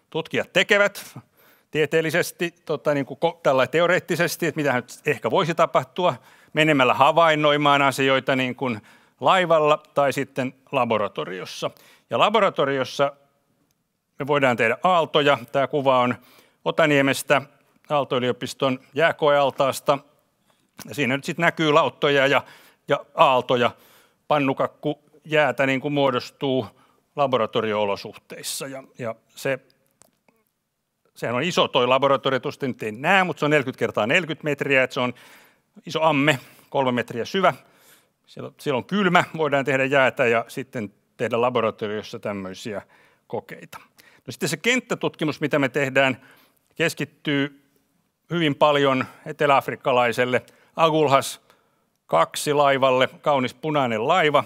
Speaker 6: tutkijat tekevät tieteellisesti, niin kuin tällä teoreettisesti, että mitä nyt ehkä voisi tapahtua menemällä havainnoimaan asioita niin kuin laivalla tai sitten laboratoriossa. Ja laboratoriossa me voidaan tehdä aaltoja. Tämä kuva on Otaniemestä, Aalto-yliopiston jääkoealtaasta. Ja siinä nyt sitten näkyy lauttoja ja aaltoja. Pannukakkujäätä niin kuin muodostuu laboratorio-olosuhteissa. Ja sehän on iso toi laboratorio, tuosta nyt ei näe, mutta se on 40 × 40 metriä. Että se on iso amme, 3 metriä syvä. Siellä on kylmä, voidaan tehdä jäätä ja sitten tehdä laboratoriossa tämmöisiä kokeita. No sitten se kenttätutkimus, mitä me tehdään, keskittyy hyvin paljon eteläafrikkalaiselle Agulhas 2 laivalle, kaunis punainen laiva.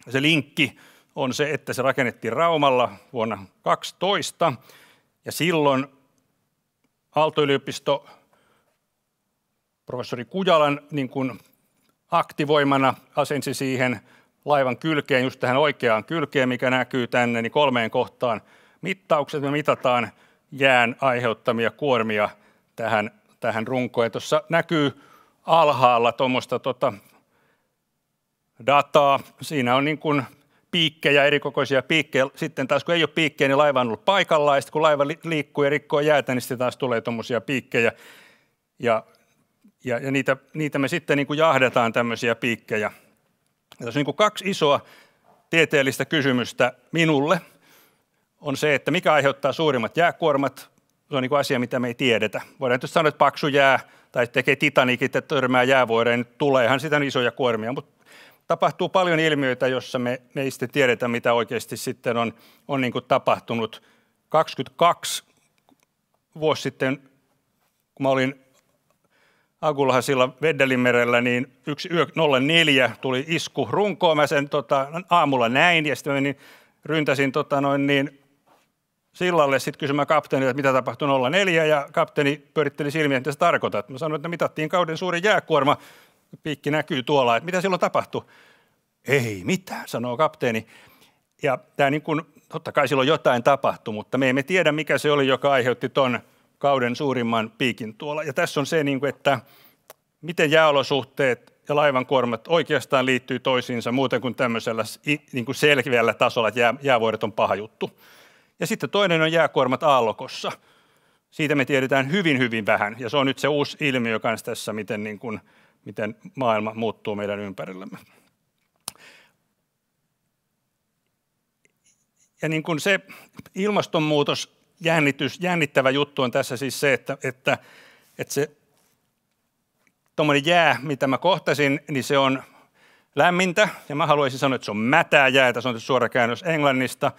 Speaker 6: Se linkki on se, että se rakennettiin Raumalla vuonna 2012 ja silloin Aalto-yliopisto professori Kujalan niin kuin aktivoimana asensi siihen laivan kylkeen, just tähän oikeaan kylkeen, mikä näkyy tänne, niin 3 kohtaan mittaukset. Me mitataan jään aiheuttamia kuormia tähän runkoon. Tuossa näkyy alhaalla tuommoista dataa. Siinä on niin kuin piikkejä, erikokoisia piikkejä. Sitten taas kun ei ole piikkejä, niin laiva on ollut paikallaan. Ja sitten kun laiva liikkuu ja rikkoo jäätä, niin sitten taas tulee tuommoisia piikkejä. Ja niitä me sitten niin kuin jahdetaan tämmöisiä piikkejä. Ja tässä on niin kuin 2 isoa tieteellistä kysymystä minulle. On se, että mikä aiheuttaa suurimmat jääkuormat. Se on niin kuin asia, mitä me ei tiedetä. Voidaan tietysti sanoa, että paksu jää tai tekee Titanicit, että törmää jäävuoreen, niin tuleehan sitä isoja kuormia. Mutta tapahtuu paljon ilmiöitä, joissa me ei sitten tiedetä, mitä oikeasti sitten on niin kuin tapahtunut. 22 vuosi sitten, kun mä olin Agulhasilla Veddelinmerellä, niin 1.04 tuli isku runkoon. Mä sen aamulla näin ja sitten menin, ryntäsin sillalle sitten kysymään kapteenilta, että mitä tapahtui 04 ja kapteeni pyöritteli silmiä, että mitä se tarkoittaa. Mä sanoin, että mitattiin kauden suurin jääkuorma, piikki näkyy tuolla, että mitä silloin tapahtui? Ei mitään, sanoo kapteeni. Ja tämä niin kuin, totta kai silloin jotain tapahtui, mutta me emme tiedä, mikä se oli, joka aiheutti ton kauden suurimman piikin tuolla. Ja tässä on se, että miten jääolosuhteet ja laivan kuormat oikeastaan liittyy toisiinsa muuten kuin tämmöisellä niin kuin selkeällä tasolla, että jäävuoret on paha juttu. Ja sitten toinen on jääkuormat aallokossa. Siitä me tiedetään hyvin, hyvin vähän, ja se on nyt se uusi ilmiö kanssa tässä, miten maailma muuttuu meidän ympärillämme. Ja niin kuin se ilmastonmuutos, jännittävä juttu on tässä siis se, että se tuommoinen jää, mitä mä kohtasin, niin se on lämmintä, ja mä haluaisin sanoa, että se on mätää jäätä, se on suora käännös englannista.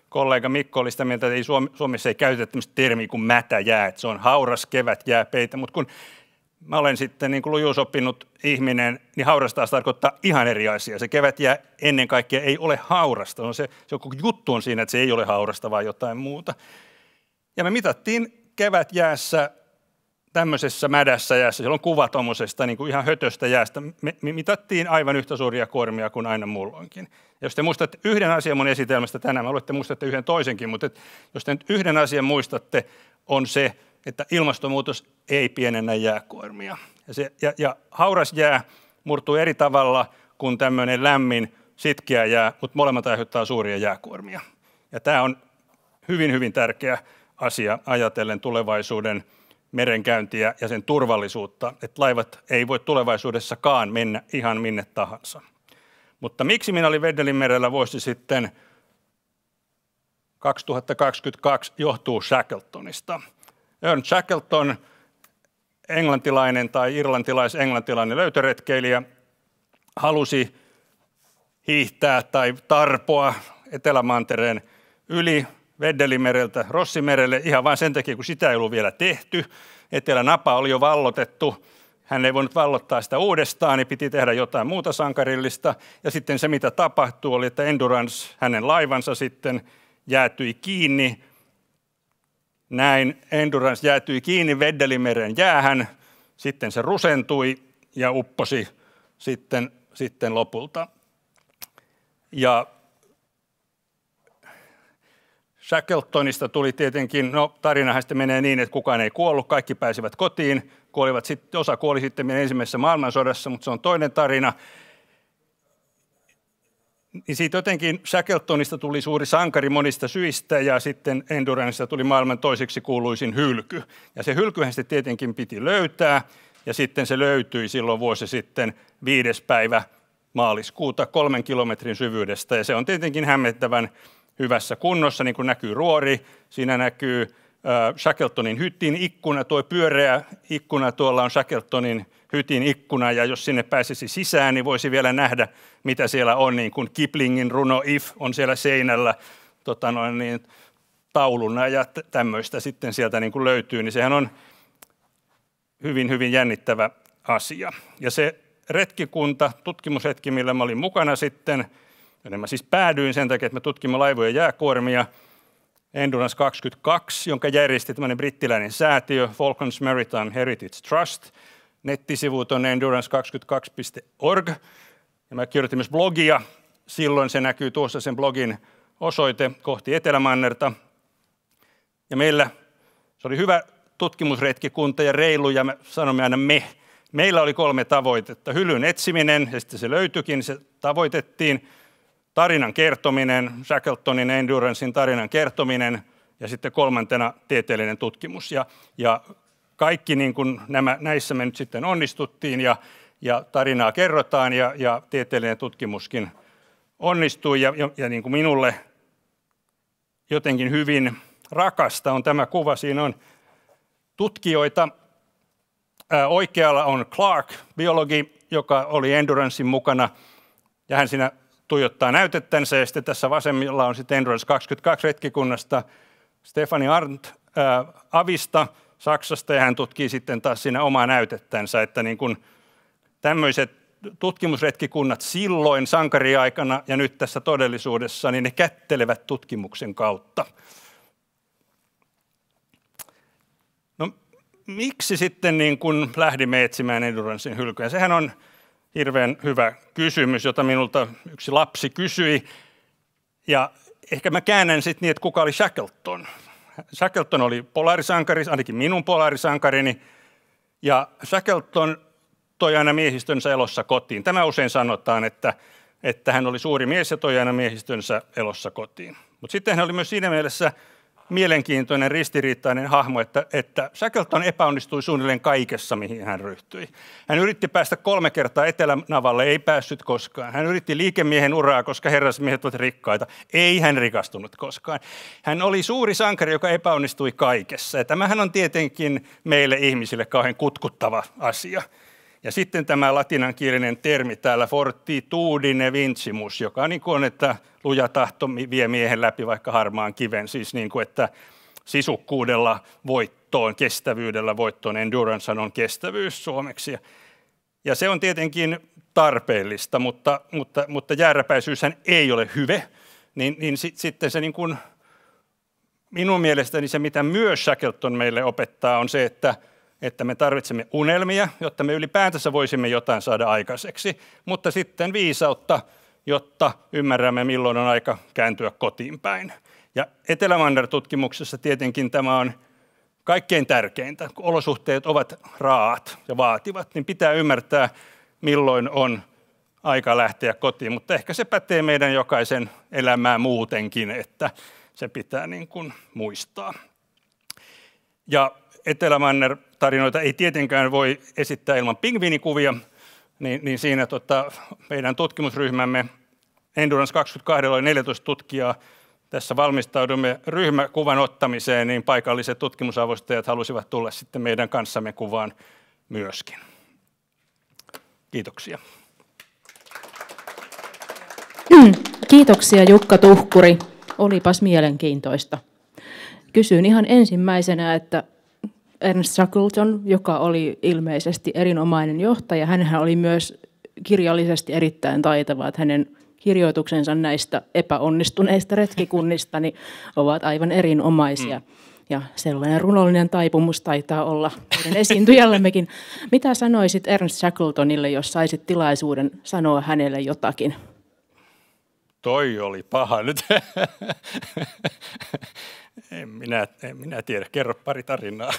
Speaker 6: Kollega Mikko oli sitä mieltä, että Suomessa ei käytetä tämmöistä termiä kuin mätäjää, että se on hauras kevätjääpeite, mutta kun mä olen sitten niin kuin lujuusoppinut ihminen, niin hauras taas tarkoittaa ihan eri asiaa. Se kevätjää ennen kaikkea ei ole haurasta, se juttu on siinä, että se ei ole haurasta, vaan jotain muuta. Ja me mitattiin kevätjäässä tämmöisessä mädässä jäässä, siellä on kuva tuommoisesta niin kuin ihan hötöstä jäästä. Me mitattiin aivan yhtä suuria kuormia kuin aina muulloinkin. Ja jos te muistatte yhden asian mun esitelmästä tänään, mä luulen, että muistatte yhden toisenkin, mutta jos te nyt yhden asian muistatte, on se, että ilmastonmuutos ei pienennä jääkuormia. Ja hauras jää murtuu eri tavalla kuin tämmöinen lämmin, sitkeä jää, mutta molemmat aiheuttaa suuria jääkuormia. Ja tämä on hyvin, hyvin tärkeä asia ajatellen tulevaisuuden merenkäyntiä ja sen turvallisuutta, että laivat ei voi tulevaisuudessakaan mennä ihan minne tahansa. Mutta miksi minä olin Weddellin vuosi sitten 2022 johtuu Shackletonista. Ern Shackleton, englantilainen tai irlantilais-englantilainen löytöretkeilijä, halusi hiihtää tai tarpoa Etelämantereen yli Weddellin Rossimerelle ihan vain sen takia, kun sitä ei ollut vielä tehty. Etelänapa oli jo vallotettu. Hän ei voinut vallottaa sitä uudestaan, niin piti tehdä jotain muuta sankarillista. Ja sitten se, mitä tapahtui, oli, että Endurance, hänen laivansa sitten jäätyi kiinni. Näin Endurance jäätyi kiinni Weddellin jäähän. Sitten se rusentui ja upposi sitten lopulta. Ja Shackletonista tuli tietenkin, tarinahan sitten menee niin, että kukaan ei kuollut, kaikki pääsivät kotiin. Osa kuoli sitten ensimmäisessä maailmansodassa, mutta se on toinen tarina. Niin siitä jotenkin Shackletonista tuli suuri sankari monista syistä ja sitten Endurancesta tuli maailman toiseksi kuuluisin hylky. Ja se hylkyhän sitten tietenkin piti löytää ja sitten se löytyi silloin vuosi sitten 5. päivä maaliskuuta 3 kilometrin syvyydestä ja se on tietenkin hämmentävän hyvässä kunnossa, niin kuin näkyy ruori, siinä näkyy Shackletonin hytin ikkuna, tuo pyöreä ikkuna, tuolla on Shackletonin hytin ikkuna, ja jos sinne pääsisi sisään, niin voisi vielä nähdä, mitä siellä on, niin kuin Kiplingin runo If on siellä seinällä tauluna, ja tämmöistä sitten sieltä niin kuin löytyy, niin sehän on hyvin, hyvin jännittävä asia. Ja se retkikunta, tutkimusretki, millä mä olin mukana sitten, ja mä siis päädyin sen takia, että me tutkimme laivojen jääkuormia, Endurance 22, jonka järjesti tämmöinen brittiläinen säätiö, Falklands Maritime Heritage Trust. Nettisivut on endurance22.org. Ja mä kirjoitin myös blogia. Silloin se näkyy tuossa sen blogin osoite kohti Etelämannerta. Ja meillä se oli hyvä tutkimusretkikunta ja reilu, ja me sanomme aina me. Meillä oli 3 tavoitetta. Hylyn etsiminen, ja sitten se löytyikin, se tavoitettiin. Tarinan kertominen, Shackletonin Endurancein tarinan kertominen ja sitten 3. tieteellinen tutkimus. Ja kaikki niin kuin näissä me nyt sitten onnistuttiin ja tarinaa kerrotaan ja tieteellinen tutkimuskin onnistui. Ja niin kuin minulle jotenkin hyvin rakasta on tämä kuva. Siinä on tutkijoita. Oikealla on Clark, biologi, joka oli Endurancein mukana ja hän siinä tuijottaa näytettänsä, ja sitten tässä vasemmilla on sitten Endurance 22 retkikunnasta Stefani Arndt Avista Saksasta, ja hän tutkii sitten taas siinä omaa näytettänsä, että niin kuin tämmöiset tutkimusretkikunnat silloin sankariaikana ja nyt tässä todellisuudessa, niin ne kättelevät tutkimuksen kautta. No miksi sitten niin kuin lähdimme etsimään Endurancein hylkyä? Sehän on hirveän hyvä kysymys, jota minulta yksi lapsi kysyi. Ja ehkä mä käännän sitten niin, että kuka oli Shackleton. Shackleton oli polaarisankari, ainakin minun polaarisankarini. Ja Shackleton toi aina miehistönsä elossa kotiin. Tämä usein sanotaan, että hän oli suuri mies ja toi aina miehistönsä elossa kotiin. Mutta sitten hän oli myös siinä mielessä mielenkiintoinen, ristiriitainen hahmo, että Shackleton epäonnistui suunnilleen kaikessa, mihin hän ryhtyi. Hän yritti päästä 3 kertaa Etelänavalle, ei päässyt koskaan. Hän yritti liikemiehen uraa, koska herrasmiehet ovat rikkaita. Ei hän rikastunut koskaan. Hän oli suuri sankari, joka epäonnistui kaikessa. Ja tämähän on tietenkin meille ihmisille kauhean kutkuttava asia. Ja sitten tämä latinankielinen termi täällä, fortitudine vincimus, joka niin kuin on, että luja tahto vie miehen läpi vaikka harmaan kiven, siis niin kuin, että sisukkuudella voittoon, kestävyydellä voittoon, endurance on kestävyys suomeksi. Ja se on tietenkin tarpeellista, mutta jääräpäisyyshän ei ole hyve, niin sitten se niin kuin, minun mielestäni se, mitä myös Shackleton meille opettaa, on se, että me tarvitsemme unelmia, jotta me ylipäätänsä voisimme jotain saada aikaiseksi, mutta sitten viisautta, jotta ymmärrämme, milloin on aika kääntyä kotiin päin. Ja Etelämanner-tutkimuksessa tietenkin tämä on kaikkein tärkeintä. Kun olosuhteet ovat raat ja vaativat, niin pitää ymmärtää, milloin on aika lähteä kotiin. Mutta ehkä se pätee meidän jokaisen elämään muutenkin, että se pitää niin kuin muistaa. Ja Etelämanner-tarinoita ei tietenkään voi esittää ilman pingviinikuvia, niin siinä meidän tutkimusryhmämme Endurance 22 oli 14 tutkijaa. Tässä valmistaudumme ryhmäkuvan ottamiseen, niin paikalliset tutkimusavustajat halusivat tulla sitten meidän kanssamme kuvaan myöskin. Kiitoksia.
Speaker 16: Kiitoksia Jukka Tuhkuri. Olipas mielenkiintoista. Kysyn ihan ensimmäisenä, että Ernst Shackleton, joka oli ilmeisesti erinomainen johtaja, hänhän oli myös kirjallisesti erittäin taitava, että hänen kirjoituksensa näistä epäonnistuneista retkikunnista niin ovat aivan erinomaisia. Ja sellainen runollinen taipumus taitaa olla meidän esiintyjällemmekin. Mitä sanoisit Ernst Shackletonille, jos saisit tilaisuuden sanoa hänelle jotakin?
Speaker 6: Toi oli paha nyt. En minä tiedä. Kerro pari tarinaa.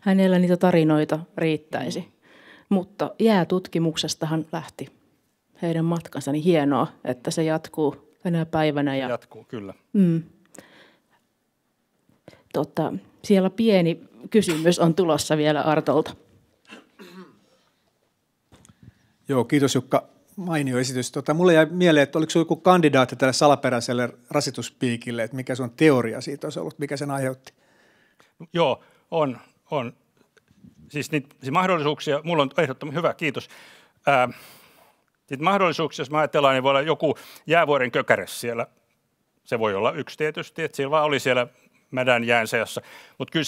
Speaker 16: Hänellä niitä tarinoita riittäisi. Mutta jäätutkimuksestahan lähti heidän matkansa, niin hienoa, että se jatkuu tänä päivänä. Ja
Speaker 6: jatkuu, kyllä.
Speaker 16: Siellä pieni kysymys on tulossa vielä Artolta.
Speaker 5: Joo, kiitos Jukka. Mainio esitys. Mulle jäi mieleen, että oliko joku kandidaatti tälle salaperäiselle rasituspiikille, että mikä sun teoria siitä olisi ollut, mikä sen aiheutti?
Speaker 6: Joo, on. Siis niitä mahdollisuuksia, mulla on ehdottoman hyvä, kiitos. Niitä mahdollisuuksia, jos mä ajatellaan, niin voi olla joku jäävuoren kökäre siellä. Se voi olla yksi tietysti, että siellä vaan oli siellä mädän jään seassa. Mutta kyllä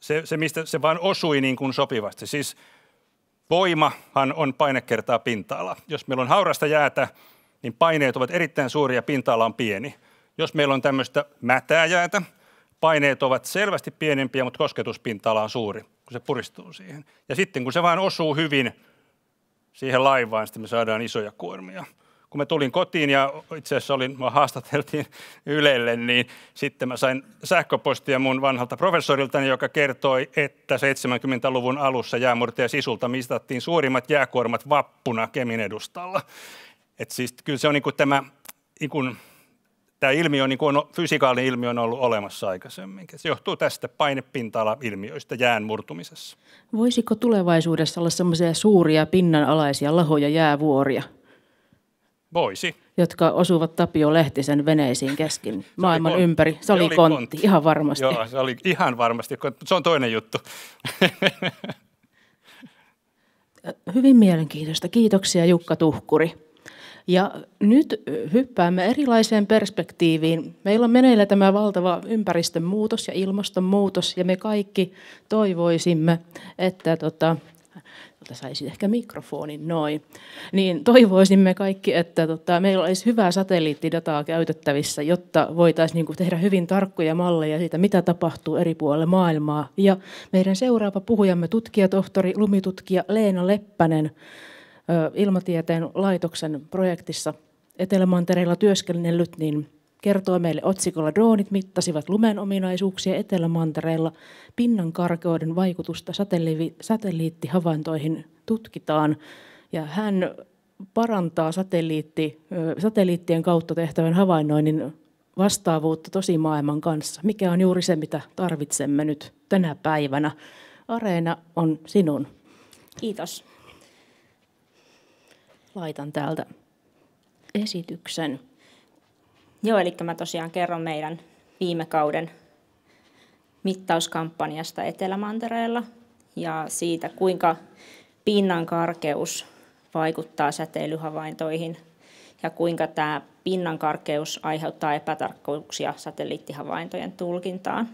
Speaker 6: se, mistä se vaan osui niin kuin sopivasti. Siis voimahan on paine kertaa pinta-ala. Jos meillä on haurasta jäätä, niin paineet ovat erittäin suuria ja pinta-ala on pieni. Jos meillä on tämmöistä mätää jäätä, paineet ovat selvästi pienempiä, mutta kosketuspinta-ala on suuri, kun se puristuu siihen. Ja sitten kun se vaan osuu hyvin siihen laivaan, sitten me saadaan isoja kuormia. Kun mä tulin kotiin ja itse asiassa haastateltiin Ylelle, niin sitten mä sain sähköpostia mun vanhalta professoriltani, joka kertoi, että 70-luvun alussa jäämurtaja sisulta mistattiin suurimmat jääkuormat vappuna Kemin edustalla. Et siis kyllä se on tämä ilmiö, fysikaalinen ilmiö on ollut olemassa aikaisemmin. Se johtuu tästä painepinta-ala-ilmiöistä jään murtumisessa.
Speaker 16: Voisiko tulevaisuudessa olla semmoisia suuria pinnanalaisia lahoja jäävuoria?
Speaker 6: Voisi.
Speaker 16: Jotka osuvat Tapio Lehtisen veneisiin kesken maailman ympäri. Se oli kontti, ihan varmasti.
Speaker 6: Joo, se oli ihan varmasti. Se on toinen juttu.
Speaker 16: Hyvin mielenkiintoista. Kiitoksia Jukka Tuhkuri. Ja nyt hyppäämme erilaiseen perspektiiviin. Meillä on meneillä tämä valtava ympäristön muutos ja ilmastonmuutos, ja me kaikki toivoisimme, että saisi ehkä mikrofonin noin, niin toivoisimme kaikki, että meillä olisi hyvää satelliittidataa käytettävissä, jotta voitaisiin tehdä hyvin tarkkoja malleja siitä, mitä tapahtuu eri puolilla maailmaa. Ja meidän seuraava puhujamme, tutkijatohtori, lumitutkija Leena Leppänen, Ilmatieteen laitoksen projektissa Etelämantereilla työskennellyt, niin kertoo meille otsikolla "Droonit mittasivat lumen ominaisuuksia Etelämantereella. Pinnan karkeuden vaikutusta satelliittihavaintoihin tutkitaan." Ja hän parantaa satelliittien kautta tehtävän havainnoinnin vastaavuutta tosimaailman kanssa, mikä on juuri se, mitä tarvitsemme nyt tänä päivänä. Areena on sinun.
Speaker 8: Kiitos.
Speaker 16: Laitan täältä esityksen.
Speaker 8: Joo, eli mä tosiaan kerron meidän viime kauden mittauskampanjasta Etelämantereella ja siitä, kuinka pinnan karkeus vaikuttaa säteilyhavaintoihin ja kuinka tämä pinnan karkeus aiheuttaa epätarkkuuksia satelliittihavaintojen tulkintaan.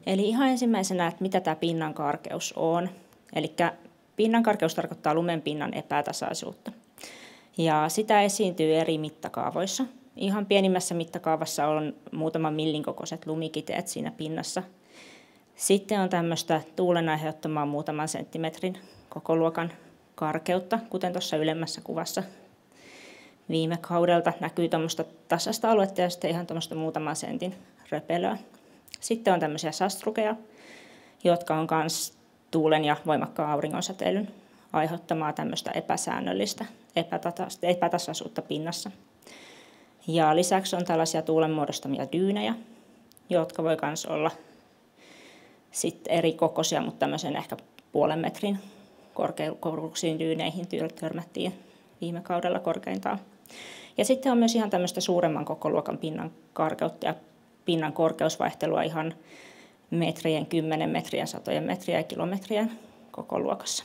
Speaker 8: Eli ihan ensimmäisenä, että mitä tämä pinnan karkeus on. Eli pinnan karkeus tarkoittaa lumenpinnan epätasaisuutta. Ja sitä esiintyy eri mittakaavoissa. Ihan pienimmässä mittakaavassa on muutaman millin kokoiset lumikiteet siinä pinnassa. Sitten on tämmöistä tuulen aiheuttamaa muutaman senttimetrin kokoluokan karkeutta, kuten tuossa ylemmässä kuvassa viime kaudelta näkyy tuommoista tasaista aluetta ja sitten ihan tuommoista muutaman sentin röpelöä. Sitten on tämmöisiä sastrukeja, jotka on myös tuulen ja voimakkaan auringonsäteilyn aiheuttamaa tämmöistä epäsäännöllistä epätasaisuutta pinnassa. Ja lisäksi on tällaisia tuulen muodostamia dyynejä, jotka voi myös olla sitten eri kokoisia, mutta tämmöisen ehkä 0,5 metrin korkeuksiin dyyneihin törmättiin viime kaudella korkeintaan. Ja sitten on myös ihan tämmöistä suuremman kokoluokan pinnan karkeutta ja pinnan korkeusvaihtelua ihan metrien, 10 metrien, satojen metriä ja kilometrien kokoluokassa.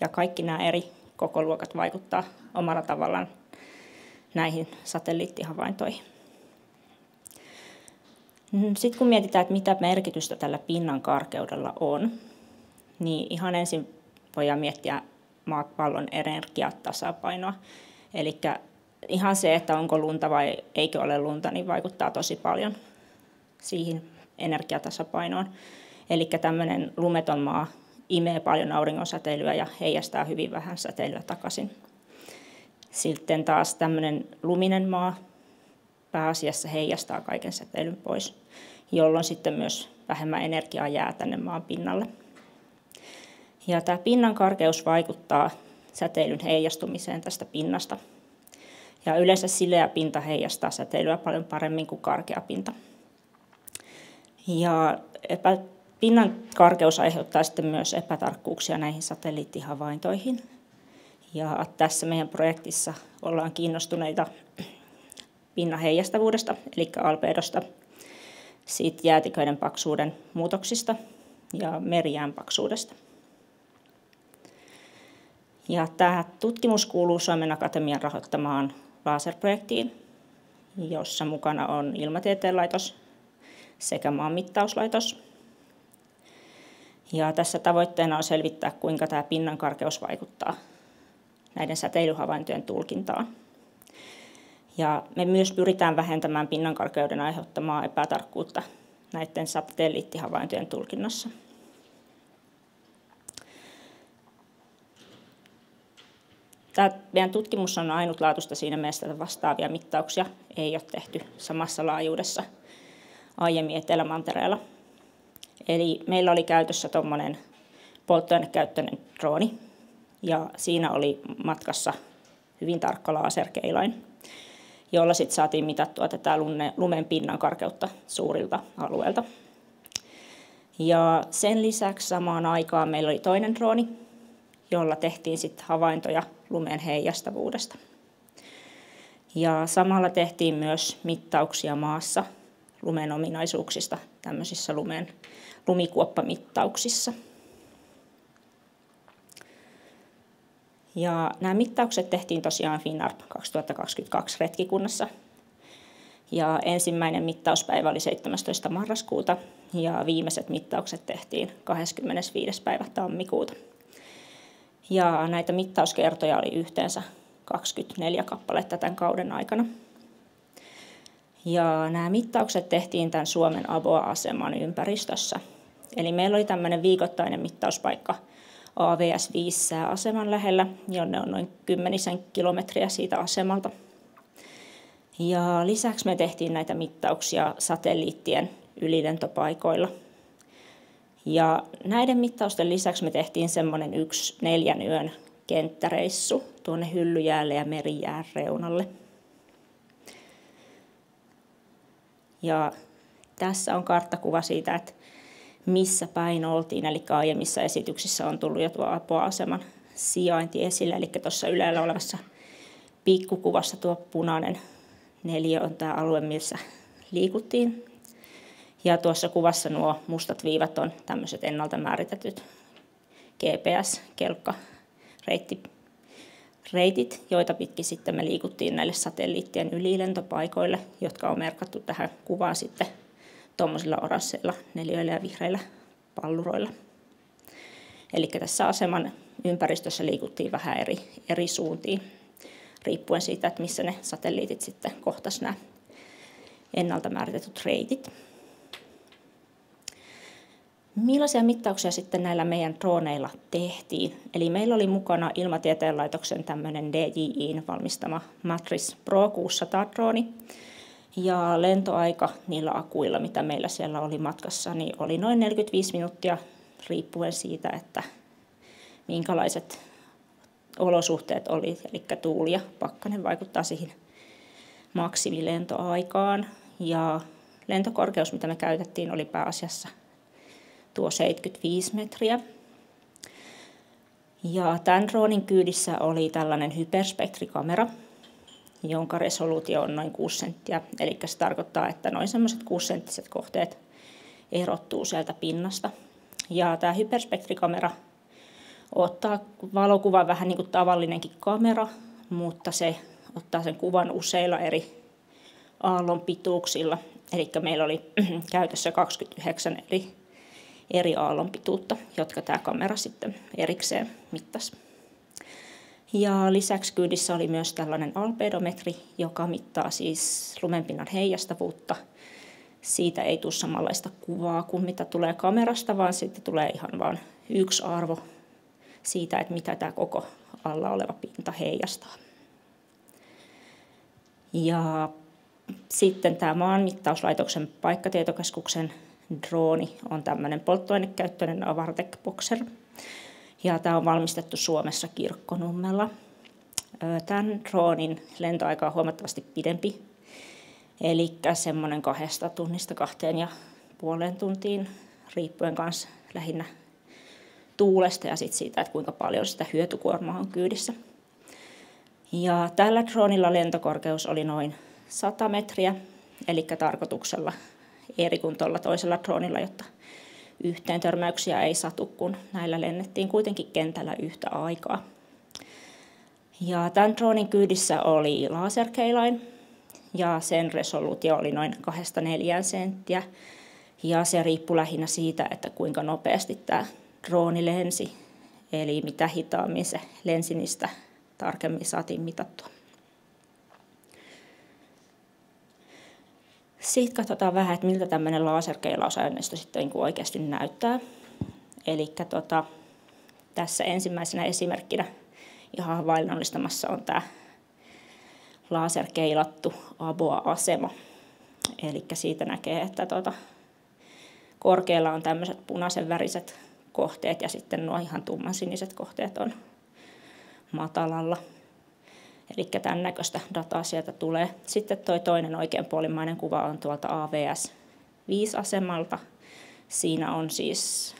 Speaker 8: Ja kaikki nämä eri kokoluokat vaikuttaa omalla tavallaan näihin satelliittihavaintoihin. Sitten kun mietitään, että mitä merkitystä tällä pinnan karkeudella on, niin ihan ensin voidaan miettiä maapallon energiatasapainoa. Eli ihan se, että onko lunta vai eikö ole lunta, niin vaikuttaa tosi paljon siihen energiatasapainoon. Eli tämmöinen lumeton maa imee paljon auringonsäteilyä ja heijastaa hyvin vähän säteilyä takaisin. Sitten taas tämmöinen luminen maa pääasiassa heijastaa kaiken säteilyn pois, jolloin sitten myös vähemmän energiaa jää tänne maan pinnalle. Ja tämä pinnan karkeus vaikuttaa säteilyn heijastumiseen tästä pinnasta. Ja yleensä sileä pinta heijastaa säteilyä paljon paremmin kuin karkea pinta. Ja pinnan karkeus aiheuttaa sitten myös epätarkkuuksia näihin satelliittihavaintoihin. Ja tässä meidän projektissa ollaan kiinnostuneita pinnan heijastavuudesta, eli albedosta, siitä jäätiköiden paksuuden muutoksista ja merijään paksuudesta. Ja tämä tutkimus kuuluu Suomen Akatemian rahoittamaan laserprojektiin, jossa mukana on Ilmatieteen laitos sekä Maanmittauslaitos. Ja tässä tavoitteena on selvittää, kuinka tämä pinnan karkeus vaikuttaa näiden säteilyhavaintojen tulkintaan. Ja me myös pyritään vähentämään pinnan karkeuden aiheuttamaa epätarkkuutta näiden satelliittihavaintojen tulkinnassa. Tämä meidän tutkimus on ainutlaatuista siinä mielessä, että vastaavia mittauksia ei ole tehty samassa laajuudessa aiemmin Etelämantereella. Eli meillä oli käytössä tuommoinen polttoainekäyttöinen drooni, ja siinä oli matkassa hyvin tarkka laserkeilain, jolla sitten saatiin mitattua tätä lumen pinnan karkeutta suurilta alueilta. Ja sen lisäksi samaan aikaan meillä oli toinen drooni, jolla tehtiin sitten havaintoja lumen heijastavuudesta. Ja samalla tehtiin myös mittauksia maassa lumen ominaisuuksista tämmöisissä lumikuoppamittauksissa. Ja nämä mittaukset tehtiin tosiaan Finnair 2022 retkikunnassa. Ja ensimmäinen mittauspäivä oli 17. marraskuuta ja viimeiset mittaukset tehtiin 25. päivä tammikuuta. Ja näitä mittauskertoja oli yhteensä 24 kappaletta tämän kauden aikana. Ja nämä mittaukset tehtiin tämän Suomen ABOA-aseman ympäristössä. Eli meillä oli tämmöinen viikoittainen mittauspaikka AVS 5 sääaseman lähellä, jonne on noin 10 kilometriä siitä asemalta. Ja lisäksi me tehtiin näitä mittauksia satelliittien ylilentopaikoilla. Ja näiden mittausten lisäksi me tehtiin semmoinen 1 4 yön kenttäreissu tuonne Hyllyjäälle ja Merijään reunalle. Ja tässä on karttakuva siitä, että missä päin oltiin. Eli aiemmissa esityksissä on tullut jo tuo Apoa-aseman sijainti esille. Eli tuossa ylhäällä olevassa pikkukuvassa tuo punainen neliö on tämä alue, missä liikuttiin. Ja tuossa kuvassa nuo mustat viivat on tämmöiset ennalta määritetyt GPS-kelkkareitit, joita pitkin sitten me liikuttiin näille satelliittien ylilentopaikoille, jotka on merkattu tähän kuvaan sitten tuommoisilla oransseilla neliöillä ja vihreillä palluroilla. Eli tässä aseman ympäristössä liikuttiin vähän eri suuntiin, riippuen siitä, että missä ne satelliitit sitten kohtasivat nämä ennalta määritetyt reitit. Millaisia mittauksia sitten näillä meidän droneilla tehtiin? Eli meillä oli mukana Ilmatieteen laitoksen tämmöinen DJI:n valmistama Matris Pro 600-drooni. Ja lentoaika niillä akuilla, mitä meillä siellä oli matkassa, niin oli noin 45 minuuttia riippuen siitä, että minkälaiset olosuhteet oli. Eli tuuli ja pakkanen vaikuttaa siihen maksimilentoaikaan. Ja lentokorkeus, mitä me käytettiin, oli pääasiassa tuo 75 metriä. Ja tämän droonin kyydissä oli tällainen hyperspektrikamera, jonka resoluutio on noin 6 senttiä. Eli se tarkoittaa, että noin semmoiset 6-senttiset kohteet erottuu sieltä pinnasta. Ja tämä hyperspektrikamera ottaa valokuvan vähän niin kuin tavallinenkin kamera, mutta se ottaa sen kuvan useilla eri aallon pituuksilla. Eli meillä oli käytössä 29 eri aallonpituutta, jotka tämä kamera sitten erikseen mittasi. Ja lisäksi kyydissä oli myös tällainen albedometri, joka mittaa siis lumenpinnan heijastavuutta. Siitä ei tule samanlaista kuvaa kuin mitä tulee kamerasta, vaan sitten tulee ihan vain yksi arvo siitä, että mitä tämä koko alla oleva pinta heijastaa. Ja sitten tämä Maanmittauslaitoksen paikkatietokeskuksen drooni on tämmöinen polttoainekäyttöinen Avartec Boxer. Ja tämä on valmistettu Suomessa Kirkkonummella. Tämän droonin lentoaika on huomattavasti pidempi, eli semmoinen 2 tunnista 2,5 tuntiin, riippuen myös lähinnä tuulesta ja sit siitä, että kuinka paljon sitä hyötykuormaa on kyydissä. Ja tällä droonilla lentokorkeus oli noin 100 metriä, eli tarkoituksella eri kuin tuolla toisella droonilla, jotta yhteen törmäyksiä ei satu, kun näillä lennettiin kuitenkin kentällä yhtä aikaa. Ja tämän droonin kyydissä oli laserkeilain ja sen resoluutio oli noin 2-4 senttiä. Ja se riippui lähinnä siitä, että kuinka nopeasti tämä drooni lensi. Eli mitä hitaammin se lensi, niin sitä tarkemmin saatiin mitattua. Sitten katsotaan vähän, että miltä tämmöinen laserkeilausaineisto sitten oikeasti näyttää. Eli tässä ensimmäisenä esimerkkinä ihan havainnollistamassa on tämä laserkeilattu Aboa-asema. Eli siitä näkee, että korkealla on tämmöiset punaisen väriset kohteet ja sitten nuo ihan tummansiniset kohteet on matalalla. Eli tämän näköistä dataa sieltä tulee. Sitten tuo toinen oikeanpuolimmainen kuva on tuolta AVS-5-asemalta. Siinä on siis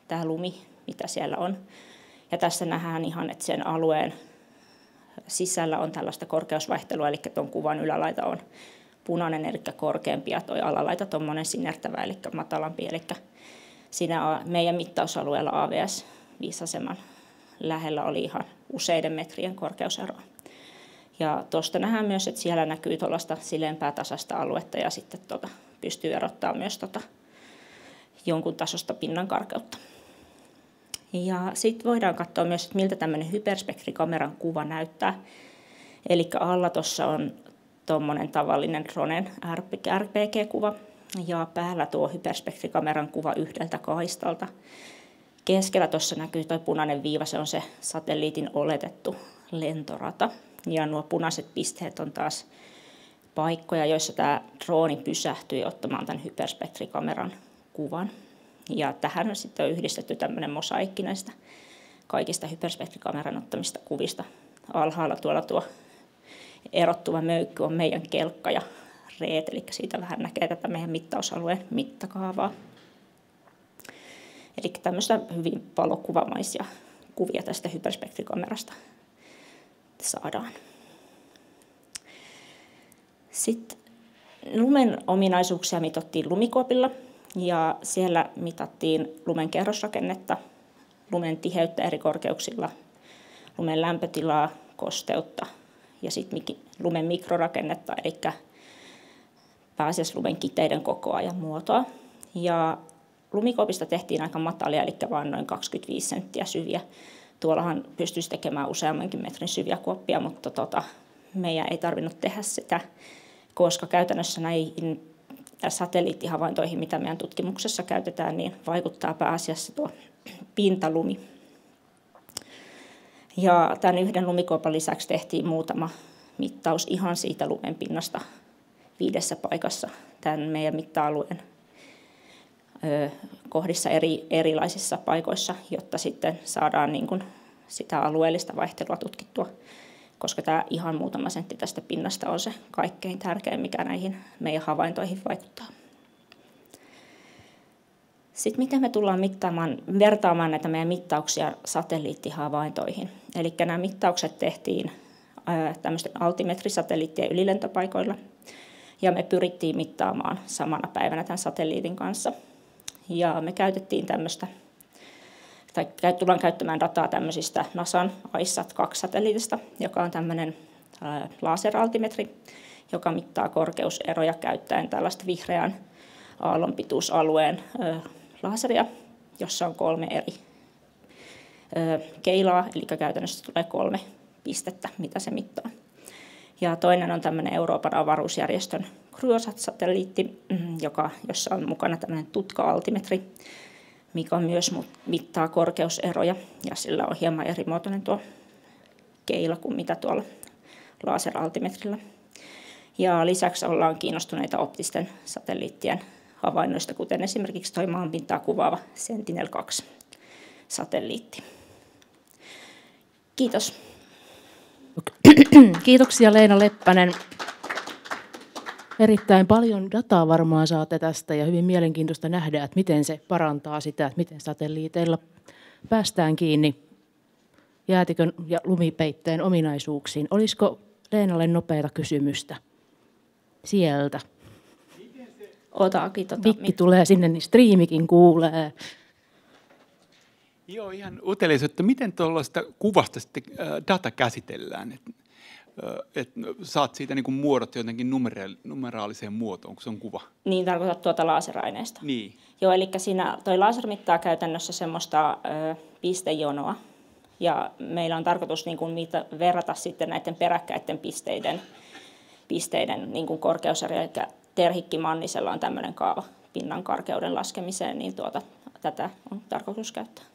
Speaker 8: tämä lumi, mitä siellä on. Ja tässä nähdään ihan, että sen alueen sisällä on tällaista korkeusvaihtelua, eli tuon kuvan ylälaita on punainen, eli korkeampi, ja tuo alalaita tuommoinen sinertävä, eli matalampi. Eli siinä meidän mittausalueella AVS-5-aseman lähellä oli ihan useiden metrien korkeuseroa. Ja tuosta nähdään myös, että siellä näkyy tuollaista sileämpää tasaista aluetta ja sitten pystyy erottamaan myös jonkun tasosta pinnan karkeutta. Ja sitten voidaan katsoa myös, että miltä tämmöinen hyperspektrikameran kuva näyttää. Eli alla tuossa on tuommoinen tavallinen dronen RPG-kuva ja päällä tuo hyperspektrikameran kuva yhdeltä kaistalta. Keskellä tuossa näkyy tuo punainen viiva, se on se satelliitin oletettu lentorata. Ja nuo punaiset pisteet on taas paikkoja, joissa tämä drooni pysähtyi ottamaan tämän hyperspektrikameran kuvan. Ja tähän on sitten yhdistetty tämmöinen mosaikki näistä kaikista hyperspektrikameran ottamista kuvista. Alhaalla tuolla tuo erottuva möykky on meidän kelkka ja reet, eli siitä vähän näkee tätä meidän mittausalueen mittakaavaa. Eli tämmöistä hyvin valokuvamaisia kuvia tästä hyperspektrikamerasta saadaan. Sitten lumen ominaisuuksia mitattiin lumikuopilla ja siellä mitattiin lumen kerrosrakennetta, lumen tiheyttä eri korkeuksilla, lumen lämpötilaa, kosteutta ja sitten lumen mikrorakennetta, eli pääasiassa lumen kiteiden kokoa ja muotoa. Ja lumikuopista tehtiin aika matalia, eli vain noin 25 senttiä syviä. Tuollahan pystyisi tekemään useammankin metrin syviä kuoppia, mutta meidän ei tarvinnut tehdä sitä, koska käytännössä näihin satelliittihavaintoihin, mitä meidän tutkimuksessa käytetään, niin vaikuttaa pääasiassa tuo pintalumi. Ja tämän yhden lumikuopan lisäksi tehtiin muutama mittaus ihan siitä lumen pinnasta 5 paikassa tämän meidän mitta-alueen kohdissa erilaisissa paikoissa, jotta sitten saadaan niin kuin sitä alueellista vaihtelua tutkittua, koska tämä ihan muutama sentti tästä pinnasta on se kaikkein tärkein, mikä näihin meidän havaintoihin vaikuttaa. Sitten miten me tullaan vertaamaan näitä meidän mittauksia satelliittihavaintoihin. Eli nämä mittaukset tehtiin tämmöisten altimetrisatelliittien ylilentopaikoilla, ja me pyrittiin mittaamaan samana päivänä tämän satelliitin kanssa. Ja me tullaan käyttämään dataa tämmöisistä NASAn ICESat-2-satelliitista, joka on tämmöinen laseraltimetri, joka mittaa korkeuseroja käyttäen tällaista vihreän aallonpituusalueen laseria, jossa on 3 eri keilaa, eli käytännössä tulee 3 pistettä, mitä se mittaa. Ja toinen on tämmöinen Euroopan avaruusjärjestön Cryosat-satelliitti, jossa on mukana tämmöinen tutka-altimetri, mikä myös mittaa korkeuseroja, ja sillä on hieman eri muotoinen tuo keila kuin mitä tuolla laseraltimetrillä. Ja lisäksi ollaan kiinnostuneita optisten satelliittien havainnoista, kuten esimerkiksi tuo maanpintaa kuvaava Sentinel-2-satelliitti. Kiitos.
Speaker 16: Kiitoksia Leena Leppänen. Erittäin paljon dataa varmaan saatte tästä ja hyvin mielenkiintoista nähdä, että miten se parantaa sitä, että miten satelliiteilla päästään kiinni jäätikön ja lumipeitteen ominaisuuksiin. Olisiko Leenalle nopeata kysymystä sieltä? Mikki tulee sinne, niin striimikin kuulee.
Speaker 22: Joo, ihan utelias, että miten tuollaista kuvasta sitten data käsitellään? Että saat siitä niin kuin muodot jotenkin numeraaliseen muotoon, kun se on kuva.
Speaker 8: Niin, tarkoitat tuota laseraineesta.
Speaker 22: Niin.
Speaker 8: Joo, eli siinä toi laser mittaa käytännössä semmoista pistejonoa. Ja meillä on tarkoitus niin kuin verrata sitten näiden peräkkäiden pisteiden niin kuin korkeuseroja. Eli Terhikki Mannisella on tämmöinen kaava pinnan karkeuden laskemiseen, niin tätä on tarkoitus käyttää.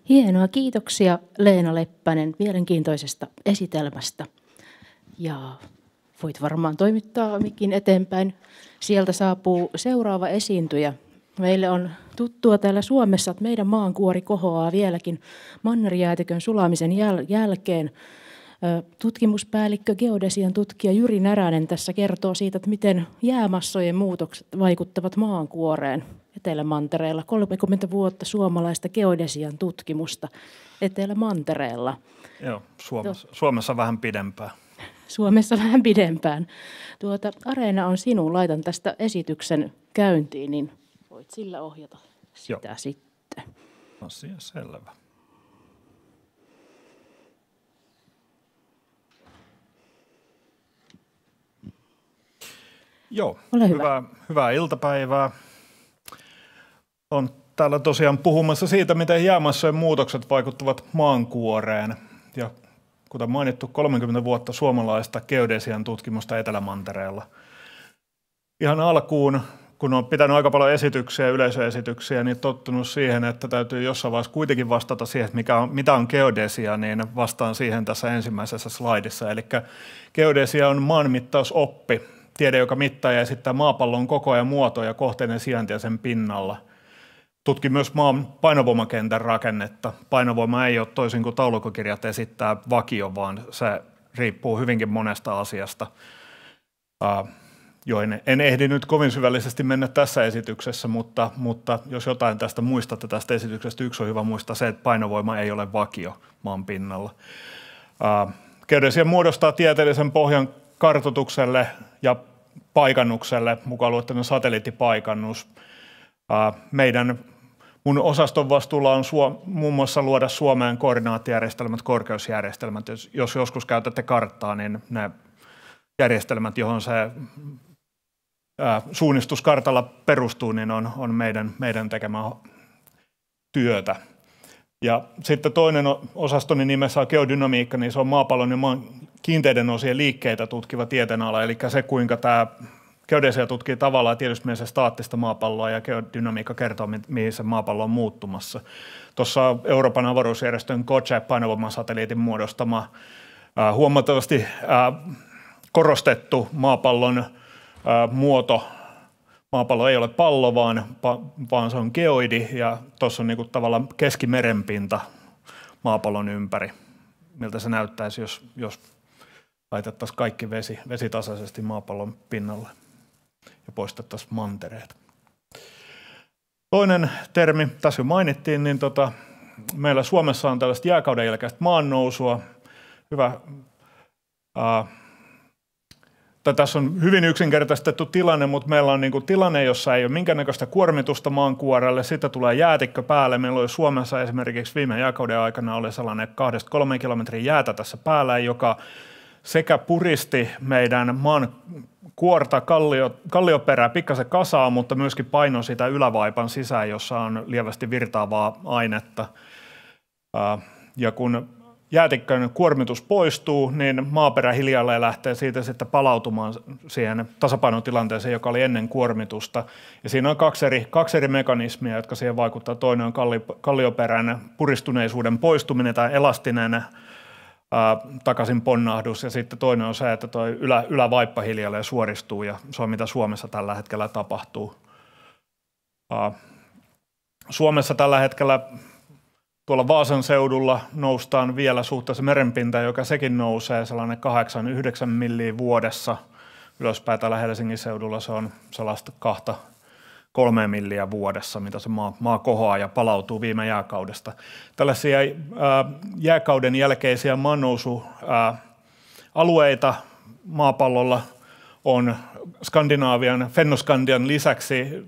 Speaker 16: Hienoa, kiitoksia Leena Leppänen mielenkiintoisesta esitelmästä. Ja voit varmaan toimittaa mikin eteenpäin. Sieltä saapuu seuraava esiintyjä. Meille on tuttua täällä Suomessa, että meidän maankuori kohoaa vieläkin mannerjäätikön sulamisen jälkeen. Tutkimuspäällikkö, geodesian tutkija Jyri Näränen tässä kertoo siitä, että miten jäämassojen muutokset vaikuttavat maankuoreen Etelämantereella. 30 vuotta suomalaista geodesian tutkimusta Etelämantereella.
Speaker 9: Joo, Suomessa vähän pidempään.
Speaker 16: Suomessa vähän pidempään. Areena on sinun. Laitan tästä esityksen käyntiin, niin voit sillä ohjata sitä sitten.
Speaker 9: Asia selvä. Joo, hyvää iltapäivää. Olen täällä tosiaan puhumassa siitä, miten jäämassojen muutokset vaikuttavat maankuoreen. Ja kuten mainittu, 30 vuotta suomalaista geodesian tutkimusta Etelämantereella. Ihan alkuun kun on pitänyt aika paljon esityksiä, yleisöesityksiä, niin tottunut siihen, että täytyy jossain vaiheessa kuitenkin vastata siihen, että mitä on geodesia, niin vastaan siihen tässä ensimmäisessä slaidissa. Eli geodesia on maanmittausoppi, tiede, joka mittaa ja esittää maapallon kokoa ja muotoa ja kohteiden sijaintia sen pinnalla. Tutki myös maan painovoimakentän rakennetta. Painovoima ei ole toisin kuin taulukkokirjat esittää vakio, vaan se riippuu hyvinkin monesta asiasta, joihin en ehdi nyt kovin syvällisesti mennä tässä esityksessä, mutta jos jotain tästä muistatte tästä esityksestä, yksi on hyvä muistaa se, että painovoima ei ole vakio maan pinnalla. Geodesia muodostaa tieteellisen pohjan kartoitukselle ja paikannukselle, mukaan luettuna satelliittipaikannus. Mun osaston vastuulla on muun muassa luoda Suomeen koordinaattijärjestelmät, korkeusjärjestelmät. Jos joskus käytätte karttaa, niin ne järjestelmät, johon se suunnistus kartalla perustuu, niin on meidän tekemää työtä. Ja sitten toinen osastoni nimessä on geodynamiikka, niin se on maapallon ja maan kiinteiden osien liikkeitä tutkiva tieteenala, eli se kuinka tämä geodesia tutkii tavallaan tietysti mielessä staattista maapalloa ja geodynamiikka kertoo, mihin se maapallo on muuttumassa. Tuossa Euroopan avaruusjärjestön COCHE-painovoimasatelliitin muodostama huomattavasti korostettu maapallon muoto. Maapallo ei ole pallo, vaan se on geoidi ja tuossa on niinku tavallaan keskimerenpinta maapallon ympäri. Miltä se näyttäisi, jos laitettaisiin kaikki vesi tasaisesti maapallon pinnalle ja poistettaisiin mantereet. Toinen termi, tässä jo mainittiin, niin meillä Suomessa on tällaista jääkauden jälkeistä maannousua. Hyvä. Tässä on hyvin yksinkertaistettu tilanne, mutta meillä on tilanne, jossa ei ole minkäännäköistä kuormitusta maankuorelle. Sitten tulee jäätikkö päälle. Meillä oli Suomessa esimerkiksi viime jääkauden aikana oli sellainen 2-3 kilometrin jäätä tässä päällä, joka sekä puristi meidän maan kuorta, kallioperää pikkasen kasaa, mutta myöskin painoi sitä ylävaipan sisään, jossa on lievästi virtaavaa ainetta. Ja kun jäätikkön kuormitus poistuu, niin maaperä hiljalleen lähtee siitä sitten palautumaan siihen tasapainotilanteeseen, joka oli ennen kuormitusta. Ja siinä on kaksi eri mekanismia, jotka siihen vaikuttaa. Toinen on kallioperän puristuneisuuden poistuminen tai elastinen takaisin ponnahdus, ja sitten toinen on se, että tuo ylävaippa hiljalleen suoristuu, ja se on mitä Suomessa tällä hetkellä tapahtuu. Suomessa tällä hetkellä tuolla Vaasan seudulla noustaan vielä suhteessa merenpintaan, joka sekin nousee sellainen 8-9 milliä vuodessa. Ylöspäin täällä Helsingin seudulla se on sellaista 2-3 milliä vuodessa, mitä se maa kohoaa ja palautuu viime jääkaudesta. Tällaisia jääkauden jälkeisiä maannousualueita maapallolla on Skandinaavian, Fennoskandian lisäksi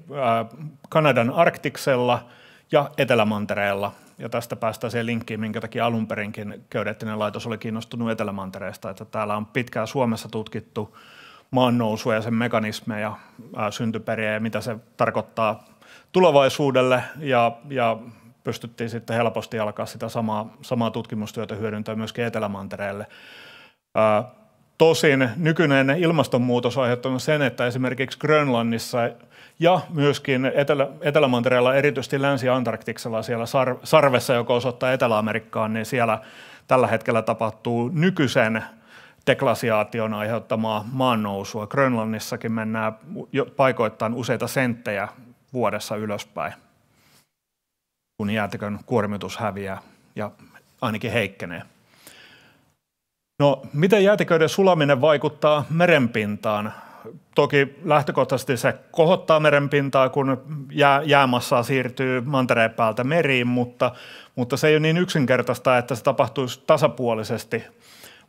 Speaker 9: Kanadan Arktiksella ja Etelämantereella. Ja tästä päästään siihen linkkiin, minkä takia alun perinkin geodeettinen laitos oli kiinnostunut Etelämantereesta, että täällä on pitkään Suomessa tutkittu maannousua ja sen mekanismeja, syntyperiä ja mitä se tarkoittaa tulevaisuudelle, ja pystyttiin sitten helposti alkaa sitä samaa tutkimustyötä hyödyntää myöskin Etelämantereelle. Tosin nykyinen ilmastonmuutos on aiheuttanut sen, että esimerkiksi Grönlannissa ja myöskin Etelämantereella, erityisesti Länsi-Antarktiksella, siellä sarvessa, joka osoittaa Etelä-Amerikkaan, niin siellä tällä hetkellä tapahtuu nykyisen deglasiaation aiheuttamaa maannousua. Grönlannissakin mennään paikoittain useita senttejä vuodessa ylöspäin, kun jäätikön kuormitus häviää ja ainakin heikkenee. No, miten jäätiköiden sulaminen vaikuttaa merenpintaan? Toki lähtökohtaisesti se kohottaa merenpintaa, kun jäämassaa siirtyy mantereen päältä meriin, mutta se ei ole niin yksinkertaista, että se tapahtuisi tasapuolisesti,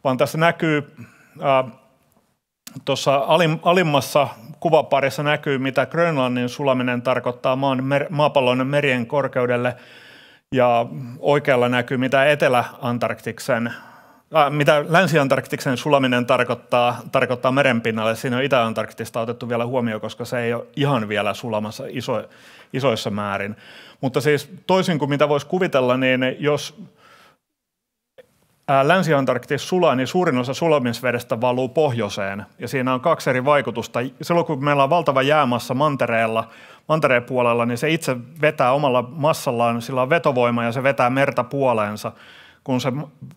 Speaker 9: vaan tässä näkyy, tuossa alimmassa kuvaparissa näkyy, mitä Grönlannin sulaminen tarkoittaa maapallon merien korkeudelle, ja oikealla näkyy, mitä mitä Länsi-Antarktiksen sulaminen tarkoittaa merenpinnalle. Siinä on Itä-Antarktista otettu vielä huomioon, koska se ei ole ihan vielä sulamassa isoissa määrin. Mutta siis toisin kuin mitä voisi kuvitella, niin jos Länsi-Antarktis sulaa, niin suurin osa sulamisvedestä valuu pohjoiseen. Ja siinä on kaksi eri vaikutusta. Silloin kun meillä on valtava jäämassa mantereen puolella, niin se itse vetää omalla massallaan, sillä on vetovoima ja se vetää merta puoleensa. Kun se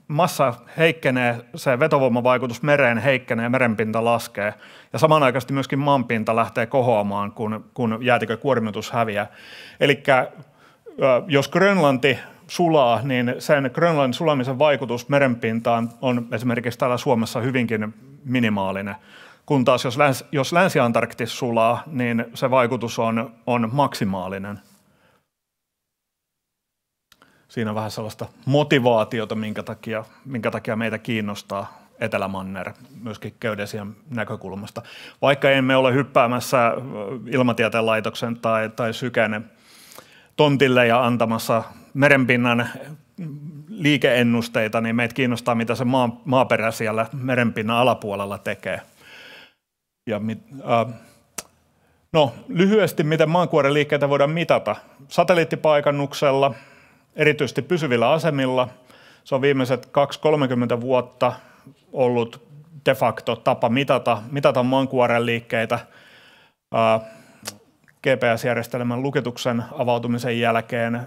Speaker 9: massa heikkenee, se vetovoimavaikutus mereen heikkenee ja merenpinta laskee. Ja samanaikaisesti myöskin maanpinta lähtee kohoamaan, kun jäätikön kuormitus häviää. Eli jos Grönlanti sulaa, niin sen Grönlannin sulamisen vaikutus merenpintaan on esimerkiksi täällä Suomessa hyvinkin minimaalinen. Kun taas jos Länsi-Antarktis sulaa, niin se vaikutus on maksimaalinen. Siinä on vähän sellaista motivaatiota, minkä takia meitä kiinnostaa Etelämanner myöskin geodesian näkökulmasta. Vaikka emme ole hyppäämässä Ilmatieteen laitoksen tai Syken tontille ja antamassa merenpinnan liikeennusteita, niin meitä kiinnostaa, mitä se maaperä siellä merenpinnan alapuolella tekee. Ja lyhyesti, miten maankuoren liikkeitä voidaan mitata. Satelliittipaikannuksella, erityisesti pysyvillä asemilla. Se on viimeiset 2-30 vuotta ollut de facto tapa mitata maankuoren liikkeitä. GPS-järjestelmän lukituksen avautumisen jälkeen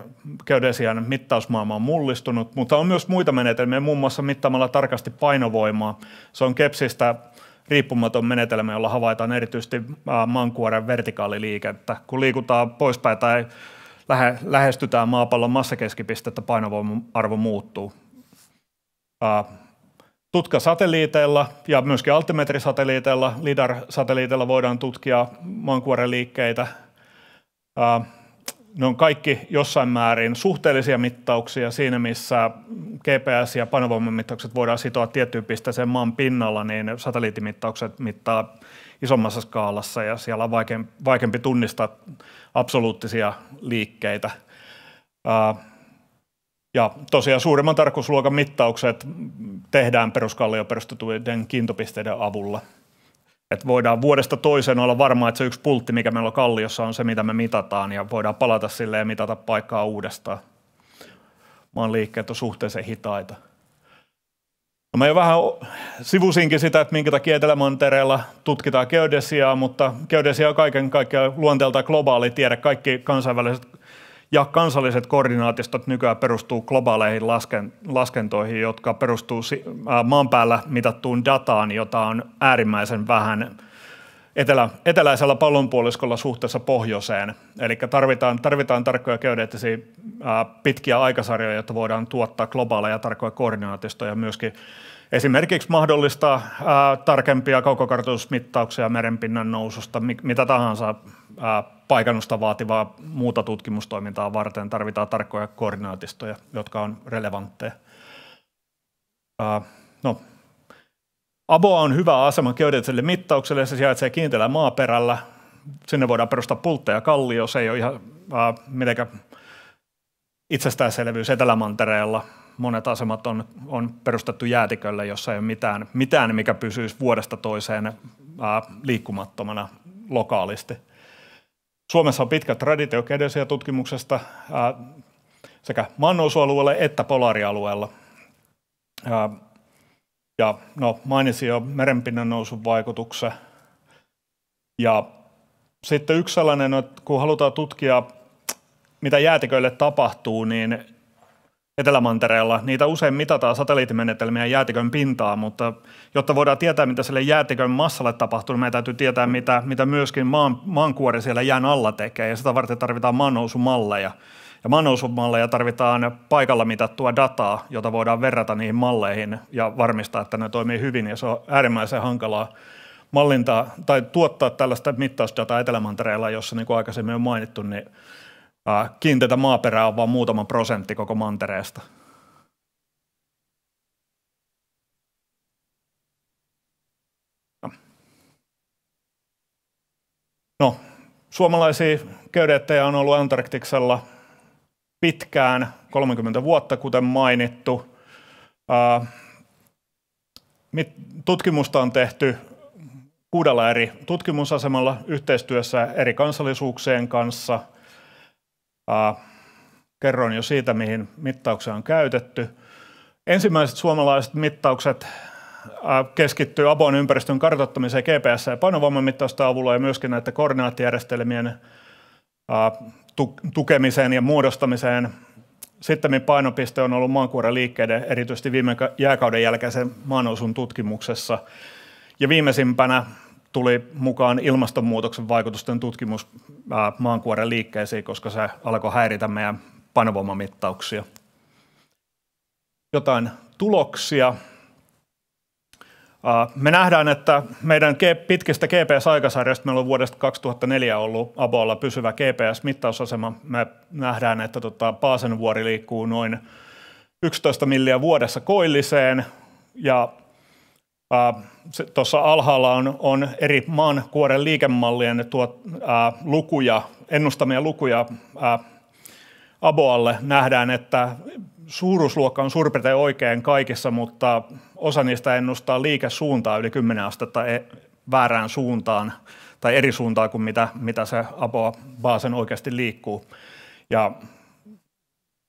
Speaker 9: geodesian mittausmaailma on mullistunut, mutta on myös muita menetelmiä, muun muassa mittaamalla tarkasti painovoimaa. Se on kepsistä riippumaton menetelmä, jolla havaitaan erityisesti maankuoren vertikaaliliikettä. Kun liikutaan poispäin tai lähestytään maapallon massakeskipistettä, painovoiman arvo muuttuu. Tutkasatelliiteilla ja myöskin altimetrisatelliiteilla, LIDAR-satelliiteilla voidaan tutkia maankuoren liikkeitä. Ne on kaikki jossain määrin suhteellisia mittauksia siinä, missä GPS- ja painovoimamittaukset voidaan sitoa tiettyyn pisteeseen maan pinnalla, niin satelliittimittaukset mittaa isommassa skaalassa ja siellä on vaikeampi tunnistaa absoluuttisia liikkeitä. Ja tosiaan suuremman tarkkuusluokan mittaukset tehdään peruskallioperustetuiden kiintopisteiden avulla. Et voidaan vuodesta toiseen olla varma, että se yksi pultti, mikä meillä on kalliossa, on se, mitä me mitataan, ja voidaan palata sille ja mitata paikkaa uudestaan. Maan liikkeet on suhteellisen hitaita. No, mä jo vähän sivusinkin sitä, että minkä takia Etelämantereella tutkitaan geodesiaa, mutta geodesia on kaiken kaikkiaan luonteeltaan globaali tiede. Kaikki kansainväliset ja kansalliset koordinaatistot nykyään perustuu globaaleihin laskentoihin, jotka perustuu maan päällä mitattuun dataan, jota on äärimmäisen vähän eteläisellä pallonpuoliskolla suhteessa pohjoiseen. Eli tarvitaan tarkkoja geodeettisia pitkiä aikasarjoja, jotta voidaan tuottaa globaaleja tarkkoja koordinaatistoja, myöskin esimerkiksi mahdollistaa tarkempia kaukokartoitusmittauksia merenpinnan noususta, mitä tahansa paikannusta vaativaa muuta tutkimustoimintaa varten tarvitaan tarkkoja koordinaatistoja, jotka on relevantteja. ABOA on hyvä asema geodeettiselle mittaukselle, se sijaitsee kiinteällä maaperällä. Sinne voidaan perustaa pultteja kallio, se ei ole ihan mitenkään itsestäänselvyys Etelämantereella. Monet asemat on perustettu jäätikölle, jossa ei ole mitään mikä pysyisi vuodesta toiseen liikkumattomana lokaalisti. Suomessa on pitkä traditio geodesiatutkimuksesta sekä maannousualueella että polaarialueella. Ja mainitsin jo merenpinnan nousun vaikutuksen. Ja sitten yksi sellainen, että kun halutaan tutkia, mitä jäätiköille tapahtuu, niin Etelämantereella niitä usein mitataan satelliittimenetelmiä jäätikön pintaa, mutta jotta voidaan tietää, mitä sille jäätikön massalle tapahtuu, niin meidän täytyy tietää, mitä myöskin maankuori siellä jään alla tekee, ja sitä varten tarvitaan maannousumalleja. Ja maannousumalleja tarvitaan paikalla mitattua dataa, jota voidaan verrata niihin malleihin ja varmistaa, että ne toimii hyvin, ja se on äärimmäisen hankalaa mallintaa tai tuottaa tällaista mittausdataa Etelämantereella, jossa niin kuin aikaisemmin on mainittu, niin kiinteätä maaperää on vain muutama prosentti koko mantereesta. No, suomalaisia geodeetteja on ollut Antarktiksella pitkään, 30 vuotta, kuten mainittu. Tutkimusta on tehty 6 eri tutkimusasemalla yhteistyössä eri kansallisuuksien kanssa. Kerroin jo siitä, mihin mittauksia on käytetty. Ensimmäiset suomalaiset mittaukset keskittyy Aboan ympäristön kartoittamiseen GPS- ja painovoimamittausten avulla ja myöskin näiden koordinaattijärjestelmien tukemiseen ja muodostamiseen. Sitten painopiste on ollut maankuoren liikkeiden, erityisesti viime jääkauden jälkeisen maannousun tutkimuksessa. Ja viimeisimpänä tuli mukaan ilmastonmuutoksen vaikutusten tutkimus maankuoren liikkeisiin, koska se alkoi häiritä meidän painovoimamittauksia. Jotain tuloksia. Me nähdään, että meidän pitkistä GPS-aikasarjoista, meillä on vuodesta 2004 ollut Aboalla pysyvä GPS-mittausasema. Me nähdään, että Paasenvuori liikkuu noin 11 milliä vuodessa koilliseen. Ja tuossa alhaalla on eri maankuoren liikemallien lukuja, ennustamia lukuja Aboalle. Nähdään, että suuruusluokka on suurin piirtein oikein kaikissa, mutta osa niistä ennustaa liikesuuntaa yli 10 astetta väärään suuntaan tai eri suuntaan kuin mitä se Aboa-baasen oikeasti liikkuu. Ja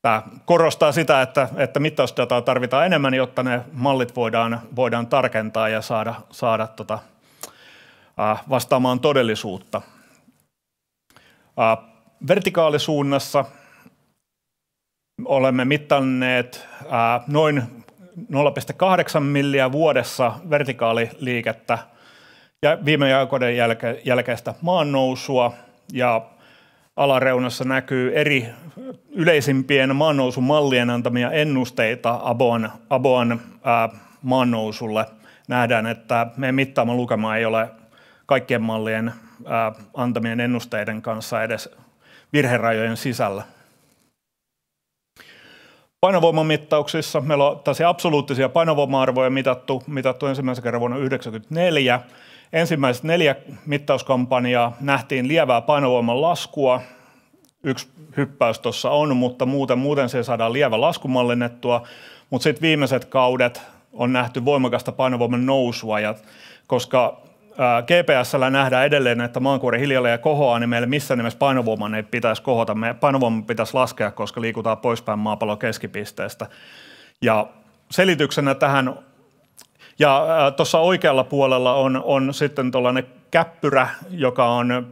Speaker 9: tämä korostaa sitä, että mittausdataa tarvitaan enemmän, jotta ne mallit voidaan tarkentaa ja saada vastaamaan todellisuutta. Vertikaalisuunnassa olemme mittanneet noin 0,8 milliä vuodessa vertikaaliliikettä ja viime jääkauden jälkeistä maannousua, ja alareunassa näkyy eri yleisimpien maannousumallien antamia ennusteita Aboan maannousulle. Nähdään, että meidän mittaama lukema ei ole kaikkien mallien antamien ennusteiden kanssa edes virherajojen sisällä. Painovoimamittauksissa meillä on tällaisia absoluuttisia painovoima-arvoja mitattu ensimmäisen kerran vuonna 1994. Ensimmäiset 4 mittauskampanjaa nähtiin lievää painovoiman laskua. Yksi hyppäys tuossa on, mutta muuten se saadaan lievä lasku mallinnettua. Mutta sitten viimeiset kaudet on nähty voimakasta painovoiman nousua, ja koska GPS:llä nähdään edelleen, että maankuori hiljalleen kohoaa, niin meille missään nimessä painovoiman ei pitäisi kohota. Painovoiman pitäisi laskea, koska liikutaan poispäin maapallon keskipisteestä. Ja selityksenä tähän, ja tuossa oikealla puolella on sitten tuollainen käppyrä, joka on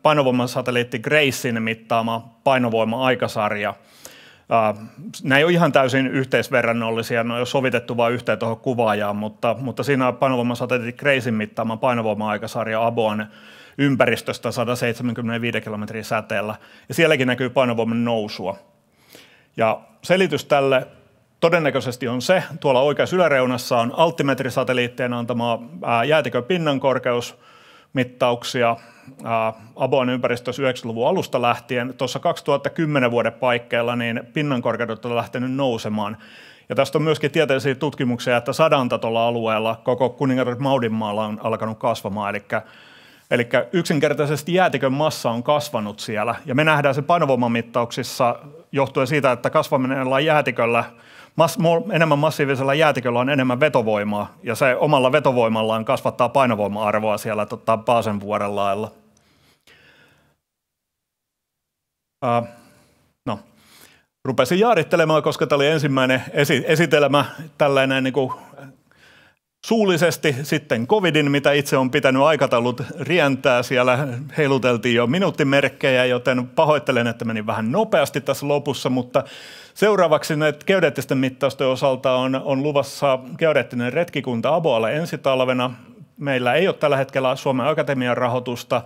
Speaker 9: painovoiman satelliitti Gracen mittaama painovoima-aikasarja. Nämä ei ole ihan täysin yhteisverrannollisia, ne on jo sovitettu vain yhteen tuohon kuvaajaan, mutta siinä on painovoiman satelliitti Gracen mittaama painovoima-aikasarja Aboan ympäristöstä 175 kilometrin säteellä, ja sielläkin näkyy painovoiman nousua. Ja selitys tälle todennäköisesti on se, tuolla oikeassa yläreunassa on alttimetrisatelliittien antama jäätikön pinnankorkeusmittauksia Aboan ympäristössä 90-luvun alusta lähtien. Tuossa 2010 vuoden paikkeilla niin pinnankorkeudet on lähtenyt nousemaan. Ja tästä on myöskin tieteellisiä tutkimuksia, että sadanta tuolla alueella koko kuningatar Maudinmaalla on alkanut kasvamaan. Eli yksinkertaisesti jäätikön massa on kasvanut siellä. Ja me nähdään se painovoimamittauksissa johtuen siitä, että kasvamisella jäätiköllä, enemmän massiivisella jäätiköllä on enemmän vetovoimaa, ja se omalla vetovoimallaan kasvattaa painovoima-arvoa siellä Paasenvuoren lailla. Rupesin jaarittelemaan, koska tämä oli ensimmäinen esitelmä tällainen niin kuin suullisesti, sitten covidin, mitä itse on pitänyt aikataulut rientää. Siellä heiluteltiin jo minuuttimerkkejä, joten pahoittelen, että meni vähän nopeasti tässä lopussa, mutta seuraavaksi näitä geodeettisten mittausten osalta on luvassa geodeettinen retkikunta Aboalle ensi talvena. Meillä ei ole tällä hetkellä Suomen Akatemian rahoitusta,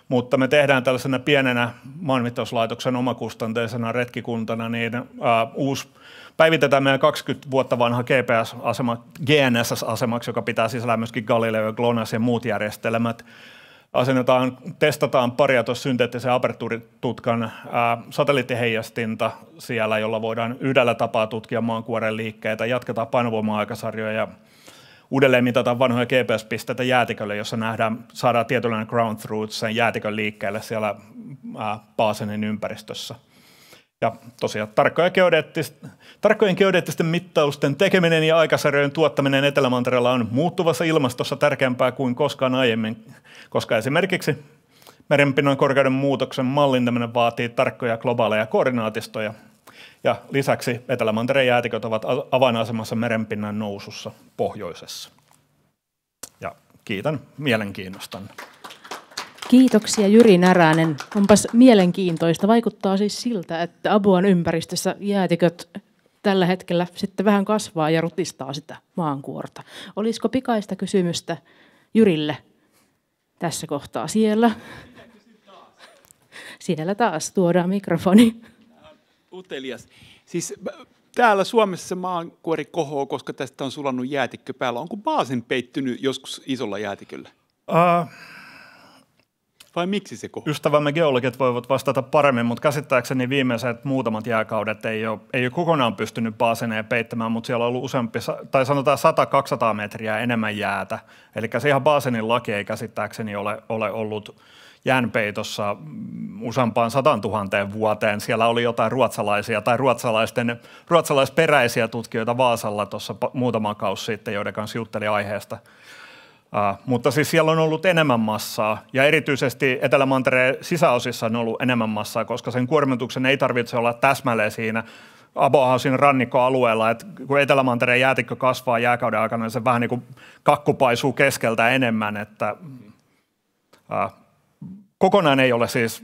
Speaker 9: mutta me tehdään tällaisena pienenä maanmittauslaitoksen omakustanteisena retkikuntana niin päivitetään meidän 20 vuotta vanha GPS-asema GNSS-asemaksi, joka pitää sisällään myöskin Galileo ja GLONASS ja muut järjestelmät. Testataan paria tuossa synteettisen apertuuritutkan satelliittiheijastinta siellä, jolla voidaan yhdellä tapaa tutkia maankuoren liikkeitä. Jatketaan painovoima-aikasarjoja ja uudelleen mitataan vanhoja GPS-pisteitä jäätikölle, jossa saadaan tietynlainen ground truth sen jäätikön liikkeelle siellä Paasenin ympäristössä. Ja tosiaan tarkkojen geodeettisten mittausten tekeminen ja aikasarjojen tuottaminen Etelämantereella on muuttuvassa ilmastossa tärkeämpää kuin koskaan aiemmin, koska esimerkiksi merenpinnan korkeuden muutoksen mallintaminen vaatii tarkkoja globaaleja koordinaatistoja. Ja lisäksi Etelämantereen jäätiköt ovat avainasemassa merenpinnan nousussa pohjoisessa. Ja kiitän mielenkiinnostanne.
Speaker 16: Kiitoksia Jyri Näränen. Onpas mielenkiintoista. Vaikuttaa siis siltä, että Abuan ympäristössä jäätiköt tällä hetkellä sitten vähän kasvaa ja rutistaa sitä maankuorta. Olisiko pikaista kysymystä Jyrille tässä kohtaa? Siellä taas tuodaan mikrofoni.
Speaker 22: Utelias. Siis täällä Suomessa maankuori kohoo, koska tästä on sulannut jäätikkö päällä. Onko baasen peittynyt joskus isolla jäätiköllä? Vai miksi se kohoo?
Speaker 9: Ystävämme geologit voivat vastata paremmin, mutta käsittääkseni viimeiset muutamat jääkaudet ei ole kokonaan pystynyt baaseneen peittämään, mutta siellä on ollut useampi, tai sanotaan 100-200 metriä enemmän jäätä. Eli se ihan baasenin laki ei käsittääkseni ole ollut jäänpeitossa useampaan 100 000 vuoteen. Siellä oli jotain ruotsalaisia tai ruotsalaisperäisiä tutkijoita Vaasalla tuossa muutama kausi sitten, joiden kanssa juttelin aiheesta. Mutta siis siellä on ollut enemmän massaa ja erityisesti Etelämantereen sisäosissa on ollut enemmän massaa, koska sen kuormituksen ei tarvitse olla täsmälleen siinä Abohausin rannikkoalueella, että kun Etelämantereen jäätikkö kasvaa jääkauden aikana, niin se vähän niin kuin kakku paisuu keskeltä enemmän, että kokonaan ei ole siis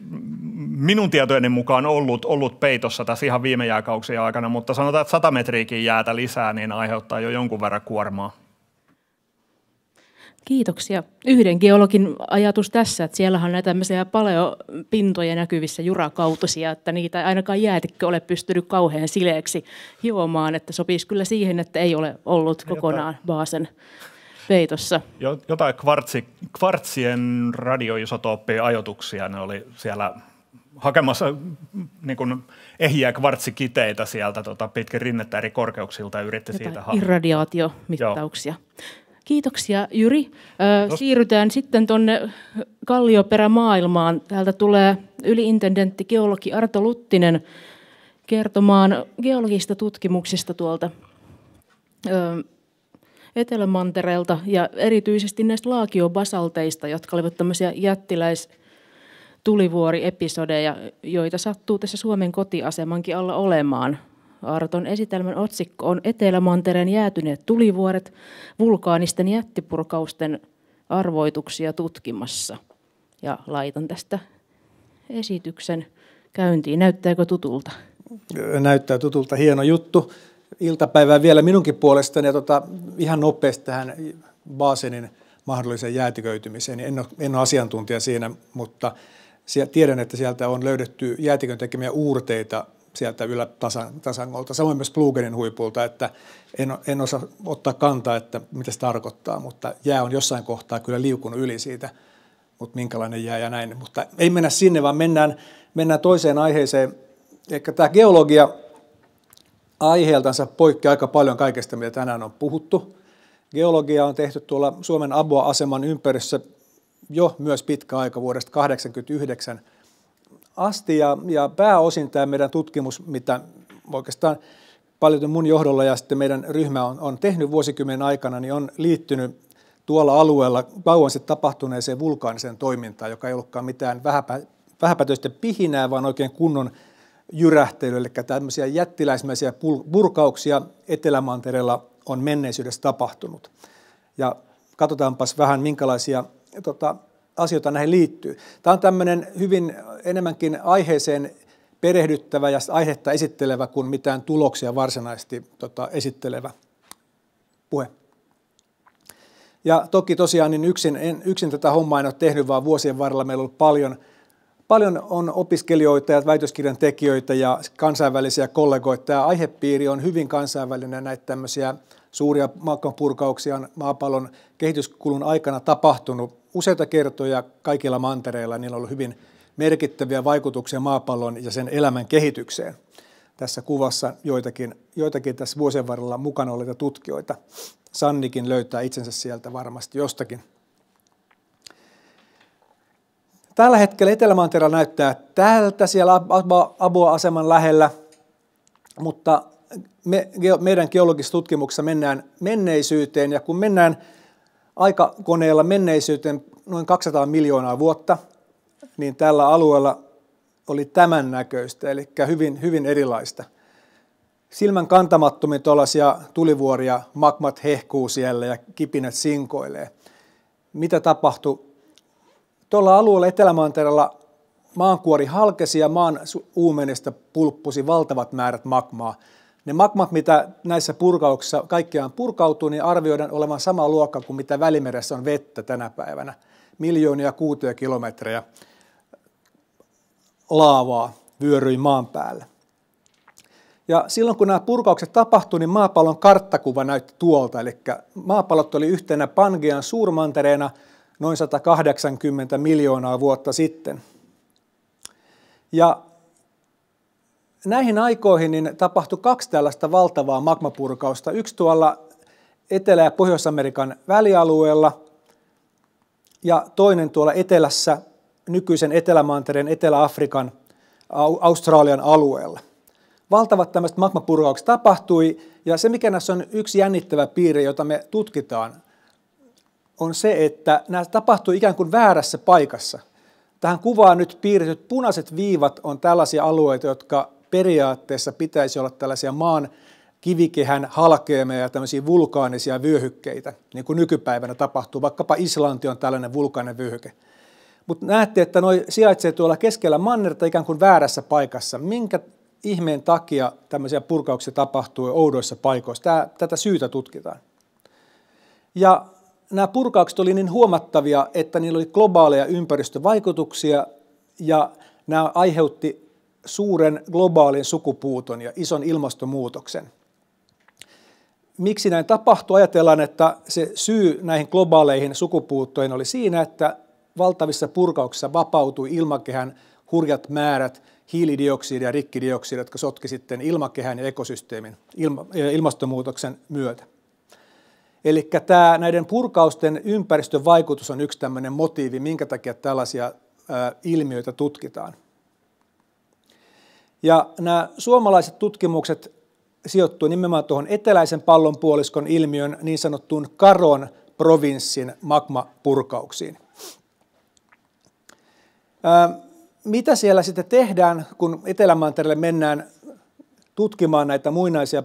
Speaker 9: minun tietojeni mukaan ollut peitossa tässä ihan viime jääkauksien aikana, mutta sanotaan, että 100 metriäkin jäätä lisää, niin aiheuttaa jo jonkun verran kuormaa.
Speaker 16: Kiitoksia. Yhden geologin ajatus tässä, että siellähän on näitä tämmöisiä paleopintoja näkyvissä jurakautosia, että niitä ei ainakaan jäätikkö ole pystynyt kauhean sileeksi hiomaan, että sopisi kyllä siihen, että ei ole ollut kokonaan baasen peitossa.
Speaker 9: Jotain kvartsien radioisotooppia-ajoituksia, ne oli siellä hakemassa niin kuin ehjiä kvartsikiteitä sieltä pitkin rinnettä eri korkeuksilta ja yritti jotain siitä
Speaker 16: irradiaatiomittauksia. Kiitoksia Jyri. Siirrytään sitten tuonne kallioperämaailmaan. Täältä tulee yliintendentti geologi Arto Luttinen kertomaan geologista tutkimuksista tuolta Etelämantereelta ja erityisesti näistä laakiobasalteista, jotka olivat tämmöisiä jättiläistulivuoriepisodeja, joita sattuu tässä Suomen kotiasemankin alla olemaan. Arton esitelmän otsikko on Etelämantereen jäätyneet tulivuoret vulkaanisten jättipurkausten arvoituksia tutkimassa. Ja laitan tästä esityksen käyntiin. Näyttääkö tutulta?
Speaker 5: Näyttää tutulta, hieno juttu. Iltapäivää vielä minunkin puolestani ja ihan nopeasti tähän Baasenin mahdolliseen jäätiköitymiseen. En ole asiantuntija siinä, mutta tiedän, että sieltä on löydetty jäätikön tekemiä uurteita sieltä ylätasangolta, samoin myös Plugenin huipulta, että en osaa ottaa kantaa, että mitä se tarkoittaa, mutta jää on jossain kohtaa kyllä liukunut yli siitä, mutta minkälainen jää ja näin. Mutta ei mennä sinne, vaan mennään toiseen aiheeseen. Ehkä tämä geologia aiheeltansa poikkeaa aika paljon kaikesta, mitä tänään on puhuttu. Geologia on tehty tuolla Suomen Abua-aseman ympäristössä jo myös pitkä aika vuodesta 1989 asti, ja pääosin tämä meidän tutkimus, mitä oikeastaan paljon mun johdolla ja sitten meidän ryhmä on tehnyt vuosikymmenen aikana, niin on liittynyt tuolla alueella kauan sitten tapahtuneeseen vulkaaniseen toimintaan, joka ei ollutkaan mitään vähäpätöistä pihinää, vaan oikein kunnon jyrähtely, eli tämmöisiä jättiläismäisiä purkauksia Etelämantereella on menneisyydessä tapahtunut. Ja katsotaanpas vähän, minkälaisia asioita näihin liittyy. Tämä on tämmöinen hyvin enemmänkin aiheeseen perehdyttävä ja aihetta esittelevä kuin mitään tuloksia varsinaisesti esittelevä puhe. Ja toki tosiaan niin yksin tätä hommaa en ole tehnyt, vaan vuosien varrella meillä on ollut paljon on opiskelijoita ja väitöskirjan tekijöitä ja kansainvälisiä kollegoita. Tämä aihepiiri on hyvin kansainvälinen, näitä tämmöisiä suuria magmapurkauksia on maapallon kehityskulun aikana tapahtunut useita kertoja kaikilla mantereilla. Niillä on ollut hyvin merkittäviä vaikutuksia maapallon ja sen elämän kehitykseen. Tässä kuvassa joitakin tässä vuosien varrella mukana olleita tutkijoita. Sannikin löytää itsensä sieltä varmasti jostakin. Tällä hetkellä Etelämantereella näyttää tältä siellä Abua-aseman lähellä, mutta meidän geologisessa tutkimuksessa mennään menneisyyteen, ja kun mennään aikakoneella menneisyyteen noin 200 miljoonaa vuotta, niin tällä alueella oli tämän näköistä, eli hyvin, hyvin erilaista. silmän kantamattomia tuollaisia tulivuoria, magmat hehkuu siellä ja kipinät sinkoilee. Mitä tapahtui? Tuolla alueella Etelämantereella maankuori halkesi ja maan uumenista pulppusi valtavat määrät magmaa. Ne magmat, mitä näissä purkauksissa kaikkiaan purkautuu, niin arvioidaan olevan sama luokka kuin mitä Välimeressä on vettä tänä päivänä. Miljoonia kuutiokilometrejä laavaa vyöryi maan päälle. Ja silloin kun nämä purkaukset tapahtui, niin maapallon karttakuva näytti tuolta. Eli maapallot oli yhtenä Pangean suurmantereena noin 180 miljoonaa vuotta sitten. Ja näihin aikoihin niin tapahtui 2 tällaista valtavaa magmapurkausta. Yksi tuolla Etelä- ja Pohjois-Amerikan välialueella ja toinen tuolla etelässä nykyisen Etelämantereen, Etelä-Afrikan, Australian alueella. Valtavat tämmöiset magmapurkaukset tapahtui, ja se mikä näissä on yksi jännittävä piirre, jota me tutkitaan, on se, että nämä tapahtui ikään kuin väärässä paikassa. Tähän kuvaan nyt piirretyt punaiset viivat on tällaisia alueita, jotka periaatteessa pitäisi olla tällaisia maan kivikehän halkeamia ja tämmöisiä vulkaanisia vyöhykkeitä, niin kuin nykypäivänä tapahtuu. Vaikkapa Islanti on tällainen vulkaaninen vyöhyke. Mutta näette, että noi sijaitsee tuolla keskellä mannerta ikään kuin väärässä paikassa. Minkä ihmeen takia tämmöisiä purkauksia tapahtuu oudoissa paikoissa? Tätä syytä tutkitaan. Ja nämä purkaukset oli niin huomattavia, että niillä oli globaaleja ympäristövaikutuksia ja nämä aiheutti suuren globaalin sukupuuton ja ison ilmastonmuutoksen. Miksi näin tapahtui? Ajatellaan, että se syy näihin globaaleihin sukupuuttoihin oli siinä, että valtavissa purkauksissa vapautui ilmakehän hurjat määrät hiilidioksidia ja rikkidioksidia, jotka sotki sitten ilmakehän ja ekosysteemin ilmastonmuutoksen myötä. Eli näiden purkausten ympäristövaikutus on yksi tämmöinen motiivi, minkä takia tällaisia ilmiöitä tutkitaan. Ja nämä suomalaiset tutkimukset sijoittuu nimenomaan tuohon eteläisen pallonpuoliskon ilmiön niin sanottuun Caron provinssin magmapurkauksiin. Mitä siellä sitten tehdään, kun Etelämantereelle mennään tutkimaan näitä muinaisia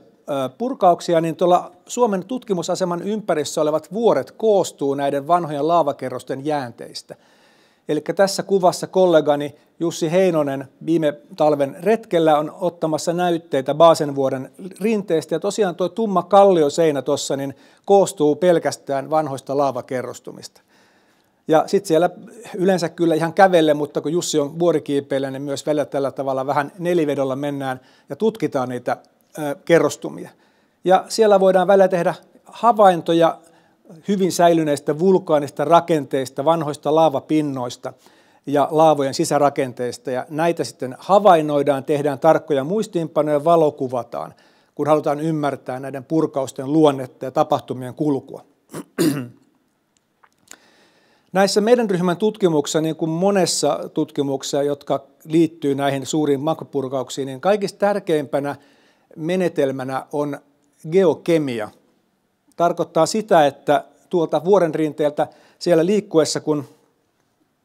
Speaker 5: purkauksia, niin tuolla Suomen tutkimusaseman ympärissä olevat vuoret koostuu näiden vanhojen laavakerrosten jäänteistä. Eli tässä kuvassa kollegani Jussi Heinonen viime talven retkellä on ottamassa näytteitä Baasenvuoren rinteestä. Ja tosiaan tuo tumma kallioseinä tuossa niin koostuu pelkästään vanhoista laavakerrostumista. Ja sitten siellä yleensä kyllä ihan kävelle, mutta kun Jussi on vuorikiipeillä, niin myös välillä tällä tavalla vähän nelivedolla mennään ja tutkitaan niitä kerrostumia. Ja siellä voidaan välillä tehdä havaintoja hyvin säilyneistä vulkaanista rakenteista, vanhoista laavapinnoista ja laavojen sisärakenteista. Ja näitä sitten havainnoidaan, tehdään tarkkoja muistiinpanoja ja valokuvataan, kun halutaan ymmärtää näiden purkausten luonnetta ja tapahtumien kulkua. Näissä meidän ryhmän tutkimuksissa, niin kuin monessa tutkimuksessa, jotka liittyy näihin suuriin magmapurkauksiin, niin kaikista tärkeimpänä menetelmänä on geokemia. Tarkoittaa sitä, että tuolta vuoren rinteeltä siellä liikkuessa, kun,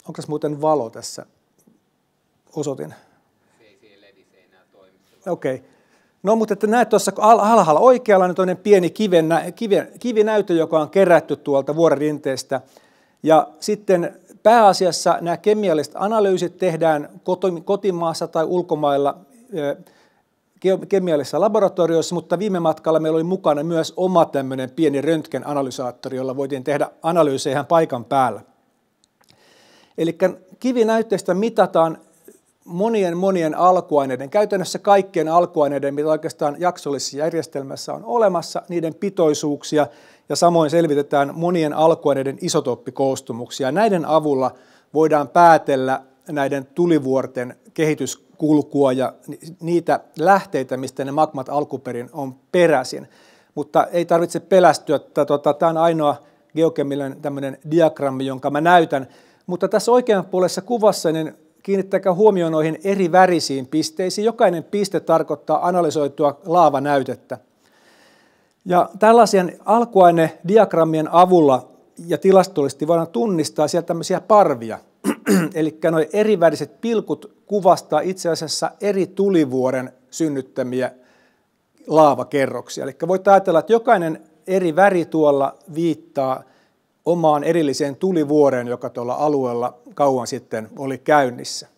Speaker 5: onko tässä muuten valo tässä, osoitin? Okei. No, mutta että näet tuossa alhaalla oikealla on toinen pieni kivinäytö, joka on kerätty tuolta vuoren rinteestä. Ja sitten pääasiassa nämä kemialliset analyysit tehdään kotimaassa tai ulkomailla kemiallisissa laboratorioissa, mutta viime matkalla meillä oli mukana myös oma tämmöinen pieni röntgenanalysaattori, jolla voitiin tehdä analyysejä ihan paikan päällä. Eli kivinäytteistä mitataan monien alkuaineiden, käytännössä kaikkien alkuaineiden, mitä oikeastaan jaksollisessa järjestelmässä on olemassa, niiden pitoisuuksia, ja samoin selvitetään monien alkuaineiden isotooppikoostumuksia. Näiden avulla voidaan päätellä näiden tulivuorten kehityskulkua ja niitä lähteitä, mistä ne magmat alkuperin on peräisin. Mutta ei tarvitse pelästyä, että tämä on ainoa geokemillinen tämmöinen diagrammi, jonka mä näytän. Mutta tässä oikeanpuoleisessa kuvassa niin kiinnittäkää huomioon noihin eri värisiin pisteisiin. Jokainen piste tarkoittaa analysoitua laavanäytettä. Ja tällaisen alkuainediagrammien avulla ja tilastollisesti voidaan tunnistaa sieltä tämmöisiä parvia. Eli nuo eriväriset pilkut kuvastaa itse asiassa eri tulivuoren synnyttämiä laavakerroksia. Eli voit ajatella, että jokainen eri väri tuolla viittaa omaan erilliseen tulivuoreen, joka tuolla alueella kauan sitten oli käynnissä.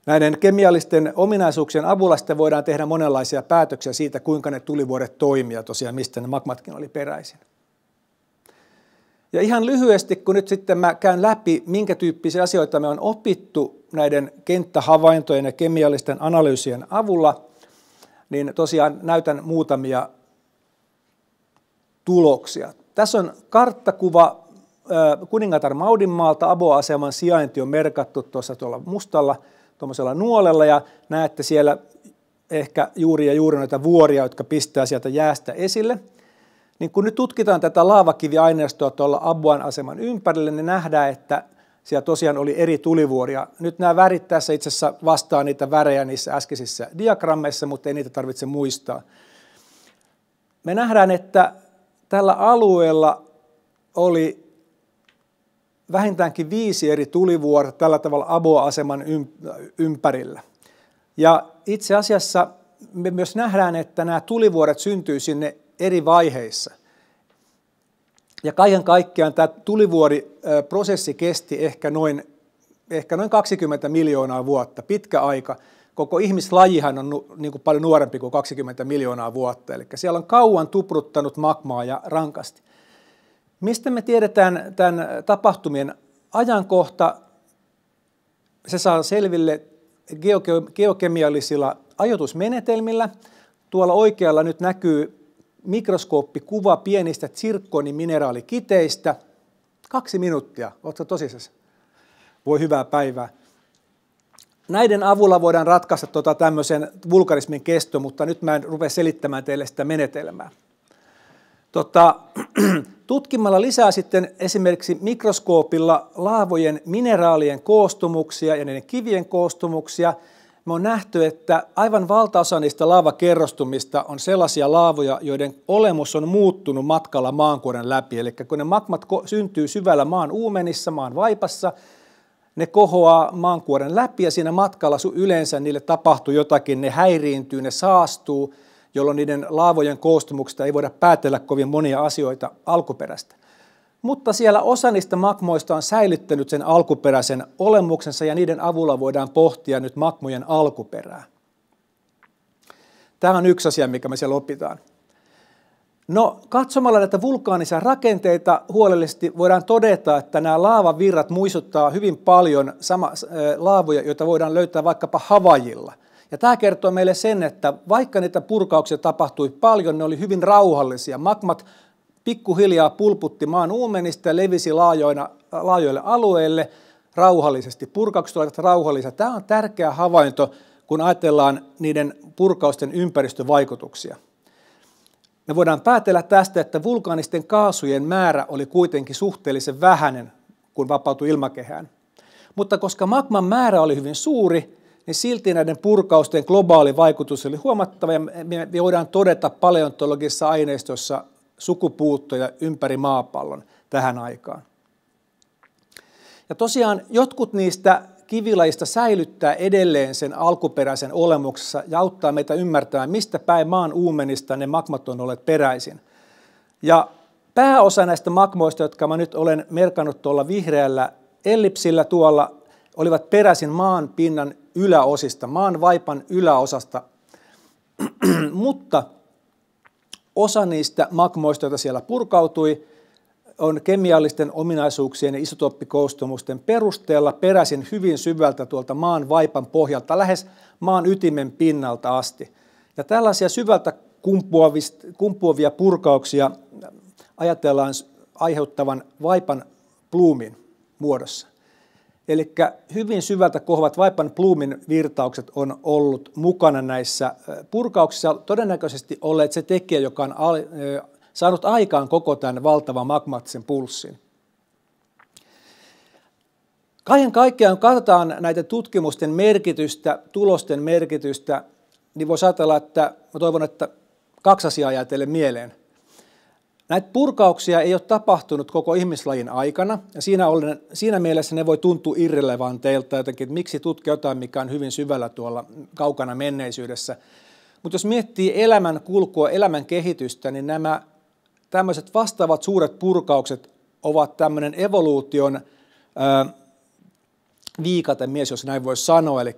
Speaker 5: Näiden kemiallisten ominaisuuksien avulla sitten voidaan tehdä monenlaisia päätöksiä siitä, kuinka ne tulivuoret toimii ja tosiaan mistä ne magmatkin oli peräisin. Ja ihan lyhyesti, kun nyt sitten mä käyn läpi, minkä tyyppisiä asioita me on opittu näiden kenttähavaintojen ja kemiallisten analyysien avulla, niin tosiaan näytän muutamia tuloksia. Tässä on karttakuva kuningatar Maudinmaalta. Abo-aseman sijainti on merkattu tuolla mustalla tuollaisella nuolella, ja näette siellä ehkä juuri noita vuoria, jotka pistää sieltä jäästä esille. Niin kun nyt tutkitaan tätä laavakiviaineistoa tuolla Abuan aseman ympärille, niin nähdään, että siellä tosiaan oli eri tulivuoria. Nyt nämä värit tässä itse asiassa vastaa niitä värejä niissä äskeisissä diagrammeissa, mutta ei niitä tarvitse muistaa. Me nähdään, että tällä alueella oli vähintäänkin 5 eri tulivuorta tällä tavalla Abo-aseman ympärillä. Ja itse asiassa me myös nähdään, että nämä tulivuoret syntyy sinne eri vaiheissa. Ja kaiken kaikkiaan tämä tulivuoriprosessi kesti ehkä noin 20 miljoonaa vuotta, pitkä aika. Koko ihmislajihan on niin kuin paljon nuorempi kuin 20 miljoonaa vuotta, eli siellä on kauan tupruttanut magmaa ja rankasti. Mistä me tiedetään tämän tapahtumien ajankohta? Se saa selville geokemiallisilla ajoitusmenetelmillä. Tuolla oikealla nyt näkyy mikroskooppikuva pienistä zirkkonimineraalikiiteistä. 2 minuuttia, oletko tosissasi? Voi hyvää päivää. Näiden avulla voidaan ratkaista tämmöisen vulkanismin kesto, mutta nyt mä en rupea selittämään teille sitä menetelmää. Tutkimalla lisää sitten esimerkiksi mikroskoopilla laavojen mineraalien koostumuksia ja niiden kivien koostumuksia, me on nähty, että aivan valtaosa niistä laavakerrostumista on sellaisia laavoja, joiden olemus on muuttunut matkalla maankuoren läpi. Eli kun ne magmat syntyy syvällä maan uumenissa, maan vaipassa, ne kohoaa maankuoren läpi ja siinä matkalla yleensä niille tapahtuu jotakin, ne häiriintyy, ne saastuu, jolloin niiden laavojen koostumuksesta ei voida päätellä kovin monia asioita alkuperäistä. Mutta siellä osa niistä magmoista on säilyttänyt sen alkuperäisen olemuksensa ja niiden avulla voidaan pohtia nyt magmojen alkuperää. Tämä on yksi asia, mikä me siellä opitaan. No, katsomalla näitä vulkaanisia rakenteita huolellisesti voidaan todeta, että nämä laavavirrat muistuttaa hyvin paljon laavoja, joita voidaan löytää vaikkapa Havaijilla. Ja tämä kertoo meille sen, että vaikka niitä purkauksia tapahtui paljon, ne oli hyvin rauhallisia. Magmat pikkuhiljaa pulputti maan uumenista ja levisi laajoille alueille rauhallisesti. Purkaukset olivat rauhallisia. Tämä on tärkeä havainto, kun ajatellaan niiden purkausten ympäristövaikutuksia. Me voidaan päätellä tästä, että vulkaanisten kaasujen määrä oli kuitenkin suhteellisen vähäinen, kun vapautui ilmakehään. Mutta koska magman määrä oli hyvin suuri, niin silti näiden purkausten globaali vaikutus oli huomattava, ja me voidaan todeta paleontologisessa aineistossa sukupuuttoja ympäri maapallon tähän aikaan. Ja tosiaan jotkut niistä kivilajista säilyttää edelleen sen alkuperäisen olemuksessa ja auttaa meitä ymmärtämään, mistä päin maan uumenista ne magmat on olleet peräisin. Ja pääosa näistä magmoista, jotka mä nyt olen merkannut tuolla vihreällä ellipsillä tuolla, olivat peräisin maan pinnan yläosista, maan vaipan yläosasta, mutta osa niistä magmoista, joita siellä purkautui, on kemiallisten ominaisuuksien ja isotooppikoostumusten perusteella peräisin hyvin syvältä tuolta maan vaipan pohjalta, lähes maan ytimen pinnalta asti. Ja tällaisia syvältä kumpuavia purkauksia ajatellaan aiheuttavan vaipan pluumin muodossa. Eli hyvin syvältä kohoavat vaipan pluumin virtaukset on ollut mukana näissä purkauksissa, todennäköisesti olleet se tekijä, joka on saanut aikaan koko tämän valtavan magmaattisen pulssin. Kaiken kaikkiaan, kun katsotaan näitä tutkimusten merkitystä, tulosten merkitystä, niin voisi ajatella, että mä toivon, että 2 asiaa jää teille mieleen. Näitä purkauksia ei ole tapahtunut koko ihmislajin aikana, ja siinä mielessä ne voi tuntua irrelevanteilta jotenkin, että miksi tutkia jotain, mikä on hyvin syvällä tuolla kaukana menneisyydessä. Mutta jos miettii elämän kulkua, elämän kehitystä, niin nämä tämmöiset vastaavat suuret purkaukset ovat tämmöinen evoluution viikatemies, jos näin voisi sanoa. Eli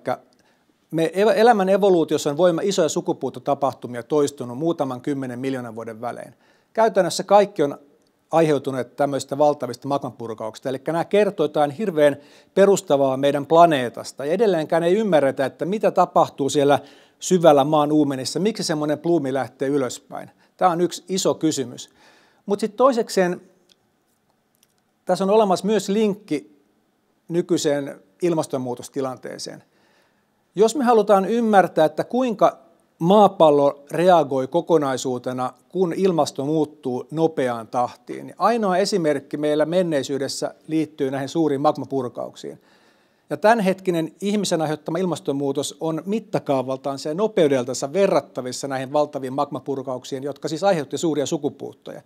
Speaker 5: elämän evoluutiossa on voima isoja sukupuuttotapahtumia toistunut muutaman 10 miljoonan vuoden välein. Käytännössä kaikki on aiheutuneet tämmöistä valtavista magmapurkauksista. Eli nämä kertoo jotain hirveän perustavaa meidän planeetasta. Ja edelleenkään ei ymmärretä, että mitä tapahtuu siellä syvällä maan uumenissa, miksi semmoinen pluumi lähtee ylöspäin. Tämä on yksi iso kysymys. Mutta sitten toisekseen tässä on olemassa myös linkki nykyiseen ilmastonmuutostilanteeseen. Jos me halutaan ymmärtää, että kuinka maapallo reagoi kokonaisuutena, kun ilmasto muuttuu nopeaan tahtiin, niin ainoa esimerkki meillä menneisyydessä liittyy näihin suuriin magmapurkauksiin. Ja tämänhetkinen ihmisen aiheuttama ilmastonmuutos on mittakaavaltaan ja nopeudeltansa verrattavissa näihin valtaviin magmapurkauksiin, jotka siis aiheutti suuria sukupuuttoja.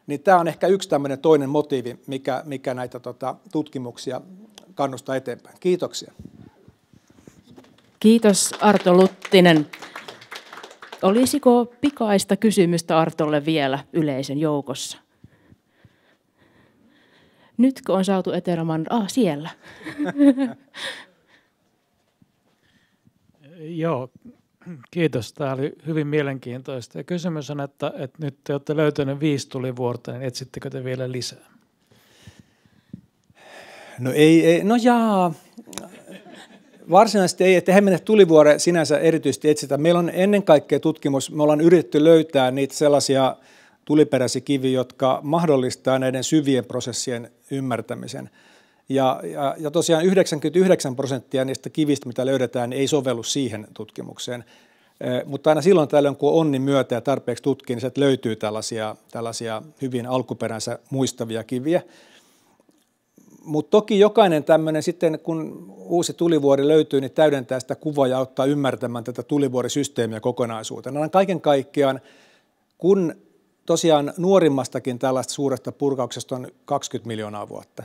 Speaker 5: Niin tämä on ehkä yksi tämmöinen toinen motiivi, mikä näitä tutkimuksia kannustaa eteenpäin. Kiitoksia.
Speaker 16: Kiitos Arto Luttinen. Olisiko pikaista kysymystä Artolle vielä yleisön joukossa? Nytkö on saatu etelämaan? Siellä.
Speaker 4: Joo, kiitos. Tämä oli hyvin mielenkiintoista. Ja kysymys on, että nyt te olette löytäneet 5 tulivuorta, niin etsittekö te vielä lisää?
Speaker 5: No ei varsinaisesti ei, että eihän mennä tulivuore sinänsä erityisesti etsitä. Meillä on ennen kaikkea tutkimus, me ollaan yritetty löytää niitä sellaisia tuliperäisiä kiviä, jotka mahdollistaa näiden syvien prosessien ymmärtämisen. Ja tosiaan 99% niistä kivistä, mitä löydetään, ei sovellu siihen tutkimukseen. Mutta aina silloin tällöin, kun on onni myötä ja tarpeeksi tutkii, niin sieltä löytyy tällaisia hyvin alkuperänsä muistavia kiviä. Mutta toki jokainen tämmöinen sitten, kun uusi tulivuori löytyy, niin täydentää sitä kuvaa ja auttaa ymmärtämään tätä tulivuorisysteemiä kokonaisuutena. Kaiken kaikkiaan, kun tosiaan nuorimmastakin tällaista suuresta purkauksesta on 20 miljoonaa vuotta,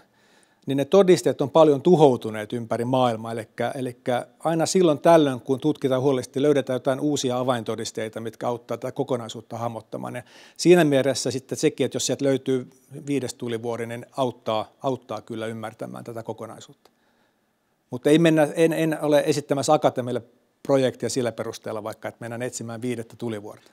Speaker 5: niin ne todisteet on paljon tuhoutuneet ympäri maailmaa. Eli aina silloin tällöin, kun tutkitaan huolellisesti, löydetään jotain uusia avaintodisteita, mitkä auttaa tätä kokonaisuutta hahmottamaan. Ja siinä mielessä sitten sekin, että jos sieltä löytyy 5. tulivuori, niin auttaa kyllä ymmärtämään tätä kokonaisuutta. Mutta en ole esittämässä akatemialle projektia sillä perusteella, vaikka että mennään etsimään 5. tulivuorta.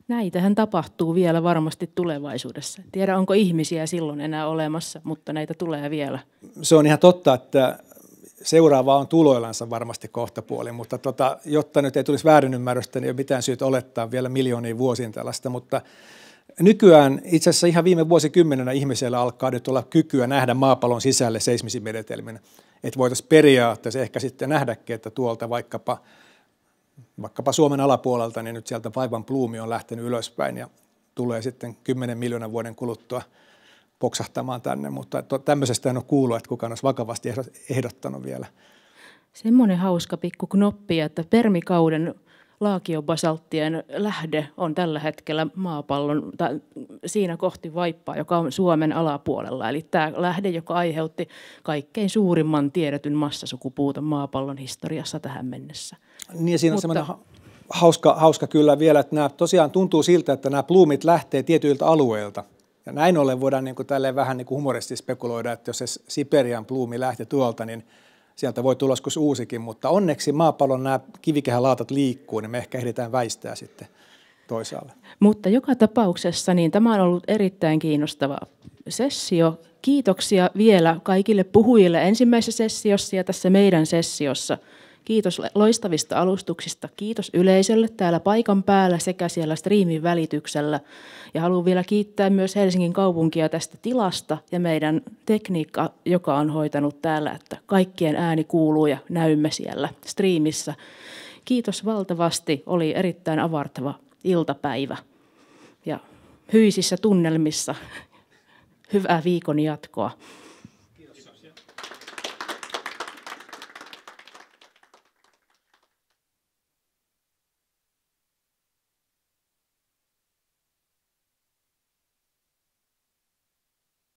Speaker 16: Näitähän tapahtuu vielä varmasti tulevaisuudessa. Tiedä, onko ihmisiä silloin enää olemassa, mutta näitä tulee vielä. Se
Speaker 5: on ihan totta, että seuraava on tuloillansa varmasti kohtapuoli, mutta jotta nyt ei tulisi väärinymmärrystä, niin ei ole mitään syytä olettaa vielä miljoonia vuosiin tällaista. Mutta nykyään itse asiassa ihan viime vuosikymmenenä ihmisellä alkaa nyt olla kykyä nähdä maapallon sisälle seismisin menetelmin. Että voitaisiin periaatteessa ehkä sitten nähdäkin, että tuolta vaikkapa Suomen alapuolelta, niin nyt sieltä vaivan pluumi on lähtenyt ylöspäin ja tulee sitten 10 miljoonan vuoden kuluttua poksahtamaan tänne, mutta tämmöisestä en ole kuullut, että kukaan olisi vakavasti ehdottanut vielä.
Speaker 16: Semmoinen hauska pikku knoppi, että permikauden laakiobasalttien lähde on tällä hetkellä maapallon, siinä kohti vaippaa, joka on Suomen alapuolella. Eli tämä lähde, joka aiheutti kaikkein suurimman tiedetyn massasukupuuton maapallon historiassa tähän mennessä.
Speaker 5: Niin ja siinä on semmoinen hauska kyllä vielä, että nämä tosiaan tuntuu siltä, että nämä pluumit lähtee tietyiltä alueilta. Ja näin ollen voidaan niin kuin tälleen vähän niin kuin humoristisesti spekuloida, että jos se Siperian pluumi lähtee tuolta, niin sieltä voi tulla joskus uusikin, mutta onneksi maapallon nämä kivikehän laatat liikkuu, niin me ehkä ehditään väistää sitten toisaalle.
Speaker 16: Mutta joka tapauksessa niin tämä on ollut erittäin kiinnostava sessio. Kiitoksia vielä kaikille puhujille ensimmäisessä sessiossa ja tässä meidän sessiossa. Kiitos loistavista alustuksista. Kiitos yleisölle täällä paikan päällä sekä siellä striimin välityksellä. Ja haluan vielä kiittää myös Helsingin kaupunkia tästä tilasta ja meidän tekniikka, joka on hoitanut täällä, että kaikkien ääni kuuluu ja näymme siellä striimissä. Kiitos valtavasti. Oli erittäin avartava iltapäivä ja hyisissä tunnelmissa. Hyvää viikon jatkoa.